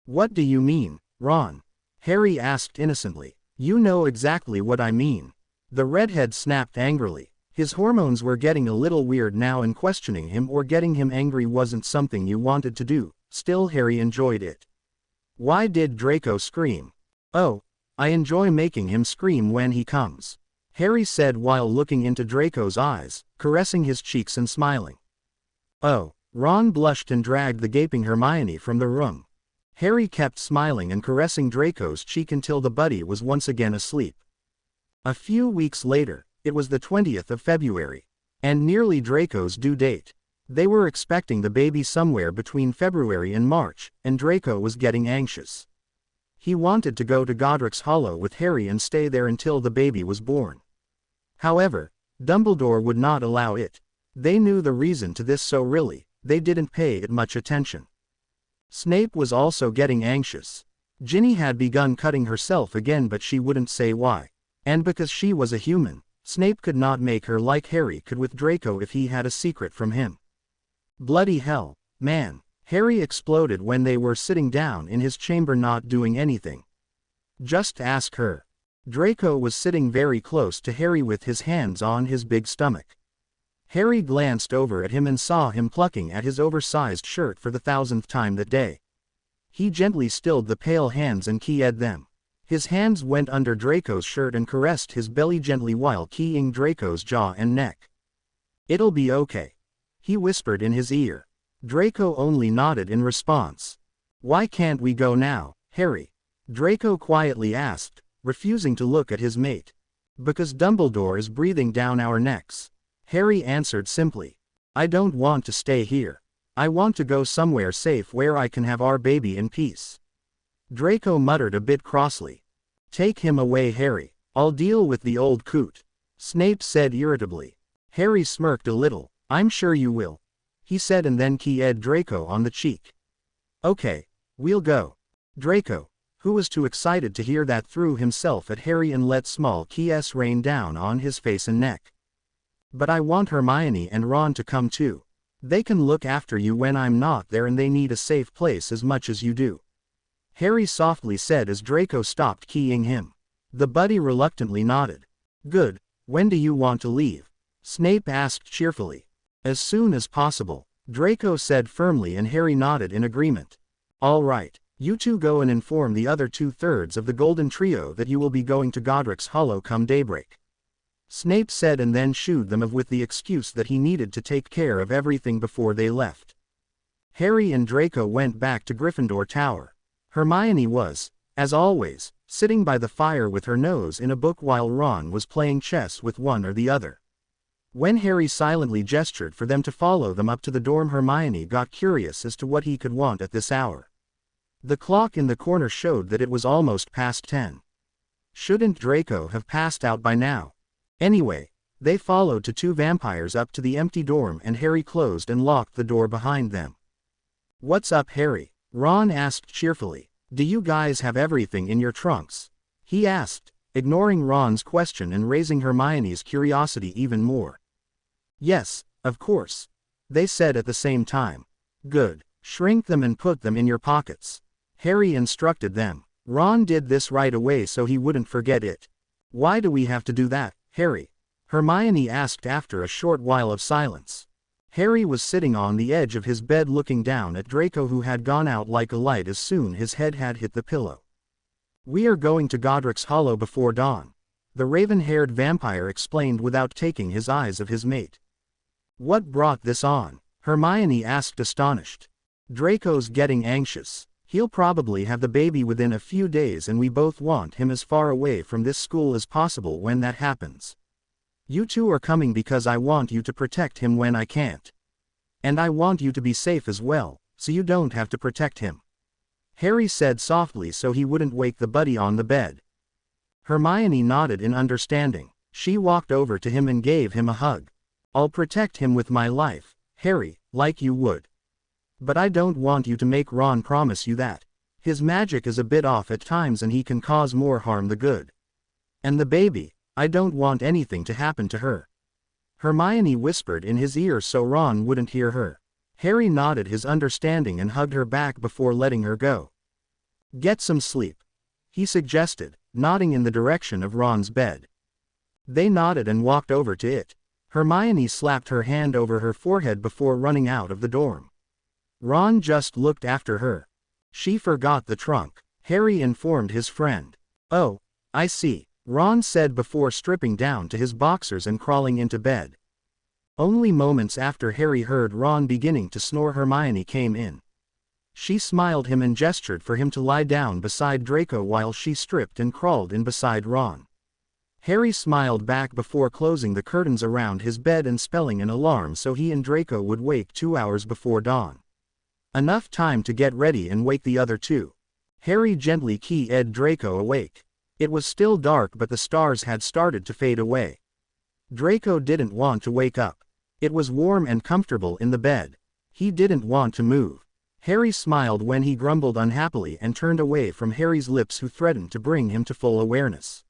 "What do you mean, Ron?" Harry asked innocently. "You know exactly what I mean." The redhead snapped angrily. His hormones were getting a little weird now, and questioning him or getting him angry wasn't something you wanted to do. Still, Harry enjoyed it. "Why did Draco scream?" "Oh, I enjoy making him scream when he comes," Harry said while looking into Draco's eyes, caressing his cheeks and smiling. "Oh." Ron blushed and dragged the gaping Hermione from the room. Harry kept smiling and caressing Draco's cheek until the buddy was once again asleep. A few weeks later, it was the 20th of February, and nearly Draco's due date. They were expecting the baby somewhere between February and March, and Draco was getting anxious. He wanted to go to Godric's Hollow with Harry and stay there until the baby was born. However, Dumbledore would not allow it. They knew the reason to this, so really, they didn't pay it much attention. Snape was also getting anxious. Ginny had begun cutting herself again, but she wouldn't say why. And because she was a human, Snape could not make her like Harry could with Draco if he had a secret from him. "Bloody hell, man," Harry exploded when they were sitting down in his chamber not doing anything. "Just ask her." Draco was sitting very close to Harry with his hands on his big stomach. Harry glanced over at him and saw him plucking at his oversized shirt for the 1000th time that day. He gently stilled the pale hands and keyed them. His hands went under Draco's shirt and caressed his belly gently while keying Draco's jaw and neck. "It'll be okay," he whispered in his ear. Draco only nodded in response. "Why can't we go now, Harry?" Draco quietly asked, refusing to look at his mate. "Because Dumbledore is breathing down our necks," Harry answered simply. "I don't want to stay here. I want to go somewhere safe where I can have our baby in peace." Draco muttered a bit crossly. "Take him away, Harry. I'll deal with the old coot," Snape said irritably. Harry smirked a little. "I'm sure you will," he said, and then keyed Draco on the cheek. "Okay, we'll go." Draco, who was too excited to hear that, threw himself at Harry and let small keys rain down on his face and neck. "But I want Hermione and Ron to come too. They can look after you when I'm not there, and they need a safe place as much as you do," Harry softly said as Draco stopped keying him. The buddy reluctantly nodded. "Good. When do you want to leave?" Snape asked cheerfully. "As soon as possible," Draco said firmly, and Harry nodded in agreement. "All right, you two go and inform the other 2/3 of the Golden Trio that you will be going to Godric's Hollow come daybreak," Snape said, and then shooed them off with the excuse that he needed to take care of everything before they left. Harry and Draco went back to Gryffindor Tower. Hermione was, as always, sitting by the fire with her nose in a book while Ron was playing chess with one or the other. When Harry silently gestured for them to follow them up to the dorm, Hermione got curious as to what he could want at this hour. The clock in the corner showed that it was almost past 10. Shouldn't Draco have passed out by now? Anyway, they followed the two vampires up to the empty dorm, and Harry closed and locked the door behind them. "What's up, Harry?" Ron asked cheerfully. "Do you guys have everything in your trunks?" he asked, ignoring Ron's question and raising Hermione's curiosity even more. "Yes, of course," they said at the same time. "Good. Shrink them and put them in your pockets," Harry instructed them. Ron did this right away so he wouldn't forget it. "Why do we have to do that, Harry?" Hermione asked after a short while of silence. Harry was sitting on the edge of his bed looking down at Draco, who had gone out like a light as soon his head had hit the pillow. "We are going to Godric's Hollow before dawn," the raven-haired vampire explained without taking his eyes off his mate. "What brought this on?" Hermione asked, astonished. "Draco's getting anxious. He'll probably have the baby within a few days, and we both want him as far away from this school as possible when that happens. You two are coming because I want you to protect him when I can't. And I want you to be safe as well, so you don't have to protect him," Harry said softly so he wouldn't wake the buddy on the bed. Hermione nodded in understanding. She walked over to him and gave him a hug. "I'll protect him with my life, Harry, like you would. But I don't want you to make Ron promise you that. His magic is a bit off at times and he can cause more harm than good. And the baby, I don't want anything to happen to her," Hermione whispered in his ear so Ron wouldn't hear her. Harry nodded his understanding and hugged her back before letting her go. "Get some sleep," he suggested, nodding in the direction of Ron's bed. They nodded and walked over to it. Hermione slapped her hand over her forehead before running out of the dorm. Ron just looked after her. "She forgot the trunk," Harry informed his friend. "Oh, I see," Ron said before stripping down to his boxers and crawling into bed. Only moments after Harry heard Ron beginning to snore, Hermione came in. She smiled him and gestured for him to lie down beside Draco while she stripped and crawled in beside Ron. Harry smiled back before closing the curtains around his bed and spelling an alarm so he and Draco would wake 2 hours before dawn. Enough time to get ready and wake the other two. Harry gently keyed Draco awake. It was still dark, but the stars had started to fade away. Draco didn't want to wake up. It was warm and comfortable in the bed. He didn't want to move. Harry smiled when he grumbled unhappily and turned away from Harry's lips, who threatened to bring him to full awareness.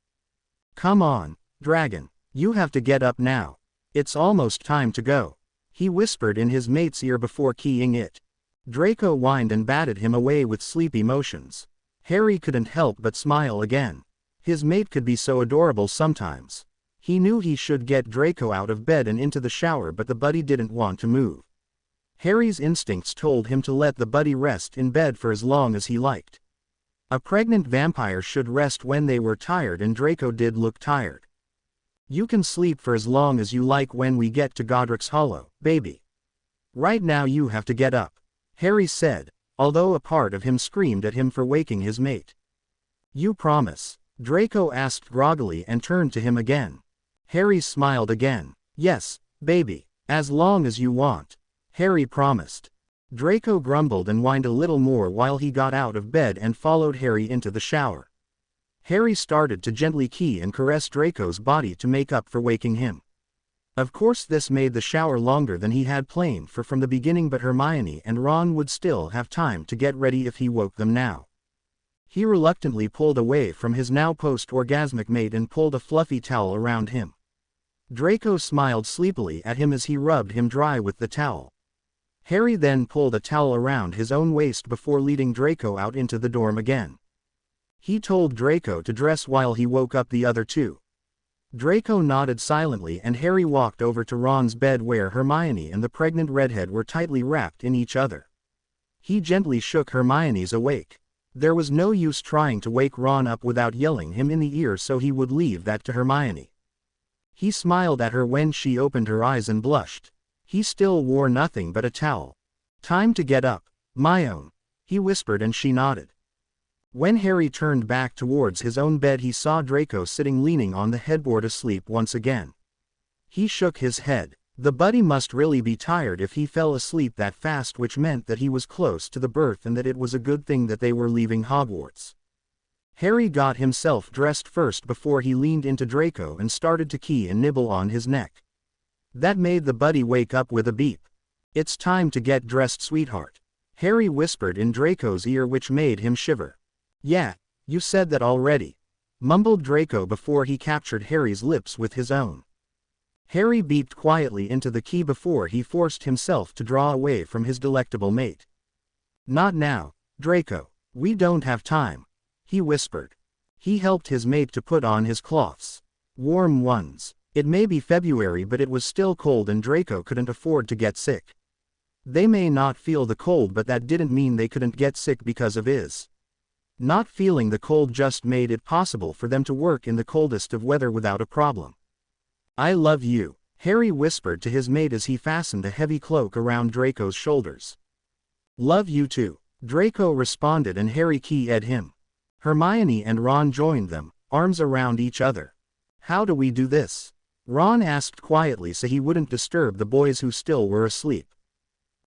"Come on, Dragon. You have to get up now. It's almost time to go," he whispered in his mate's ear before keying it. Draco whined and batted him away with sleepy motions. Harry couldn't help but smile again. His mate could be so adorable sometimes. He knew he should get Draco out of bed and into the shower, but the buddy didn't want to move. Harry's instincts told him to let the buddy rest in bed for as long as he liked. A pregnant vampire should rest when they were tired, and Draco did look tired. "You can sleep for as long as you like when we get to Godric's Hollow, baby. Right now you have to get up," Harry said, although a part of him screamed at him for waking his mate. "You promise?" Draco asked groggily and turned to him again. Harry smiled again. "Yes, baby, as long as you want," Harry promised. Draco grumbled and whined a little more while he got out of bed and followed Harry into the shower. Harry started to gently key and caress Draco's body to make up for waking him. Of course this made the shower longer than he had planned for from the beginning, but Hermione and Ron would still have time to get ready if he woke them now. He reluctantly pulled away from his now post-orgasmic mate and pulled a fluffy towel around him. Draco smiled sleepily at him as he rubbed him dry with the towel. Harry then pulled a towel around his own waist before leading Draco out into the dorm again. He told Draco to dress while he woke up the other two. Draco nodded silently and Harry walked over to Ron's bed where Hermione and the pregnant redhead were tightly wrapped in each other. He gently shook Hermione's awake. There was no use trying to wake Ron up without yelling him in the ear, so he would leave that to Hermione. He smiled at her when she opened her eyes and blushed. He still wore nothing but a towel. "Time to get up, my own," he whispered, and she nodded. When Harry turned back towards his own bed, he saw Draco sitting leaning on the headboard asleep once again. He shook his head. The buddy must really be tired if he fell asleep that fast, which meant that he was close to the birth and that it was a good thing that they were leaving Hogwarts. Harry got himself dressed first before he leaned into Draco and started to key and nibble on his neck. That made the buddy wake up with a beep. "It's time to get dressed, sweetheart," Harry whispered in Draco's ear, which made him shiver. "Yeah, you said that already," mumbled Draco before he captured Harry's lips with his own. Harry beeped quietly into the key before he forced himself to draw away from his delectable mate. "Not now, Draco. We don't have time," he whispered. He helped his mate to put on his cloths. Warm ones. It may be February, but it was still cold and Draco couldn't afford to get sick. They may not feel the cold, but that didn't mean they couldn't get sick because of his. Not feeling the cold just made it possible for them to work in the coldest of weather without a problem. "I love you," Harry whispered to his mate as he fastened a heavy cloak around Draco's shoulders. "Love you too," Draco responded, and Harry keyed him. Hermione and Ron joined them, arms around each other. "How do we do this?" Ron asked quietly so he wouldn't disturb the boys who still were asleep.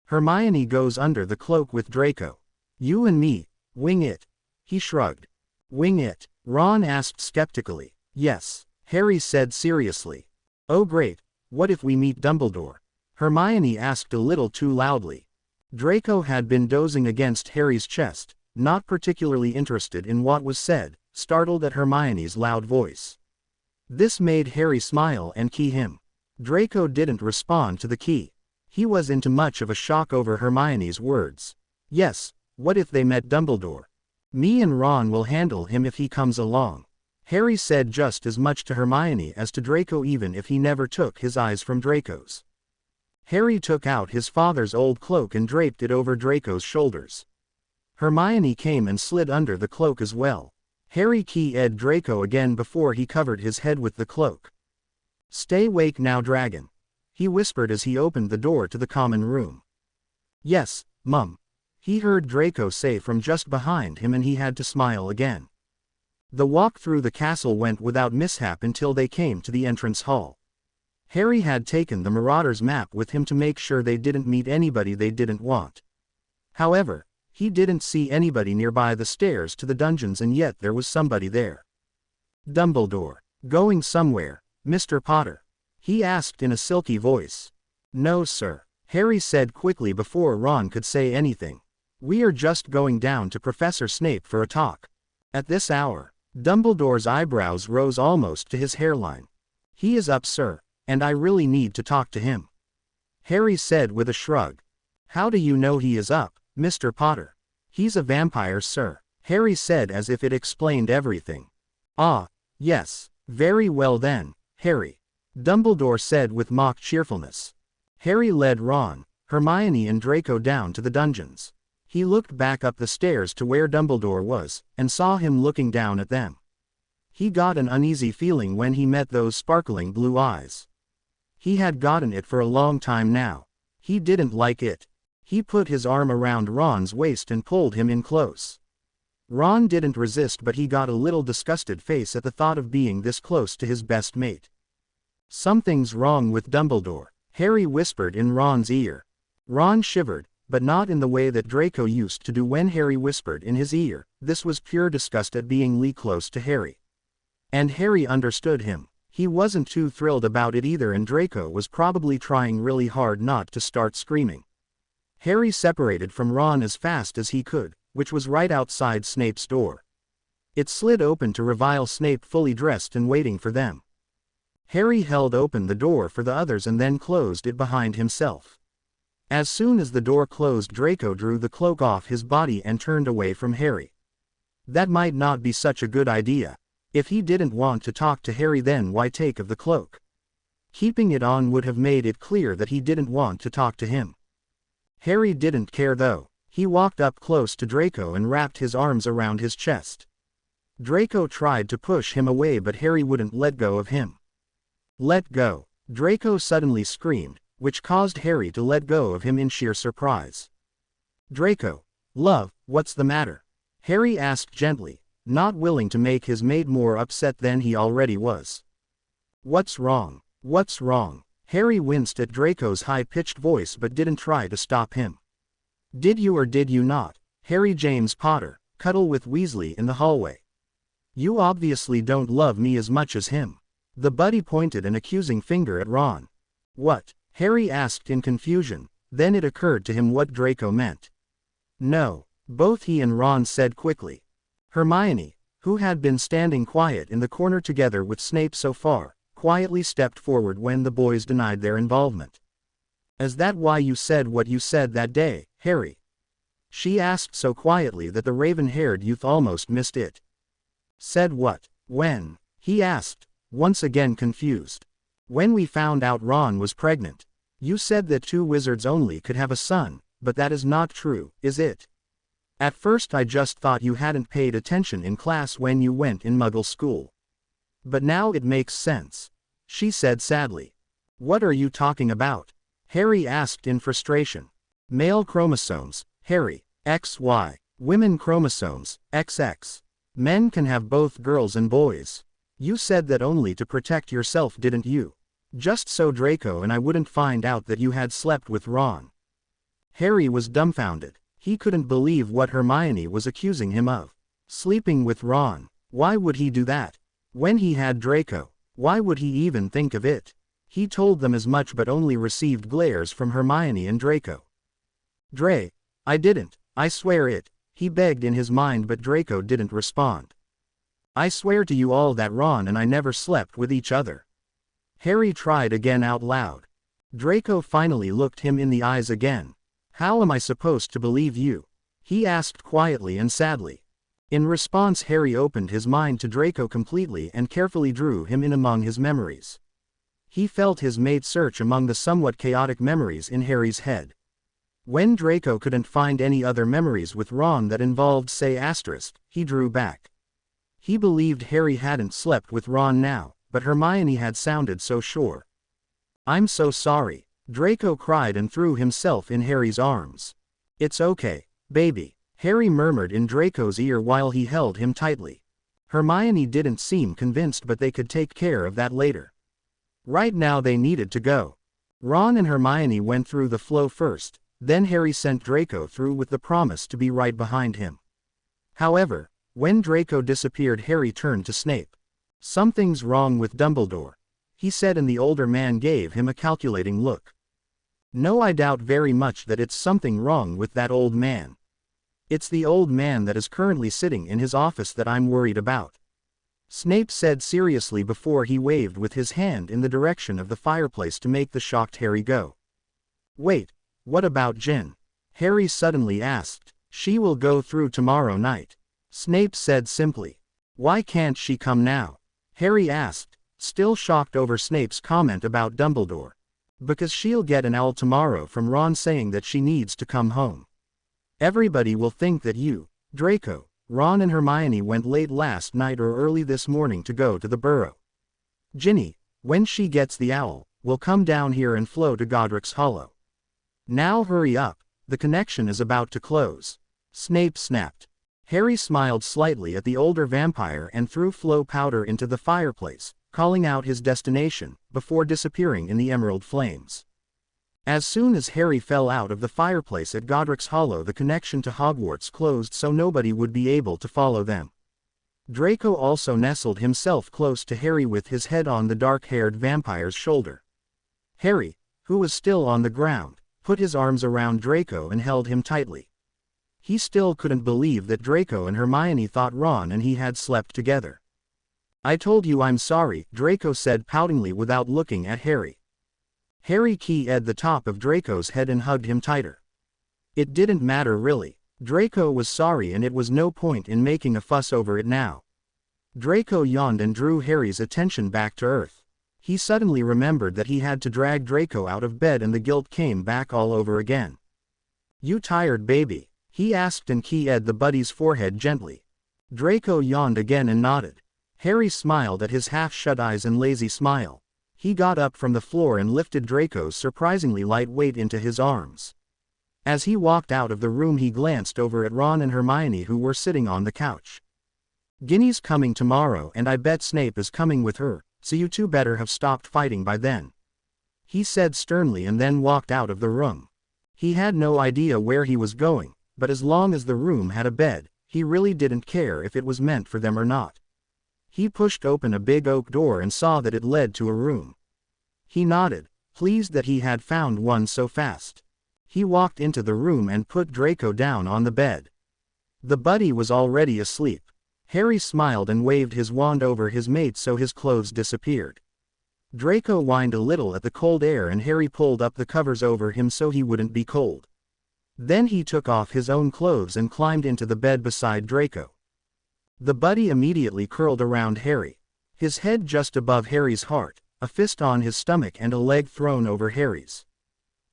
Hermione goes under the cloak with Draco. "You and me, wing it." He shrugged. "Wing it?" Ron asked skeptically. "Yes," Harry said seriously. "Oh great, what if we meet Dumbledore?" Hermione asked a little too loudly. Draco had been dozing against Harry's chest, not particularly interested in what was said, startled at Hermione's loud voice. This made Harry smile and key him. Draco didn't respond to the key. He was into much of a shock over Hermione's words. "Yes, what if they met Dumbledore? Me and Ron will handle him if he comes along." Harry said just as much to Hermione as to Draco, even if he never took his eyes from Draco's. Harry took out his father's old cloak and draped it over Draco's shoulders. Hermione came and slid under the cloak as well. Harry keyed Draco again before he covered his head with the cloak. "Stay awake now, dragon," he whispered as he opened the door to the common room. "Yes, Mum," he heard Draco say from just behind him, and he had to smile again. The walk through the castle went without mishap until they came to the entrance hall. Harry had taken the Marauder's map with him to make sure they didn't meet anybody they didn't want. However, he didn't see anybody nearby the stairs to the dungeons, and yet there was somebody there. "Dumbledore, going somewhere, Mr. Potter?" he asked in a silky voice. "No, sir," Harry said quickly before Ron could say anything. "We are just going down to Professor Snape for a talk." "At this hour?" Dumbledore's eyebrows rose almost to his hairline. "He is up, sir, and I really need to talk to him," Harry said with a shrug. "How do you know he is up, Mr. Potter?" "He's a vampire, sir," Harry said as if it explained everything. "Ah, yes, very well then, Harry," Dumbledore said with mock cheerfulness. Harry led Ron, Hermione and Draco down to the dungeons. He looked back up the stairs to where Dumbledore was, and saw him looking down at them. He got an uneasy feeling when he met those sparkling blue eyes. He had gotten it for a long time now. He didn't like it. He put his arm around Ron's waist and pulled him in close. Ron didn't resist, but he got a little disgusted face at the thought of being this close to his best mate. "Something's wrong with Dumbledore," Harry whispered in Ron's ear. Ron shivered, but not in the way that Draco used to do when Harry whispered in his ear. This was pure disgust at being close to Harry. And Harry understood him. He wasn't too thrilled about it either, and Draco was probably trying really hard not to start screaming. Harry separated from Ron as fast as he could, which was right outside Snape's door. It slid open to reveal Snape fully dressed and waiting for them. Harry held open the door for the others and then closed it behind himself. As soon as the door closed, Draco drew the cloak off his body and turned away from Harry. That might not be such a good idea. If he didn't want to talk to Harry, then why take of the cloak? Keeping it on would have made it clear that he didn't want to talk to him. Harry didn't care though. He walked up close to Draco and wrapped his arms around his chest. Draco tried to push him away, but Harry wouldn't let go of him. "Let go!" Draco suddenly screamed, which caused Harry to let go of him in sheer surprise. "Draco, love, what's the matter?" Harry asked gently, not willing to make his mate more upset than he already was. "What's wrong? What's wrong?" Harry winced at Draco's high-pitched voice but didn't try to stop him. "Did you or did you not, Harry James Potter, cuddle with Weasley in the hallway? You obviously don't love me as much as him." The buddy pointed an accusing finger at Ron. "What?" Harry asked in confusion, then it occurred to him what Draco meant. "No," both he and Ron said quickly. Hermione, who had been standing quiet in the corner together with Snape so far, quietly stepped forward when the boys denied their involvement. "Is that why you said what you said that day, Harry?" she asked so quietly that the raven-haired youth almost missed it. "Said what? When?" he asked, once again confused. When we found out Ron was pregnant, you said that 2 wizards only could have a son, but that is not true, is it? At first I just thought you hadn't paid attention in class when you went in Muggle school. But now it makes sense, she said sadly. What are you talking about? Harry asked in frustration. Male chromosomes, Harry, XY. Women chromosomes, XX. Men can have both girls and boys. You said that only to protect yourself, didn't you? Just so Draco and I wouldn't find out that you had slept with Ron. Harry was dumbfounded. He couldn't believe what Hermione was accusing him of. Sleeping with Ron. Why would he do that? When he had Draco, why would he even think of it? He told them as much but only received glares from Hermione and Draco. I didn't, I swear it, he begged in his mind, but Draco didn't respond. I swear to you all that Ron and I never slept with each other. Harry tried again out loud. Draco finally looked him in the eyes again. How am I supposed to believe you? He asked quietly and sadly. In response, Harry opened his mind to Draco completely and carefully drew him in among his memories. He felt his mate search among the somewhat chaotic memories in Harry's head. When Draco couldn't find any other memories with Ron that involved say asterisk, he drew back. He believed Harry hadn't slept with Ron now, but Hermione had sounded so sure. I'm so sorry, Draco cried and threw himself in Harry's arms. It's okay, baby, Harry murmured in Draco's ear while he held him tightly. Hermione didn't seem convinced, but they could take care of that later. Right now they needed to go. Ron and Hermione went through the flow first, then Harry sent Draco through with the promise to be right behind him. However, when Draco disappeared, Harry turned to Snape. Something's wrong with Dumbledore, he said, and the older man gave him a calculating look. No, I doubt very much that it's something wrong with that old man. It's the old man that is currently sitting in his office that I'm worried about, Snape said seriously before he waved with his hand in the direction of the fireplace to make the shocked Harry go. Wait, what about Jen? Harry suddenly asked. She will go through tomorrow night, Snape said simply. Why can't she come now? Harry asked, still shocked over Snape's comment about Dumbledore. Because she'll get an owl tomorrow from Ron saying that she needs to come home. Everybody will think that you, Draco, Ron and Hermione went late last night or early this morning to go to the burrow. Ginny, when she gets the owl, will come down here and flow to Godric's Hollow. Now hurry up, the connection is about to close, Snape snapped. Harry smiled slightly at the older vampire and threw flow powder into the fireplace, calling out his destination, before disappearing in the emerald flames. As soon as Harry fell out of the fireplace at Godric's Hollow, the connection to Hogwarts closed so nobody would be able to follow them. Draco also nestled himself close to Harry with his head on the dark-haired vampire's shoulder. Harry, who was still on the ground, put his arms around Draco and held him tightly. He still couldn't believe that Draco and Hermione thought Ron and he had slept together. I told you I'm sorry, Draco said poutingly without looking at Harry. Harry keyed the top of Draco's head and hugged him tighter. It didn't matter really. Draco was sorry and it was no point in making a fuss over it now. Draco yawned and drew Harry's attention back to earth. He suddenly remembered that he had to drag Draco out of bed and the guilt came back all over again. You tired, baby? He asked and keyed the buddy's forehead gently. Draco yawned again and nodded. Harry smiled at his half-shut eyes and lazy smile. He got up from the floor and lifted Draco's surprisingly light weight into his arms. As he walked out of the room, he glanced over at Ron and Hermione, who were sitting on the couch. Ginny's coming tomorrow and I bet Snape is coming with her, so you two better have stopped fighting by then, he said sternly and then walked out of the room. He had no idea where he was going, but as long as the room had a bed, he really didn't care if it was meant for them or not. He pushed open a big oak door and saw that it led to a room. He nodded, pleased that he had found one so fast. He walked into the room and put Draco down on the bed. The buddy was already asleep. Harry smiled and waved his wand over his mate so his clothes disappeared. Draco whined a little at the cold air and Harry pulled up the covers over him so he wouldn't be cold. Then he took off his own clothes and climbed into the bed beside Draco. The buddy immediately curled around Harry, his head just above Harry's heart, a fist on his stomach and a leg thrown over Harry's.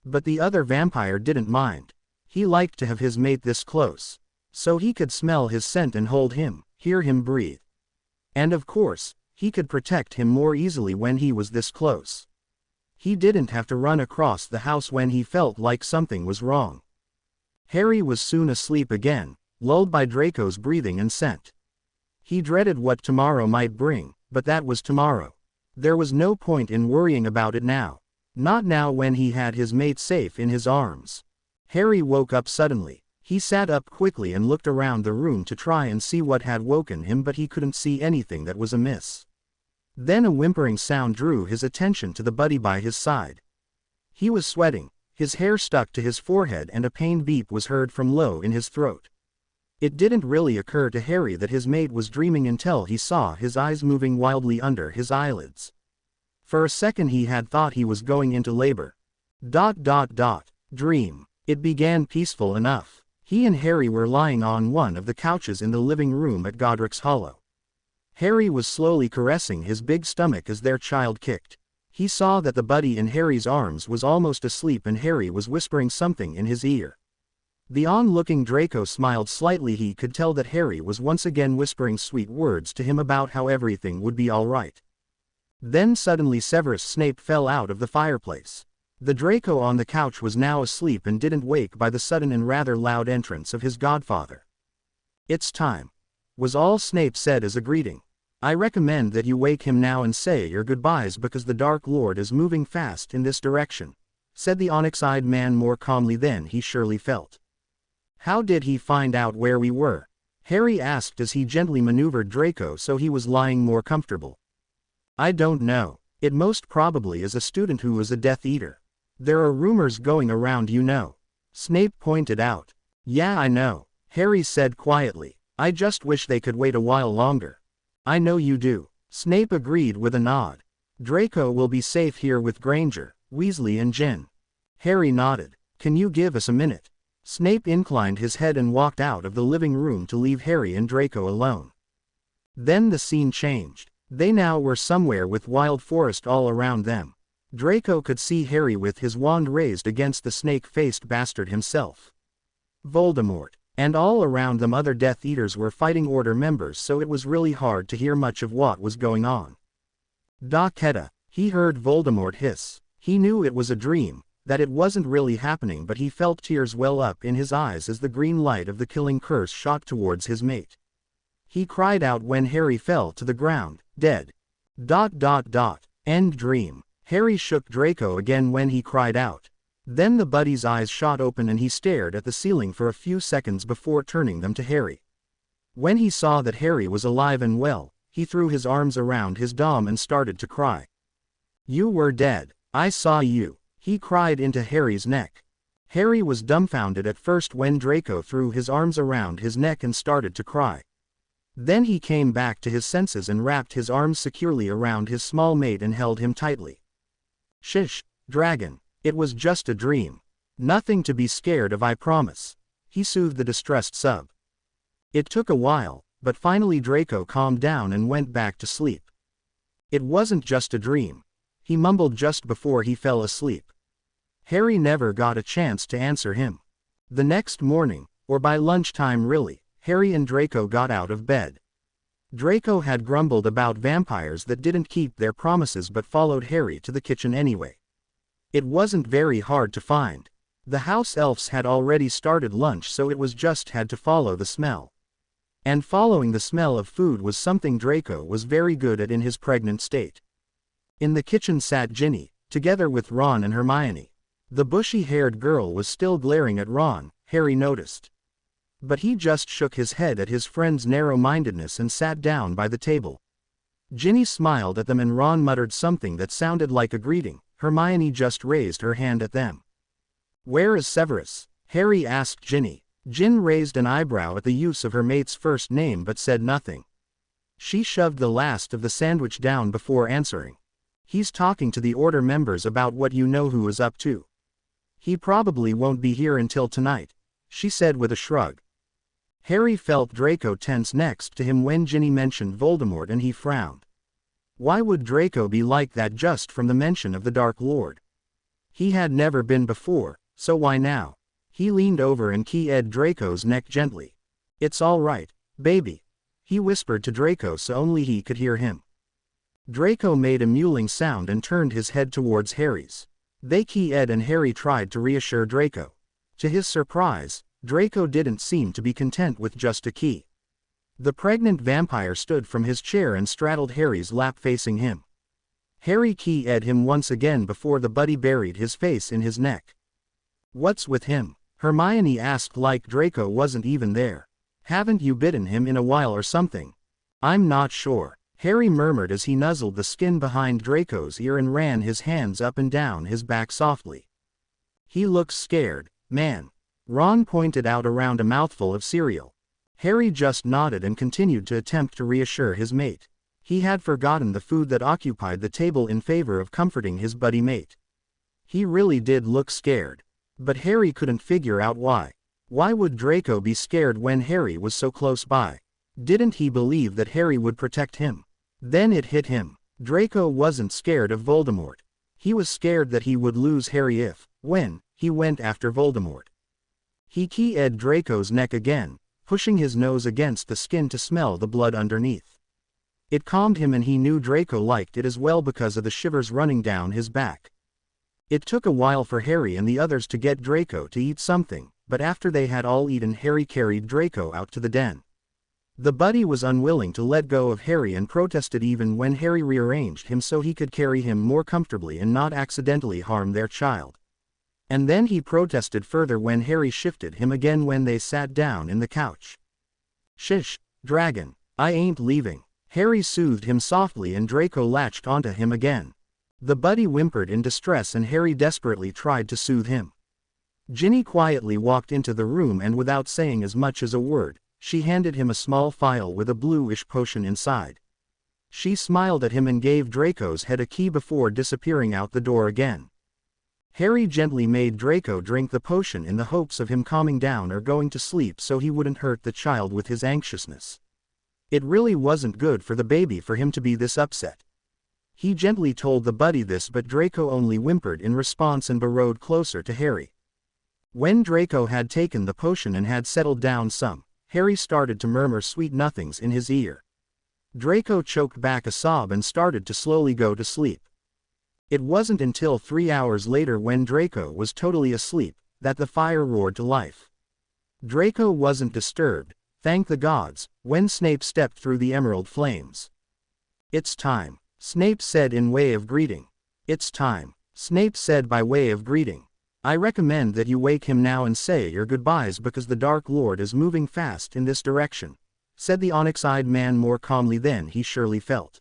But the other vampire didn't mind. He liked to have his mate this close. So he could smell his scent and hold him, hear him breathe. And of course, he could protect him more easily when he was this close. He didn't have to run across the house when he felt like something was wrong. Harry was soon asleep again, lulled by Draco's breathing and scent. He dreaded what tomorrow might bring, but that was tomorrow. There was no point in worrying about it now. Not now when he had his mate safe in his arms. Harry woke up suddenly. He sat up quickly and looked around the room to try and see what had woken him, but he couldn't see anything that was amiss. Then a whimpering sound drew his attention to the buddy by his side. He was sweating, his hair stuck to his forehead and a pained beep was heard from low in his throat. It didn't really occur to Harry that his mate was dreaming until he saw his eyes moving wildly under his eyelids. For a second he had thought he was going into labor. Dream. It began peaceful enough. He and Harry were lying on one of the couches in the living room at Godric's Hollow. Harry was slowly caressing his big stomach as their child kicked. He saw that the buddy in Harry's arms was almost asleep and Harry was whispering something in his ear. The on-looking Draco smiled slightly. He could tell that Harry was once again whispering sweet words to him about how everything would be all right. Then suddenly Severus Snape fell out of the fireplace. The Draco on the couch was now asleep and didn't wake by the sudden and rather loud entrance of his godfather. "It's time," was all Snape said as a greeting. "I recommend that you wake him now and say your goodbyes because the Dark Lord is moving fast in this direction," said the onyx-eyed man more calmly than he surely felt. "How did he find out where we were?" Harry asked as he gently maneuvered Draco so he was lying more comfortable. "I don't know. It most probably is a student who is a Death Eater. There are rumors going around, you know," Snape pointed out. "Yeah, I know," Harry said quietly. "I just wish they could wait a while longer." "I know you do," Snape agreed with a nod. "Draco will be safe here with Granger, Weasley and Gin." Harry nodded. "Can you give us a minute?" Snape inclined his head and walked out of the living room to leave Harry and Draco alone. Then the scene changed. They now were somewhere with wild forest all around them. Draco could see Harry with his wand raised against the snake-faced bastard himself. Voldemort. And all around them other Death Eaters were fighting Order members, so it was really hard to hear much of what was going on. "Daketa," he heard Voldemort hiss. He knew it was a dream, that it wasn't really happening, but he felt tears well up in his eyes as the green light of the killing curse shot towards his mate. He cried out when Harry fell to the ground, dead. End dream. Harry shook Draco again when he cried out. Then the buddy's eyes shot open and he stared at the ceiling for a few seconds before turning them to Harry. When he saw that Harry was alive and well, he threw his arms around his dom and started to cry. "You were dead. I saw you," he cried into Harry's neck. Harry was dumbfounded at first when Draco threw his arms around his neck and started to cry. Then he came back to his senses and wrapped his arms securely around his small mate and held him tightly. "Shish, dragon. It was just a dream. Nothing to be scared of, I promise," he soothed the distressed sub. It took a while, but finally Draco calmed down and went back to sleep. "It wasn't just a dream," he mumbled just before he fell asleep. Harry never got a chance to answer him. The next morning, or by lunchtime really, Harry and Draco got out of bed. Draco had grumbled about vampires that didn't keep their promises but followed Harry to the kitchen anyway. It wasn't very hard to find. The house elves had already started lunch, so it was just had to follow the smell. And following the smell of food was something Draco was very good at in his pregnant state. In the kitchen sat Ginny, together with Ron and Hermione. The bushy-haired girl was still glaring at Ron, Harry noticed. But he just shook his head at his friend's narrow-mindedness and sat down by the table. Ginny smiled at them and Ron muttered something that sounded like a greeting. Hermione just raised her hand at them. "Where is Severus?" Harry asked Ginny. Gin raised an eyebrow at the use of her mate's first name but said nothing. She shoved the last of the sandwich down before answering. "He's talking to the Order members about what you know who is up to. He probably won't be here until tonight," she said with a shrug. Harry felt Draco tense next to him when Ginny mentioned Voldemort and he frowned. Why would Draco be like that just from the mention of the Dark Lord? He had never been before, so why now? He leaned over and keyed Draco's neck gently. "It's all right, baby," he whispered to Draco so only he could hear him. Draco made a mewling sound and turned his head towards Harry's. They keyed and Harry tried to reassure Draco. To his surprise, Draco didn't seem to be content with just a key. The pregnant vampire stood from his chair and straddled Harry's lap facing him. Harry keyed him once again before the buddy buried his face in his neck. "What's with him?" Hermione asked like Draco wasn't even there. "Haven't you bitten him in a while or something?" "I'm not sure," Harry murmured as he nuzzled the skin behind Draco's ear and ran his hands up and down his back softly. "He looks scared, man," Ron pointed out around a mouthful of cereal. Harry just nodded and continued to attempt to reassure his mate. He had forgotten the food that occupied the table in favor of comforting his buddy mate. He really did look scared. But Harry couldn't figure out why. Why would Draco be scared when Harry was so close by? Didn't he believe that Harry would protect him? Then it hit him. Draco wasn't scared of Voldemort. He was scared that he would lose Harry when he went after Voldemort. He keyed Draco's neck again, pushing his nose against the skin to smell the blood underneath. It calmed him and he knew Draco liked it as well because of the shivers running down his back. It took a while for Harry and the others to get Draco to eat something, but after they had all eaten Harry carried Draco out to the den. The buddy was unwilling to let go of Harry and protested even when Harry rearranged him so he could carry him more comfortably and not accidentally harm their child. And then he protested further when Harry shifted him again when they sat down in the couch. "Shish, dragon, I ain't leaving." Harry soothed him softly and Draco latched onto him again. The buddy whimpered in distress and Harry desperately tried to soothe him. Ginny quietly walked into the room and without saying as much as a word, she handed him a small phial with a bluish potion inside. She smiled at him and gave Draco's head a key before disappearing out the door again. Harry gently made Draco drink the potion in the hopes of him calming down or going to sleep so he wouldn't hurt the child with his anxiousness. It really wasn't good for the baby for him to be this upset. He gently told the buddy this but Draco only whimpered in response and burrowed closer to Harry. When Draco had taken the potion and had settled down some, Harry started to murmur sweet nothings in his ear. Draco choked back a sob and started to slowly go to sleep. It wasn't until 3 hours later when Draco was totally asleep, that the fire roared to life. Draco wasn't disturbed, thank the gods, when Snape stepped through the emerald flames. "It's time," Snape said in way of greeting. "It's time," Snape said by way of greeting. "I recommend that you wake him now and say your goodbyes because the Dark Lord is moving fast in this direction," said the onyx-eyed man more calmly than he surely felt.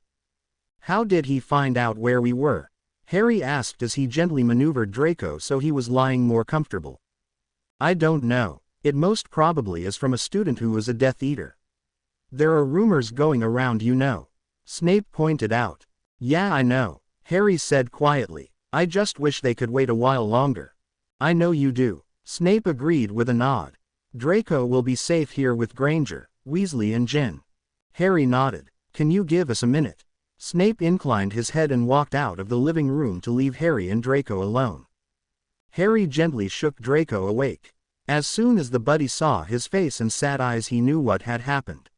"How did he find out where we were?" Harry asked as he gently maneuvered Draco so he was lying more comfortable. "I don't know. It most probably is from a student who was a Death Eater. There are rumors going around, you know," Snape pointed out. "Yeah, I know," Harry said quietly. "I just wish they could wait a while longer." "I know you do," Snape agreed with a nod. "Draco will be safe here with Granger, Weasley and Gin." Harry nodded. "Can you give us a minute?" Snape inclined his head and walked out of the living room to leave Harry and Draco alone. Harry gently shook Draco awake. As soon as the buddy saw his face and sad eyes he knew what had happened.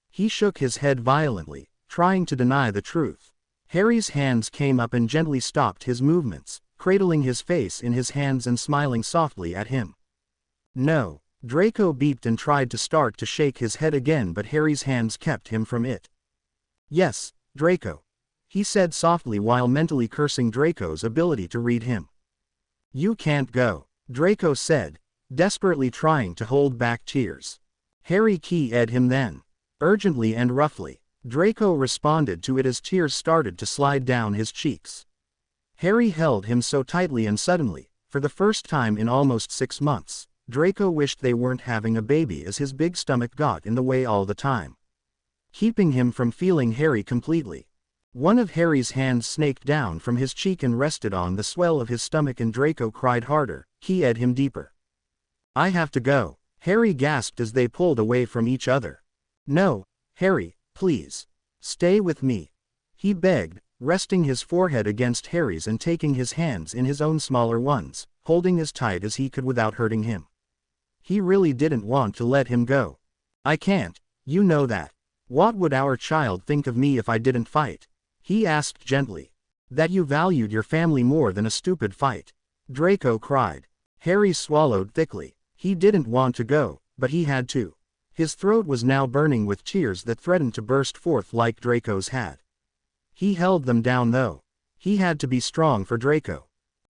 He shook his head violently, trying to deny the truth. Harry's hands came up and gently stopped his movements, cradling his face in his hands and smiling softly at him. "No." Draco beeped and tried to start to shake his head again but Harry's hands kept him from it. "Yes, Draco," he said softly while mentally cursing Draco's ability to read him. "You can't go," Draco said, desperately trying to hold back tears. Harry keyed him then. Urgently and roughly, Draco responded to it as tears started to slide down his cheeks. Harry held him so tightly and suddenly, for the first time in almost 6 months, Draco wished they weren't having a baby as his big stomach got in the way all the time, keeping him from feeling Harry completely. One of Harry's hands snaked down from his cheek and rested on the swell of his stomach and Draco cried harder, keyed him deeper. "I have to go," Harry gasped as they pulled away from each other. "No, Harry, please. Stay with me." he begged, resting his forehead against Harry's and taking his hands in his own smaller ones, holding as tight as he could without hurting him. He really didn't want to let him go. I can't, you know that. What would our child think of me if I didn't fight? He asked gently. That you valued your family more than a stupid fight. Draco cried. Harry swallowed thickly. He didn't want to go, but he had to. His throat was now burning with tears that threatened to burst forth like Draco's had. He held them down though. He had to be strong for Draco.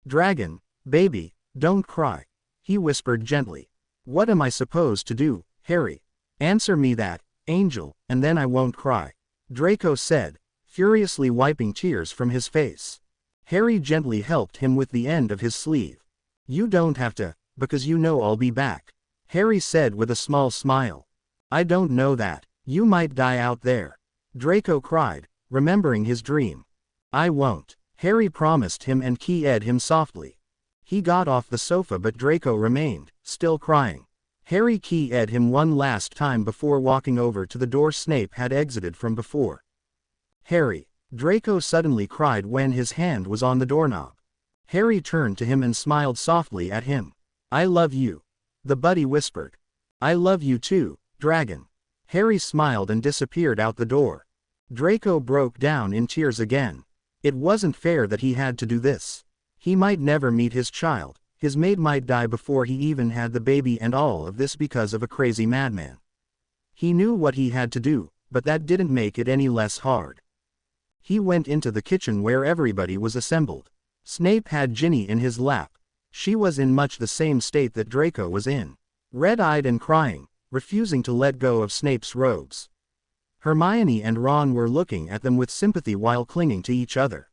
Dragon, baby, don't cry. He whispered gently. What am I supposed to do, Harry? Answer me that, angel, and then I won't cry. Draco said, furiously wiping tears from his face. Harry gently helped him with the end of his sleeve. You don't have to, because you know I'll be back. Harry said with a small smile. I don't know that. You might die out there. Draco cried, remembering his dream. I won't. Harry promised him and keyed him softly. He got off the sofa but Draco remained, still crying. Harry keyed him one last time before walking over to the door Snape had exited from before. Harry, Draco suddenly cried when his hand was on the doorknob. Harry turned to him and smiled softly at him. I love you. The buddy whispered. I love you too, Dragon. Harry smiled and disappeared out the door. Draco broke down in tears again. It wasn't fair that he had to do this. He might never meet his child, his mate might die before he even had the baby, and all of this because of a crazy madman. He knew what he had to do, but that didn't make it any less hard. He went into the kitchen where everybody was assembled. Snape had Ginny in his lap. She was in much the same state that Draco was in. Red-eyed and crying, refusing to let go of Snape's robes. Hermione and Ron were looking at them with sympathy while clinging to each other.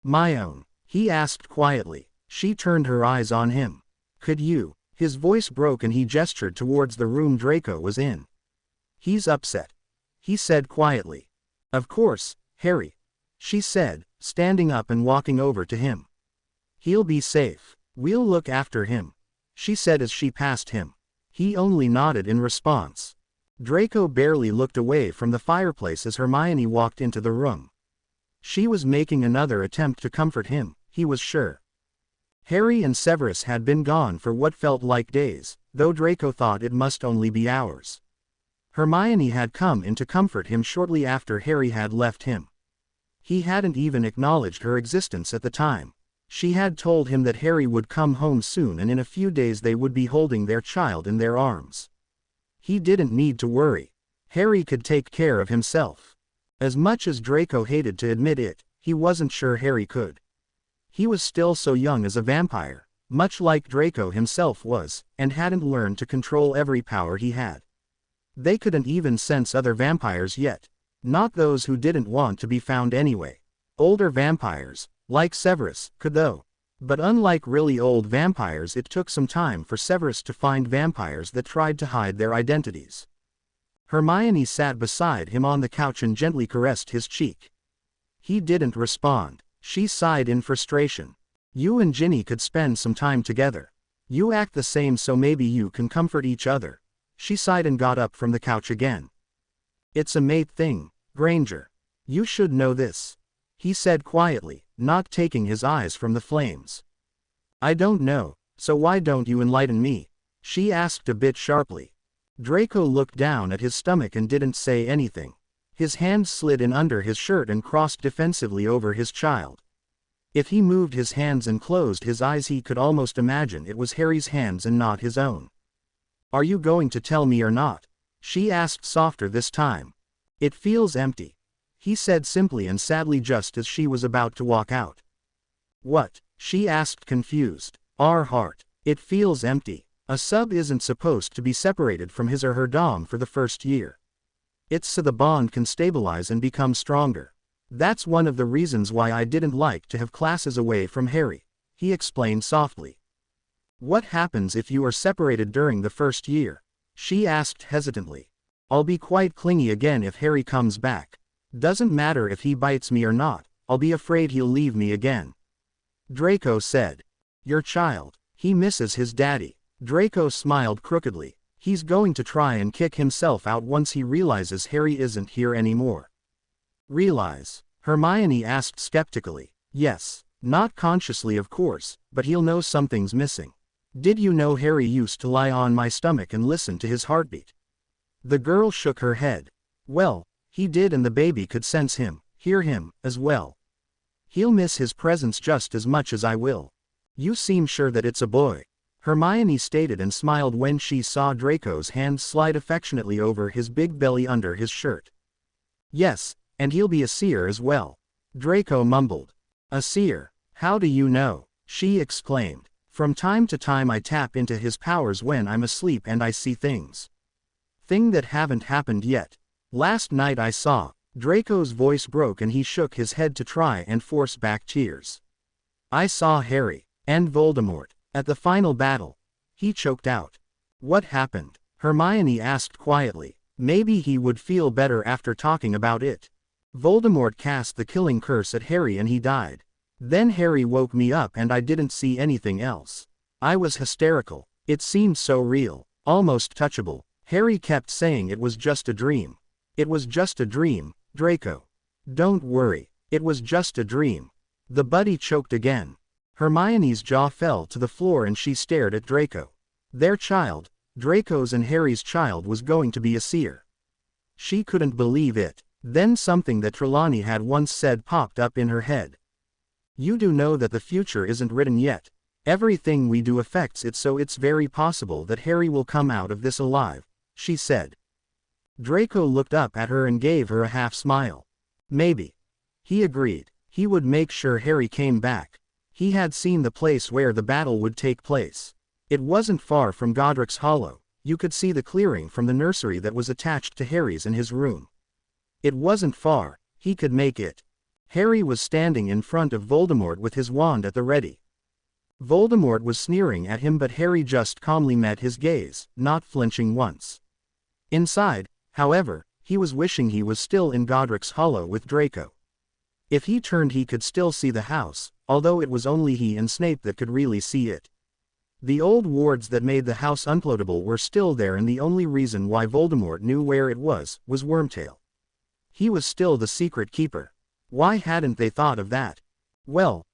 My own, he asked quietly. She turned her eyes on him. Could you? His voice broke and he gestured towards the room Draco was in. He's upset. He said quietly. Of course, Harry. She said, standing up and walking over to him. He'll be safe. We'll look after him. She said as she passed him. He only nodded in response. Draco barely looked away from the fireplace as Hermione walked into the room. She was making another attempt to comfort him, he was sure. Harry and Severus had been gone for what felt like days, though Draco thought it must only be hours. Hermione had come in to comfort him shortly after Harry had left him. He hadn't even acknowledged her existence at the time. She had told him that Harry would come home soon and in a few days they would be holding their child in their arms. He didn't need to worry. Harry could take care of himself. As much as Draco hated to admit it, he wasn't sure Harry could. He was still so young as a vampire, much like Draco himself was, and hadn't learned to control every power he had. They couldn't even sense other vampires yet. Not those who didn't want to be found anyway. Older vampires, like Severus, could though. But unlike really old vampires, it took some time for Severus to find vampires that tried to hide their identities. Hermione sat beside him on the couch and gently caressed his cheek. He didn't respond. She sighed in frustration. You and Ginny could spend some time together. You act the same so maybe you can comfort each other. She sighed and got up from the couch again. It's a mate thing, Granger. You should know this. He said quietly, not taking his eyes from the flames. I don't know, so why don't you enlighten me? She asked a bit sharply. Draco looked down at his stomach and didn't say anything. His hands slid in under his shirt and crossed defensively over his child. If he moved his hands and closed his eyes he could almost imagine it was Harry's hands and not his own. Are you going to tell me or not? She asked softer this time. It feels empty. He said simply and sadly just as she was about to walk out. What? She asked confused. Our heart. It feels empty. A sub isn't supposed to be separated from his or her dom for the first year. It's so the bond can stabilize and become stronger. That's one of the reasons why I didn't like to have classes away from Harry, he explained softly. What happens if you are separated during the first year? She asked hesitantly. I'll be quite clingy again if Harry comes back. Doesn't matter if he bites me or not, I'll be afraid he'll leave me again. Draco said. Your child. He misses his daddy. Draco smiled crookedly. He's going to try and kick himself out once he realizes Harry isn't here anymore. Realize. Hermione asked skeptically. Yes. Not consciously of course, but he'll know something's missing. Did you know Harry used to lie on my stomach and listen to his heartbeat? The girl shook her head. Well, he did, and the baby could sense him, hear him, as well. He'll miss his presence just as much as I will. You seem sure that it's a boy, Hermione stated and smiled when she saw Draco's hand slide affectionately over his big belly under his shirt. Yes, and he'll be a seer as well. Draco mumbled. A seer? How do you know? She exclaimed. From time to time I tap into his powers when I'm asleep and I see things. Thing that haven't happened yet. Last night I saw. Draco's voice broke and he shook his head to try and force back tears. I saw Harry. And Voldemort. At the final battle. He choked out. What happened? Hermione asked quietly. Maybe he would feel better after talking about it. Voldemort cast the killing curse at Harry and he died. Then Harry woke me up and I didn't see anything else. I was hysterical. It seemed so real, almost touchable. Harry kept saying it was just a dream. It was just a dream, Draco. Don't worry, it was just a dream. The buddy choked again. Hermione's jaw fell to the floor and she stared at Draco. Their child, Draco's and Harry's child, was going to be a seer. She couldn't believe it. Then something that Trelawney had once said popped up in her head. You do know that the future isn't written yet. Everything we do affects it, so it's very possible that Harry will come out of this alive, she said. Draco looked up at her and gave her a half smile. Maybe. He agreed. He would make sure Harry came back. He had seen the place where the battle would take place. It wasn't far from Godric's Hollow. You could see the clearing from the nursery that was attached to Harry's in his room. It wasn't far. He could make it. Harry was standing in front of Voldemort with his wand at the ready. Voldemort was sneering at him, but Harry just calmly met his gaze, not flinching once. Inside, however, he was wishing he was still in Godric's Hollow with Draco. If he turned he could still see the house, although it was only he and Snape that could really see it. The old wards that made the house unfloatable were still there, and the only reason why Voldemort knew where it was Wormtail. He was still the secret keeper. Why hadn't they thought of that? Well,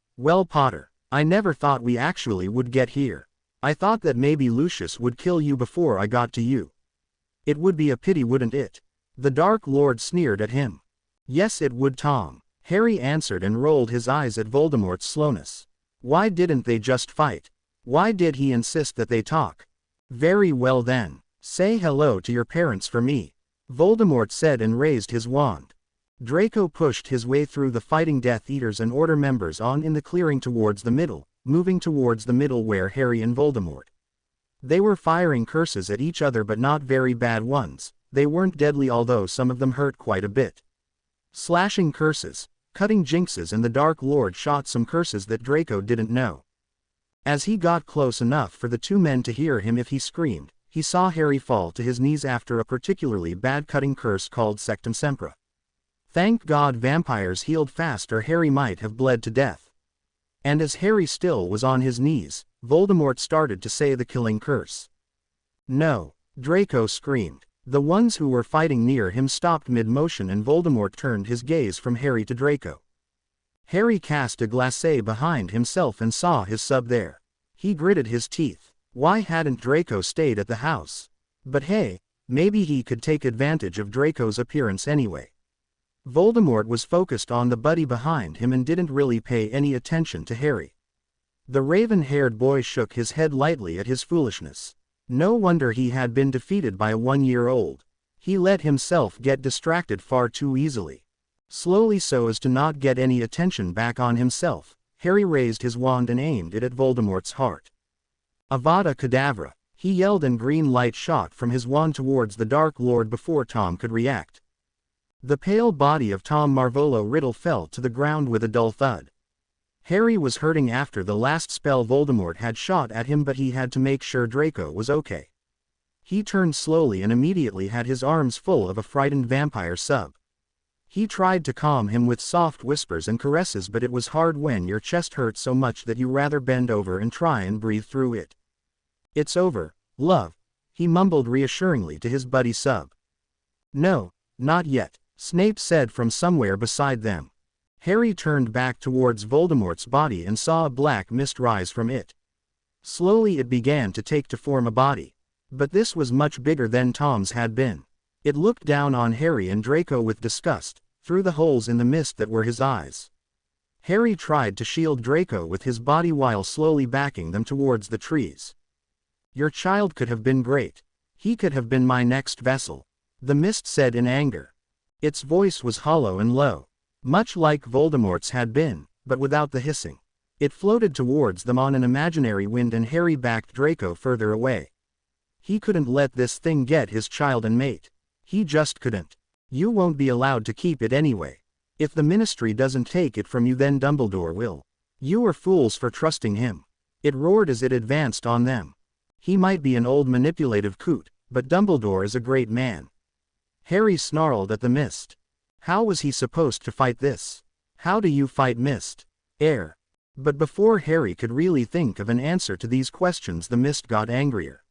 Potter, I never thought we actually would get here. I thought that maybe Lucius would kill you before I got to you. It would be a pity, wouldn't it? The Dark Lord sneered at him. Yes, it would, Tom, Harry answered and rolled his eyes at Voldemort's slowness. Why didn't they just fight? Why did he insist that they talk? Very well then, say hello to your parents for me, Voldemort said and raised his wand. Draco pushed his way through the fighting Death Eaters and Order members on in the clearing towards the middle, moving towards the middle where Harry and Voldemort. They were firing curses at each other, but not very bad ones. They weren't deadly, although some of them hurt quite a bit. Slashing curses, cutting jinxes, and the Dark Lord shot some curses that Draco didn't know. As he got close enough for the two men to hear him if he screamed, he saw Harry fall to his knees after a particularly bad cutting curse called Sectum Sempra. Thank God vampires healed fast, or Harry might have bled to death. And as Harry still was on his knees, Voldemort started to say the killing curse. No, Draco screamed. The ones who were fighting near him stopped mid-motion and Voldemort turned his gaze from Harry to Draco. Harry cast a glacé behind himself and saw his sub there. He gritted his teeth. Why hadn't Draco stayed at the house? But hey, maybe he could take advantage of Draco's appearance anyway. Voldemort was focused on the buddy behind him and didn't really pay any attention to Harry. The raven-haired boy shook his head lightly at his foolishness. No wonder he had been defeated by a 1-year-old. He let himself get distracted far too easily. Slowly, so as to not get any attention back on himself, Harry raised his wand and aimed it at Voldemort's heart. Avada Kedavra, he yelled, and green light shot from his wand towards the Dark Lord before Tom could react. The pale body of Tom Marvolo Riddle fell to the ground with a dull thud. Harry was hurting after the last spell Voldemort had shot at him, but he had to make sure Draco was okay. He turned slowly and immediately had his arms full of a frightened vampire sub. He tried to calm him with soft whispers and caresses, but it was hard when your chest hurt so much that you rather bend over and try and breathe through it. It's over, love, he mumbled reassuringly to his buddy sub. No, not yet, Snape said from somewhere beside them. Harry turned back towards Voldemort's body and saw a black mist rise from it. Slowly it began to form a body. But this was much bigger than Tom's had been. It looked down on Harry and Draco with disgust, through the holes in the mist that were his eyes. Harry tried to shield Draco with his body while slowly backing them towards the trees. "Your child could have been great. He could have been my next vessel," the mist said in anger. Its voice was hollow and low, much like Voldemort's had been, but without the hissing. It floated towards them on an imaginary wind and Harry backed Draco further away. He couldn't let this thing get his child and mate. He just couldn't. "You won't be allowed to keep it anyway. If the Ministry doesn't take it from you, then Dumbledore will. You are fools for trusting him," it roared as it advanced on them. "He might be an old manipulative coot, but Dumbledore is a great man." Harry snarled at the mist. How was he supposed to fight this? How do you fight mist? Air. But before Harry could really think of an answer to these questions, the mist got angrier.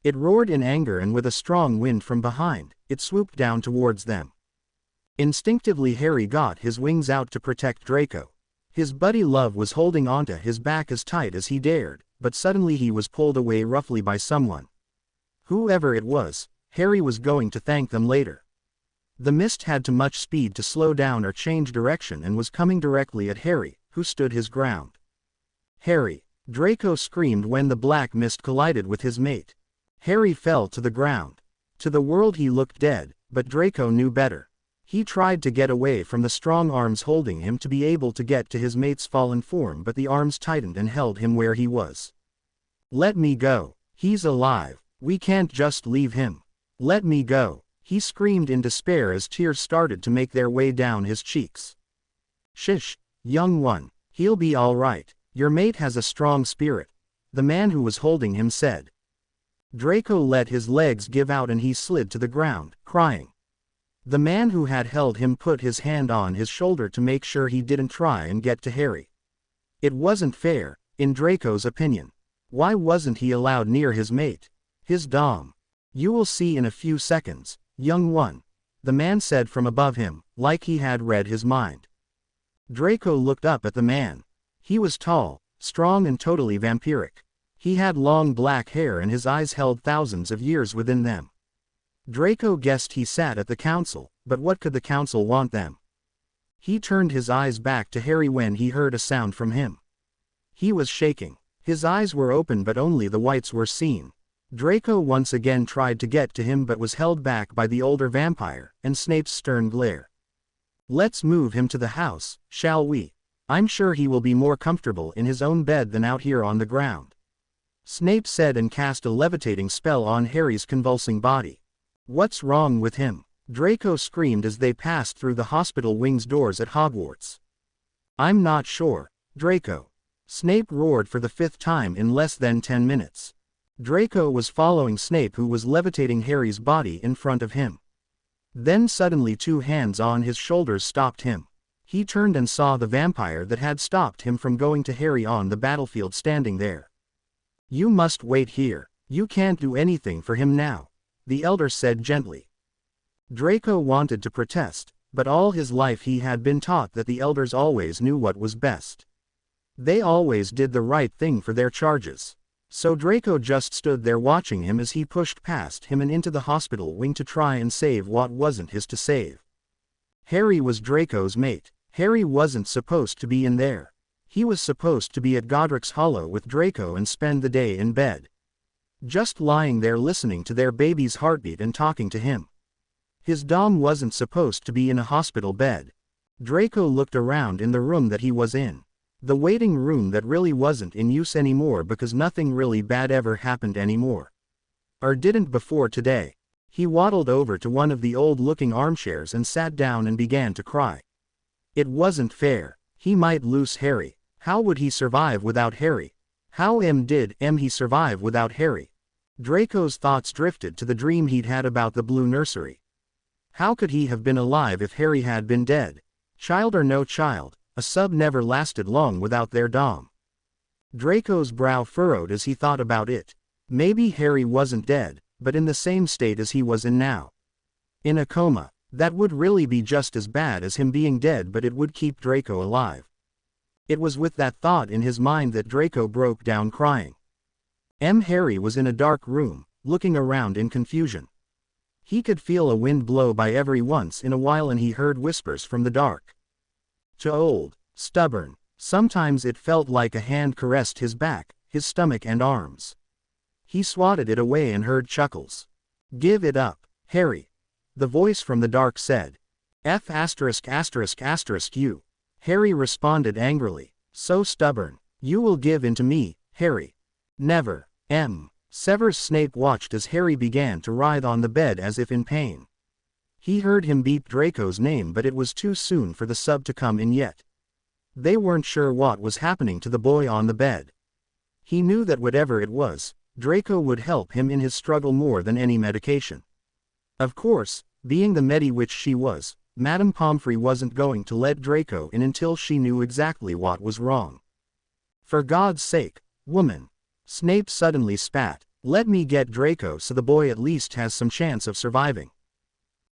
It roared in anger, and with a strong wind from behind, it swooped down towards them. Instinctively Harry got his wings out to protect Draco. His buddy Love was holding onto his back as tight as he dared, but suddenly he was pulled away roughly by someone. Whoever it was, Harry was going to thank them later. The mist had too much speed to slow down or change direction and was coming directly at Harry, who stood his ground. "Harry!" Draco screamed when the black mist collided with his mate. Harry fell to the ground. To the world he looked dead, but Draco knew better. He tried to get away from the strong arms holding him to be able to get to his mate's fallen form, but the arms tightened and held him where he was. "Let me go. He's alive. We can't just leave him. Let me go," he screamed in despair as tears started to make their way down his cheeks. "Shish, young one. He'll be all right. Your mate has a strong spirit," the man who was holding him said. Draco let his legs give out and he slid to the ground, crying. The man who had held him put his hand on his shoulder to make sure he didn't try and get to Harry. It wasn't fair, in Draco's opinion. Why wasn't he allowed near his mate? His dom. "You will see in a few seconds, young one," the man said from above him, like he had read his mind. Draco looked up at the man. He was tall, strong and totally vampiric. He had long black hair and his eyes held thousands of years within them. Draco guessed he sat at the council, but what could the council want them? He turned his eyes back to Harry when he heard a sound from him. He was shaking. His eyes were open but only the whites were seen. Draco once again tried to get to him but was held back by the older vampire and Snape's stern glare. "Let's move him to the house, shall we? I'm sure he will be more comfortable in his own bed than out here on the ground," Snape said and cast a levitating spell on Harry's convulsing body. "What's wrong with him?" Draco screamed as they passed through the hospital wing's doors at Hogwarts. "I'm not sure, Draco," Snape roared for the 5th time in less than 10 minutes. Draco was following Snape, who was levitating Harry's body in front of him. Then suddenly 2 hands on his shoulders stopped him. He turned and saw the vampire that had stopped him from going to Harry on the battlefield standing there. "You must wait here. You can't do anything for him now," the elder said gently. Draco wanted to protest, but all his life he had been taught that the elders always knew what was best. They always did the right thing for their charges. So Draco just stood there watching him as he pushed past him and into the hospital wing to try and save what wasn't his to save. Harry was Draco's mate. Harry wasn't supposed to be in there. He was supposed to be at Godric's Hollow with Draco and spend the day in bed. Just lying there listening to their baby's heartbeat and talking to him. His dom wasn't supposed to be in a hospital bed. Draco looked around in the room that he was in. The waiting room that really wasn't in use anymore because nothing really bad ever happened anymore. Or didn't before today. He waddled over to one of the old-looking armchairs and sat down and began to cry. It wasn't fair. He might lose Harry. How would he survive without Harry? How did he survive without Harry? Draco's thoughts drifted to the dream he'd had about the Blue Nursery. How could he have been alive if Harry had been dead? Child or no child, a sub never lasted long without their dom. Draco's brow furrowed as he thought about it. Maybe Harry wasn't dead, but in the same state as he was in now. In a coma. That would really be just as bad as him being dead, but it would keep Draco alive. It was with that thought in his mind that Draco broke down crying. Harry was in a dark room, looking around in confusion. He could feel a wind blow by every once in a while and he heard whispers from the dark. Too old, stubborn. Sometimes it felt like a hand caressed his back, his stomach and arms. He swatted it away and heard chuckles. Give it up, Harry. The voice from the dark said. F********* you. Harry responded angrily. So stubborn. You will give in to me, Harry. Never. Severus Snape watched as Harry began to writhe on the bed as if in pain. He heard him beep Draco's name, but it was too soon for the sub to come in yet. They weren't sure what was happening to the boy on the bed. He knew that whatever it was, Draco would help him in his struggle more than any medication. Of course, being the Medi-Witch she was, Madame Pomfrey wasn't going to let Draco in until she knew exactly what was wrong. For God's sake, woman. Snape suddenly spat. Let me get Draco so the boy at least has some chance of surviving.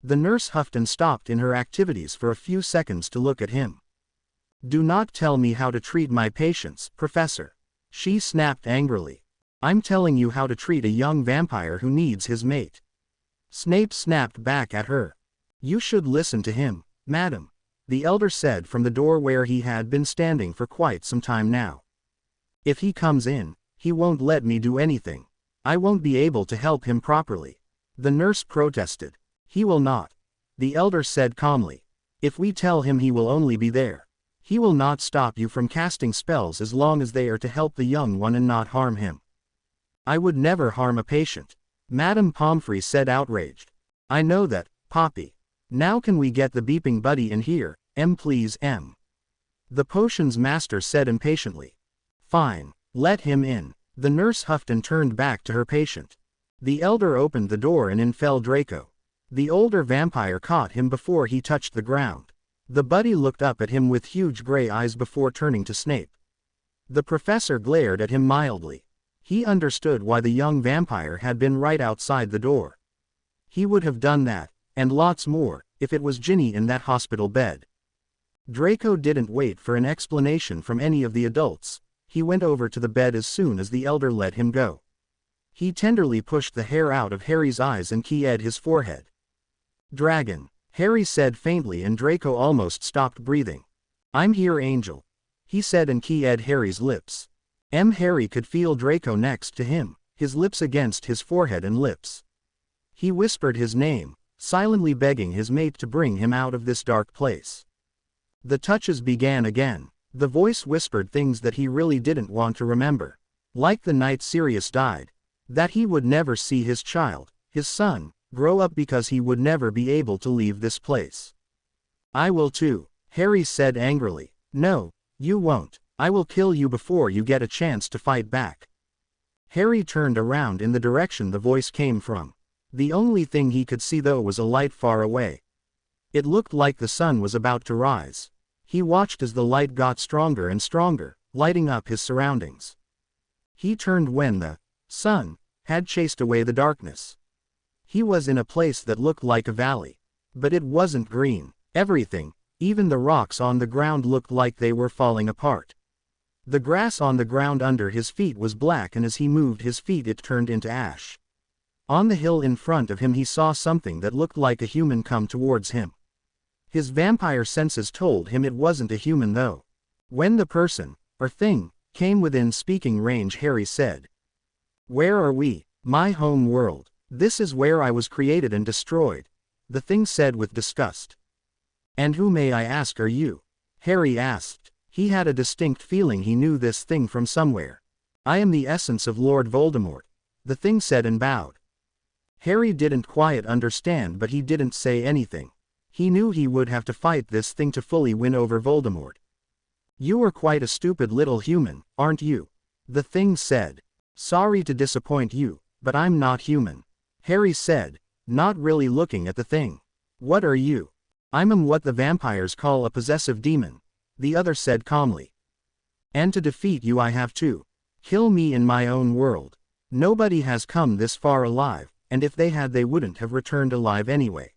The nurse huffed and stopped in her activities for a few seconds to look at him. Do not tell me how to treat my patients, Professor. She snapped angrily. I'm telling you how to treat a young vampire who needs his mate. Snape snapped back at her. You should listen to him, madam, the elder said from the door where he had been standing for quite some time now. If he comes in, he won't let me do anything. I won't be able to help him properly. The nurse protested. He will not. The elder said calmly. If we tell him, he will only be there. He will not stop you from casting spells as long as they are to help the young one and not harm him. I would never harm a patient. Madame Pomfrey said outraged. I know that, Poppy. Now can we get the beeping buddy in here, please, The potions master said impatiently. Fine, let him in. The nurse huffed and turned back to her patient. The elder opened the door and in fell Draco. The older vampire caught him before he touched the ground. The buddy looked up at him with huge gray eyes before turning to Snape. The professor glared at him mildly. He understood why the young vampire had been right outside the door. He would have done that, and lots more, if it was Ginny in that hospital bed. Draco didn't wait for an explanation from any of the adults. He went over to the bed as soon as the elder let him go. He tenderly pushed the hair out of Harry's eyes and keyed his forehead. Dragon, Harry said faintly, and Draco almost stopped breathing. I'm here, Angel, he said and keyed Harry's lips. Harry could feel Draco next to him, his lips against his forehead and lips. He whispered his name, silently begging his mate to bring him out of this dark place. The touches began again. The voice whispered things that he really didn't want to remember. Like the night Sirius died. That he would never see his child, his son, grow up because he would never be able to leave this place. I will too, Harry said angrily. No, you won't. I will kill you before you get a chance to fight back. Harry turned around in the direction the voice came from. The only thing he could see though was a light far away. It looked like the sun was about to rise. He watched as the light got stronger and stronger, lighting up his surroundings. He turned when the sun had chased away the darkness. He was in a place that looked like a valley. But it wasn't green. Everything, even the rocks on the ground, looked like they were falling apart. The grass on the ground under his feet was black, and as he moved his feet it turned into ash. On the hill in front of him he saw something that looked like a human come towards him. His vampire senses told him it wasn't a human though. When the person, or thing, came within speaking range, Harry said, "Where are we? My home world. This is where I was created and destroyed," the thing said with disgust. "And who, may I ask, are you?" Harry asked. He had a distinct feeling he knew this thing from somewhere. "I am the essence of Lord Voldemort," the thing said and bowed. Harry didn't quite understand, but he didn't say anything. He knew he would have to fight this thing to fully win over Voldemort. "You are quite a stupid little human, aren't you?" the thing said. "Sorry to disappoint you, but I'm not human," Harry said, not really looking at the thing. "What are you?" "I'm what the vampires call a possessive demon," the other said calmly. "And to defeat you I have to kill me in my own world. Nobody has come this far alive, and if they had they wouldn't have returned alive anyway."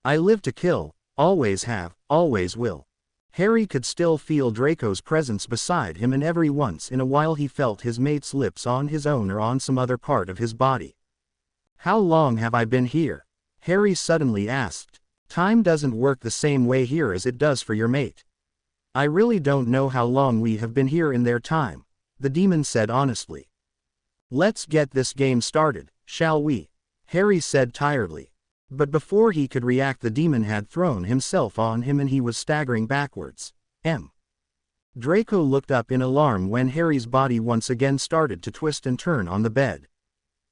I live to kill, always have, always will. Harry could still feel Draco's presence beside him, and every once in a while he felt his mate's lips on his own or on some other part of his body. How long have I been here? Harry suddenly asked. Time doesn't work the same way here as it does for your mate. I really don't know how long we have been here in their time, the demon said honestly. Let's get this game started, shall we? Harry said tiredly. But before he could react, the demon had thrown himself on him and he was staggering backwards. Draco looked up in alarm when Harry's body once again started to twist and turn on the bed.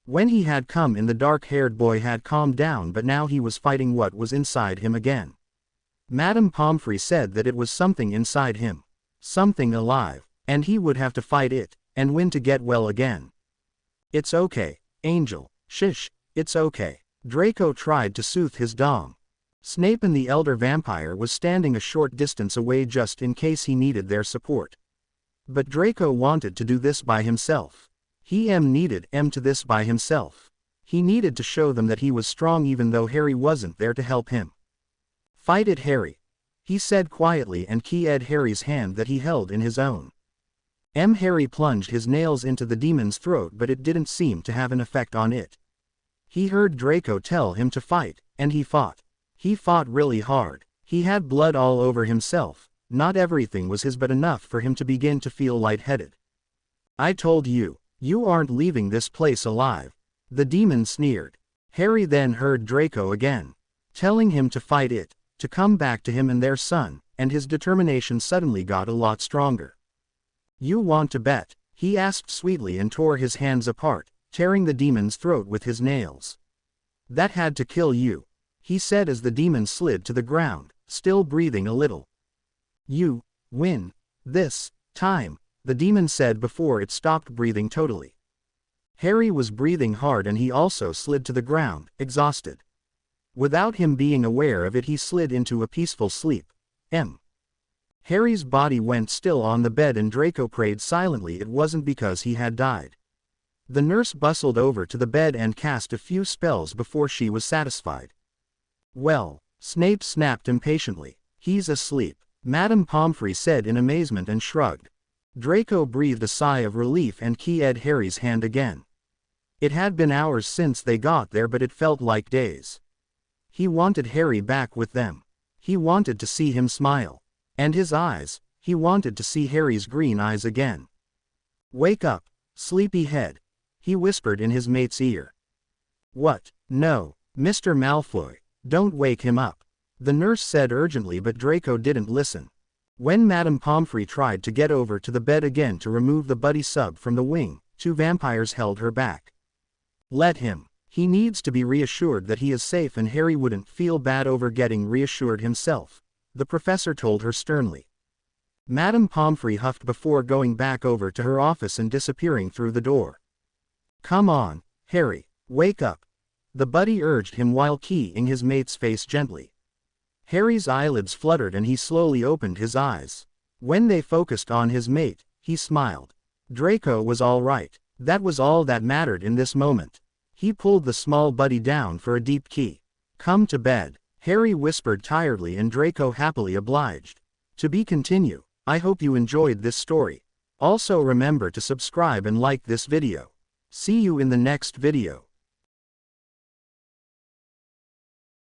When he had come in, the dark-haired boy had calmed down, but now he was fighting what was inside him again. Madame Pomfrey said that it was something inside him. Something alive, and he would have to fight it, and win to get well again. It's okay, Angel. Shish, it's okay. Draco tried to soothe his dom. Snape and the elder vampire was standing a short distance away just in case he needed their support. But Draco wanted to do this by himself. He needed to this by himself. He needed to show them that he was strong even though Harry wasn't there to help him. Fight it, Harry, he said quietly and keyed Harry's hand that he held in his own. Harry plunged his nails into the demon's throat, but it didn't seem to have an effect on it. He heard Draco tell him to fight, and he fought. He fought really hard. He had blood all over himself. Not everything was his, but enough for him to begin to feel lightheaded. I told you, you aren't leaving this place alive, the demon sneered. Harry then heard Draco again, telling him to fight it, to come back to him and their son, and his determination suddenly got a lot stronger. You want to bet? He asked sweetly and tore his hands apart, tearing the demon's throat with his nails. That had to kill you, he said as the demon slid to the ground, still breathing a little. You win this time, the demon said before it stopped breathing totally. Harry was breathing hard and he also slid to the ground, exhausted. Without him being aware of it, he slid into a peaceful sleep. Harry's body went still on the bed and Draco prayed silently it wasn't because he had died. The nurse bustled over to the bed and cast a few spells before she was satisfied. Well, Snape snapped impatiently. He's asleep, Madame Pomfrey said in amazement and shrugged. Draco breathed a sigh of relief and keyed Harry's hand again. It had been hours since they got there, but it felt like days. He wanted Harry back with them. He wanted to see him smile. And his eyes, he wanted to see Harry's green eyes again. Wake up, sleepyhead, he whispered in his mate's ear. What? No, Mr. Malfoy, don't wake him up, the nurse said urgently, but Draco didn't listen. When Madame Pomfrey tried to get over to the bed again to remove the buddy sub from the wing, two vampires held her back. Let him. He needs to be reassured that he is safe, and Harry wouldn't feel bad over getting reassured himself, the professor told her sternly. Madame Pomfrey huffed before going back over to her office and disappearing through the door. Come on, Harry, wake up, the buddy urged him while keying his mate's face gently. Harry's eyelids fluttered and he slowly opened his eyes. When they focused on his mate, he smiled. Draco was all right. That was all that mattered in this moment. He pulled the small buddy down for a deep key. Come to bed, Harry whispered tiredly, and Draco happily obliged. To be continued. I hope you enjoyed this story. Also remember to subscribe and like this video. See you in the next video.